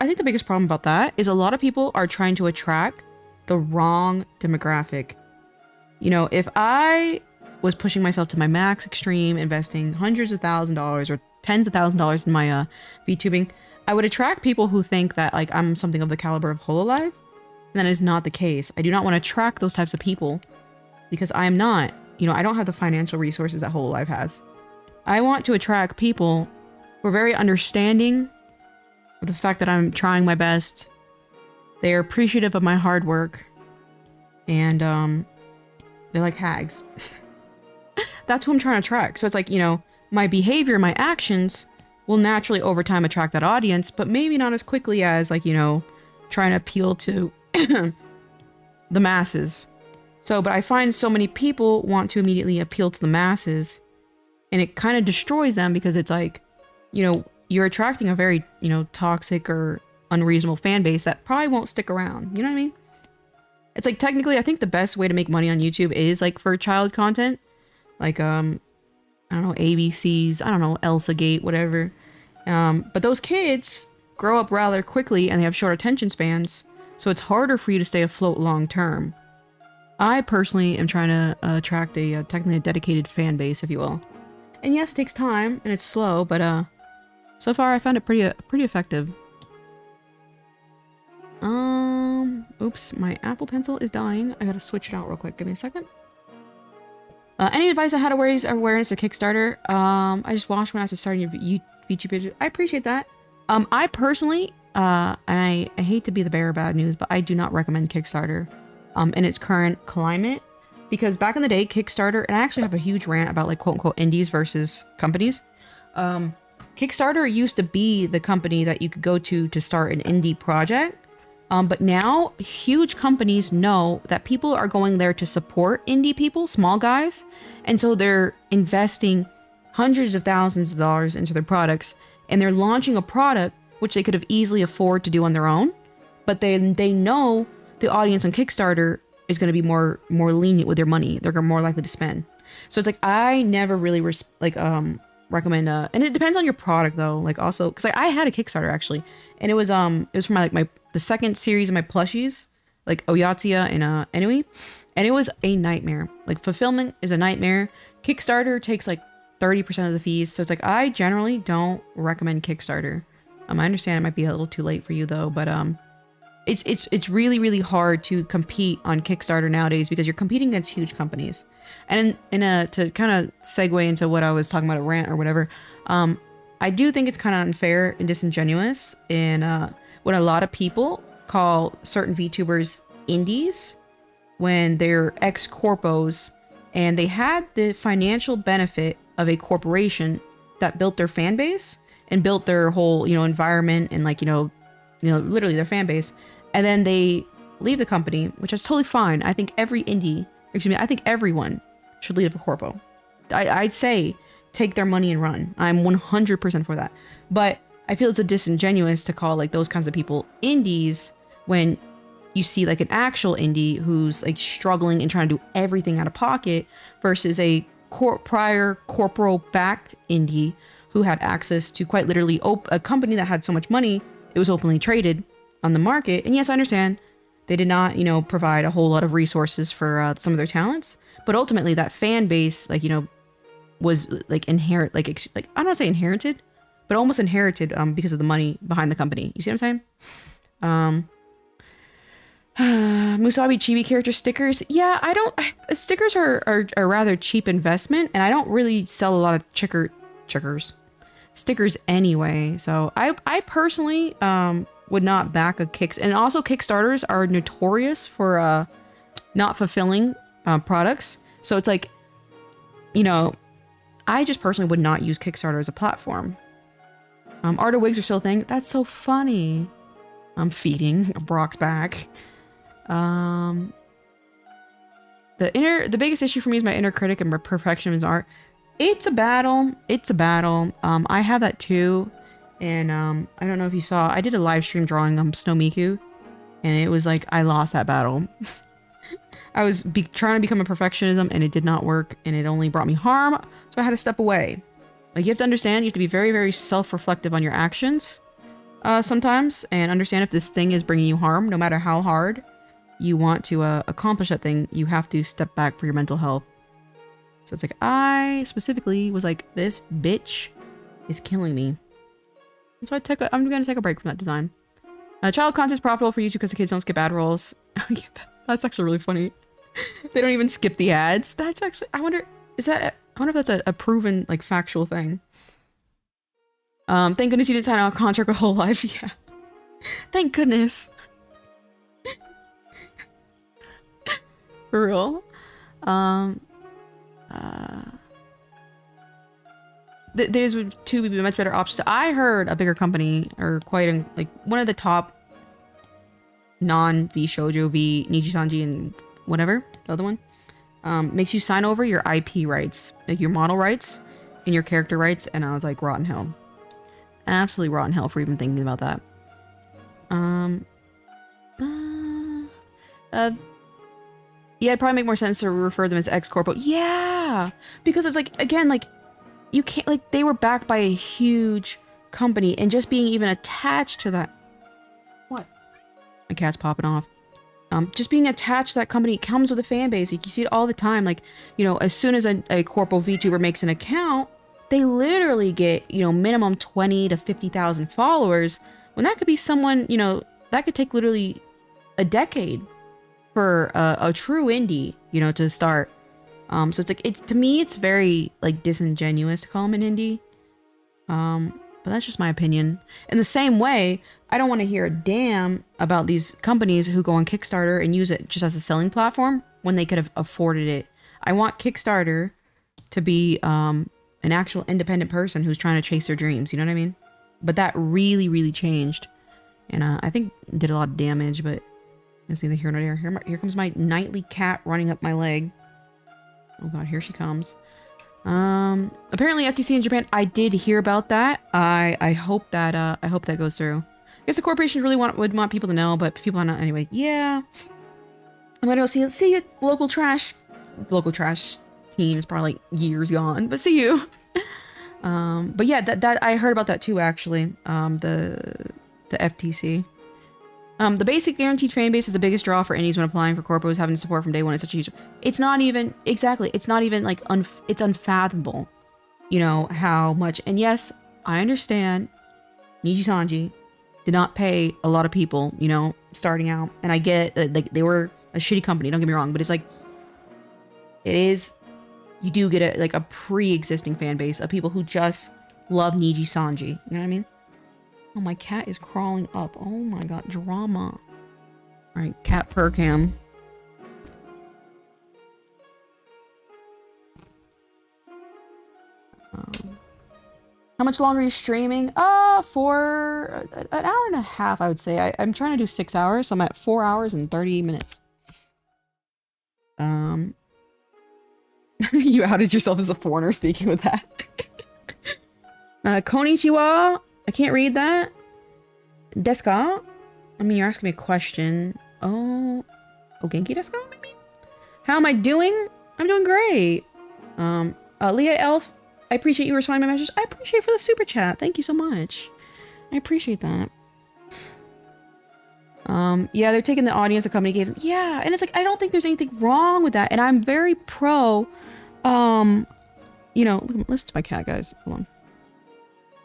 I think the biggest problem about that is a lot of people are trying to attract the wrong demographic. You know, if I was pushing myself to my max extreme, investing hundreds of $1,000s or tens of $1,000s in my VTubing, I would attract people who think that like I'm something of the caliber of Hololive. And that is not the case. I do not want to attract those types of people because I am not, you know, I don't have the financial resources that Hololive has. I want to attract people who are very understanding of the fact that I'm trying my best They're appreciative of my hard work. And they're like hags. That's who I'm trying to attract. So it's like, you know, my behavior, my actions will naturally over time attract that audience, but maybe not as quickly as like, you know, trying to appeal to the masses. So, but I find so many people want to immediately appeal to the masses, and it kind of destroys them because it's like, you know, you're attracting a very, you know, toxic or unreasonable fan base that probably won't stick around. You know what I mean? It's like technically, I think the best way to make money on YouTube is like for child content, like I don't know, ABCs, I don't know, Elsa Gate, whatever. But those kids grow up rather quickly and they have short attention spans, so it's harder for you to stay afloat long term. I personally am trying to attract a technically a dedicated fan base, if you will. And yes, it takes time and it's slow, but so far I found it pretty effective. Oops, my Apple Pencil is dying. I gotta switch it out real quick. Give me a second. Any advice on how to raise awareness of Kickstarter? I just watched one after starting your YouTube page. I appreciate that. I personally, and I hate to be the bearer of bad news, but I do not recommend Kickstarter in its current climate, because back in the day, Kickstarter, and I actually have a huge rant about like quote unquote indies versus companies. Kickstarter used to be the company that you could go to start an indie project. But now huge companies know that people are going there to support indie people, small guys. And so they're investing hundreds of thousands of dollars into their products, and they're launching a product which they could have easily afford to do on their own. But they know the audience on Kickstarter is going to be more lenient with their money. They're more likely to spend. So it's like, I never really recommend, and it depends on your product though. Like also, cause like I had a Kickstarter actually, and it was for the second series of my plushies, like Oyatsuya and Enui, and it was a nightmare. Like fulfillment is a nightmare. Kickstarter takes like 30% of the fees, so it's like I generally don't recommend Kickstarter. I understand it might be a little too late for you though, but it's really hard to compete on Kickstarter nowadays because you're competing against huge companies. And to kind of segue into what I was talking about, a rant or whatever, I do think it's kind of unfair and disingenuous in when a lot of people call certain VTubers indies when they're ex-corpos and they had the financial benefit of a corporation that built their fan base and built their whole, you know, environment and like, you know, literally their fan base. And then they leave the company, which is totally fine. I think I think everyone should leave a corpo. I'd say take their money and run. I'm 100% for that. But I feel it's a disingenuous to call like those kinds of people indies when you see like an actual indie who's like struggling and trying to do everything out of pocket versus a prior corporal backed indie who had access to quite literally a company that had so much money, it was openly traded on the market. And yes, I understand they did not, you know, provide a whole lot of resources for some of their talents, but ultimately that fan base, like, you know, was like I don't want to say inherited, but almost inherited because of the money behind the company. You see what I'm saying? Musabi chibi character stickers. Yeah, stickers are rather cheap investment, and I don't really sell a lot of stickers anyway. So I personally would not back a and also Kickstarters are notorious for not fulfilling products. So it's like, you know, I just personally would not use Kickstarter as a platform. Art of wigs are still a thing. That's so funny. I'm feeding Brock's back. The biggest issue for me is my inner critic and my perfectionism art. It's a battle. I have that too. And I don't know if you saw, I did a live stream drawing Snow Miku, and it was like I lost that battle. I was trying to become a perfectionism, and it did not work, and it only brought me harm, so I had to step away. Like, you have to understand, you have to be very, very self-reflective on your actions sometimes, and understand if this thing is bringing you harm, no matter how hard you want to accomplish that thing, you have to step back for your mental health. So it's like, I specifically was like, this bitch is killing me. And so I'm gonna take a break from that design. Child content is profitable for YouTube because the kids don't skip ad rolls. Yeah, that's actually really funny. They don't even skip the ads. That's actually, I wonder if that's a proven, like, factual thing. Thank goodness you didn't sign out a contract your whole life. Yeah. Thank goodness. For real. There's two would be much better options. I heard a bigger company, or quite like one of the top non-V shoujo, V Nijisanji, and whatever, the other one, makes you sign over your IP rights, like your model rights and your character rights. And I was like, rotten hell. Absolutely rotten hell for even thinking about that. Yeah, it'd probably make more sense to refer them as ex-corpo. Yeah! Because it's like, again, like, you can't, like, they were backed by a huge company, and just being even attached to that... What? My cat's popping off. Just being attached to that company comes with a fan base. Like, you see it all the time. Like, you know, as soon as a corpo VTuber makes an account, they literally get, you know, minimum 20 to 50,000 followers, when that could be someone, you know, that could take literally a decade for a true indie, you know, to start. So it's like, to me, it's very, like, disingenuous to call them an indie. But that's just my opinion. In the same way, I don't want to hear a damn about these companies who go on Kickstarter and use it just as a selling platform when they could have afforded it. I want Kickstarter to be an actual independent person who's trying to chase their dreams, you know what I mean? But that really, really changed. And I think did a lot of damage, but it's neither here nor there. Here comes my nightly cat running up my leg. Oh god, here she comes. Apparently FTC in Japan, I did hear about that. I hope that goes through. I guess the corporation really would want people to know, but people are not anyway. Yeah. I'm gonna go see you, local trash teen is probably like years gone, but see you. But yeah, that I heard about that too, actually. The FTC. The basic guaranteed fan base is the biggest draw for indies when applying for corpos, having support from day one is such a huge... It's not even... Exactly. It's not even like... It's unfathomable, you know, how much... And yes, I understand Nijisanji did not pay a lot of people, you know, starting out. And I get it, like, they were a shitty company, don't get me wrong, but it's like... It is... You do get a pre-existing fan base of people who just love Nijisanji. You know what I mean? Oh, my cat is crawling up. Oh my god, drama. Alright, cat per cam. How much longer are you streaming? For an hour and a half, I would say. I'm trying to do 6 hours, so I'm at 4 hours and 30 minutes. You outed yourself as a foreigner speaking with that. Konnichiwa. I can't read that. Desu ka? I mean, you're asking me a question. Oh, Genki desu ka, maybe? How am I doing? I'm doing great. Leah Elf, I appreciate you responding to my message. I appreciate for the super chat. Thank you so much. I appreciate that. Yeah, they're taking the audience the company gave them. Yeah, and it's like, I don't think there's anything wrong with that. And I'm very pro, you know, listen to my cat, guys. Hold on.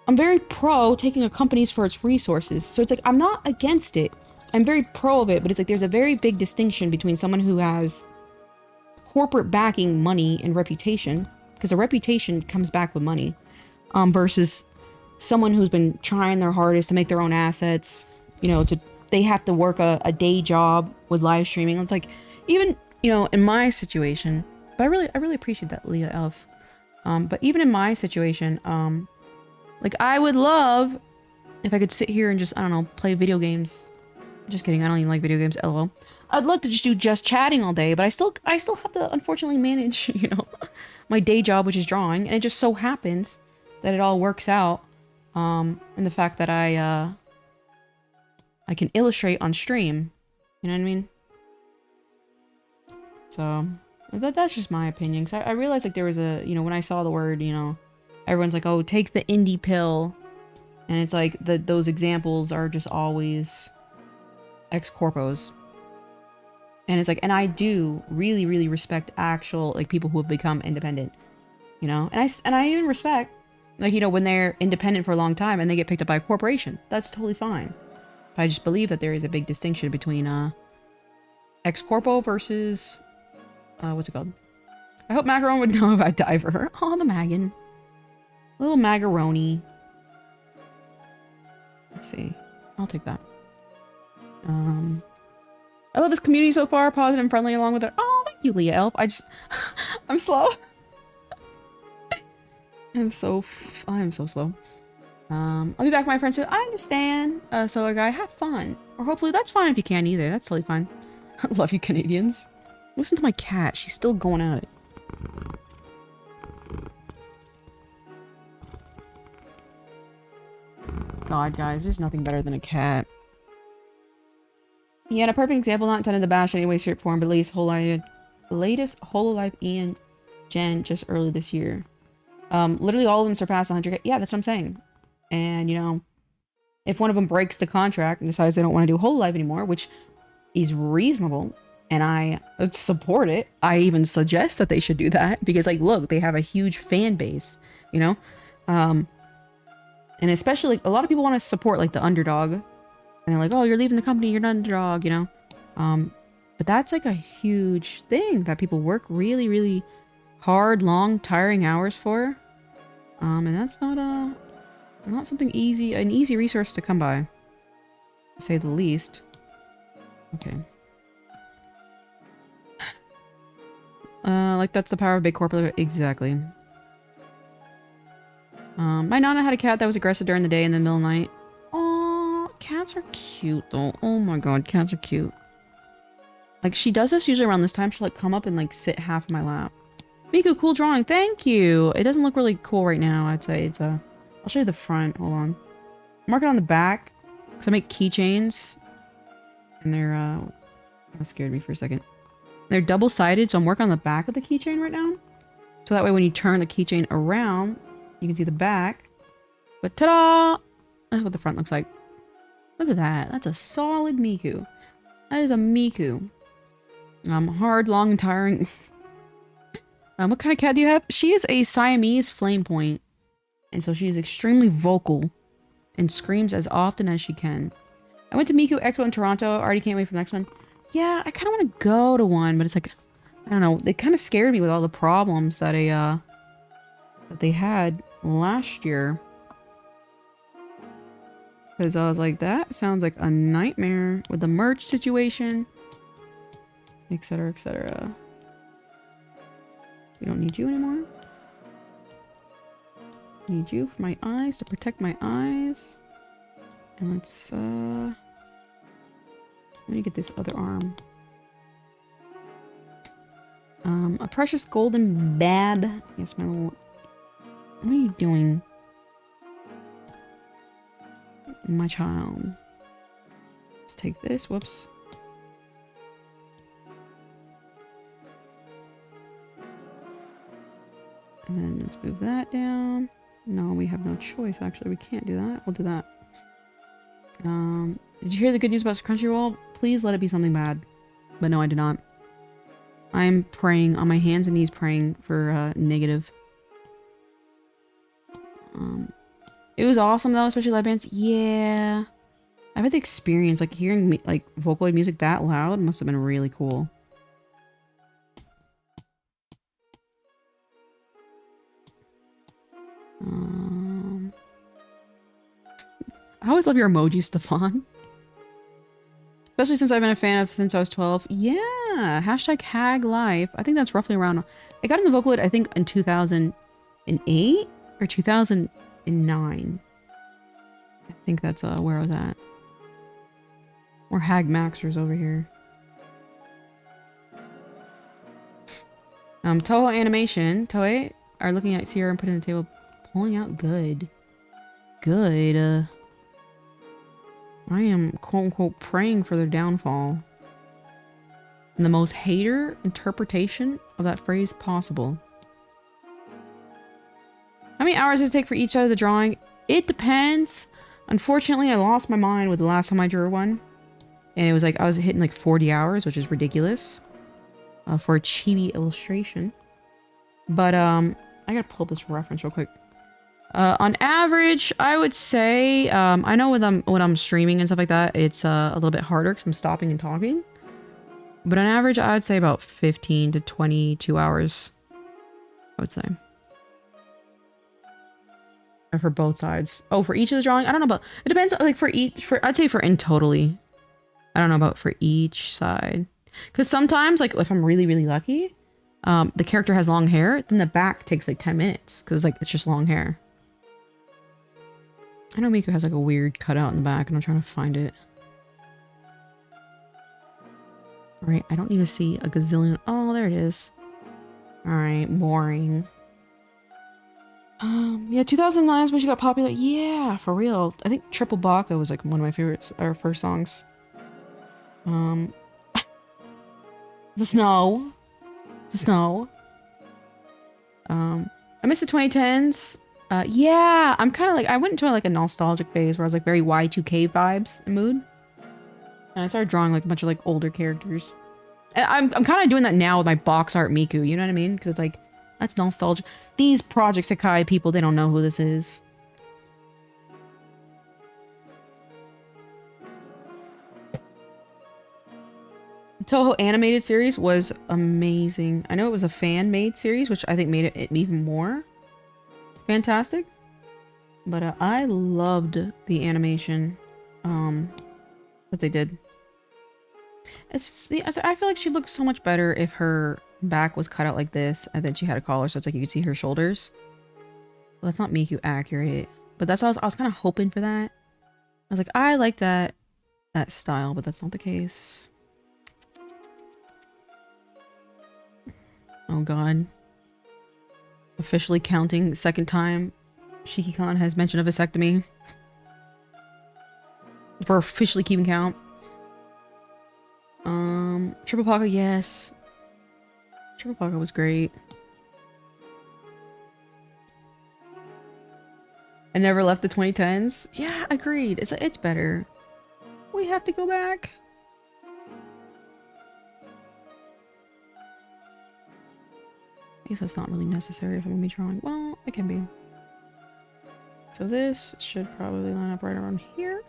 I'm very pro taking a company's for its resources. So it's like, I'm not against it. I'm very pro of it, but it's like, there's a very big distinction between someone who has corporate backing, money, and reputation, because a reputation comes back with money, versus someone who's been trying their hardest to make their own assets, you know, they have to work a day job with live streaming. It's like, even, you know, in my situation, but I really appreciate that, Leah Elf. But even in my situation, like, I would love if I could sit here and just, I don't know, play video games. Just kidding, I don't even like video games, lol. I'd love to just do just chatting all day, but I still have to, unfortunately, manage, you know, my day job, which is drawing, and it just so happens that it all works out, in the fact that I can illustrate on stream, you know what I mean? So, that's just my opinion, because I realized, like, there was a, you know, when I saw the word, you know, everyone's like, oh, take the indie pill. And it's like, those examples are just always ex-corpos. And it's like, and I do really, really respect actual, like, people who have become independent, you know? And I even respect, like, you know, when they're independent for a long time and they get picked up by a corporation. That's totally fine. But I just believe that there is a big distinction between, ex-corpo versus, what's it called? I hope Macaron would know about Diver. Oh, the Magan. Little macaroni. Let's see. I'll take that. I love this community so far. Positive and friendly along with it. Oh, thank you, Leah Elf. I'm slow. I am so slow. I'll be back, my friend. So I understand, Solar Guy. Have fun. Or hopefully that's fine if you can't either. That's totally fine. Love you, Canadians. Listen to my cat. She's still going at it. God, guys, there's nothing better than a cat. Yeah, a perfect example, not intended to bash any way, shape, form, but latest HoloLive Ian Gen just early this year. Literally all of them surpass 100K. Yeah, that's what I'm saying. And, you know, if one of them breaks the contract and decides they don't want to do HoloLive anymore, which is reasonable, and I support it, I even suggest that they should do that, because, like, look, they have a huge fan base, you know? And especially, like, a lot of people want to support, like, the underdog. And they're like, oh, you're leaving the company, you're an underdog, you know? But that's, like, a huge thing that people work really, really hard, long, tiring hours for. And that's not something easy, an easy resource to come by, to say the least. Okay. Like, that's the power of big corporate. Exactly. My Nana had a cat that was aggressive during the day and the middle of the night. Aw, cats are cute though. Oh my god, cats are cute. Like, she does this usually around this time. She'll, like, come up and, like, sit half in my lap. Miku, cool drawing. Thank you. It doesn't look really cool right now, I'd say. It's I'll show you the front. Hold on. Mark it on the back, because I make keychains. And they're, that scared me for a second. They're double-sided, so I'm working on the back of the keychain right now. So that way when you turn the keychain around, you can see the back. But ta-da! That's what the front looks like. Look at that. That's a solid Miku. That is a Miku. Hard, long, and tiring. What kind of cat do you have? She is a Siamese flame point. And so she is extremely vocal and screams as often as she can. I went to Miku Expo in Toronto. I already can't wait for the next one. Yeah, I kind of want to go to one, but it's like, I don't know. They kind of scared me with all the problems that that they had last year. Because I was like, that sounds like a nightmare with the merch situation, etc., etc. We don't need you anymore. Need you for my eyes, to protect my eyes. And let's let me get this other arm. A precious golden bab. Yes, my little... What are you doing? My child. Let's take this. Whoops. And then let's move that down. No, we have no choice, actually. We can't do that. We'll do that. Did you hear the good news about Crunchyroll? Please let it be something bad. But no, I did not. I'm praying, on my hands and knees praying for negative. It was awesome though, especially live bands. Yeah. I've had the experience, like hearing me, like Vocaloid music that loud must have been really cool. I always love your emoji, Stefan. Especially since I've been a fan of since I was 12. Yeah, hashtag hag life. I think that's roughly around. I got into Vocaloid, I think, in 2008 or 2009. I think that's where I was at. Or hag maxers over here. Toho Animation. Toei are looking at Sierra and putting the table, pulling out good. Good. I am quote-unquote praying for their downfall. In the most hater interpretation of that phrase possible. How many hours does it take for each side of the drawing? It depends. Unfortunately, I lost my mind with the last time I drew one. And it was like, I was hitting like 40 hours, which is ridiculous. For a chibi illustration. But, I gotta pull this reference real quick. On average, I would say, I know when I'm streaming and stuff like that, it's a little bit harder because I'm stopping and talking. But on average, I would say about 15 to 22 hours, I would say. Or for both sides. Oh, for each of the drawing? I don't know about, it depends, like for each, I'd say for in totally. I don't know about for each side. Because sometimes, like, if I'm really, really lucky, the character has long hair, then the back takes like 10 minutes because like it's just long hair. I know Miku has like a weird cutout in the back and I'm trying to find it. Alright, I don't need to see a gazillion. Oh, there it is. Alright, boring. Yeah, 2009 is when she got popular. Yeah, for real. I think Triple Baka was like one of my favorites, or first songs. The snow. The snow. I miss the 2010s. Yeah, I'm kind of like, I went into like a nostalgic phase where I was like very Y2K vibes and mood. And I started drawing like a bunch of like older characters. And I'm kind of doing that now with my box art Miku, you know what I mean? Because it's like, that's nostalgia. These Project Sakai people, they don't know who this is. The Toho animated series was amazing. I know it was a fan-made series, which I think made it even more fantastic. But I loved the animation that they did. I feel like she looked so much better if her back was cut out like this and then she had a collar so it's like you could see her shoulders. Well, that's not Miku accurate, but that's what I was kind of hoping for that. I was like, I like that style, but that's not the case. Oh god. Officially counting the second time Shiki-Khan has mentioned a vasectomy. We're officially keeping count. Triple Paka, yes. Triple Paka was great. I never left the 2010s. Yeah, agreed. It's better. We have to go back. I guess that's not really necessary if I'm gonna be drawing. Well, it can be. So this should probably line up right around here.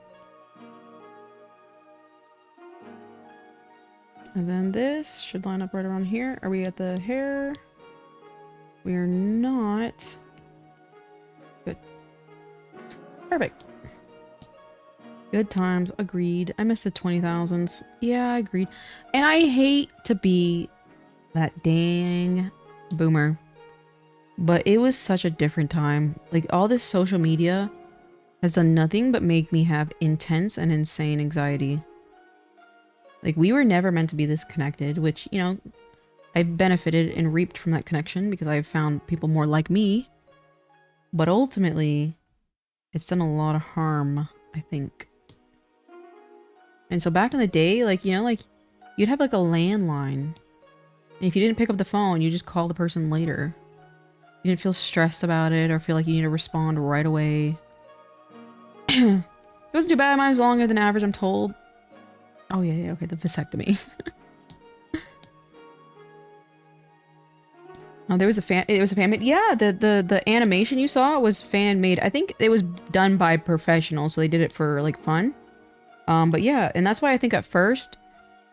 And then this should line up right around here. Are we at the hair? We are not. Good. Perfect. Good times. Agreed. I miss the 20,000s. Yeah, agreed. And I hate to be that dang boomer. But it was such a different time. Like, all this social media has done nothing but make me have intense and insane anxiety. Like, we were never meant to be this connected, which, you know, I've benefited and reaped from that connection because I've found people more like me. But ultimately, it's done a lot of harm, I think. And so back in the day, like, you know, like, you'd have like a landline. And if you didn't pick up the phone, you just call the person later. You didn't feel stressed about it or feel like you need to respond right away. It wasn't too bad. Mine was longer than average, I'm told. Oh, yeah, okay, the vasectomy. Oh, there was a fan. It was a fan made. Yeah, the animation you saw was fan made. I think it was done by professionals, so they did it for like fun. But yeah, and that's why I think at first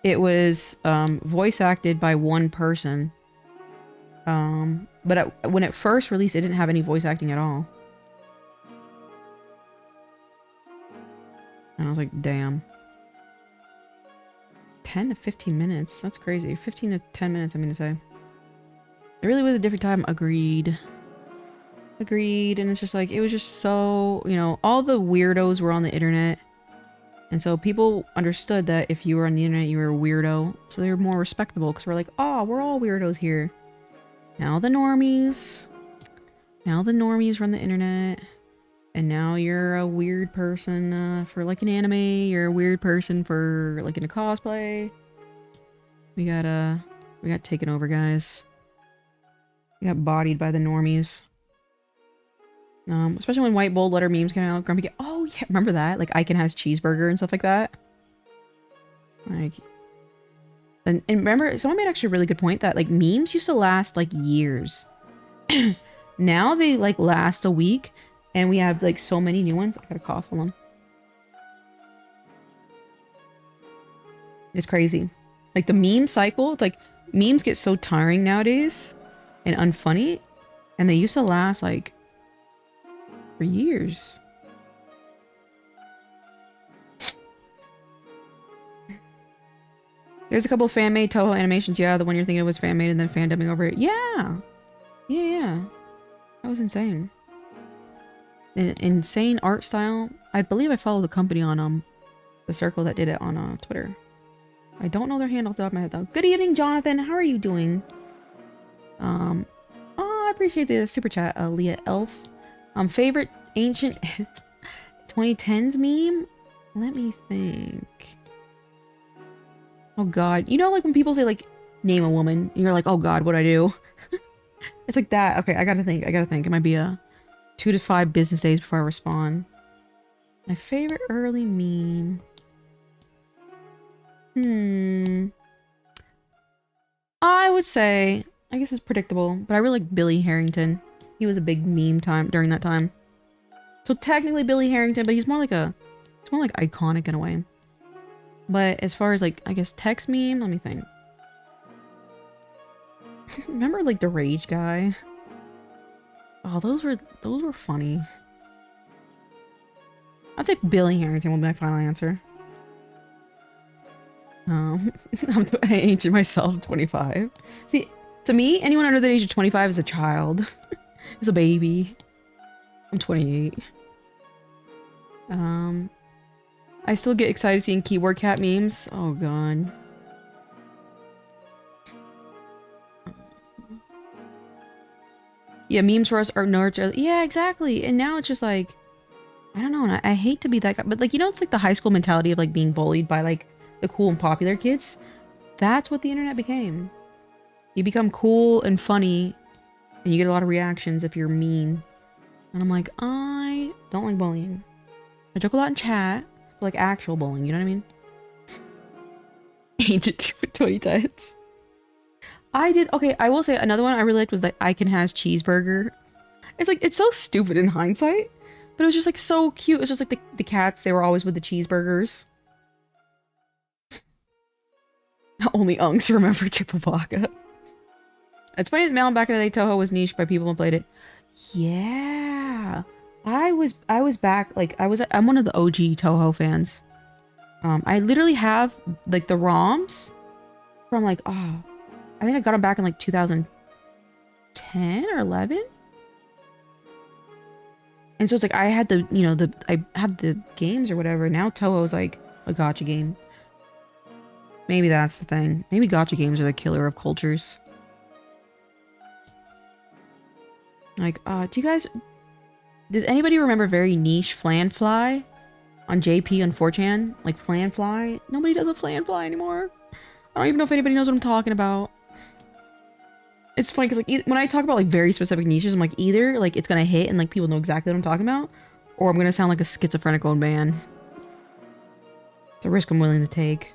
it was voice acted by one person. But when it first released, it didn't have any voice acting at all. And I was like, damn. 10 to 15 minutes. That's crazy. 15 to 10 minutes, I mean to say. It really was a different time. Agreed. Agreed. And it's just like, it was just so, you know, all the weirdos were on the internet. And so people understood that if you were on the internet, you were a weirdo. So they were more respectable because we're like, oh, we're all weirdos here. Now the normies. Now the normies run the internet. And now you're a weird person for like an anime. You're a weird person for like in a cosplay. We got taken over, guys. We got bodied by the normies. Especially when white bold letter memes came out. Grumpy get, oh yeah, remember that? Like Icon has cheeseburger and stuff like that. Like, and remember, someone made actually a really good point that like memes used to last like years. Now they like last a week. And we have like so many new ones. I gotta cough on them. It's crazy. Like the meme cycle, it's like memes get so tiring nowadays and unfunny. And they used to last like for years. There's a couple of fan-made Toho animations. Yeah, the one you're thinking of was fan-made and then fan-dubbing over it. Yeah. Yeah. That was insane. An insane art style. I believe I follow the company on the circle that did it on Twitter. I don't know their handle off the top of my head though. Good evening, Jonathan. How are you doing? Oh, I appreciate the super chat, Leah Elf. Favorite ancient 2010s meme? Let me think. Oh god. You know, like when people say like name a woman, and you're like, oh god, what'd I do? It's like that. Okay, I gotta think. It might be a 2 to 5 business days before I respond. My favorite early meme. I would say, I guess it's predictable, but I really like Billy Harrington. He was a big meme time during that time. So technically Billy Harrington, but he's more like iconic in a way. But as far as like, I guess text meme, let me think. Remember like the Rage guy? Oh, those were funny. I'd say Billy Harrington will be my final answer. I'm ancient myself, 25. See, to me, anyone under the age of 25 is a child. Is a baby. I'm 28. I still get excited seeing keyboard cat memes. Oh god. Yeah, memes for us are nerds. Yeah, exactly. And now it's just like, I don't know. And I hate to be that guy, but like, you know, it's like the high school mentality of like being bullied by like the cool and popular kids. That's what the internet became. You become cool and funny and you get a lot of reactions if you're mean. And I'm like, I don't like bullying. I joke a lot in chat, but like actual bullying, you know what I mean? Ancient 2010s. Okay, I will say another one I really liked was the Icon Has Cheeseburger. It's like, it's so stupid in hindsight, but it was just like so cute. It's just like the cats, they were always with the cheeseburgers. Only unks remember Triple Baka. It's funny that Melon back in the day, Toho was niche by people who played it. Yeah. I was back, like, I'm one of the OG Toho fans. I literally have, like, the ROMs from, like, I think I got them back in, like, 2010 or 11? And so it's like, I had the, you know, I have the games or whatever. Now Toho's, like, a gacha game. Maybe that's the thing. Maybe gacha games are the killer of cultures. Like, does anybody remember very niche Flanfly on JP on 4chan? Like Flanfly? Nobody does a Flanfly anymore. I don't even know if anybody knows what I'm talking about. It's funny because like when I talk about like very specific niches, I'm like either like it's gonna hit and like people know exactly what I'm talking about, or I'm gonna sound like a schizophrenic old man. It's a risk I'm willing to take.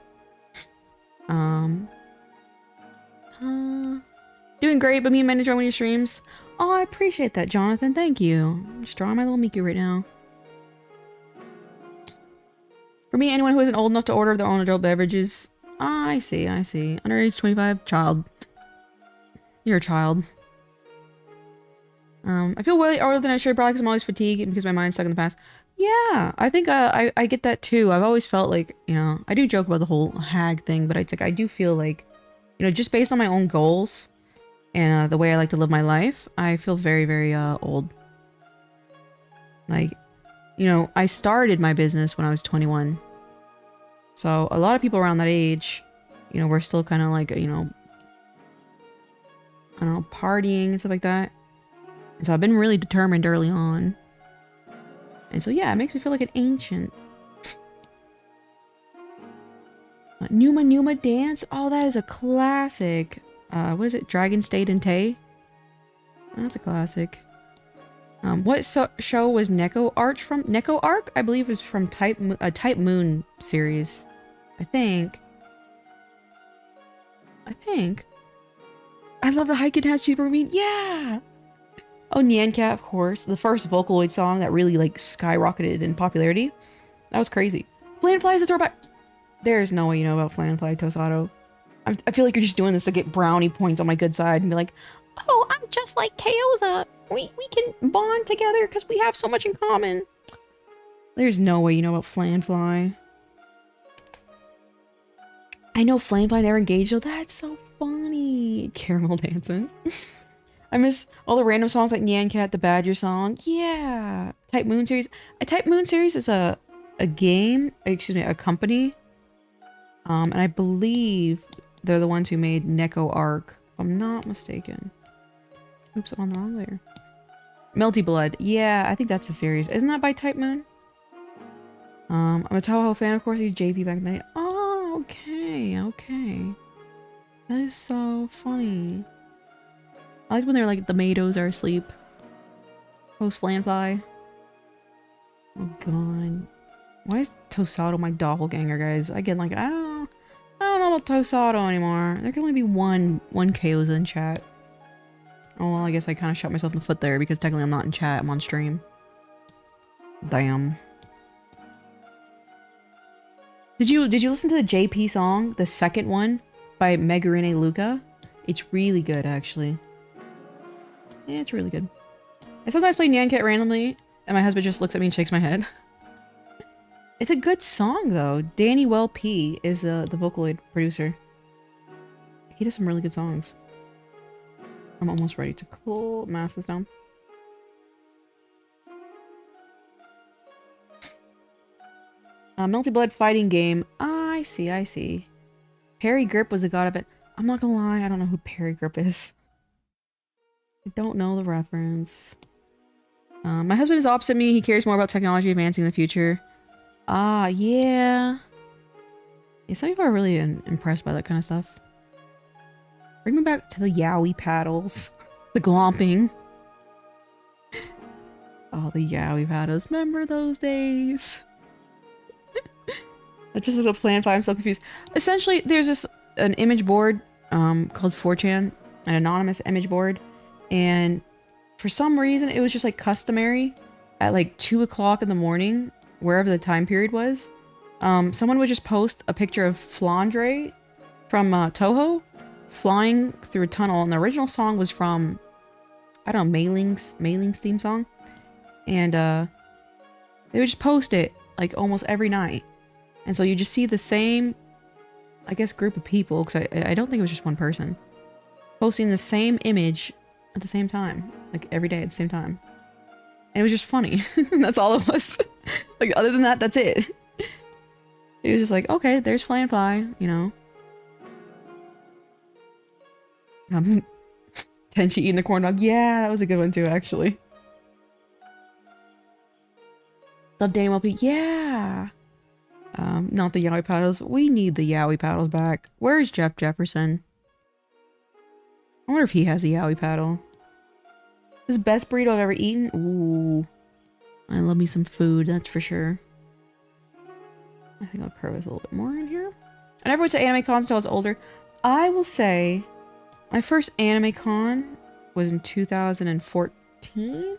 Doing great, but me and Manager on your streams. Oh, I appreciate that, Jonathan. Thank you. I'm just drawing my little Miku right now. For me, anyone who isn't old enough to order their own adult beverages. Ah, I see. Underage 25, child. You're a child. I feel way older than I should, probably because I'm always fatigued because my mind's stuck in the past. Yeah, I think I get that too. I've always felt like, you know, I do joke about the whole hag thing, but it's like I do feel like, you know, just based on my own goals and the way I like to live my life, I feel very, very old. Like, you know, I started my business when I was 21. So a lot of people around that age, you know, we're still kind of like, you know, I don't know, partying and stuff like that. And so I've been really determined early on. And so yeah, it makes me feel like an ancient. Numa Numa Dance? Oh, that is a classic. What is it? Dragon State and Tay? That's a classic. What show was Neko Arch from? Neko Arc? I believe was from Type Moon series. I think. I love the Haiken Has Cheeseburger meme. Yeah! Oh, Nyan Cat, of course. The first Vocaloid song that really, like, skyrocketed in popularity. That was crazy. Flanfly is a throwback. There's no way you know about Flanfly, Tosato. I feel like you're just doing this to get brownie points on my good side and be like, oh, I'm just like Kaoza. We can bond together because we have so much in common. There's no way you know about Flanfly. I know Flamefly never engaged though. That's so funny. Caramel dancing. I miss all the random songs like Nyan Cat, the Badger song. Yeah. Type Moon series. Type Moon series is a game, excuse me, a company. And I believe they're the ones who made Neko Arc, if I'm not mistaken. Oops, I'm on the wrong layer. Melty Blood. Yeah, I think that's a series. Isn't that by Type Moon? I'm a Toho fan, of course. He's JP back in the day. Oh, okay, okay. That is so funny. I like when they're like, the Mados are asleep. Post Flanfly. Oh god. Why is Tosado my doppelganger, guys? I get like, I don't know about Tosado anymore. There can only be one Chaos in chat. Oh well, I guess I kind of shot myself in the foot there because technically I'm not in chat, I'm on stream. Damn. Did you listen to the JP song, the second one by Megarine Luca? It's really good, actually. Yeah, it's really good. I sometimes play Nyan Cat randomly, and my husband just looks at me and shakes my head. It's a good song, though. Danny Well P is the Vocaloid producer. He does some really good songs. I'm almost ready to cool masses down. Melty Blood fighting game. I see, I see. Perry Grip was the god of it. I'm not gonna lie, I don't know who Perry Grip is. I don't know the reference. My husband is opposite me. He cares more about technology advancing in the future. Ah, yeah. Yeah, some people are really impressed by that kind of stuff. Bring me back to the yaoi paddles. The glomping. Oh, the yaoi paddles. Remember those days? That just is a plan 5. I'm so confused. Essentially, there's an image board called 4chan. An anonymous image board. And for some reason, it was just like customary at like 2 o'clock in the morning, wherever the time period was. Someone would just post a picture of Flandre from Toho flying through a tunnel. And the original song was from, I don't know, Mailing's theme song. And they would just post it like almost every night. And so you just see the same, I guess, group of people, because I don't think it was just one person, posting the same image at the same time, like every day at the same time. And it was just funny. That's all it was. Like, other than that, that's it. It was just like, okay, there's Flanfly, you know. Tenchi eating the corn dog. Yeah, that was a good one too, actually. Love Danny Welpe. Yeah. Not the yaoi paddles. We need the yaoi paddles back. Where's Jeff Jefferson? I wonder if he has a yaoi paddle. This best burrito I've ever eaten? Ooh. I love me some food, that's for sure. I think I'll curve this a little bit more in here. I never went to anime cons until I was older. I will say my first anime con was in 2014.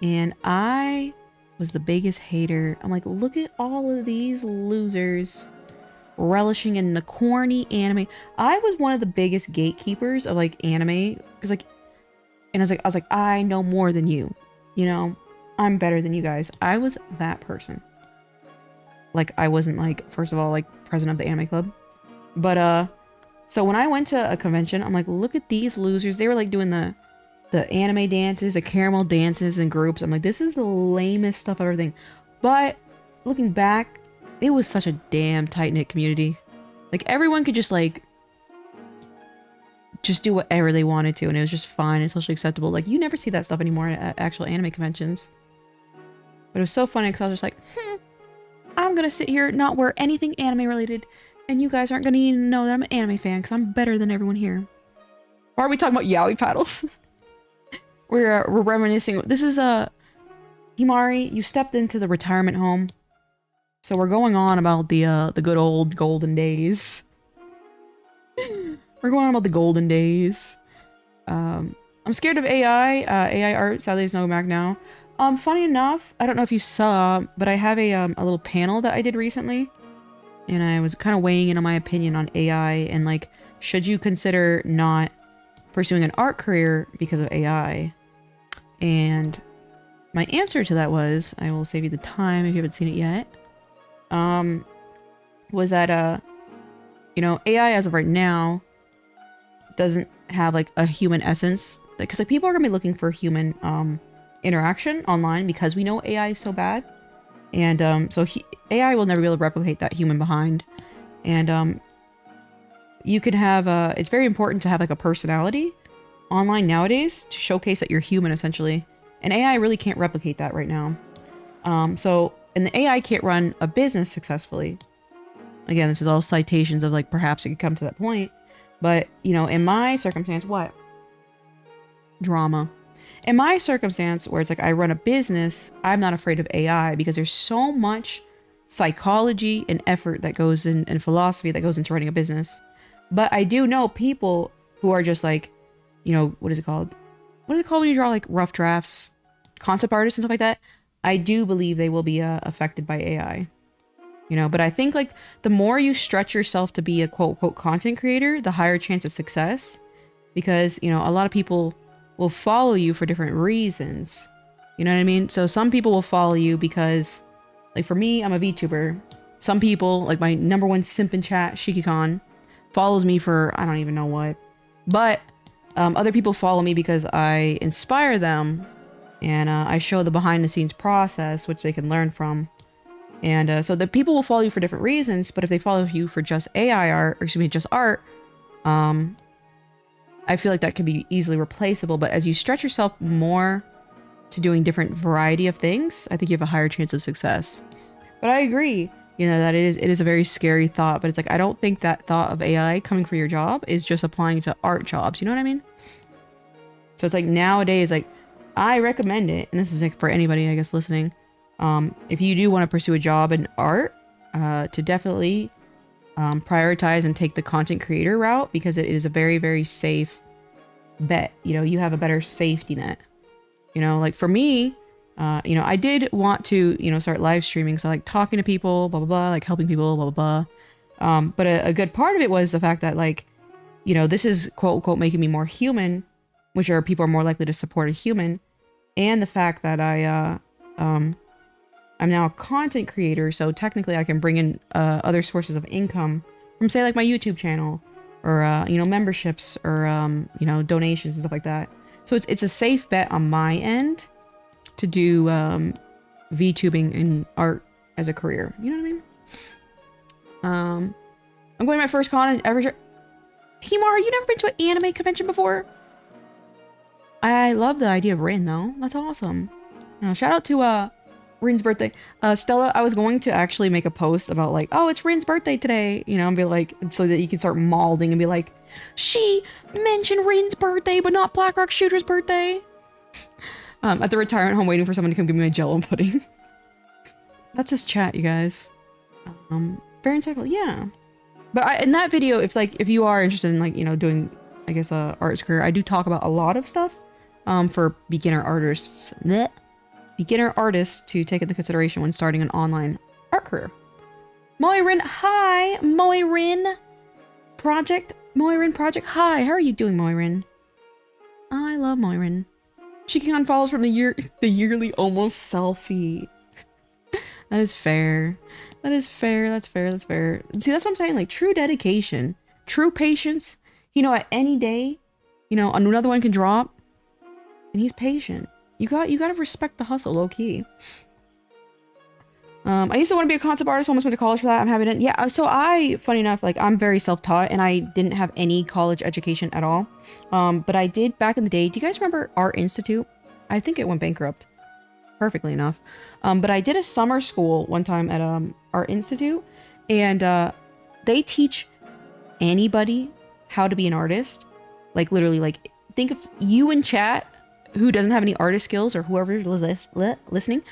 And I was the biggest hater. I'm like, look at all of these losers relishing in the corny anime. I was one of the biggest gatekeepers of like anime, because like, and I was like, I know more than you, you know, I'm better than you guys. I was that person. Like, I wasn't like, first of all, like president of the anime club, but so when I went to a convention, I'm like, look at these losers. They were like doing the anime dances, the caramel dances in groups. I'm like, this is the lamest stuff I've ever seen. But looking back, it was such a damn tight-knit community. Like, everyone could just like just do whatever they wanted to, and it was just fine and socially acceptable. Like, you never see that stuff anymore at actual anime conventions. But it was so funny because I was just like, I'm gonna sit here not wear anything anime related, and you guys aren't gonna even know that I'm an anime fan because I'm better than everyone here. Why are we talking about yaoi paddles? We're reminiscing. This is Himari, you stepped into the retirement home. So we're going on about the good old golden days. We're going on about the golden days. I'm scared of AI. AI art sadly is no back now. Funny enough, I don't know if you saw, but I have a little panel that I did recently. And I was kind of weighing in on my opinion on AI and like, should you consider not pursuing an art career because of AI? And my answer to that was, I will save you the time if you haven't seen it yet, was that You know, AI as of right now doesn't have like a human essence, because like people are gonna be looking for human interaction online because we know AI is so bad, and AI will never be able to replicate that human behind. And you can have it's very important to have like a personality online nowadays to showcase that you're human essentially, and AI really can't replicate that right now. And the AI can't run a business successfully. Again, this is all citations of like perhaps it could come to that point. But, you know, in my circumstance, what? Drama. In my circumstance, where it's like I run a business, I'm not afraid of AI because there's so much psychology and effort that goes in, and philosophy that goes into running a business. But I do know people who are just like, you know, what is it called? What is it called when you draw like rough drafts? Concept artists and stuff like that? I do believe they will be affected by AI. You know, but I think like the more you stretch yourself to be a quote unquote content creator, the higher chance of success. Because, you know, a lot of people will follow you for different reasons. You know what I mean? So some people will follow you because, like for me, I'm a VTuber. Some people, like my #1 simp in chat, ShikiCon, follows me for I don't even know what. But other people follow me because I inspire them, and I show the behind the scenes process, which they can learn from. And so the people will follow you for different reasons, but if they follow you for just AI art, or excuse me, just art, I feel like that can be easily replaceable. But as you stretch yourself more to doing different variety of things, I think you have a higher chance of success. But I agree, you know, that it is a very scary thought, but it's like, I don't think that thought of AI coming for your job is just applying to art jobs. You know what I mean? So it's like nowadays, like I recommend it. And this is like for anybody, I guess, listening. If you do want to pursue a job in art, to definitely prioritize and take the content creator route, because it is a very, very safe bet. You know, you have a better safety net. You know, like for me, you know, I did want to, you know, start live streaming. So like talking to people, blah, blah, blah, like helping people, blah, blah, blah. But a good part of it was the fact that like, you know, this is quote unquote making me more human, which are people are more likely to support a human. And the fact that I'm now a content creator, so technically I can bring in other sources of income from, say, like my YouTube channel, or you know, memberships, or you know, donations and stuff like that. So it's a safe bet on my end to do VTubing and art as a career. You know what I mean? I'm going to my first con ever. Himar, you never been to an anime convention before? I love the idea of Rin though. That's awesome. You know, shout out to Rin's birthday. Stella, I was going to actually make a post about like, oh, it's Rin's birthday today, you know, and be like, so that you can start malding and be like, she mentioned Rin's birthday, but not Blackrock Shooter's birthday. At the retirement home waiting for someone to come give me my Jell-O pudding. That's his chat, you guys. Very insightful, yeah. But in that video, if you are interested in like, you know, doing, I guess, artist career, I do talk about a lot of stuff for beginner artists. Blech. Beginner artists to take into consideration when starting an online art career. Moirin, hi! Moirin Project. Hi, how are you doing, Moirin? I love Moirin. Shikihan follows from the yearly almost selfie. That is fair. That is fair. That's fair. That's fair. See, that's what I'm saying. Like, true dedication, true patience. You know, at any day, you know, another one can drop, and he's patient. You gotta respect the hustle, low key. I used to want to be a concept artist. Almost went to college for that. I'm happy to. Yeah. So funny enough, like I'm very self-taught, and I didn't have any college education at all. But I did back in the day. Do you guys remember Art Institute? I think it went bankrupt. Perfectly enough. But I did a summer school one time at Art Institute, and they teach anybody how to be an artist. Like literally, like think of you in chat who doesn't have any artist skills, or whoever is listening,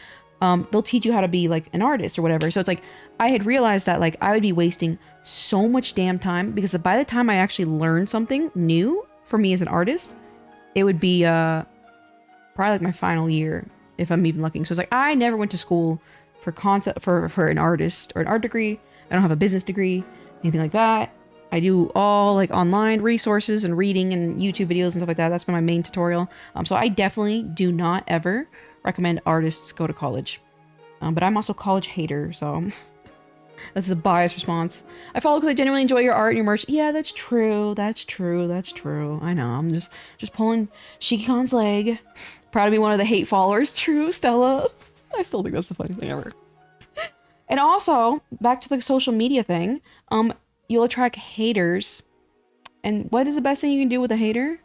they'll teach you how to be like an artist or whatever. So it's like, I had realized that like I would be wasting so much damn time, because by the time I actually learned something new for me as an artist, it would be probably like my final year, if I'm even lucky. So it's like, I never went to school for for an artist or an art degree. I don't have a business degree, anything like that. I do all like online resources and reading and YouTube videos and stuff like that. That's been my main tutorial. So I definitely do not ever recommend artists go to college. But I'm also a college hater, so This is a biased response. I follow because I genuinely enjoy your art and your merch. Yeah, that's true. That's true. That's true. I know. I'm just pulling ShikiCon's leg. Proud to be one of the hate followers. True, Stella. I still think that's the funniest thing ever. And also, back to the social media thing, you'll attract haters. And what is the best thing you can do with a hater?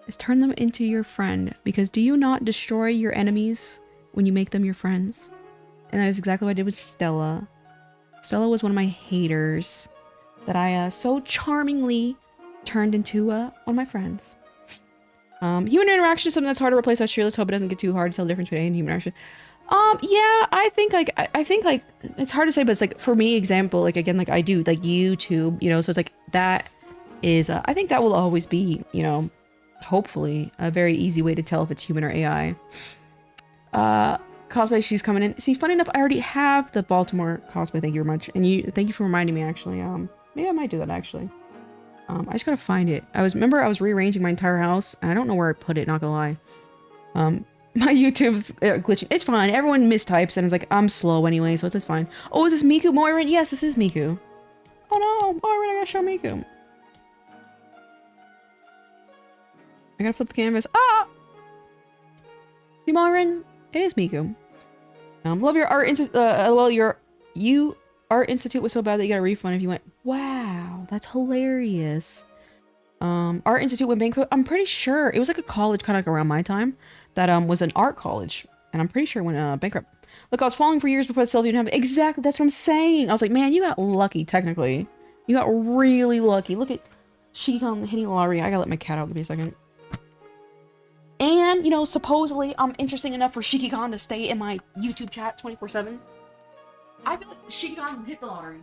Is turn them into your friend. Because do you not destroy your enemies when you make them your friends? And that is exactly what I did with Stella. Stella was one of my haters that I so charmingly turned into one of my friends. Human interaction is something that's hard to replace. That's true. Let's hope it doesn't get too hard to tell the difference between human interaction. Yeah, I think like it's hard to say, but it's like for me, example, like again, like I do like YouTube, you know, so it's like that is I think that will always be, you know, hopefully a very easy way to tell if it's human or AI. Cosplay, she's coming in. See, funny enough, I already have the Baltimore cosplay. Thank you very much, and thank you for reminding me. Actually, maybe I might do that. Actually, I just gotta find it. I was rearranging my entire house, and I don't know where I put it. Not gonna lie. My YouTube's glitching. It's fine. Everyone mistypes, and it's like I'm slow anyway, so it's fine. Oh, is this Miku Moirin? Yes, this is Miku. Oh no, Moirin! I gotta show Miku. I gotta flip the canvas. Ah! See, Moirin? It is Miku. Love your art institute. Well, you art institute was so bad that you got a refund if you went. Wow, that's hilarious. Art institute went bankrupt. I'm pretty sure it was like a college kind of like around my time that was an art college, and I'm pretty sure it went bankrupt. Look, I was following for years before the sale even happened. Exactly, that's what I'm saying. I was like, man, you got lucky. Technically, you got really lucky. Look at ShikiCon hitting the lottery. I gotta let my cat out. Give me a second. And, you know, supposedly I'm interesting enough for ShikiCon to stay in my YouTube chat 24/7. I feel like ShikiCon hit the lottery.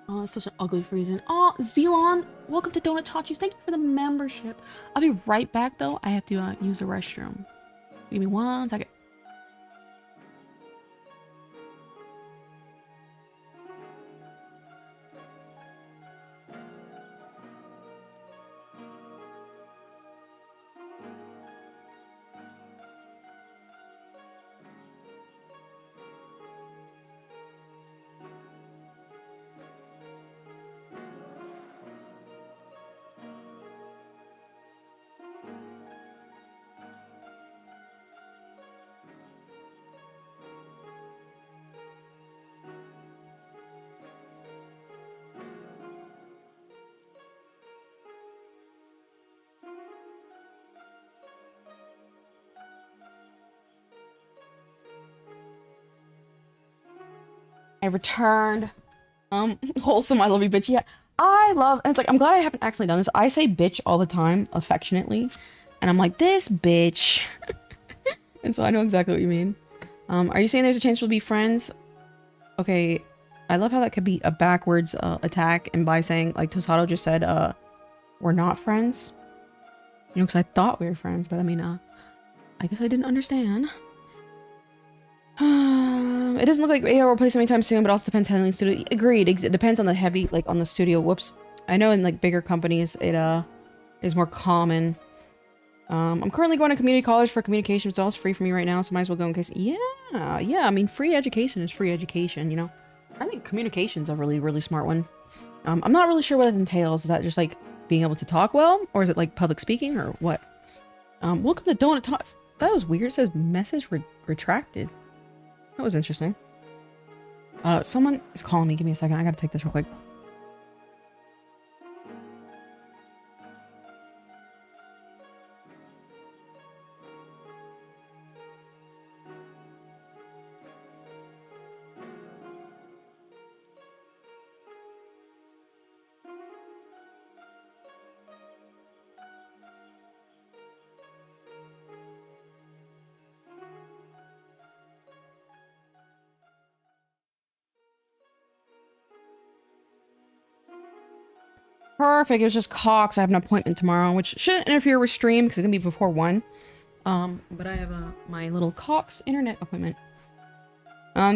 Oh, it's such an ugly freezing. Oh, Zelon, welcome to Donut Tachis. Thank you for the membership. I'll be right back, though. I have to use the restroom. Give me 1 second. I returned. Wholesome, I love you, bitch. Yeah, I love, and it's like, I'm glad I haven't actually done this. I say bitch all the time, affectionately, and I'm like, this bitch. And so I know exactly what you mean. Are you saying there's a chance we'll be friends? Okay, I love how that could be a backwards attack, and by saying, like Tosato just said, we're not friends. You know, because I thought we were friends, but I mean, I guess I didn't understand. It doesn't look like AI will replace anytime soon, but also depends heavily on studio. Agreed. It depends on the heavy, like on the studio. Whoops. I know in like bigger companies, it is more common. I'm currently going to community college for communication. It's all free for me right now, so might as well go in case. Yeah. I mean, free education is free education. You know, I think communication's a really, really smart one. I'm not really sure what it entails. Is that just like being able to talk well, or is it like public speaking, or what? Welcome to Donut Talk. That was weird. It says message retracted. That was interesting. Someone is calling me. Give me a second. I gotta take this real quick. Perfect. It was just Cox. I have an appointment tomorrow, which shouldn't interfere with stream because it's gonna be before 1. But I have my little Cox internet appointment.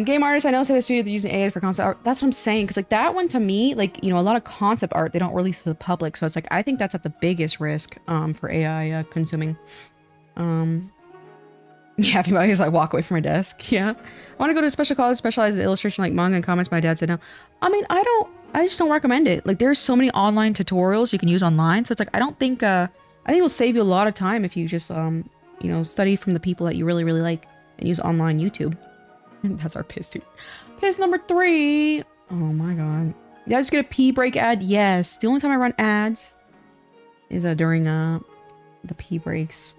Game artists, I know say they're using AI for concept art. That's what I'm saying. Because like that one to me, like, you know, a lot of concept art, they don't release to the public. So it's like, I think that's at the biggest risk for AI consuming. Yeah, if anybody's like, walk away from my desk. Yeah. I want to go to a special college specialized in illustration like manga and comics. My dad said no. I mean, I just don't recommend it. Like there's so many online tutorials you can use online. So it's like, I don't think, I think it'll save you a lot of time if you just, you know, study from the people that you really, really like and use online YouTube. That's our piss too. Piss number 3. Oh my god. Did I just get a pee break ad? Yes. The only time I run ads is during the pee breaks.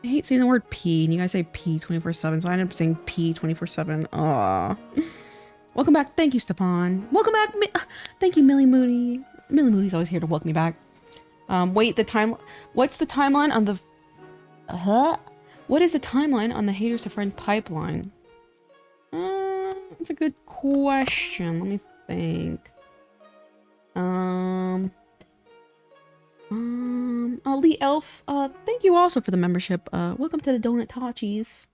I hate saying the word pee, and you guys say pee 24/7, so I end up saying pee 24/7. Aww. Welcome back. Thank you, Stepan. Welcome back. Thank you, Millie Moody. Millie Moody's always here to welcome me back. Wait, the time. What's the timeline on the? What is the timeline on the haters to friend pipeline? That's a good question. Let me think. Lee Elf, thank you also for the membership. Welcome to the Donut Tachis.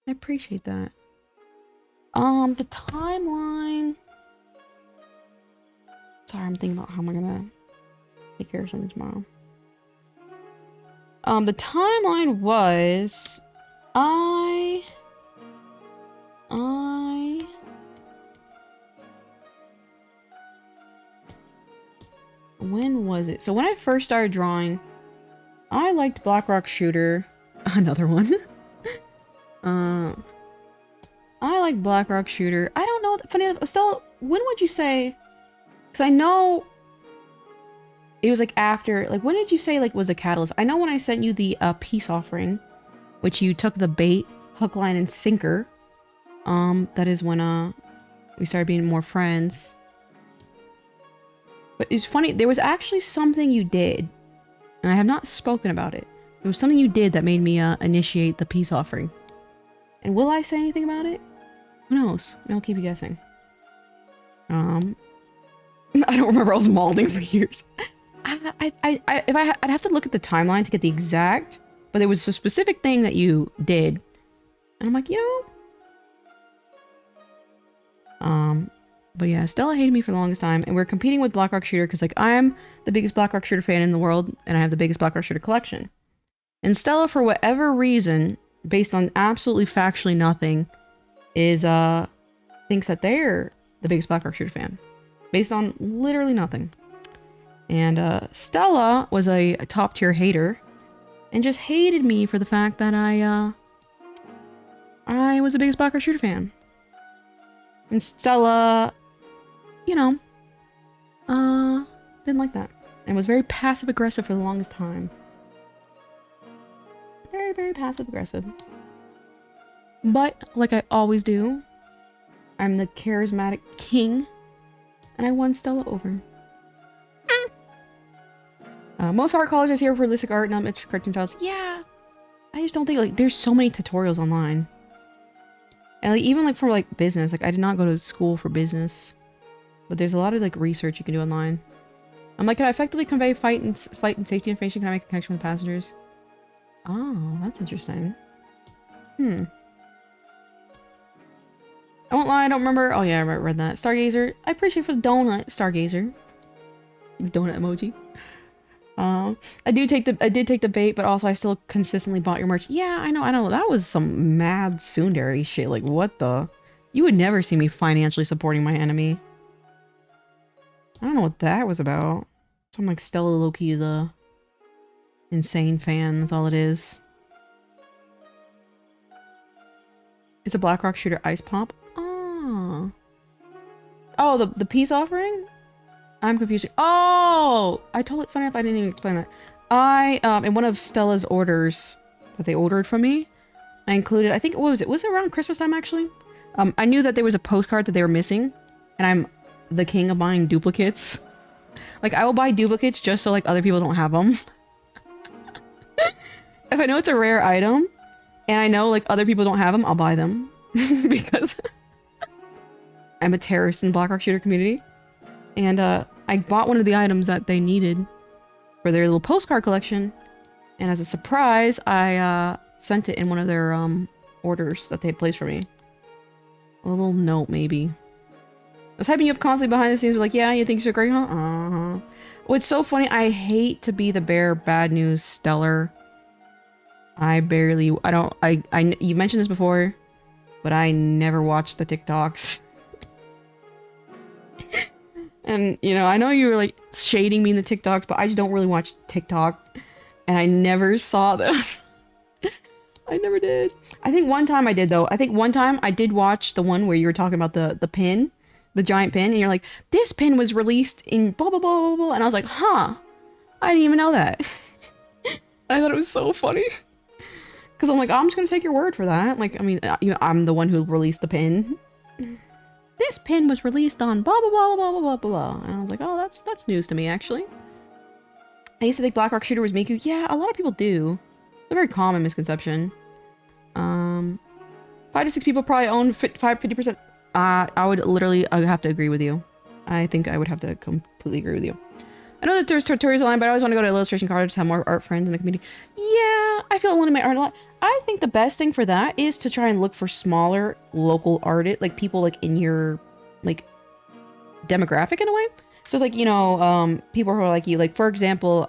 I appreciate that. The timeline. Sorry, I'm thinking about how am I gonna take care of something tomorrow. The timeline was when was it? So when I first started drawing, I liked Blackrock Shooter. Another one. I like Blackrock Shooter. I don't know. Funny enough, Stella, when would you say? Because I know it was like after. Like when did you say like was the catalyst? I know when I sent you the peace offering, which you took the bait, hook, line, and sinker. That is when we started being more friends. But it's funny, there was actually something you did, and I have not spoken about it. There was something you did that made me initiate the peace offering. And will I say anything about it? Who knows? Maybe I'll keep you guessing. I don't remember. I was malding for years. I'd have to look at the timeline to get the exact, but there was a specific thing that you did, and I'm like, you know. But yeah, Stella hated me for the longest time, and we're competing with Blackrock Shooter because like I'm the biggest Blackrock Shooter fan in the world, and I have the biggest Blackrock Shooter collection. And Stella, for whatever reason, based on absolutely factually nothing, is thinks that they're the biggest Blackrock Shooter fan, based on literally nothing. And Stella was a top tier hater, and just hated me for the fact that I was the biggest Blackrock Shooter fan. And Stella, you know, didn't like that. And was very passive-aggressive for the longest time. Very, very passive-aggressive. But, like I always do, I'm the charismatic king, and I won Stella over. Most art colleges here for realistic art, not much cartoon styles. Yeah, I just don't think, like, there's so many tutorials online. And like even like for like business, like I did not go to school for business, but there's a lot of like research you can do online. I'm like, can I effectively convey flight and safety information? Can I make a connection with passengers? Oh, that's interesting. I won't lie, I don't remember. Oh yeah, I read that. Stargazer. I appreciate for the donut, Stargazer. The donut emoji. I did take the bait, but also I still consistently bought your merch. Yeah, I know. That was some mad tsundere shit. Like, what the? You would never see me financially supporting my enemy. I don't know what that was about. So I'm like, Stella Loki is a insane fan. That's all it is. It's a Blackrock Shooter ice pop. Oh, the peace offering. I'm confused. Oh, I told it. Funny enough, I didn't even explain that. In one of Stella's orders that they ordered from me, I included, I think, what was it? Was it around Christmas time, actually? I knew that there was a postcard that they were missing, and I'm the king of buying duplicates. Like, I will buy duplicates just so, like, other people don't have them. If I know it's a rare item, and I know, like, other people don't have them, I'll buy them. Because I'm a terrorist in the Blackrock Shooter community. And, I bought one of the items that they needed for their little postcard collection. And as a surprise, I, sent it in one of their, orders that they had placed for me. A little note, maybe. I was hyping you up constantly behind the scenes. We're like, yeah, you think you're great, huh? Uh-huh. What's so funny, I hate to be the bearer of bad news, Stellar. You mentioned this before, but I never watched the TikToks. And, you know, I know you were like shading me in the TikToks, but I just don't really watch TikTok. And I never saw them. I never did. I think one time I did, though. I think one time I did watch the one where you were talking about the pin. The giant pin. And you're like, this pin was released in blah, blah, blah, blah, blah. And I was like, huh. I didn't even know that. I thought it was so funny. Because I'm like, oh, I'm just going to take your word for that. Like, I mean, I'm the one who released the pin. This pin was released on blah, blah, blah, blah, blah, blah, blah. And I was like, oh, that's news to me, actually. I used to think Black Rock Shooter was Miku. Yeah, a lot of people do. It's a very common misconception. 5 to 6 people probably own 50%. I would have to agree with you. I think I would have to completely agree with you. I know that there's tutorials online, but I always want to go to illustration cards to have more art friends in the community. Yeah, I feel alone in my art a lot. I think the best thing for that is to try and look for smaller local artists, like people like in your like demographic in a way. So it's like, you know, people who are like you, like for example,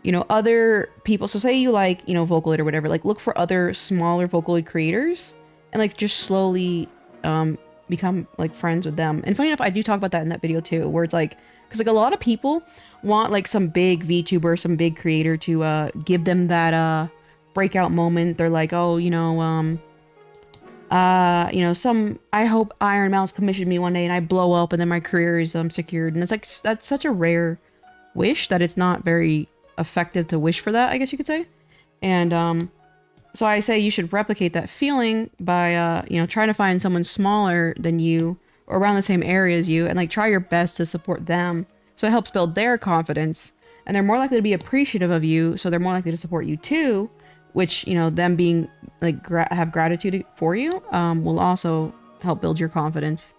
you know, other people. So say you like, you know, Vocaloid or whatever, like look for other smaller Vocaloid creators and like just slowly become like friends with them. And funny enough, I do talk about that in that video too, where it's like, because like a lot of people want like some big VTuber, some big creator to give them that breakout moment. They're like, oh, you know, I hope Iron Mouse commissioned me one day and I blow up and then my career is secured. And it's like, that's such a rare wish that it's not very effective to wish for that, I guess you could say. And so I say you should replicate that feeling by, you know, trying to find someone smaller than you or around the same area as you and like try your best to support them. So it helps build their confidence and they're more likely to be appreciative of you. So they're more likely to support you too, which, you know, them being like, have gratitude for you, will also help build your confidence.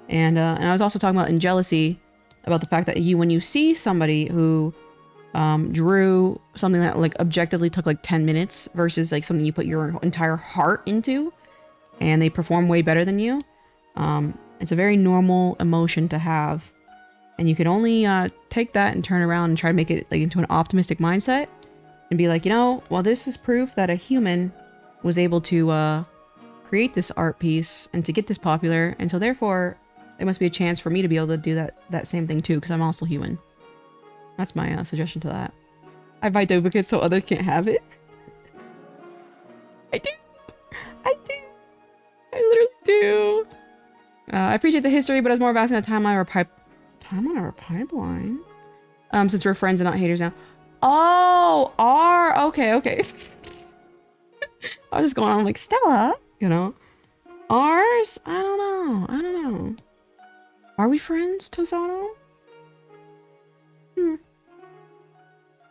And I was also talking about in jealousy about the fact that when you see somebody who drew something that like objectively took like 10 minutes versus like something you put your entire heart into and they perform way better than you, it's a very normal emotion to have. And you can only take that and turn around and try to make it like into an optimistic mindset and be like, you know, well, this is proof that a human was able to create this art piece and to get this popular. And so therefore, there must be a chance for me to be able to do that same thing too, because I'm also human. That's my suggestion to that. I buy duplicates so others can't have it. I do. I do. I literally do. I appreciate the history, but I was more of asking a timeline or pipeline. Since we're friends and not haters now. Oh, okay. I was just going on like, Stella, you know. Ours? I don't know. Are we friends, Tosano?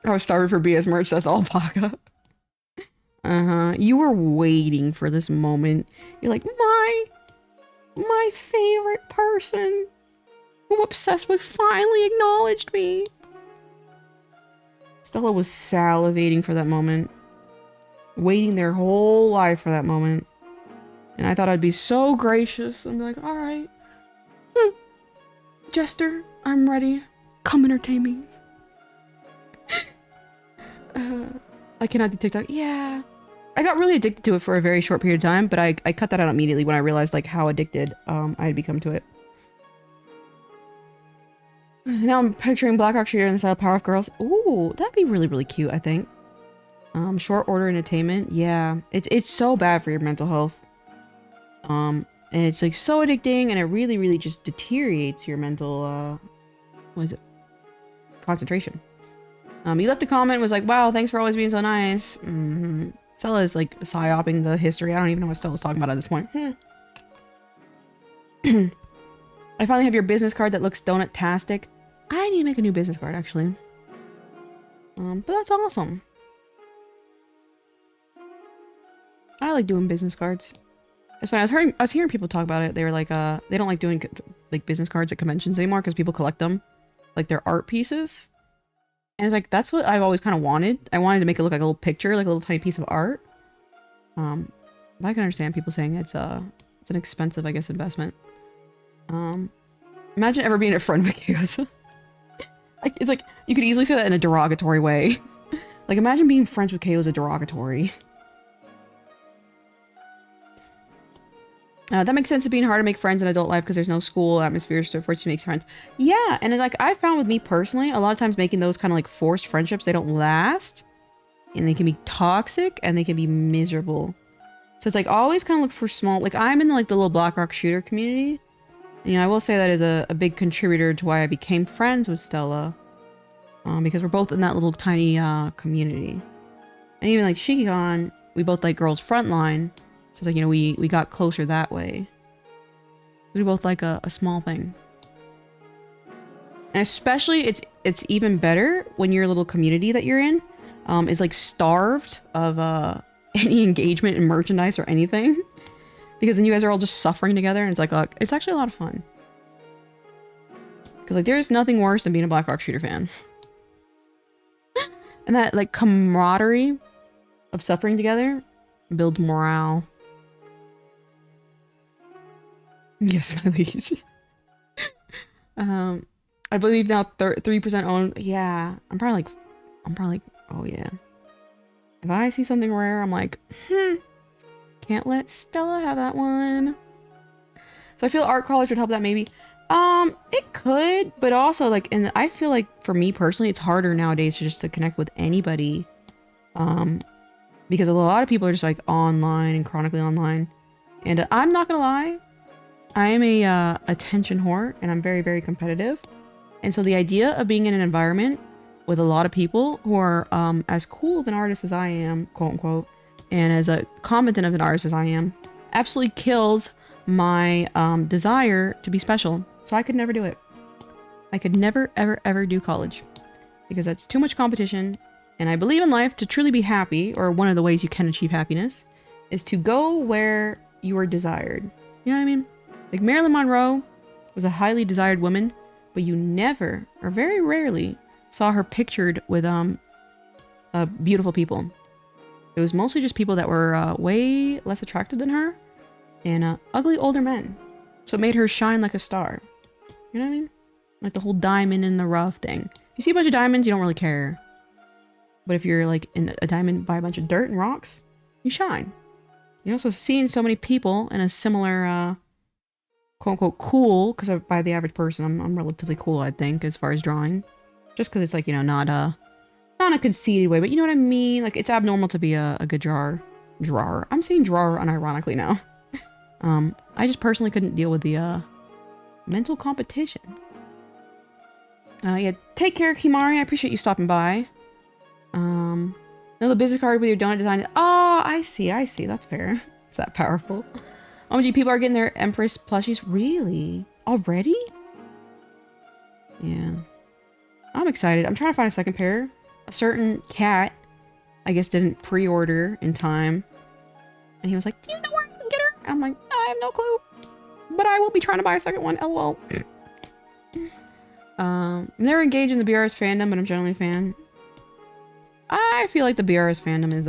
I was starving for BS merch, that's all, Baka. You were waiting for this moment. You're like, my favorite person who I'm obsessed with finally acknowledged me. Stella was salivating for that moment. Waiting their whole life for that moment. And I thought I'd be so gracious and be like, alright. Jester, I'm ready. Come entertain me. I cannot do TikTok. Yeah. I got really addicted to it for a very short period of time, but I cut that out immediately when I realized like how addicted I had become to it. Now I'm picturing Black Rock Shooter in the style of Powerpuff Girls. Ooh, that'd be really, really cute, I think. Short order entertainment. Yeah. It's so bad for your mental health. And it's like so addicting and it really, really just deteriorates your mental, what is it? Concentration. You left a comment and was like, wow, thanks for always being so nice. Stella is like psyoping the history. I don't even know what Stella's talking about at this point. I finally have your business card that looks donut-tastic. I need to make a new business card, actually. But that's awesome. I like doing business cards. It's funny, I was hearing people talk about it. They were like, they don't like doing like business cards at conventions anymore because people collect them. Like they're art pieces. And it's like, that's what I've always kind of wanted. I wanted to make it look like a little picture, like a little tiny piece of art. But I can understand people saying it's It's an expensive, I guess, investment. Imagine ever being a friend with chaos. Like, it's like, you could easily say that in a derogatory way. Like, imagine being friends with KO is a derogatory. That makes sense of being hard to make friends in adult life because there's no school atmosphere, so forced to make friends. Yeah, and like, I found with me personally, a lot of times making those kind of like forced friendships, they don't last. And they can be toxic and they can be miserable. So it's like, always kind of look for small, like I'm in like the little Blackrock shooter community. And, you know, I will say that is a big contributor to why I became friends with Stella. Because we're both in that little tiny community. And even like Shikikon, we both like girls frontline. So it's like, you know, we got closer that way. We both like a small thing. And especially it's even better when your little community that you're in is like starved of any engagement in merchandise or anything. Because then you guys are all just suffering together and it's like it's actually a lot of fun. Because like there's nothing worse than being a Blackrock shooter fan. And that like camaraderie of suffering together builds morale. Yes, my liege. I believe now 3% owned. Yeah, I'm probably like, oh yeah. If I see something rare, I'm like, can't let Stella have that one. So I feel art college would help that maybe. It could, but also like, and I feel like for me personally, it's harder nowadays to connect with anybody. Because a lot of people are just like online and chronically online. And I'm not gonna lie, I am a attention whore and I'm very, very competitive. And so the idea of being in an environment with a lot of people who are as cool of an artist as I am, quote unquote, and as competent of an artist as I am, absolutely kills my desire to be special. So I could never do it. I could never, ever, ever do college. Because that's too much competition. And I believe in life to truly be happy, or one of the ways you can achieve happiness, is to go where you are desired. You know what I mean? Like Marilyn Monroe was a highly desired woman, but you never, or very rarely, saw her pictured with beautiful people. It was mostly just people that were way less attractive than her, and ugly older men. So it made her shine like a star. You know what I mean? Like the whole diamond in the rough thing. You see a bunch of diamonds, you don't really care. But if you're like in a diamond by a bunch of dirt and rocks, you shine. You know, so seeing so many people in a similar, quote unquote, cool, because by the average person, I'm relatively cool, I think, as far as drawing. Just because it's like, you know, not in a conceited way, but you know what I mean? Like, it's abnormal to be a good drawer. I'm saying drawer unironically now. I just personally couldn't deal with the, mental competition. Yeah, take care, Kimari. I appreciate you stopping by. No, the business card with your donut design. Oh, I see. That's fair. It's that powerful. OMG, people are getting their Empress plushies. Really? Already? Yeah. I'm excited. I'm trying to find a second pair. A certain cat, I guess, didn't pre-order in time. And he was like, do you know where I can get her? And I'm like, no, I have no clue. But I will be trying to buy a second one. LOL. Never engaged in the BRS fandom, but I'm generally a fan. I feel like the BRS fandom is,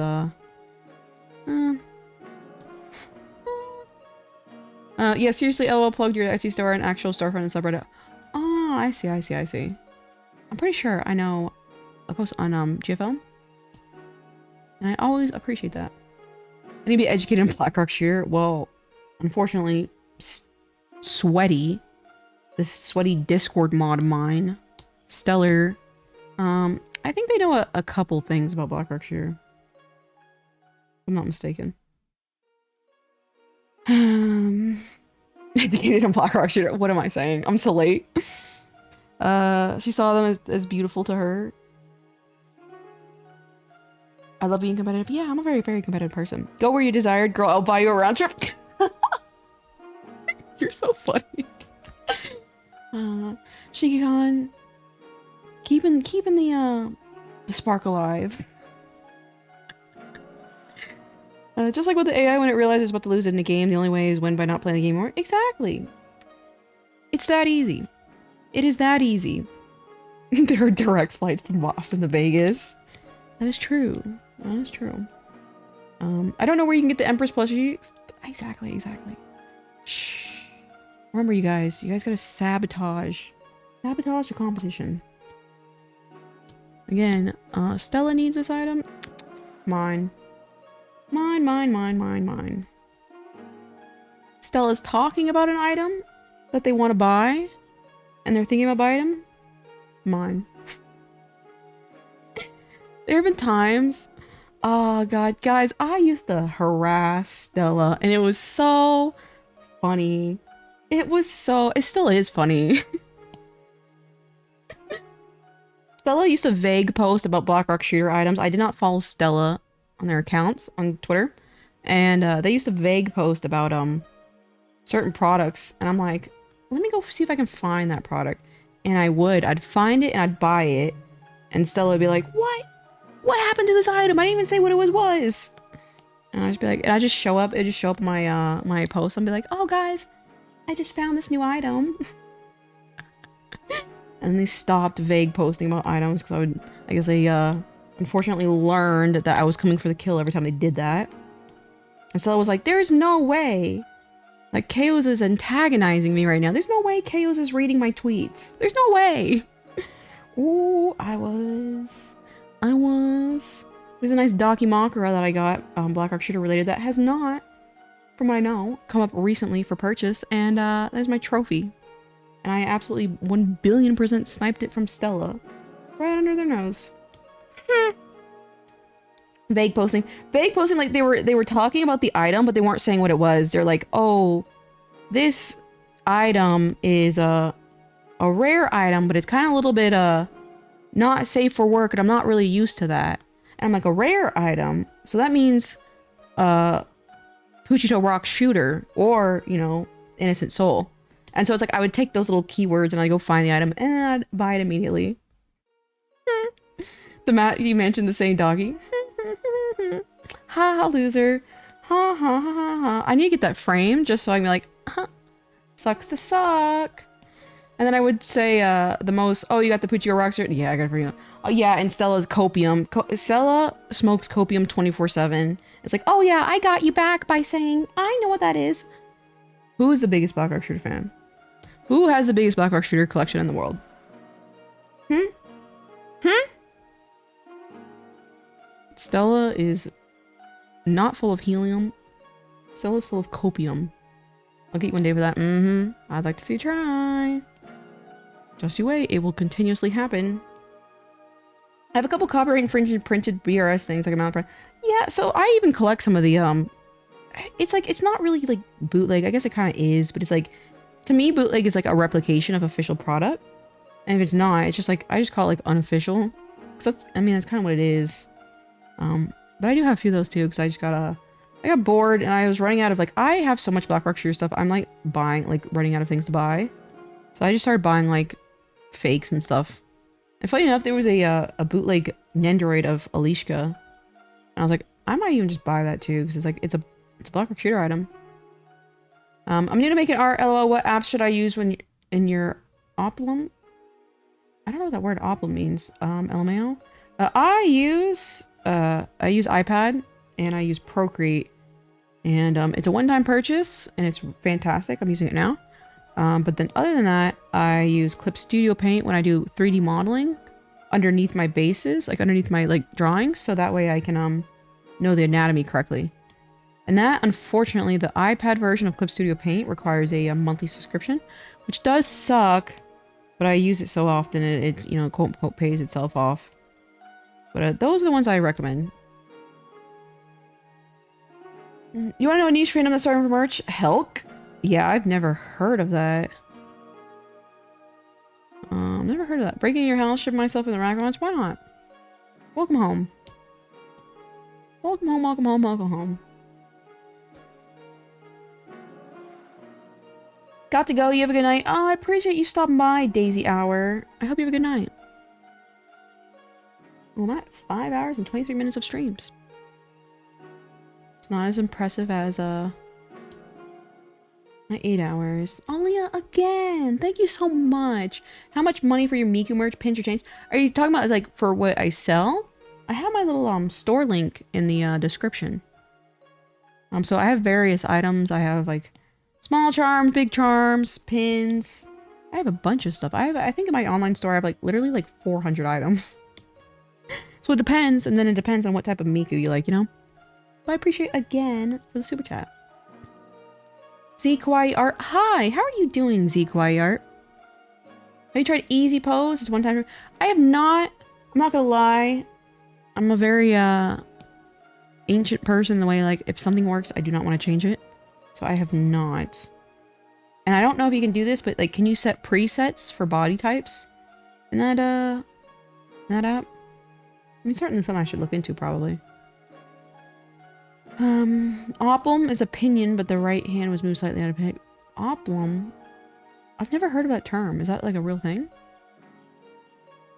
yeah, seriously, LOL plugged your Etsy store and actual storefront and subreddit. Oh, I see. I'm pretty sure I know a post on, GFL. And I always appreciate that. I need to be educated in Blackrock Shooter. Well, unfortunately, Sweaty, this sweaty Discord mod of mine, Stellar, I think they know a couple things about Blackrock Shooter. If I'm not mistaken. Educated in Blackrock Shooter. What am I saying? I'm so late. She saw them as beautiful to her. I love being competitive. Yeah, I'm a very, very competitive person. Go where you desired. Girl, I'll buy you a round trip. You're so funny. Shikikon. Keeping the spark alive. Just like with the AI, when it realizes it's about to lose it in a game, the only way is win by not playing the game more. Exactly. It's that easy. It is that easy. There are direct flights from Boston to Vegas. That is true. That is true. I don't know where you can get the Empress plushie. Exactly. Shh. Remember, you guys gotta sabotage. Sabotage the competition. Again, Stella needs this item. Mine. Mine. Stella's talking about an item that they want to buy, and they're thinking about buying them. Mine. There have been times, oh god, guys, I used to harass Stella, and it was so funny. It still is funny. Stella used to vague post about Blackrock Shooter items. I did not follow Stella on their accounts on Twitter, and they used to vague post about certain products, and I'm like, let me go see if I can find that product. And I'd find it and I'd buy it, and Stella would be like, what happened to this item? I didn't even say what it was. And I'd just be like, and I just show up, it'd just show up in my my post, and be like, oh guys, I just found this new item. And they stopped vague posting about items because I guess they unfortunately learned that I was coming for the kill every time they did that. And so I was like, there's no way. Like, Chaos is antagonizing me right now. There's no way Chaos is reading my tweets. There's no way. Ooh, I was. There's a nice Dakimakura that I got, Blackrock Shooter related, that has not, from what I know, come up recently for purchase. And there's my trophy. And I absolutely 1,000,000,000% sniped it from Stella. Right under their nose. Vague posting, like they were talking about the item, but they weren't saying what it was. They're like, oh, this item is a rare item, but it's kind of a little bit not safe for work, and I'm not really used to that. And I'm like, a rare item? So that means Puchito Rock Shooter, or, you know, Innocent Soul. And so it's like, I would take those little keywords and I'd go find the item and I'd buy it immediately. You mentioned the same doggy. Ha ha, loser. Ha ha ha ha ha. I need to get that framed just so I can be like, huh, sucks to suck. And then I would say the most, oh, you got the Puchito Rock Shooter? Yeah, I got it for you. Oh yeah, and Stella's copium. Stella smokes copium 24/7. It's like, oh yeah, I got you back by saying, I know what that is. Who is the biggest Blackrock Shooter fan? Who has the biggest Blackrock Shooter collection in the world? Stella is not full of helium. Stella's full of copium. I'll get you one day for that. I'd like to see you try. Just you wait, it will continuously happen. I have a couple copyright infringement printed BRS things like a mount print. Yeah, so I even collect some of the it's like, it's not really like bootleg. I guess it kind of is, but it's like, to me, bootleg is like a replication of official product. And if it's not, it's just like, I just call it like unofficial. Cause that's, I mean, that's kind of what it is. But I do have a few of those too, because I got bored and I was running out of, like, I have so much Blackrock Shooter stuff. I'm like running out of things to buy. So I just started buying like fakes and stuff. And funny enough, there was a bootleg Nendoroid of Alishka. And I was like, I might even just buy that too, because it's like, it's a Blackrock Shooter item. I'm new to making art. LOL. What apps should I use when in your Oplum? I don't know what that word Oplum means. LMAO. I use iPad and I use Procreate, and it's a one-time purchase and it's fantastic. I'm using it now. But then other than that, I use Clip Studio Paint when I do 3D modeling underneath my bases, like underneath my like drawings, so that way I can know the anatomy correctly. And that, unfortunately, the iPad version of Clip Studio Paint requires a monthly subscription, which does suck, but I use it so often it's, you know, quote unquote pays itself off. But those are the ones I recommend. You want to know a niche fandom that's starting for merch? Helk? Yeah, I've never heard of that. Never heard of that. Breaking your house, ship myself in the rack once? Why not? Welcome home. Welcome home, welcome home, welcome home. Got to go. You have a good night. Oh, I appreciate you stopping by, Daisy Hour. I hope you have a good night. Oh, I'm at 5 hours and 23 minutes of streams. It's not as impressive as my 8 hours. Oh, Leah, again. Thank you so much. How much money for your Miku merch, pins, or chains? Are you talking about like for what I sell? I have my little store link in the description. So I have various items. I have like Small charms, big charms, pins. I have a bunch of stuff. I think in my online store I have like literally like 400 items. So it depends, and then it depends on what type of Miku you like, you know? But I appreciate again for the super chat. Z Kawaii Art. Hi, how are you doing, Z Kawaii Art? Have you tried easy pose? It's one time. I have not. I'm not gonna lie. I'm a very ancient person, the way like if something works, I do not want to change it. So I have not. And I don't know if you can do this, but like, can you set presets for body types in that app? I mean, certainly something I should look into, probably. Oplum is opinion, but the right hand was moved slightly out of pick. Oplum? I've never heard of that term. Is that like a real thing?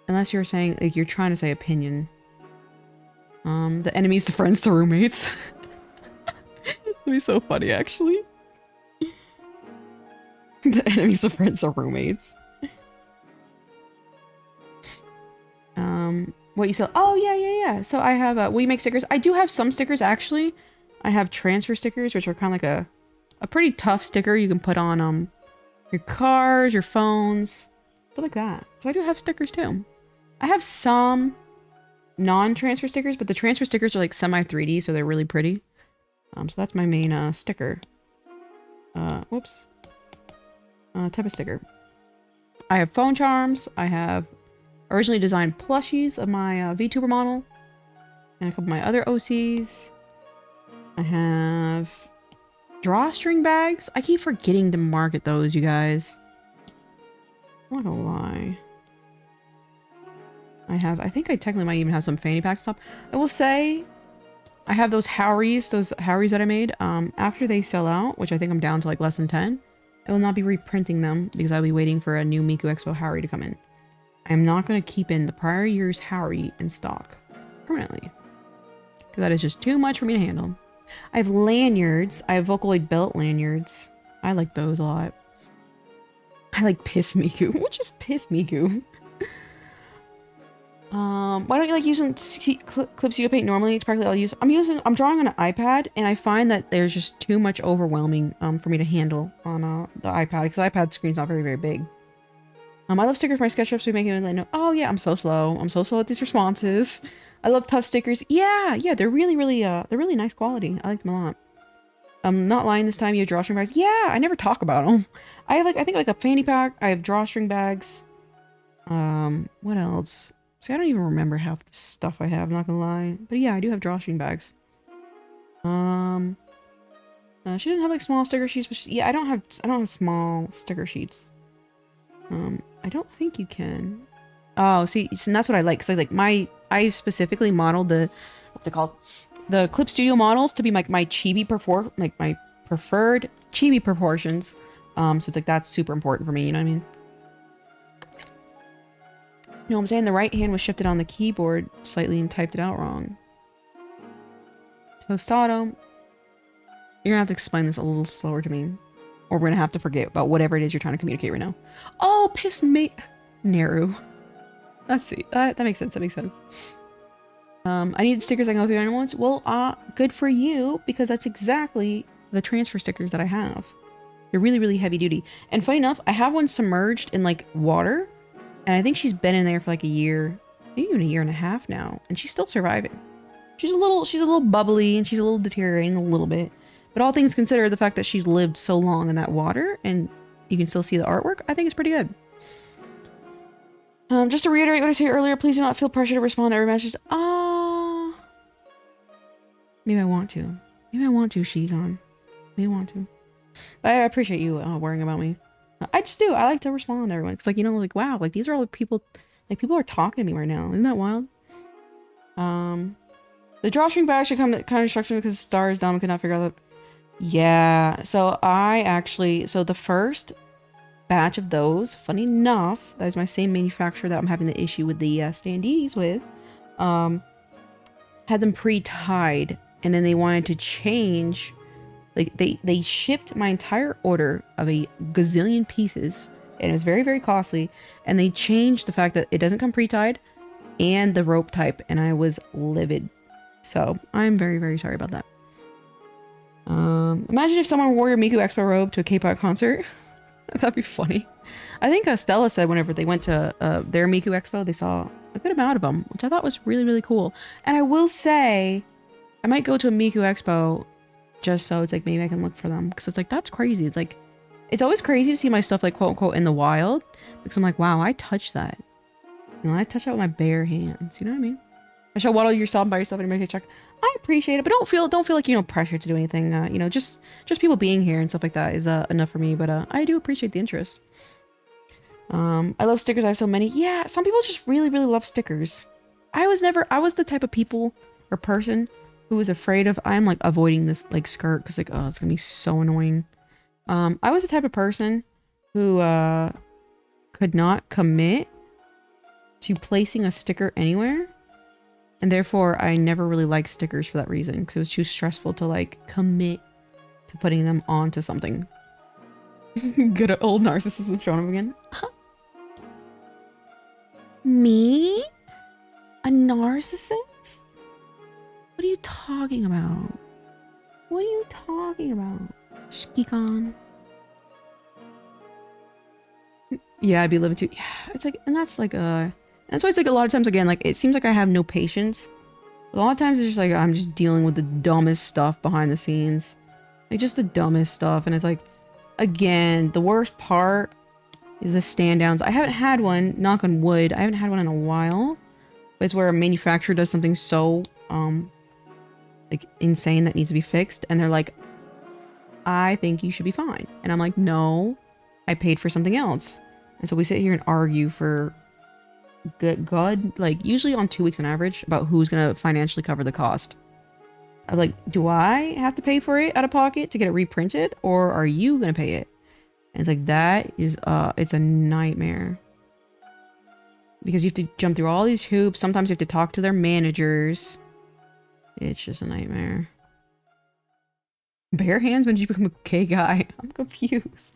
Unless you're saying, like, you're trying to say opinion. The enemies to friends to roommates. That'd be so funny, actually. The enemies to friends to roommates. What you sell? Oh, yeah. So I have, we make stickers. I do have some stickers, actually. I have transfer stickers, which are kind of like a pretty tough sticker you can put on, your cars, your phones, stuff like that. So I do have stickers, too. I have some non-transfer stickers, but the transfer stickers are like semi-3D, so they're really pretty. So that's my main, sticker. Whoops. Type of sticker. I have phone charms. I have originally designed plushies of my VTuber model. And a couple of my other OCs. I have drawstring bags. I keep forgetting to market those, you guys. I'm not gonna lie. I think I technically might even have some fanny pack stuff. I will say, I have those Howeries that I made. After they sell out, which I think I'm down to like less than 10, I will not be reprinting them because I'll be waiting for a new Miku Expo Howery to come in. I am not going to keep in the prior year's Howery in stock permanently, because that is just too much for me to handle. I have lanyards. I have Vocaloid belt lanyards. I like those a lot. I like Piss Miku. What is Piss Miku? Why don't you like using clips you paint normally? It's practically all use. I'm drawing on an iPad, and I find that there's just too much overwhelming for me to handle on the iPad, because the iPad screen's not very big. I love stickers for my sketchups. We make it and let know. Oh yeah, I'm so slow. I'm so slow at these responses. I love tough stickers. Yeah, they're really nice quality. I like them a lot. I'm not lying this time. You have drawstring bags. Yeah, I never talk about them. I have I think like a fanny pack. I have drawstring bags. What else? See, I don't even remember half the stuff I have, not gonna lie. But yeah, I do have drawstring bags. She doesn't have like small sticker sheets, but yeah, I don't have small sticker sheets. I don't think you can. Oh, see, and that's what I like. Cause I specifically modeled what's it called? The Clip Studio models to be like my my preferred chibi proportions. So it's like, that's super important for me. You know what I mean? No, I'm saying the right hand was shifted on the keyboard slightly and typed it out wrong. Tostado. You're gonna have to explain this a little slower to me. Or we're gonna have to forget about whatever it is you're trying to communicate right now. Oh, piss me. Naru. Let's see. That makes sense. That makes sense. I need stickers I can go through at once. Well, good for you, because that's exactly the transfer stickers that I have. They're really heavy duty. And funny enough, I have one submerged in like water. And I think she's been in there for like a year, maybe even a year and a half now, and she's still surviving. She's a little bubbly, and she's a little deteriorating a little bit. But all things considered, the fact that she's lived so long in that water and you can still see the artwork, I think is pretty good. Just to reiterate what I said earlier, please do not feel pressure to respond to every message. Maybe I want to. Maybe I want to, Shigon. Maybe I want to. But I appreciate you worrying about me. I just do. I like to respond to everyone. It's like, you know, like, wow, like these are all the people, like people are talking to me right now. Isn't that wild? The drawstring bag should come to kind of instruction because the star is dumb and could not figure out that. Yeah. So the first batch of those, funny enough, that is my same manufacturer that I'm having the issue with the standees with, had them pre-tied, and then they wanted to change. Like they shipped my entire order of a gazillion pieces, and it was very costly, and they changed the fact that it doesn't come pre-tied and the rope type, and I was livid. So I'm very sorry about that. Imagine if someone wore your Miku Expo robe to a K-pop concert. That'd be funny. I think Stella said whenever they went to their Miku Expo, they saw a good amount of them, which I thought was really, really cool. And I will say, I might go to a Miku Expo just so it's like maybe I can look for them, because it's like that's crazy. It's like it's always crazy to see my stuff like quote unquote in the wild, because I'm like, wow, I touched that. You know, I touched that with my bare hands. You know what I mean? I shall waddle yourself by yourself and make a check. I appreciate it, but don't feel like, you know, pressure to do anything. You know, just people being here and stuff like that is enough for me. But I do appreciate the interest. I love stickers. I have so many. Yeah, some people just really, really love stickers. I was the type of people or person who was afraid of, I'm like avoiding this like skirt because like, oh, it's gonna be so annoying. I was the type of person who could not commit to placing a sticker anywhere. And therefore, I never really liked stickers for that reason, because it was too stressful to like commit to putting them onto something. Good old narcissism showing up again. Me? A narcissist? What are you talking about? What are you talking about? Shikon. Yeah, I'd be living too. Yeah, it's like, and that's like that's why it's like a lot of times again, like it seems like I have no patience. A lot of times it's just like I'm just dealing with the dumbest stuff behind the scenes, like just the dumbest stuff, and it's like, again, the worst part is the stand downs. I haven't had one, knock on wood, I haven't had one in a while. But it's where a manufacturer does something so like insane that needs to be fixed, and they're like, I think you should be fine. And I'm like, no, I paid for something else. And so we sit here and argue for good, like usually on 2 weeks on average, about who's gonna financially cover the cost. I was like, do I have to pay for it out of pocket to get it reprinted, or are you gonna pay it? And it's like, that is it's a nightmare, because you have to jump through all these hoops. Sometimes you have to talk to their managers. It's just a nightmare. Bare hands when you become a K guy. I'm confused.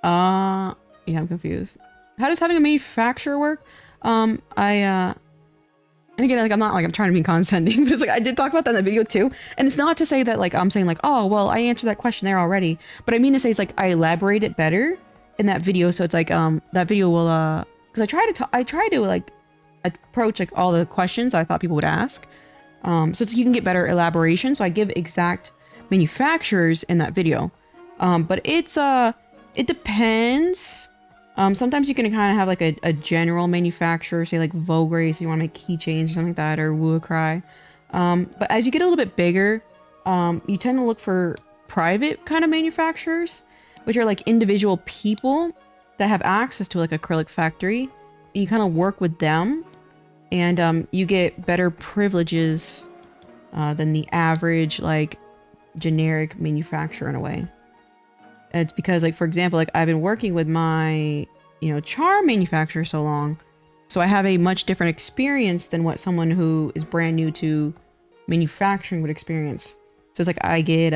Yeah, I'm confused. How does having a manufacturer work? And again, like, I'm not like I'm trying to be condescending, but it's like I did talk about that in the video too. And it's not to say that like I'm saying like, oh well, I answered that question there already. But I mean to say it's like I elaborate it better in that video. So it's like that video will because I try to like approach like all the questions I thought people would ask. So it's, you can get better elaboration. So I give exact manufacturers in that video. But it's it depends. Sometimes you can kind of have like a general manufacturer, say like Vogre, so you want to make keychains or something like that, or Wuacry. But as you get a little bit bigger, you tend to look for private kind of manufacturers, which are like individual people that have access to like acrylic factory. And you kind of work with them, and you get better privileges than the average like generic manufacturer in a way. It's because, like, for example, like I've been working with my, you know, charm manufacturer so long, so I have a much different experience than what someone who is brand new to manufacturing would experience. So it's like I get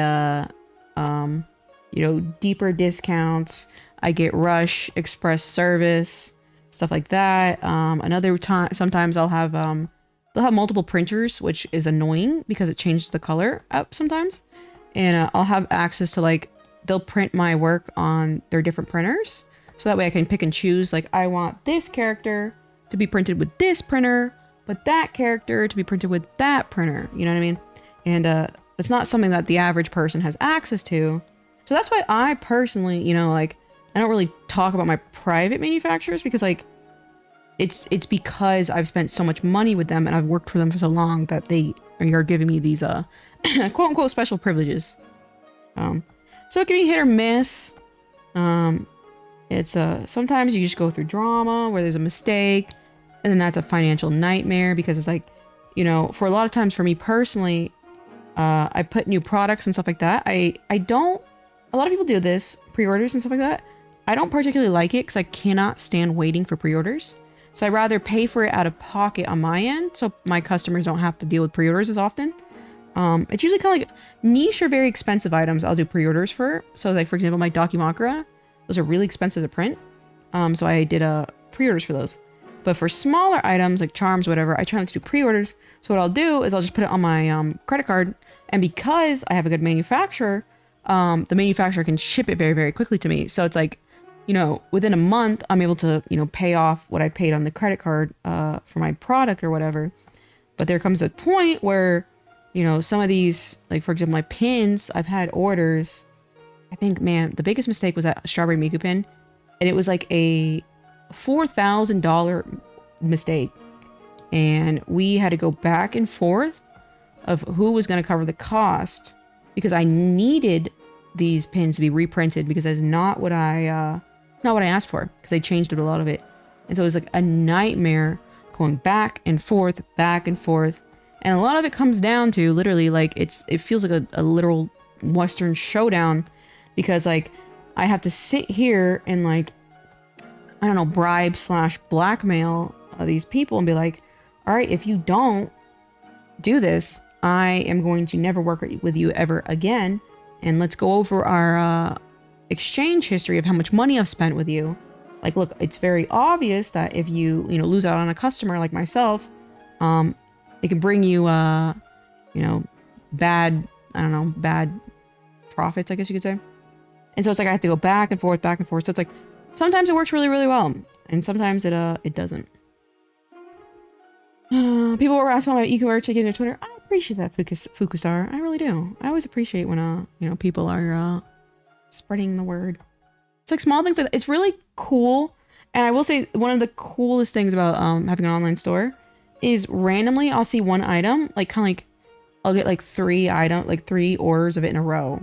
you know, deeper discounts. I get rush express service, stuff like that. Another time, sometimes I'll have they'll have multiple printers, which is annoying because it changes the color up sometimes, and I'll have access to like, they'll print my work on their different printers, so that way I can pick and choose, like I want this character to be printed with this printer, but that character to be printed with that printer, you know what I mean? And it's not something that the average person has access to. So that's why I personally, you know, like I don't really talk about my private manufacturers, because like it's because I've spent so much money with them and I've worked for them for so long that they are giving me these quote unquote special privileges. So it can be hit or miss. It's sometimes you just go through drama where there's a mistake, and then that's a financial nightmare, because it's like, you know, for a lot of times for me personally, I put new products and stuff like that. I don't, a lot of people do this, pre-orders and stuff like that. I don't particularly like it because I cannot stand waiting for pre-orders. So I'd rather pay for it out of pocket on my end, so my customers don't have to deal with pre-orders as often. It's usually kind of like niche or very expensive items I'll do pre-orders for. So like, for example, my Dakimakura, those are really expensive to print. So I did pre-orders for those. But for smaller items like charms, whatever, I try not to do pre-orders. So what I'll do is I'll just put it on my credit card, And because I have a good manufacturer, the manufacturer can ship it very, very quickly to me. So it's like, you know, within a month, I'm able to, you know, pay off what I paid on the credit card for my product or whatever. But there comes a point where, you know, some of these, like, for example, my pins, I've had orders. I think, man, the biggest mistake was that strawberry Miku pin. And it was like a $4,000 mistake. And we had to go back and forth of who was going to cover the cost, because I needed these pins to be reprinted, because that's not what I asked for, because they changed a lot of it. And so it was like a nightmare going back and forth. And a lot of it comes down to literally like, it feels like a literal Western showdown, because like I have to sit here and like, I don't know, bribe / blackmail these people and be like, all right, if you don't do this, I am going to never work with you ever again. And let's go over our exchange history of how much money I've spent with you. Like, look, it's very obvious that if you know, lose out on a customer like myself, it can bring you, you know, bad profits, I guess you could say. And so it's like I have to go back and forth. So it's like sometimes it works really, really well, and sometimes it doesn't. People were asking about e-commerce taking to Twitter. I appreciate that, Fukusar. I really do. I always appreciate when you know, people are spreading the word. It's like small things like that. It's really cool. And I will say one of the coolest things about having an online store is randomly I'll see one item, like kind of like I'll get like 3 orders of it in a row.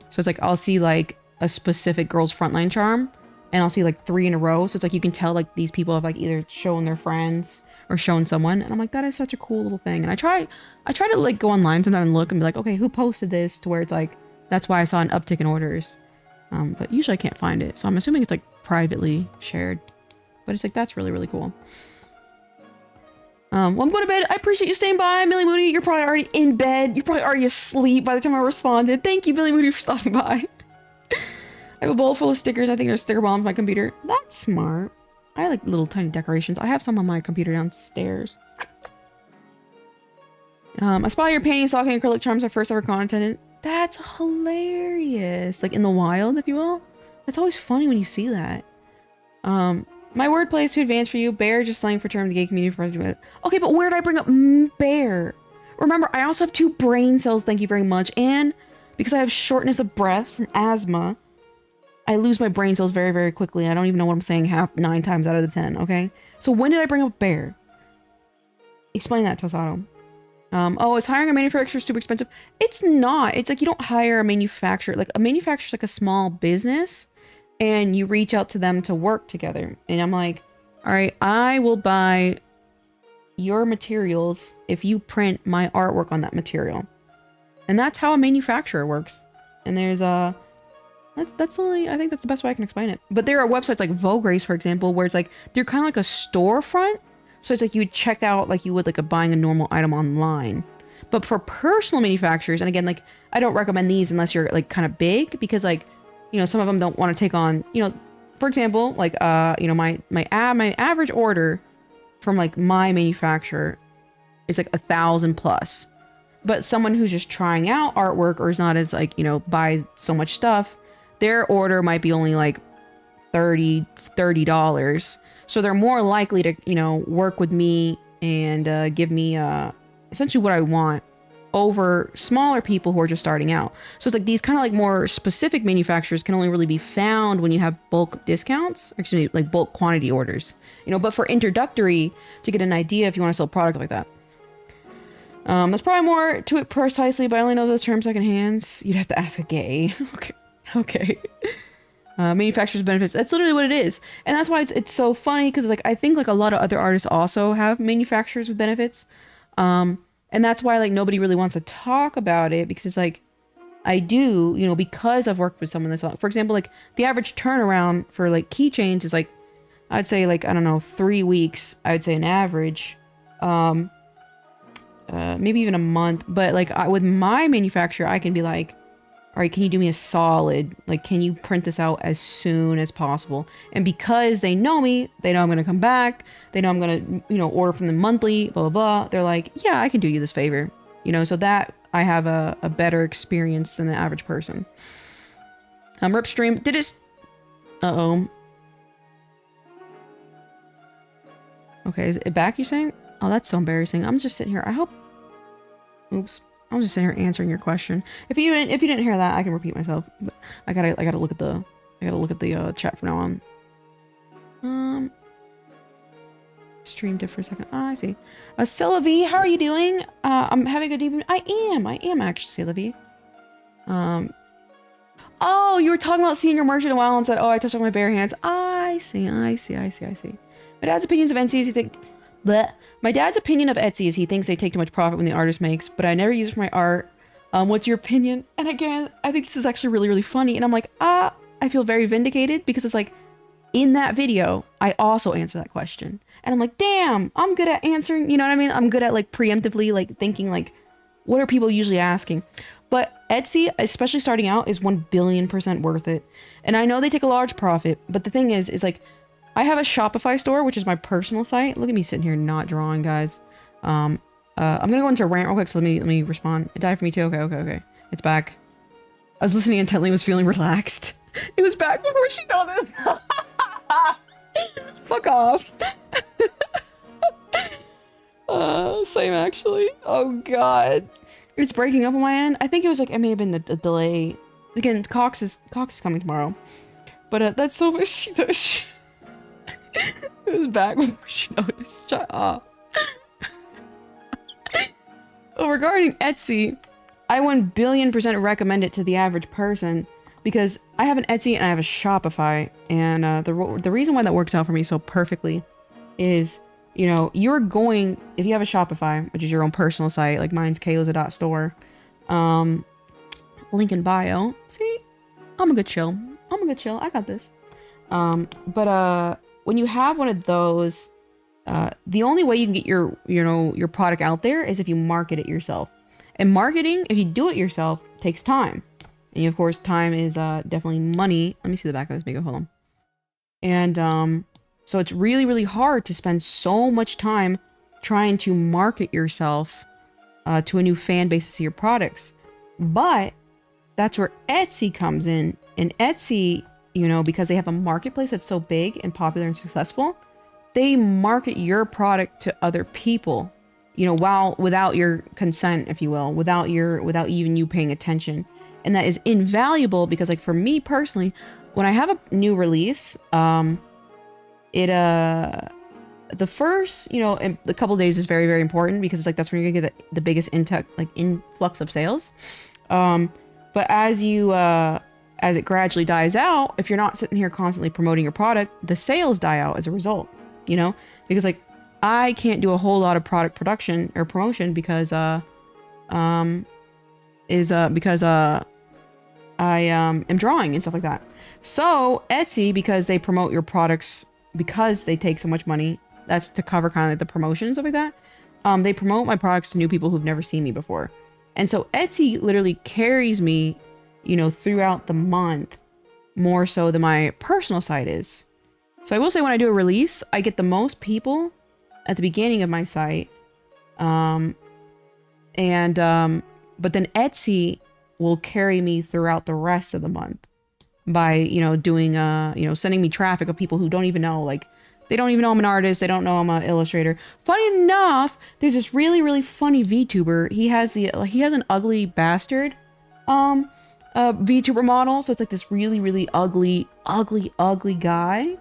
So it's like I'll see like a specific girl's frontline charm, and I'll see like 3 in a row. So it's like you can tell like these people have like either shown their friends or shown someone, and I'm like, that is such a cool little thing. And I try to like go online sometimes and look and be like, okay, who posted this, to where it's like that's why I saw an uptick in orders. But usually I can't find it, so I'm assuming it's like privately shared. But it's like, that's really, really cool. Well, I'm going to bed. I appreciate you staying by, Millie Moody. You're probably already in bed. You're probably already asleep by the time I responded. Thank you, Millie Moody, for stopping by. I have a bowl full of stickers. I think there's sticker bombs on my computer. That's smart. I like little tiny decorations. I have some on my computer downstairs. I spy your painting, stocking acrylic charms are first ever content. That's hilarious. Like in the wild, if you will. That's always funny when you see that. My wordplay is too advanced for you. Bear, just slang for term the gay community for president. Okay, but where did I bring up bear? Remember, I also have 2 brain cells, thank you very much. And because I have shortness of breath from asthma, I lose my brain cells very, very quickly. I don't even know what I'm saying 9 times out of the 10, okay? So when did I bring up bear? Explain that, Tosato. Oh, is hiring a manufacturer super expensive? It's not. It's like you don't hire a manufacturer. Like a manufacturer's like a small business, and you reach out to them to work together. And I'm like, all right, I will buy your materials if you print my artwork on that material. And that's how a manufacturer works. And there's that's only, I think that's the best way I can explain it. But there are websites like Vogue Race, for example, where it's like they're kind of like a storefront. So it's like you would check out like you would like buying a normal item online. But for personal manufacturers, and again, like I don't recommend these unless you're like kind of big, because like, you know, some of them don't want to take on, you know, for example, like you know, my average order from like my manufacturer is like 1,000 plus. But someone who's just trying out artwork or is not as like, you know, buys so much stuff, their order might be only like $30. So they're more likely to, you know, work with me and give me essentially what I want over smaller people who are just starting out. So it's like these kind of like more specific manufacturers can only really be found when you have bulk discounts, or excuse me, like bulk quantity orders, you know, but for introductory to get an idea if you want to sell a product like that. There's probably more to it precisely, but I only know those terms secondhand. You'd have to ask a gay. Okay. Manufacturers benefits. That's literally what it is. And that's why it's so funny, because like I think like a lot of other artists also have manufacturers with benefits. And that's why like nobody really wants to talk about it, because it's like I do, you know, because I've worked with someone that's, for example, like the average turnaround for like keychains is like, I'd say like, I don't know, 3 weeks, I'd say an average. Maybe even a month. But like with my manufacturer, I can be like, all right, can you do me a solid? Like, can you print this out as soon as possible? And because they know me, they know I'm going to come back. They know I'm going to, you know, order from them monthly, blah, blah, blah. They're like, yeah, I can do you this favor. You know, so that I have a better experience than the average person. Ripstream, did it... Uh-oh. Okay, is it back, you saying? Oh, that's so embarrassing. I'm just sitting here. I hope... Oops. I'm just sitting here answering your question. If you didn't hear that, I can repeat myself. But I gotta look at the chat from now on. Stream diff for a second. Oh, I see. Sylvie, how are you doing? I'm having a good evening. I am actually, Sylvie. Oh, you were talking about seeing your merch in a while and said, oh, I touched on my bare hands. I see. My dad's opinions of Etsy is he think... Bleh. My dad's opinion of Etsy is he thinks they take too much profit when the artist makes, but I never use it for my art. What's your opinion? And again, I think this is actually really, really funny. And I'm like, I feel very vindicated because it's like, in that video, I also answer that question. And I'm like, damn, I'm good at answering, you know what I mean? I'm good at like preemptively like thinking like, what are people usually asking? But Etsy, especially starting out, is 1,000,000,000% worth it. And I know they take a large profit, but the thing is like, I have a Shopify store, which is my personal site. Look at me sitting here not drawing, guys. I'm gonna go into a rant real quick, so let me respond. It died for me too. Okay. It's back. I was listening intently, was feeling relaxed. It was back before she noticed. Fuck off. Same actually. Oh god. It's breaking up on my end. I think it was like, it may have been a delay. Again, Cox is coming tomorrow. But that's so much. It was back before she noticed. Shut up. Well, regarding Etsy, I 1,000,000,000% recommend it to the average person because I have an Etsy and I have a Shopify. And the reason why that works out for me so perfectly is, you know, you're going, if you have a Shopify, which is your own personal site, like mine's kayoza.store, link in bio. See, I'm a good chill. I got this. But when you have one of those, the only way you can get your product out there is if you market it yourself. And marketing, if you do it yourself, takes time. And of course, time is definitely money. Let me see the back of this Miku. Hold on. And so it's really, really hard to spend so much time trying to market yourself to a new fan base to see your products. But that's where Etsy comes in. And Etsy, you know, because they have a marketplace that's so big and popular and successful, they market your product to other people, you know, without your consent, if you will, without even you paying attention. And that is invaluable because, like, for me personally, when I have a new release, the first, you know, a couple of days is very, very important because it's like, that's when you're gonna get the biggest influx of sales. But as it gradually dies out, if you're not sitting here constantly promoting your product, the sales die out as a result, you know, because like I can't do a whole lot of product production or promotion because, I am drawing and stuff like that. So Etsy, because they promote your products, because they take so much money, that's to cover kind of like the promotion and stuff like that. They promote my products to new people who've never seen me before. And so Etsy literally carries me, you know, throughout the month more so than my personal site is. So I will say when I do a release, I get the most people at the beginning of my site. But then Etsy will carry me throughout the rest of the month by, you know, doing, you know, sending me traffic of people who don't even know, like, they don't even know I'm an artist. They don't know I'm an illustrator. Funny enough, there's this really, really funny VTuber. He has an ugly bastard, VTuber model. So it's like this really, really ugly guy.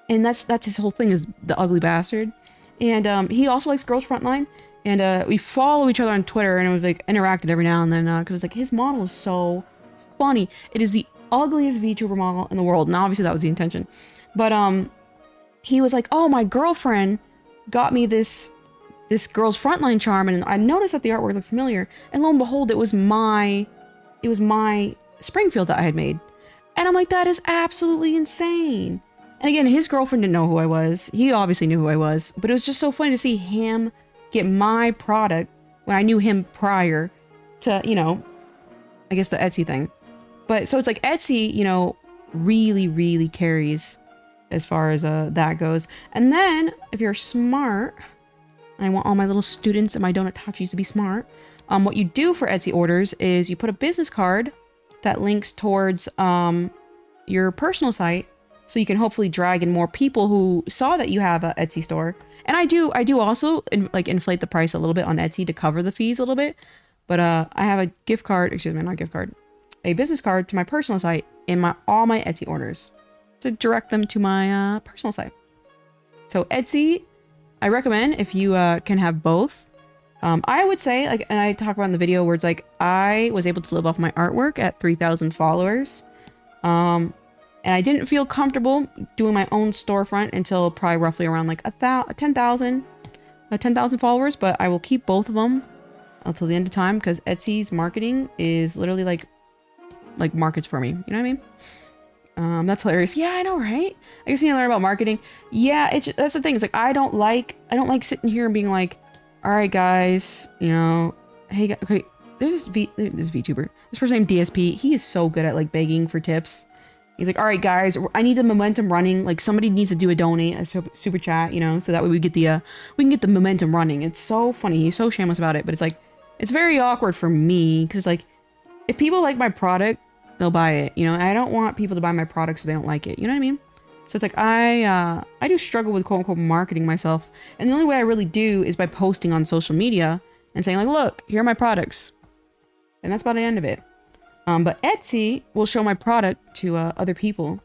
And that's his whole thing, is the ugly bastard. And he also likes Girls Frontline. And we follow each other on Twitter, and we've like interacted every now and then because it's like his model is so funny. It is the ugliest VTuber model in the world, and obviously that was the intention. But he was like, "Oh, my girlfriend got me this Girls Frontline charm," and I noticed that the artwork looked familiar. And lo and behold, it was my Springfield that I had made. And I'm like, that is absolutely insane. And again, his girlfriend didn't know who I was. He obviously knew who I was, but it was just so funny to see him get my product when I knew him prior to, you know, I guess the Etsy thing. But so it's like Etsy, you know, really, really carries as far as that goes. And then if you're smart, and I want all my little students and my donut tachis to be smart, What you do for Etsy orders is you put a business card that links towards your personal site, so you can hopefully drag in more people who saw that you have a Etsy store. And I do also like inflate the price a little bit on Etsy to cover the fees a little bit. But I have a gift card, excuse me, not gift card, a business card to my personal site in all my Etsy orders to direct them to my personal site. So Etsy, I recommend if you can have both. I would say, like, and I talk about in the video where it's like, I was able to live off my artwork at 3,000 followers. And I didn't feel comfortable doing my own storefront until probably roughly around like 10,000 followers, but I will keep both of them until the end of time because Etsy's marketing is literally like markets for me. You know what I mean? That's hilarious. Yeah, I know, right? I guess you need to learn about marketing. Yeah, that's the thing. It's like, I don't like sitting here and being like, all right, guys, you know, hey, okay, there's this VTuber, this person named DSP. He is so good at like begging for tips. He's like, all right, guys, I need the momentum running. Like somebody needs to do a donate, a super chat, you know, so that way we can get the momentum running. It's so funny. He's so shameless about it, but it's like, it's very awkward for me because it's like, if people like my product, they'll buy it. You know, I don't want people to buy my products if they don't like it. You know what I mean? So it's like, I do struggle with quote unquote marketing myself. And the only way I really do is by posting on social media and saying like, look, here are my products. And that's about the end of it. But Etsy will show my product to other people.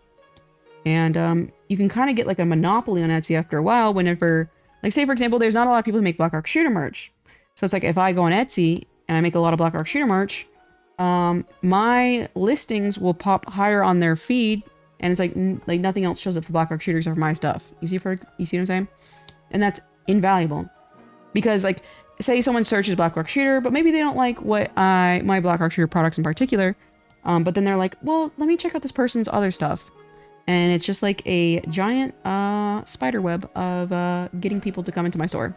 And you can kind of get like a monopoly on Etsy after a while whenever, like say for example, there's not a lot of people who make Black Ark Shooter merch. So it's like, if I go on Etsy and I make a lot of Black Ark Shooter merch, my listings will pop higher on their feed. And it's like nothing else shows up for Black Ark Shooters or for my stuff. You see what I'm saying? And that's invaluable. Because like, say someone searches Black Ark Shooter, but maybe they don't like my Black Ark Shooter products in particular. But then they're like, well, let me check out this person's other stuff. And it's just like a giant spider web of getting people to come into my store.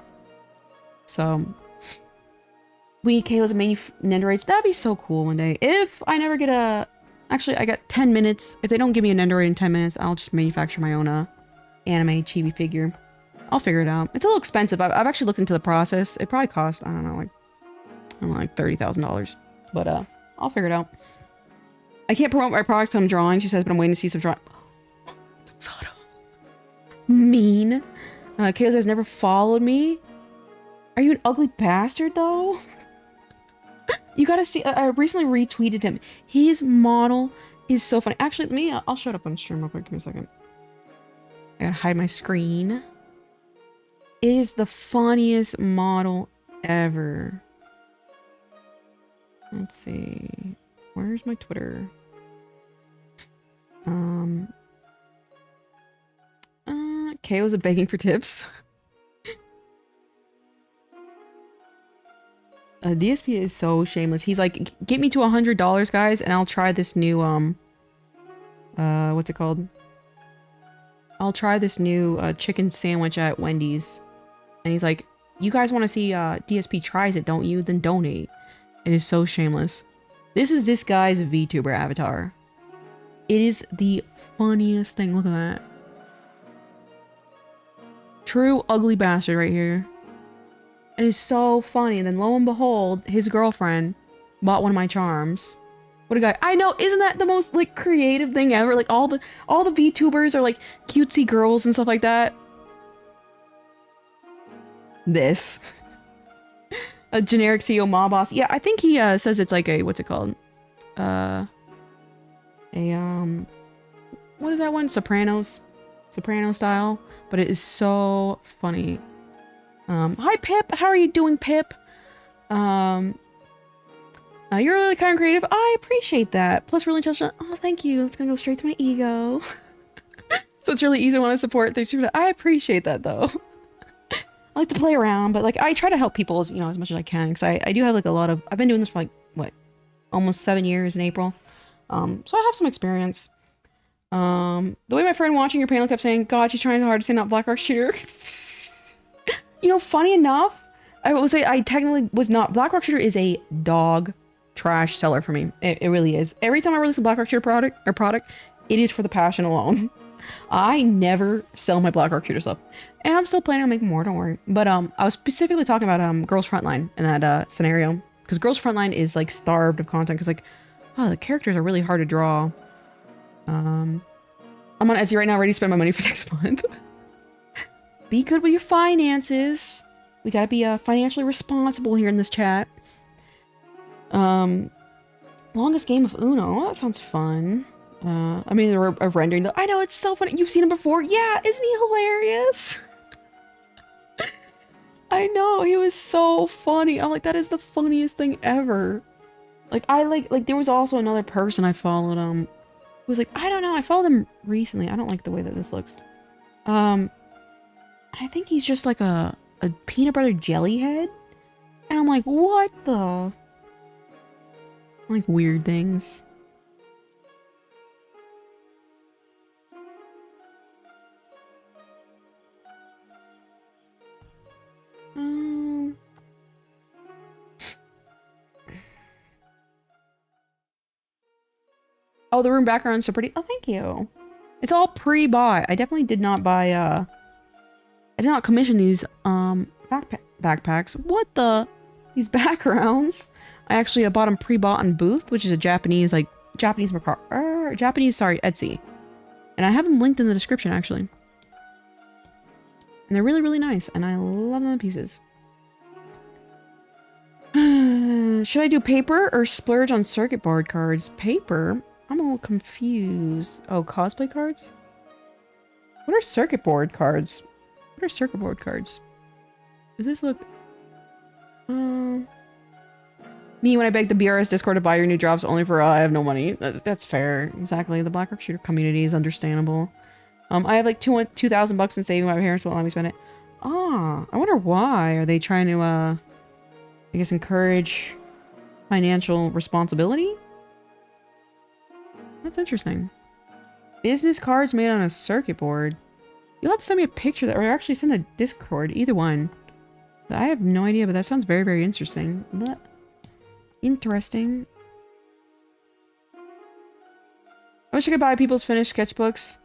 So we need KOs and Nendoroids. That'd be so cool one day. If I never get actually, I got 10 minutes. If they don't give me a Nendoroid in 10 minutes, I'll just manufacture my own anime chibi figure. I'll figure it out. It's a little expensive. I've actually looked into the process. It probably cost, I don't know, like $30,000. But I'll figure it out. I can't promote my products because I'm drawing, she says, but I'm waiting to see some drawing. Mean. KOs has never followed me. Are you an ugly bastard, though? You gotta see, I recently retweeted him. His model is so funny. Actually, I'll shut up on stream real quick. Give me a second. I gotta hide my screen. It is the funniest model ever. Let's see. Where's my Twitter? KO's begging for tips. DSP is so shameless. He's like, get me to $100, guys, and I'll try this new, what's it called? I'll try this new, chicken sandwich at Wendy's. And he's like, you guys want to see, DSP tries it, don't you? Then donate. It is so shameless. This is this guy's VTuber avatar. It is the funniest thing. Look at that. True ugly bastard right here. It is so funny. And then lo and behold, his girlfriend bought one of my charms. What a guy. I know, isn't that the most like creative thing ever? Like all the VTubers are like cutesy girls and stuff like that. This. A generic CEO mob boss. Yeah, I think he says it's like a, what's it called? What is that one? Soprano style. But it is so funny. Hi Pip, how are you doing, Pip? You're really kind of creative. I appreciate that. Plus really intelligent. Oh, thank you. It's gonna go straight to my ego. So it's really easy to want to support things. I appreciate that though. I like to play around, but like I try to help people as, you know, as much as I can, because I do have like a lot of, I've been doing this for like what, almost 7 years in April. So I have some experience. The way my friend watching your panel kept saying, God, she's trying hard to say not Black Ark Shooter. You know, funny enough, I will say I technically was not. Black Ark Shooter is a dog trash seller for me. It really is. Every time I release a Black Ark Shooter product, it is for the passion alone. I never sell my Black Ark Shooter stuff. And I'm still planning on making more, don't worry. But I was specifically talking about Girls Frontline in that scenario. because Girls Frontline is like starved of content because like, oh, the characters are really hard to draw. I'm on Etsy right now, ready to spend my money for next month. Be good with your finances. We gotta be financially responsible here in this chat. Longest game of Uno. Oh, that sounds fun. I mean, they're rendering the. I know, it's so funny. You've seen him before? Yeah, isn't he hilarious? I know, he was so funny. I'm like, that is the funniest thing ever. Like, there was also another person I followed, who was like, I don't know, I followed him recently. I don't like the way that this looks. I think he's just like a peanut butter jelly head. And I'm like, what the? Like, weird things. Oh, the room background's so pretty. Oh, thank you. It's all pre-bought. I definitely did not buy, I did not commission these, backpacks. What the? These backgrounds? I actually bought them pre-bought on Booth, which is a Japanese, like, Japanese, sorry, Etsy. And I have them linked in the description, actually. And they're really, really nice, and I love them to pieces. Should I do paper or splurge on circuit board cards? Paper? I'm a little confused. Oh, cosplay cards? What are circuit board cards? What are circuit board cards? Does this look... Me when I begged the BRS Discord to buy your new drops only for I have no money. That's fair. Exactly. The Blackrock Shooter community is understandable. I have like 2,000 bucks in saving. My parents won't let me spend it. Ah, I wonder why. Are they trying to, I guess, encourage financial responsibility? That's interesting. Business cards made on a circuit board. You'll have to send me a picture of that, or actually send the Discord. Either one. I have no idea, but that sounds very, very interesting. Interesting. I wish I could buy people's finished sketchbooks.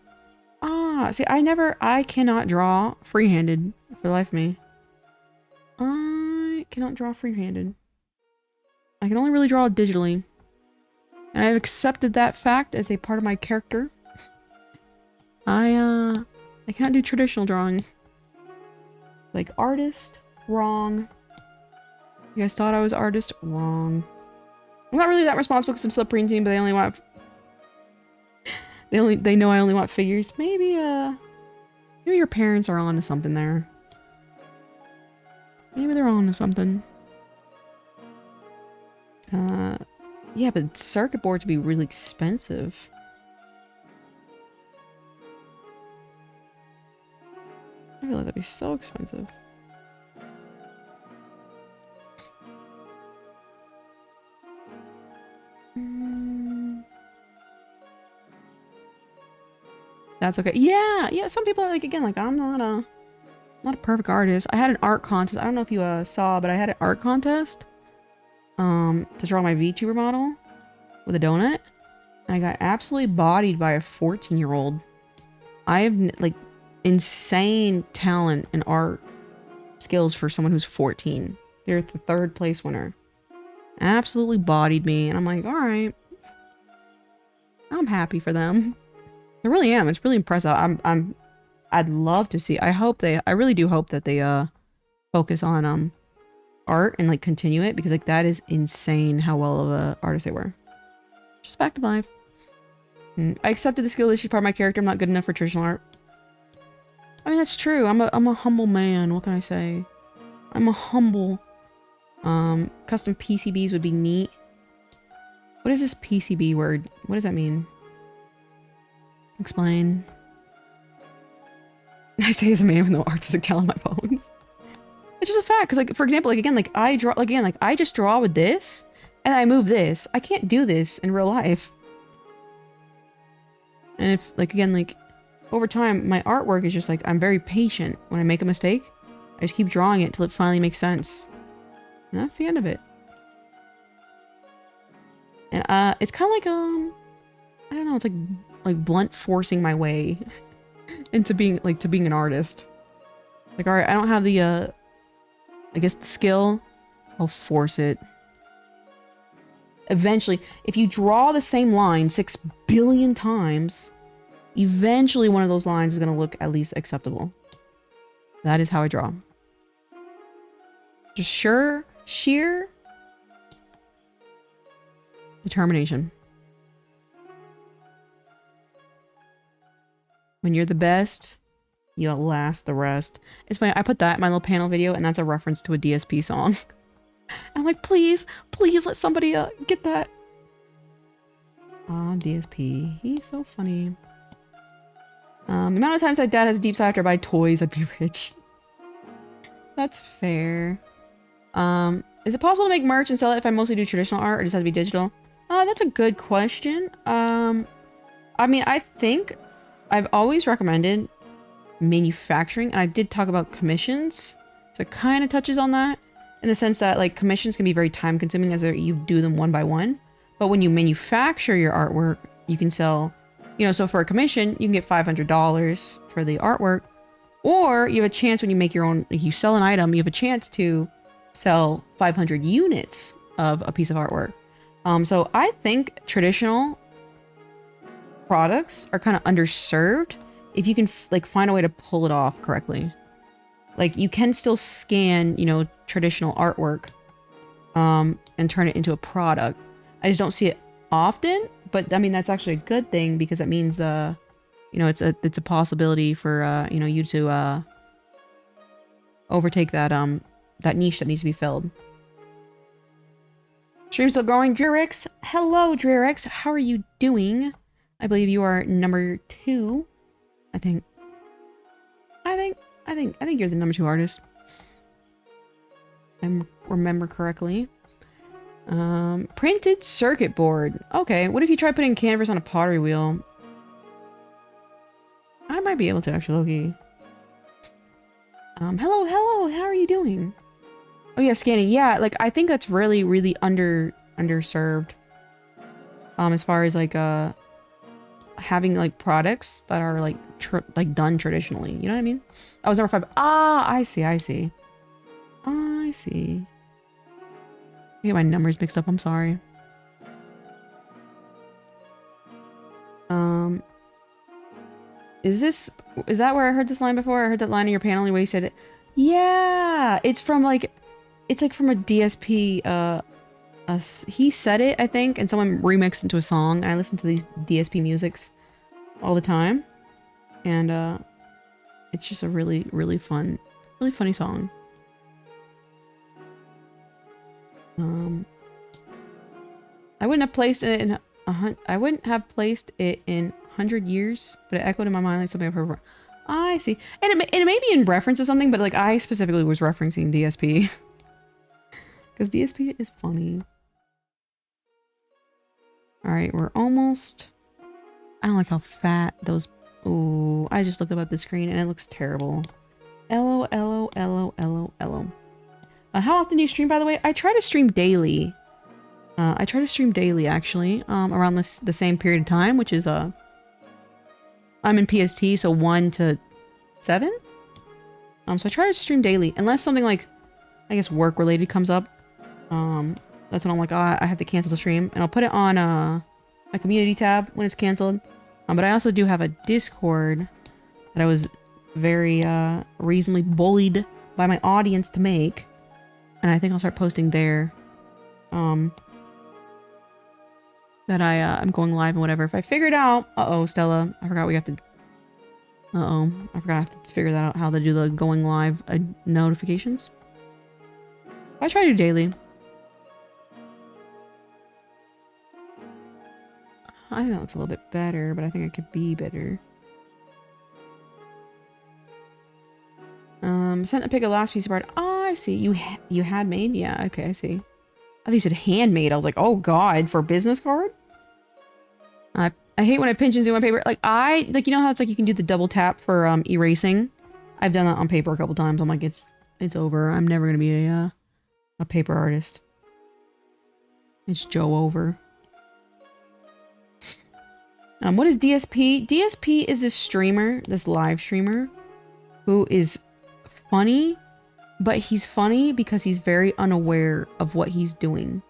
Ah, see, I cannot draw free-handed for the life of me. I cannot draw free-handed. I can only really draw digitally. And I've accepted that fact as a part of my character. I can't do traditional drawing. Like, artist? Wrong. You guys thought I was artist? Wrong. I'm not really that responsible because I'm still pre-teen, but they only want... They know I only want figures. Maybe your parents are on to something there. Maybe they're on to something. Yeah, but circuit boards would be really expensive. I feel like that'd be so expensive. That's okay. Yeah, some people are like, again, like, I'm not a perfect artist. I had an art contest. I don't know if you saw, but I had an art contest to draw my VTuber model with a donut. And I got absolutely bodied by a 14-year-old. I have, like, insane talent and art skills for someone who's 14. They're the 3rd place winner. Absolutely bodied me. And I'm like, alright. I'm happy for them. I really am. It's really impressive. I'd love to see. I really do hope that they focus on art and like continue it, because like that is insane how well of a artist they were. Just back to life. I accepted the skill issue part of my character. I'm not good enough for traditional art. I mean, that's true. I'm a humble man. What can I say? I'm a humble. Custom PCBs would be neat. What is this PCB word? What does that mean? Explain. I say as a man with no artistic talent on my bones. It's just a fact, because like, for example, like again, like I draw, again, like I just draw with this, and I move this. I can't do this in real life. And if, like, again, like, over time, my artwork is just like, I'm very patient. When I make a mistake, I just keep drawing it till it finally makes sense. And that's the end of it. And it's kind of like, I don't know, it's like blunt forcing my way into being, like, to being an artist. Like, alright, I don't have the, I guess the skill, so I'll force it. eventually, if you draw the same line 6 billion times, eventually one of those lines is going to look at least acceptable. That is how I draw. Just sheer determination. When you're the best, you'll last the rest. It's funny, I put that in my little panel video, and that's a reference to a DSP song. I'm like, please let somebody get that. Ah, DSP. He's so funny. The amount of times my dad has a deep sigh after I buy toys, I'd be rich. That's fair. Is it possible to make merch and sell it if I mostly do traditional art, or does it have to be digital? That's a good question. I mean, I think I've always recommended manufacturing, and I did talk about commissions, so it kind of touches on that in the sense that like commissions can be very time consuming as you do them one by one, but when you manufacture your artwork, you can sell, you know, so for a commission you can get $500 for the artwork, or you have a chance when you make your own, like you sell an item, you have a chance to sell 500 units of a piece of artwork. So I think traditional products are kind of underserved if you can like find a way to pull it off correctly. Like you can still scan, you know, traditional artwork and turn it into a product. I just don't see it often, but I mean that's actually a good thing because that means you know, it's a possibility for you know, you to overtake that that niche that needs to be filled. Stream still going. Drearix, hello Drearix, how are you doing? I believe you are number 2. I think you're the number 2 artist. I remember correctly. Printed circuit board. Okay, what if you try putting canvas on a pottery wheel? I might be able to actually, Loki. Hello, how are you doing? Oh yeah, scanning. Yeah, like I think that's really underserved. As far as like having like products that are like done traditionally, you know what I mean? I was number 5. Ah, I see. I get my numbers mixed up, I'm sorry. Is that where I heard this line before? I heard that line in your panel where you said it. Yeah, it's from like, it's like from a DSP, he said it, I think, and someone remixed into a song, and I listen to these DSP musics all the time, and it's just a really funny song. I wouldn't have placed it in I wouldn't have placed it in 100 years, but it echoed in my mind like something I've heard before. I see, and it may be in reference to something, but like I specifically was referencing DSP because DSP is funny. All right, we're almost. I don't like how fat those. Ooh, I just looked up at the screen and it looks terrible. How often do you stream, by the way? I try to stream daily. Actually, around the same period of time, which is I'm in PST, so 1 to 7. So I try to stream daily, unless something like, I guess work related comes up. That's when I'm like, oh, I have to cancel the stream, and I'll put it on my community tab when it's canceled. But I also do have a Discord that I was very reasonably bullied by my audience to make, and I think I'll start posting there. That I'm going live and whatever. If I figure it out, Stella, I forgot we have to. I forgot I have to figure that out how to do the going live notifications. I try to do daily. I think that looks a little bit better, but I think it could be better. Sent a pic of last piece of art. Oh, I see. You had made? Yeah, okay, I see. I thought you said handmade. I was like, oh god, for a business card? I hate when I pinch and zoom on paper. Like you know how it's like you can do the double tap for erasing? I've done that on paper a couple times. I'm like, it's over. I'm never gonna be a paper artist. It's Joe over. What is DSP? DSP is this streamer, this live streamer, who is funny, but he's funny because he's very unaware of what he's doing.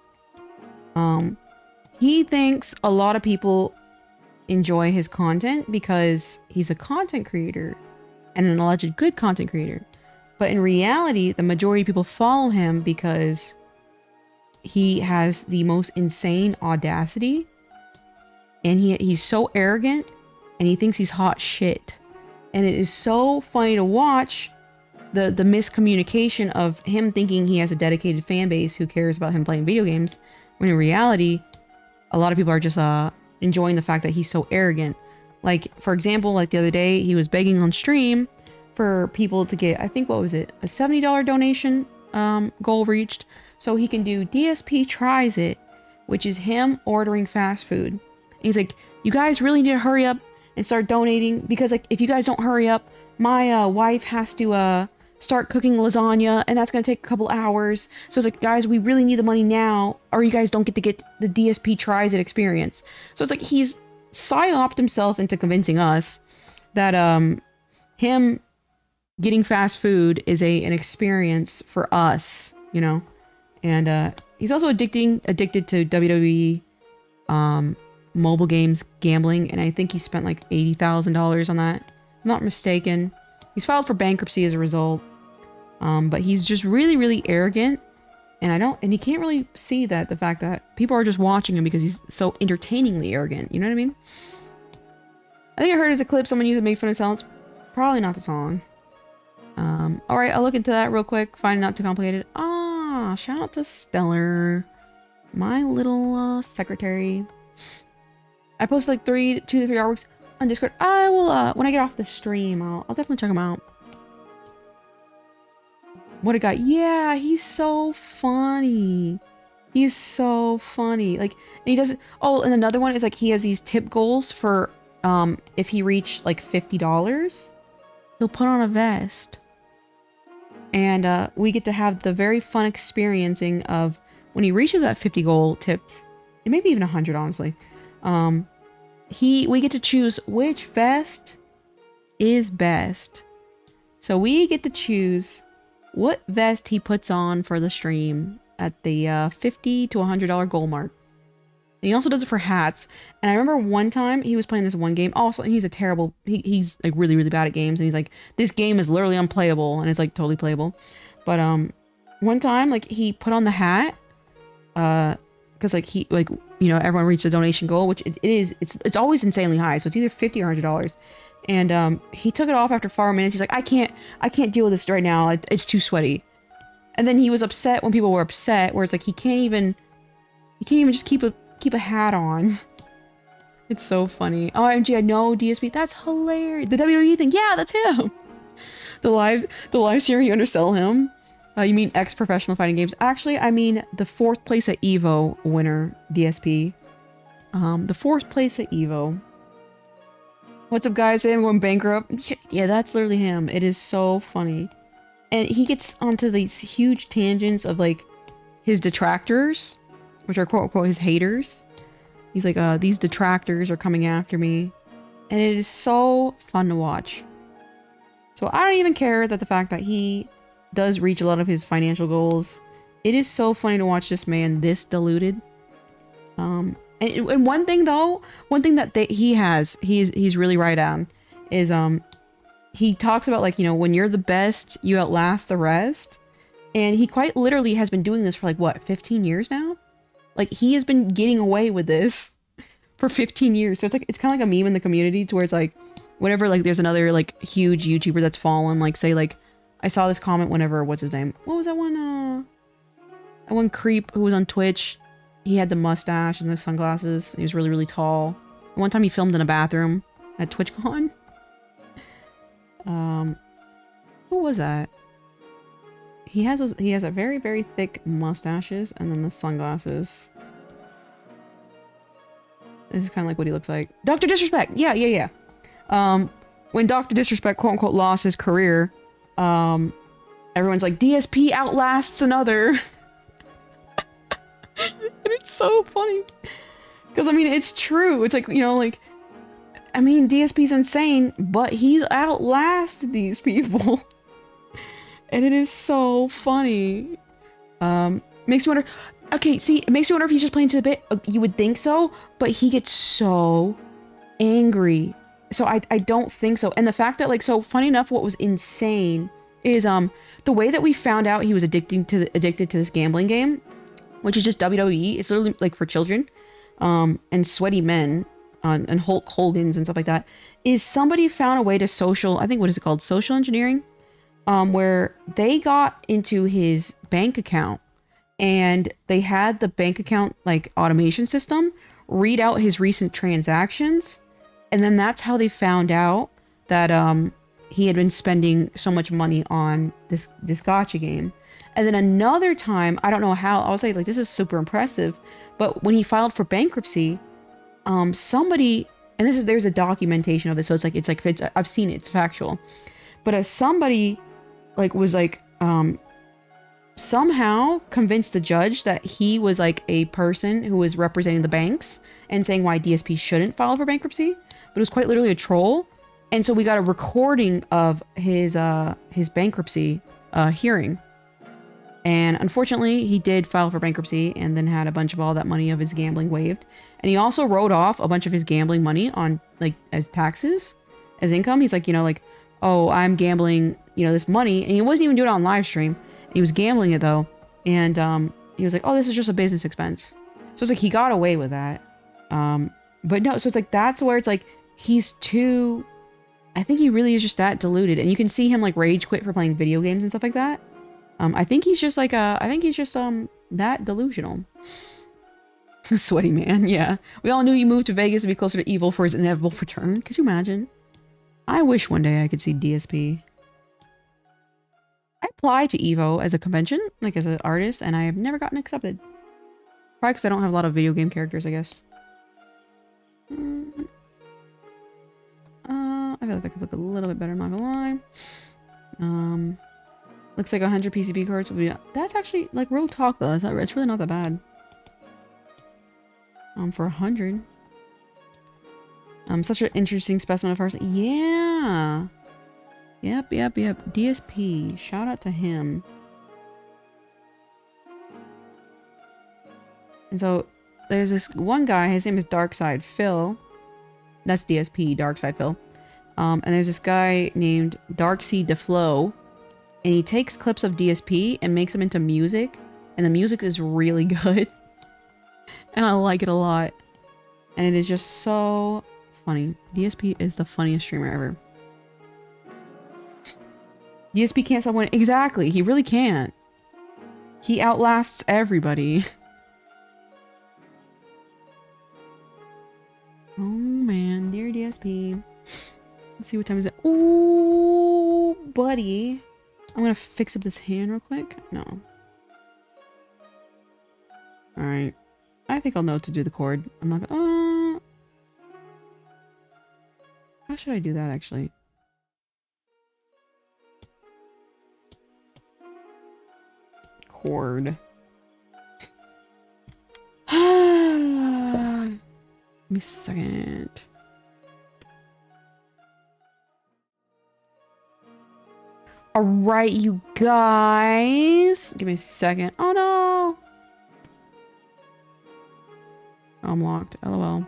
he thinks a lot of people enjoy his content because he's a content creator and an alleged good content creator. But in reality, the majority of people follow him because he has the most insane audacity, and he's so arrogant, and he thinks he's hot shit. And it is so funny to watch the miscommunication of him thinking he has a dedicated fan base who cares about him playing video games, when in reality, a lot of people are just enjoying the fact that he's so arrogant. Like, for example, like the other day, he was begging on stream for people to get, I think, what was it, a $70 donation goal reached, so he can do DSP Tries It, which is him ordering fast food. And he's like, you guys really need to hurry up and start donating, because like if you guys don't hurry up, my wife has to start cooking lasagna, and that's gonna take a couple hours. So it's like, guys, we really need the money now, or you guys don't get to get the DSP Tries It experience. So it's like he's psyoped himself into convincing us that him getting fast food is an experience for us, you know. And he's also addicted to WWE mobile games gambling, and I think he spent like $80,000 on that. I'm not mistaken. He's filed for bankruptcy as a result. But he's just really, really arrogant, and he can't really see that the fact that people are just watching him because he's so entertainingly arrogant. You know what I mean? I think I heard as a clip someone used to make fun of silence. Probably not the song. All right, I'll look into that real quick. Find it not too complicated. Ah, shout out to Stellar, my little secretary. I post like 2 to 3 artworks on Discord. I will when I get off the stream, I'll definitely check them out. What a guy. Yeah, he's so funny. He's so funny. Like, and he doesn't. Oh, and another one is like he has these tip goals for if he reached like $50, he'll put on a vest. And we get to have the very fun experiencing of when he reaches that 50 goal tips. It may be even 100, honestly. We get to choose which vest is best. So we get to choose what vest he puts on for the stream at the $50 to $100 goal mark. And he also does it for hats. And I remember one time he was playing this one game. Also, and he's a terrible, he's like really, really bad at games. And he's like, this game is literally unplayable. And it's like totally playable. But one time, like, he put on the hat. Because like everyone reached the donation goal, which it's always insanely high. So it's either $50 or $100. And he took it off after 4 minutes. He's like, I can't deal with this right now. It's too sweaty. And then he was upset when people were upset, where it's like he can't even just keep a hat on. It's so funny. Oh, OMG, I know DSP. That's hilarious. The WWE thing. Yeah, that's him. The live stream you undersell him. You mean ex-professional fighting games? Actually, I mean the 4th place at Evo winner, DSP. The 4th place at Evo. What's up, guys? I'm going bankrupt. Yeah, that's literally him. It is so funny. And he gets onto these huge tangents of like his detractors, which are quote unquote his haters. He's like, these detractors are coming after me. And it is so fun to watch. So I don't even care that the fact that he does reach a lot of his financial goals. It is so funny to watch this man this deluded. And one thing that he's really right on is he talks about, like, you know, when you're the best, you outlast the rest. And he quite literally has been doing this for like what, 15 years now? Like, he has been getting away with this for 15 years. So it's like, it's kind of like a meme in the community to where it's like, whenever like there's another like huge YouTuber that's fallen, like say like, I saw this comment whenever, what's his name? What was that one? That one creep who was on Twitch. He had the mustache and the sunglasses. And he was really, really tall. One time he filmed in a bathroom at TwitchCon. Who was that? He has a very, very thick mustaches and then the sunglasses. This is kind of like what he looks like. Dr. Disrespect! Yeah. When Dr. Disrespect quote unquote lost his career, everyone's like, DSP outlasts another. And it's so funny. Because, I mean, it's true. It's like, you know, like, I mean, DSP's insane, but he's outlasted these people. And it is so funny. Makes me wonder, Okay, see, it makes me wonder if he's just playing to the bit. You would think so, but he gets so angry. So I don't think so. And the fact that, like, so funny enough, what was insane is the way that we found out he was addicted to this gambling game, which is just WWE. It's literally like for children, and sweaty men, and Hulk Hogan's and stuff like that. Is somebody found a way to social, I think, what is it called? Social engineering, where they got into his bank account and they had the bank account like automation system read out his recent transactions. And then that's how they found out that he had been spending so much money on this gacha game. And then another time, I don't know how, I was like, this is super impressive. But when he filed for bankruptcy, somebody, and there's a documentation of it, so it's I've seen it, it's factual. But as somebody was somehow convinced the judge that he was like a person who was representing the banks and saying why DSP shouldn't file for bankruptcy. But it was quite literally a troll. And so we got a recording of his bankruptcy hearing. And unfortunately, he did file for bankruptcy and then had a bunch of all that money of his gambling waived. And he also wrote off a bunch of his gambling money on as taxes, as income. He's like, oh, I'm gambling, this money. And he wasn't even doing it on live stream. He was gambling it though. And he was like, oh, this is just a business expense. So it's like he got away with that. But no, so it's like that's where it's like he's too, I think he really is just that deluded. And you can see him like rage quit for playing video games and stuff like that. I think he's just like that delusional. Sweaty man, yeah. We all knew he moved to Vegas to be closer to evil for his inevitable return. Could you imagine? I wish one day I could see DSP. I applied to EVO as a convention, like as an artist, and I have never gotten accepted. Probably because I don't have a lot of video game characters, I guess. I feel like I could look a little bit better, I'm not gonna lie. Looks like 100 PCB cards would be... That's actually, like, real talk, though. It's really not that bad. For 100. Such an interesting specimen of ours. Yeah! Yep. DSP. Shout out to him. And so, there's this one guy. His name is Darkside Phil. That's DSP, Darkside Phil. And there's this guy named Darksea DeFlow. And he takes clips of DSP and makes them into music. And the music is really good. And I like it a lot. And it is just so funny. DSP is the funniest streamer ever. DSP can't stop winning. Exactly. He really can't. He outlasts everybody. Oh man. Dear DSP. Let's see what time is it. Ooh, buddy. I'm gonna fix up this hand real quick. No. Alright. I think I'll know to do the chord. I'm not gonna... How should I do that, actually? Chord. Give me a second. Alright, you guys. Give me a second. Oh no! Oh, I'm locked. LOL.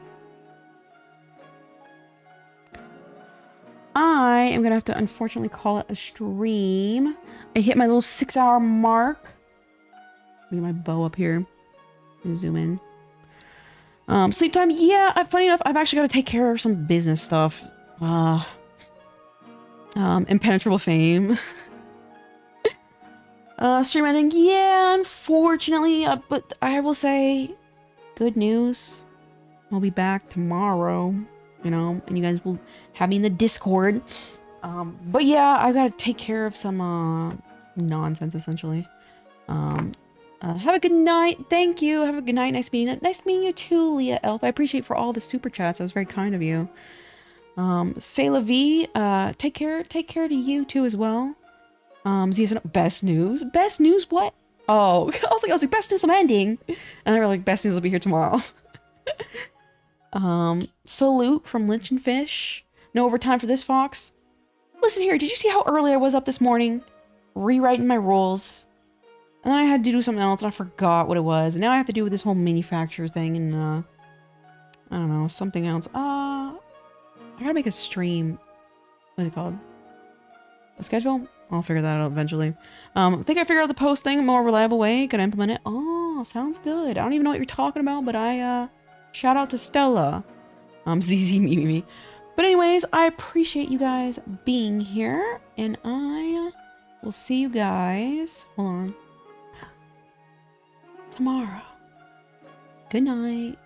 I am gonna have to unfortunately call it a stream. I hit my little 6-hour mark. Let me get my bow up here. Zoom in. Sleep time. Yeah, funny enough, I've actually got to take care of some business stuff. Impenetrable fame. Stream ending. Yeah, unfortunately, but I will say good news. I'll be back tomorrow, and you guys will have me in the Discord. But yeah, I've got to take care of some nonsense essentially. Have a good night. Thank you. Have a good night. Nice meeting you too, Leah Elf. I appreciate for all the super chats. That was very kind of you. C'est la vie. Take care to you too as well. Best news? Best news what? Oh, I was like, best news I'm ending. And they were like, best news will be here tomorrow. Salute from Lynch and Fish. No overtime for this, Fox. Listen here, did you see how early I was up this morning? Rewriting my rules. And then I had to do something else and I forgot what it was. And now I have to do this whole manufacturer thing and, I don't know, something else. I gotta make a stream. What is it called? A schedule? I'll figure that out eventually. I think I figured out the post thing, a more reliable way. Gonna implement it. Oh, sounds good. I don't even know what you're talking about, but shout out to Stella. ZZ me. But anyways, I appreciate you guys being here, and I will see you guys, hold on, tomorrow. Good night.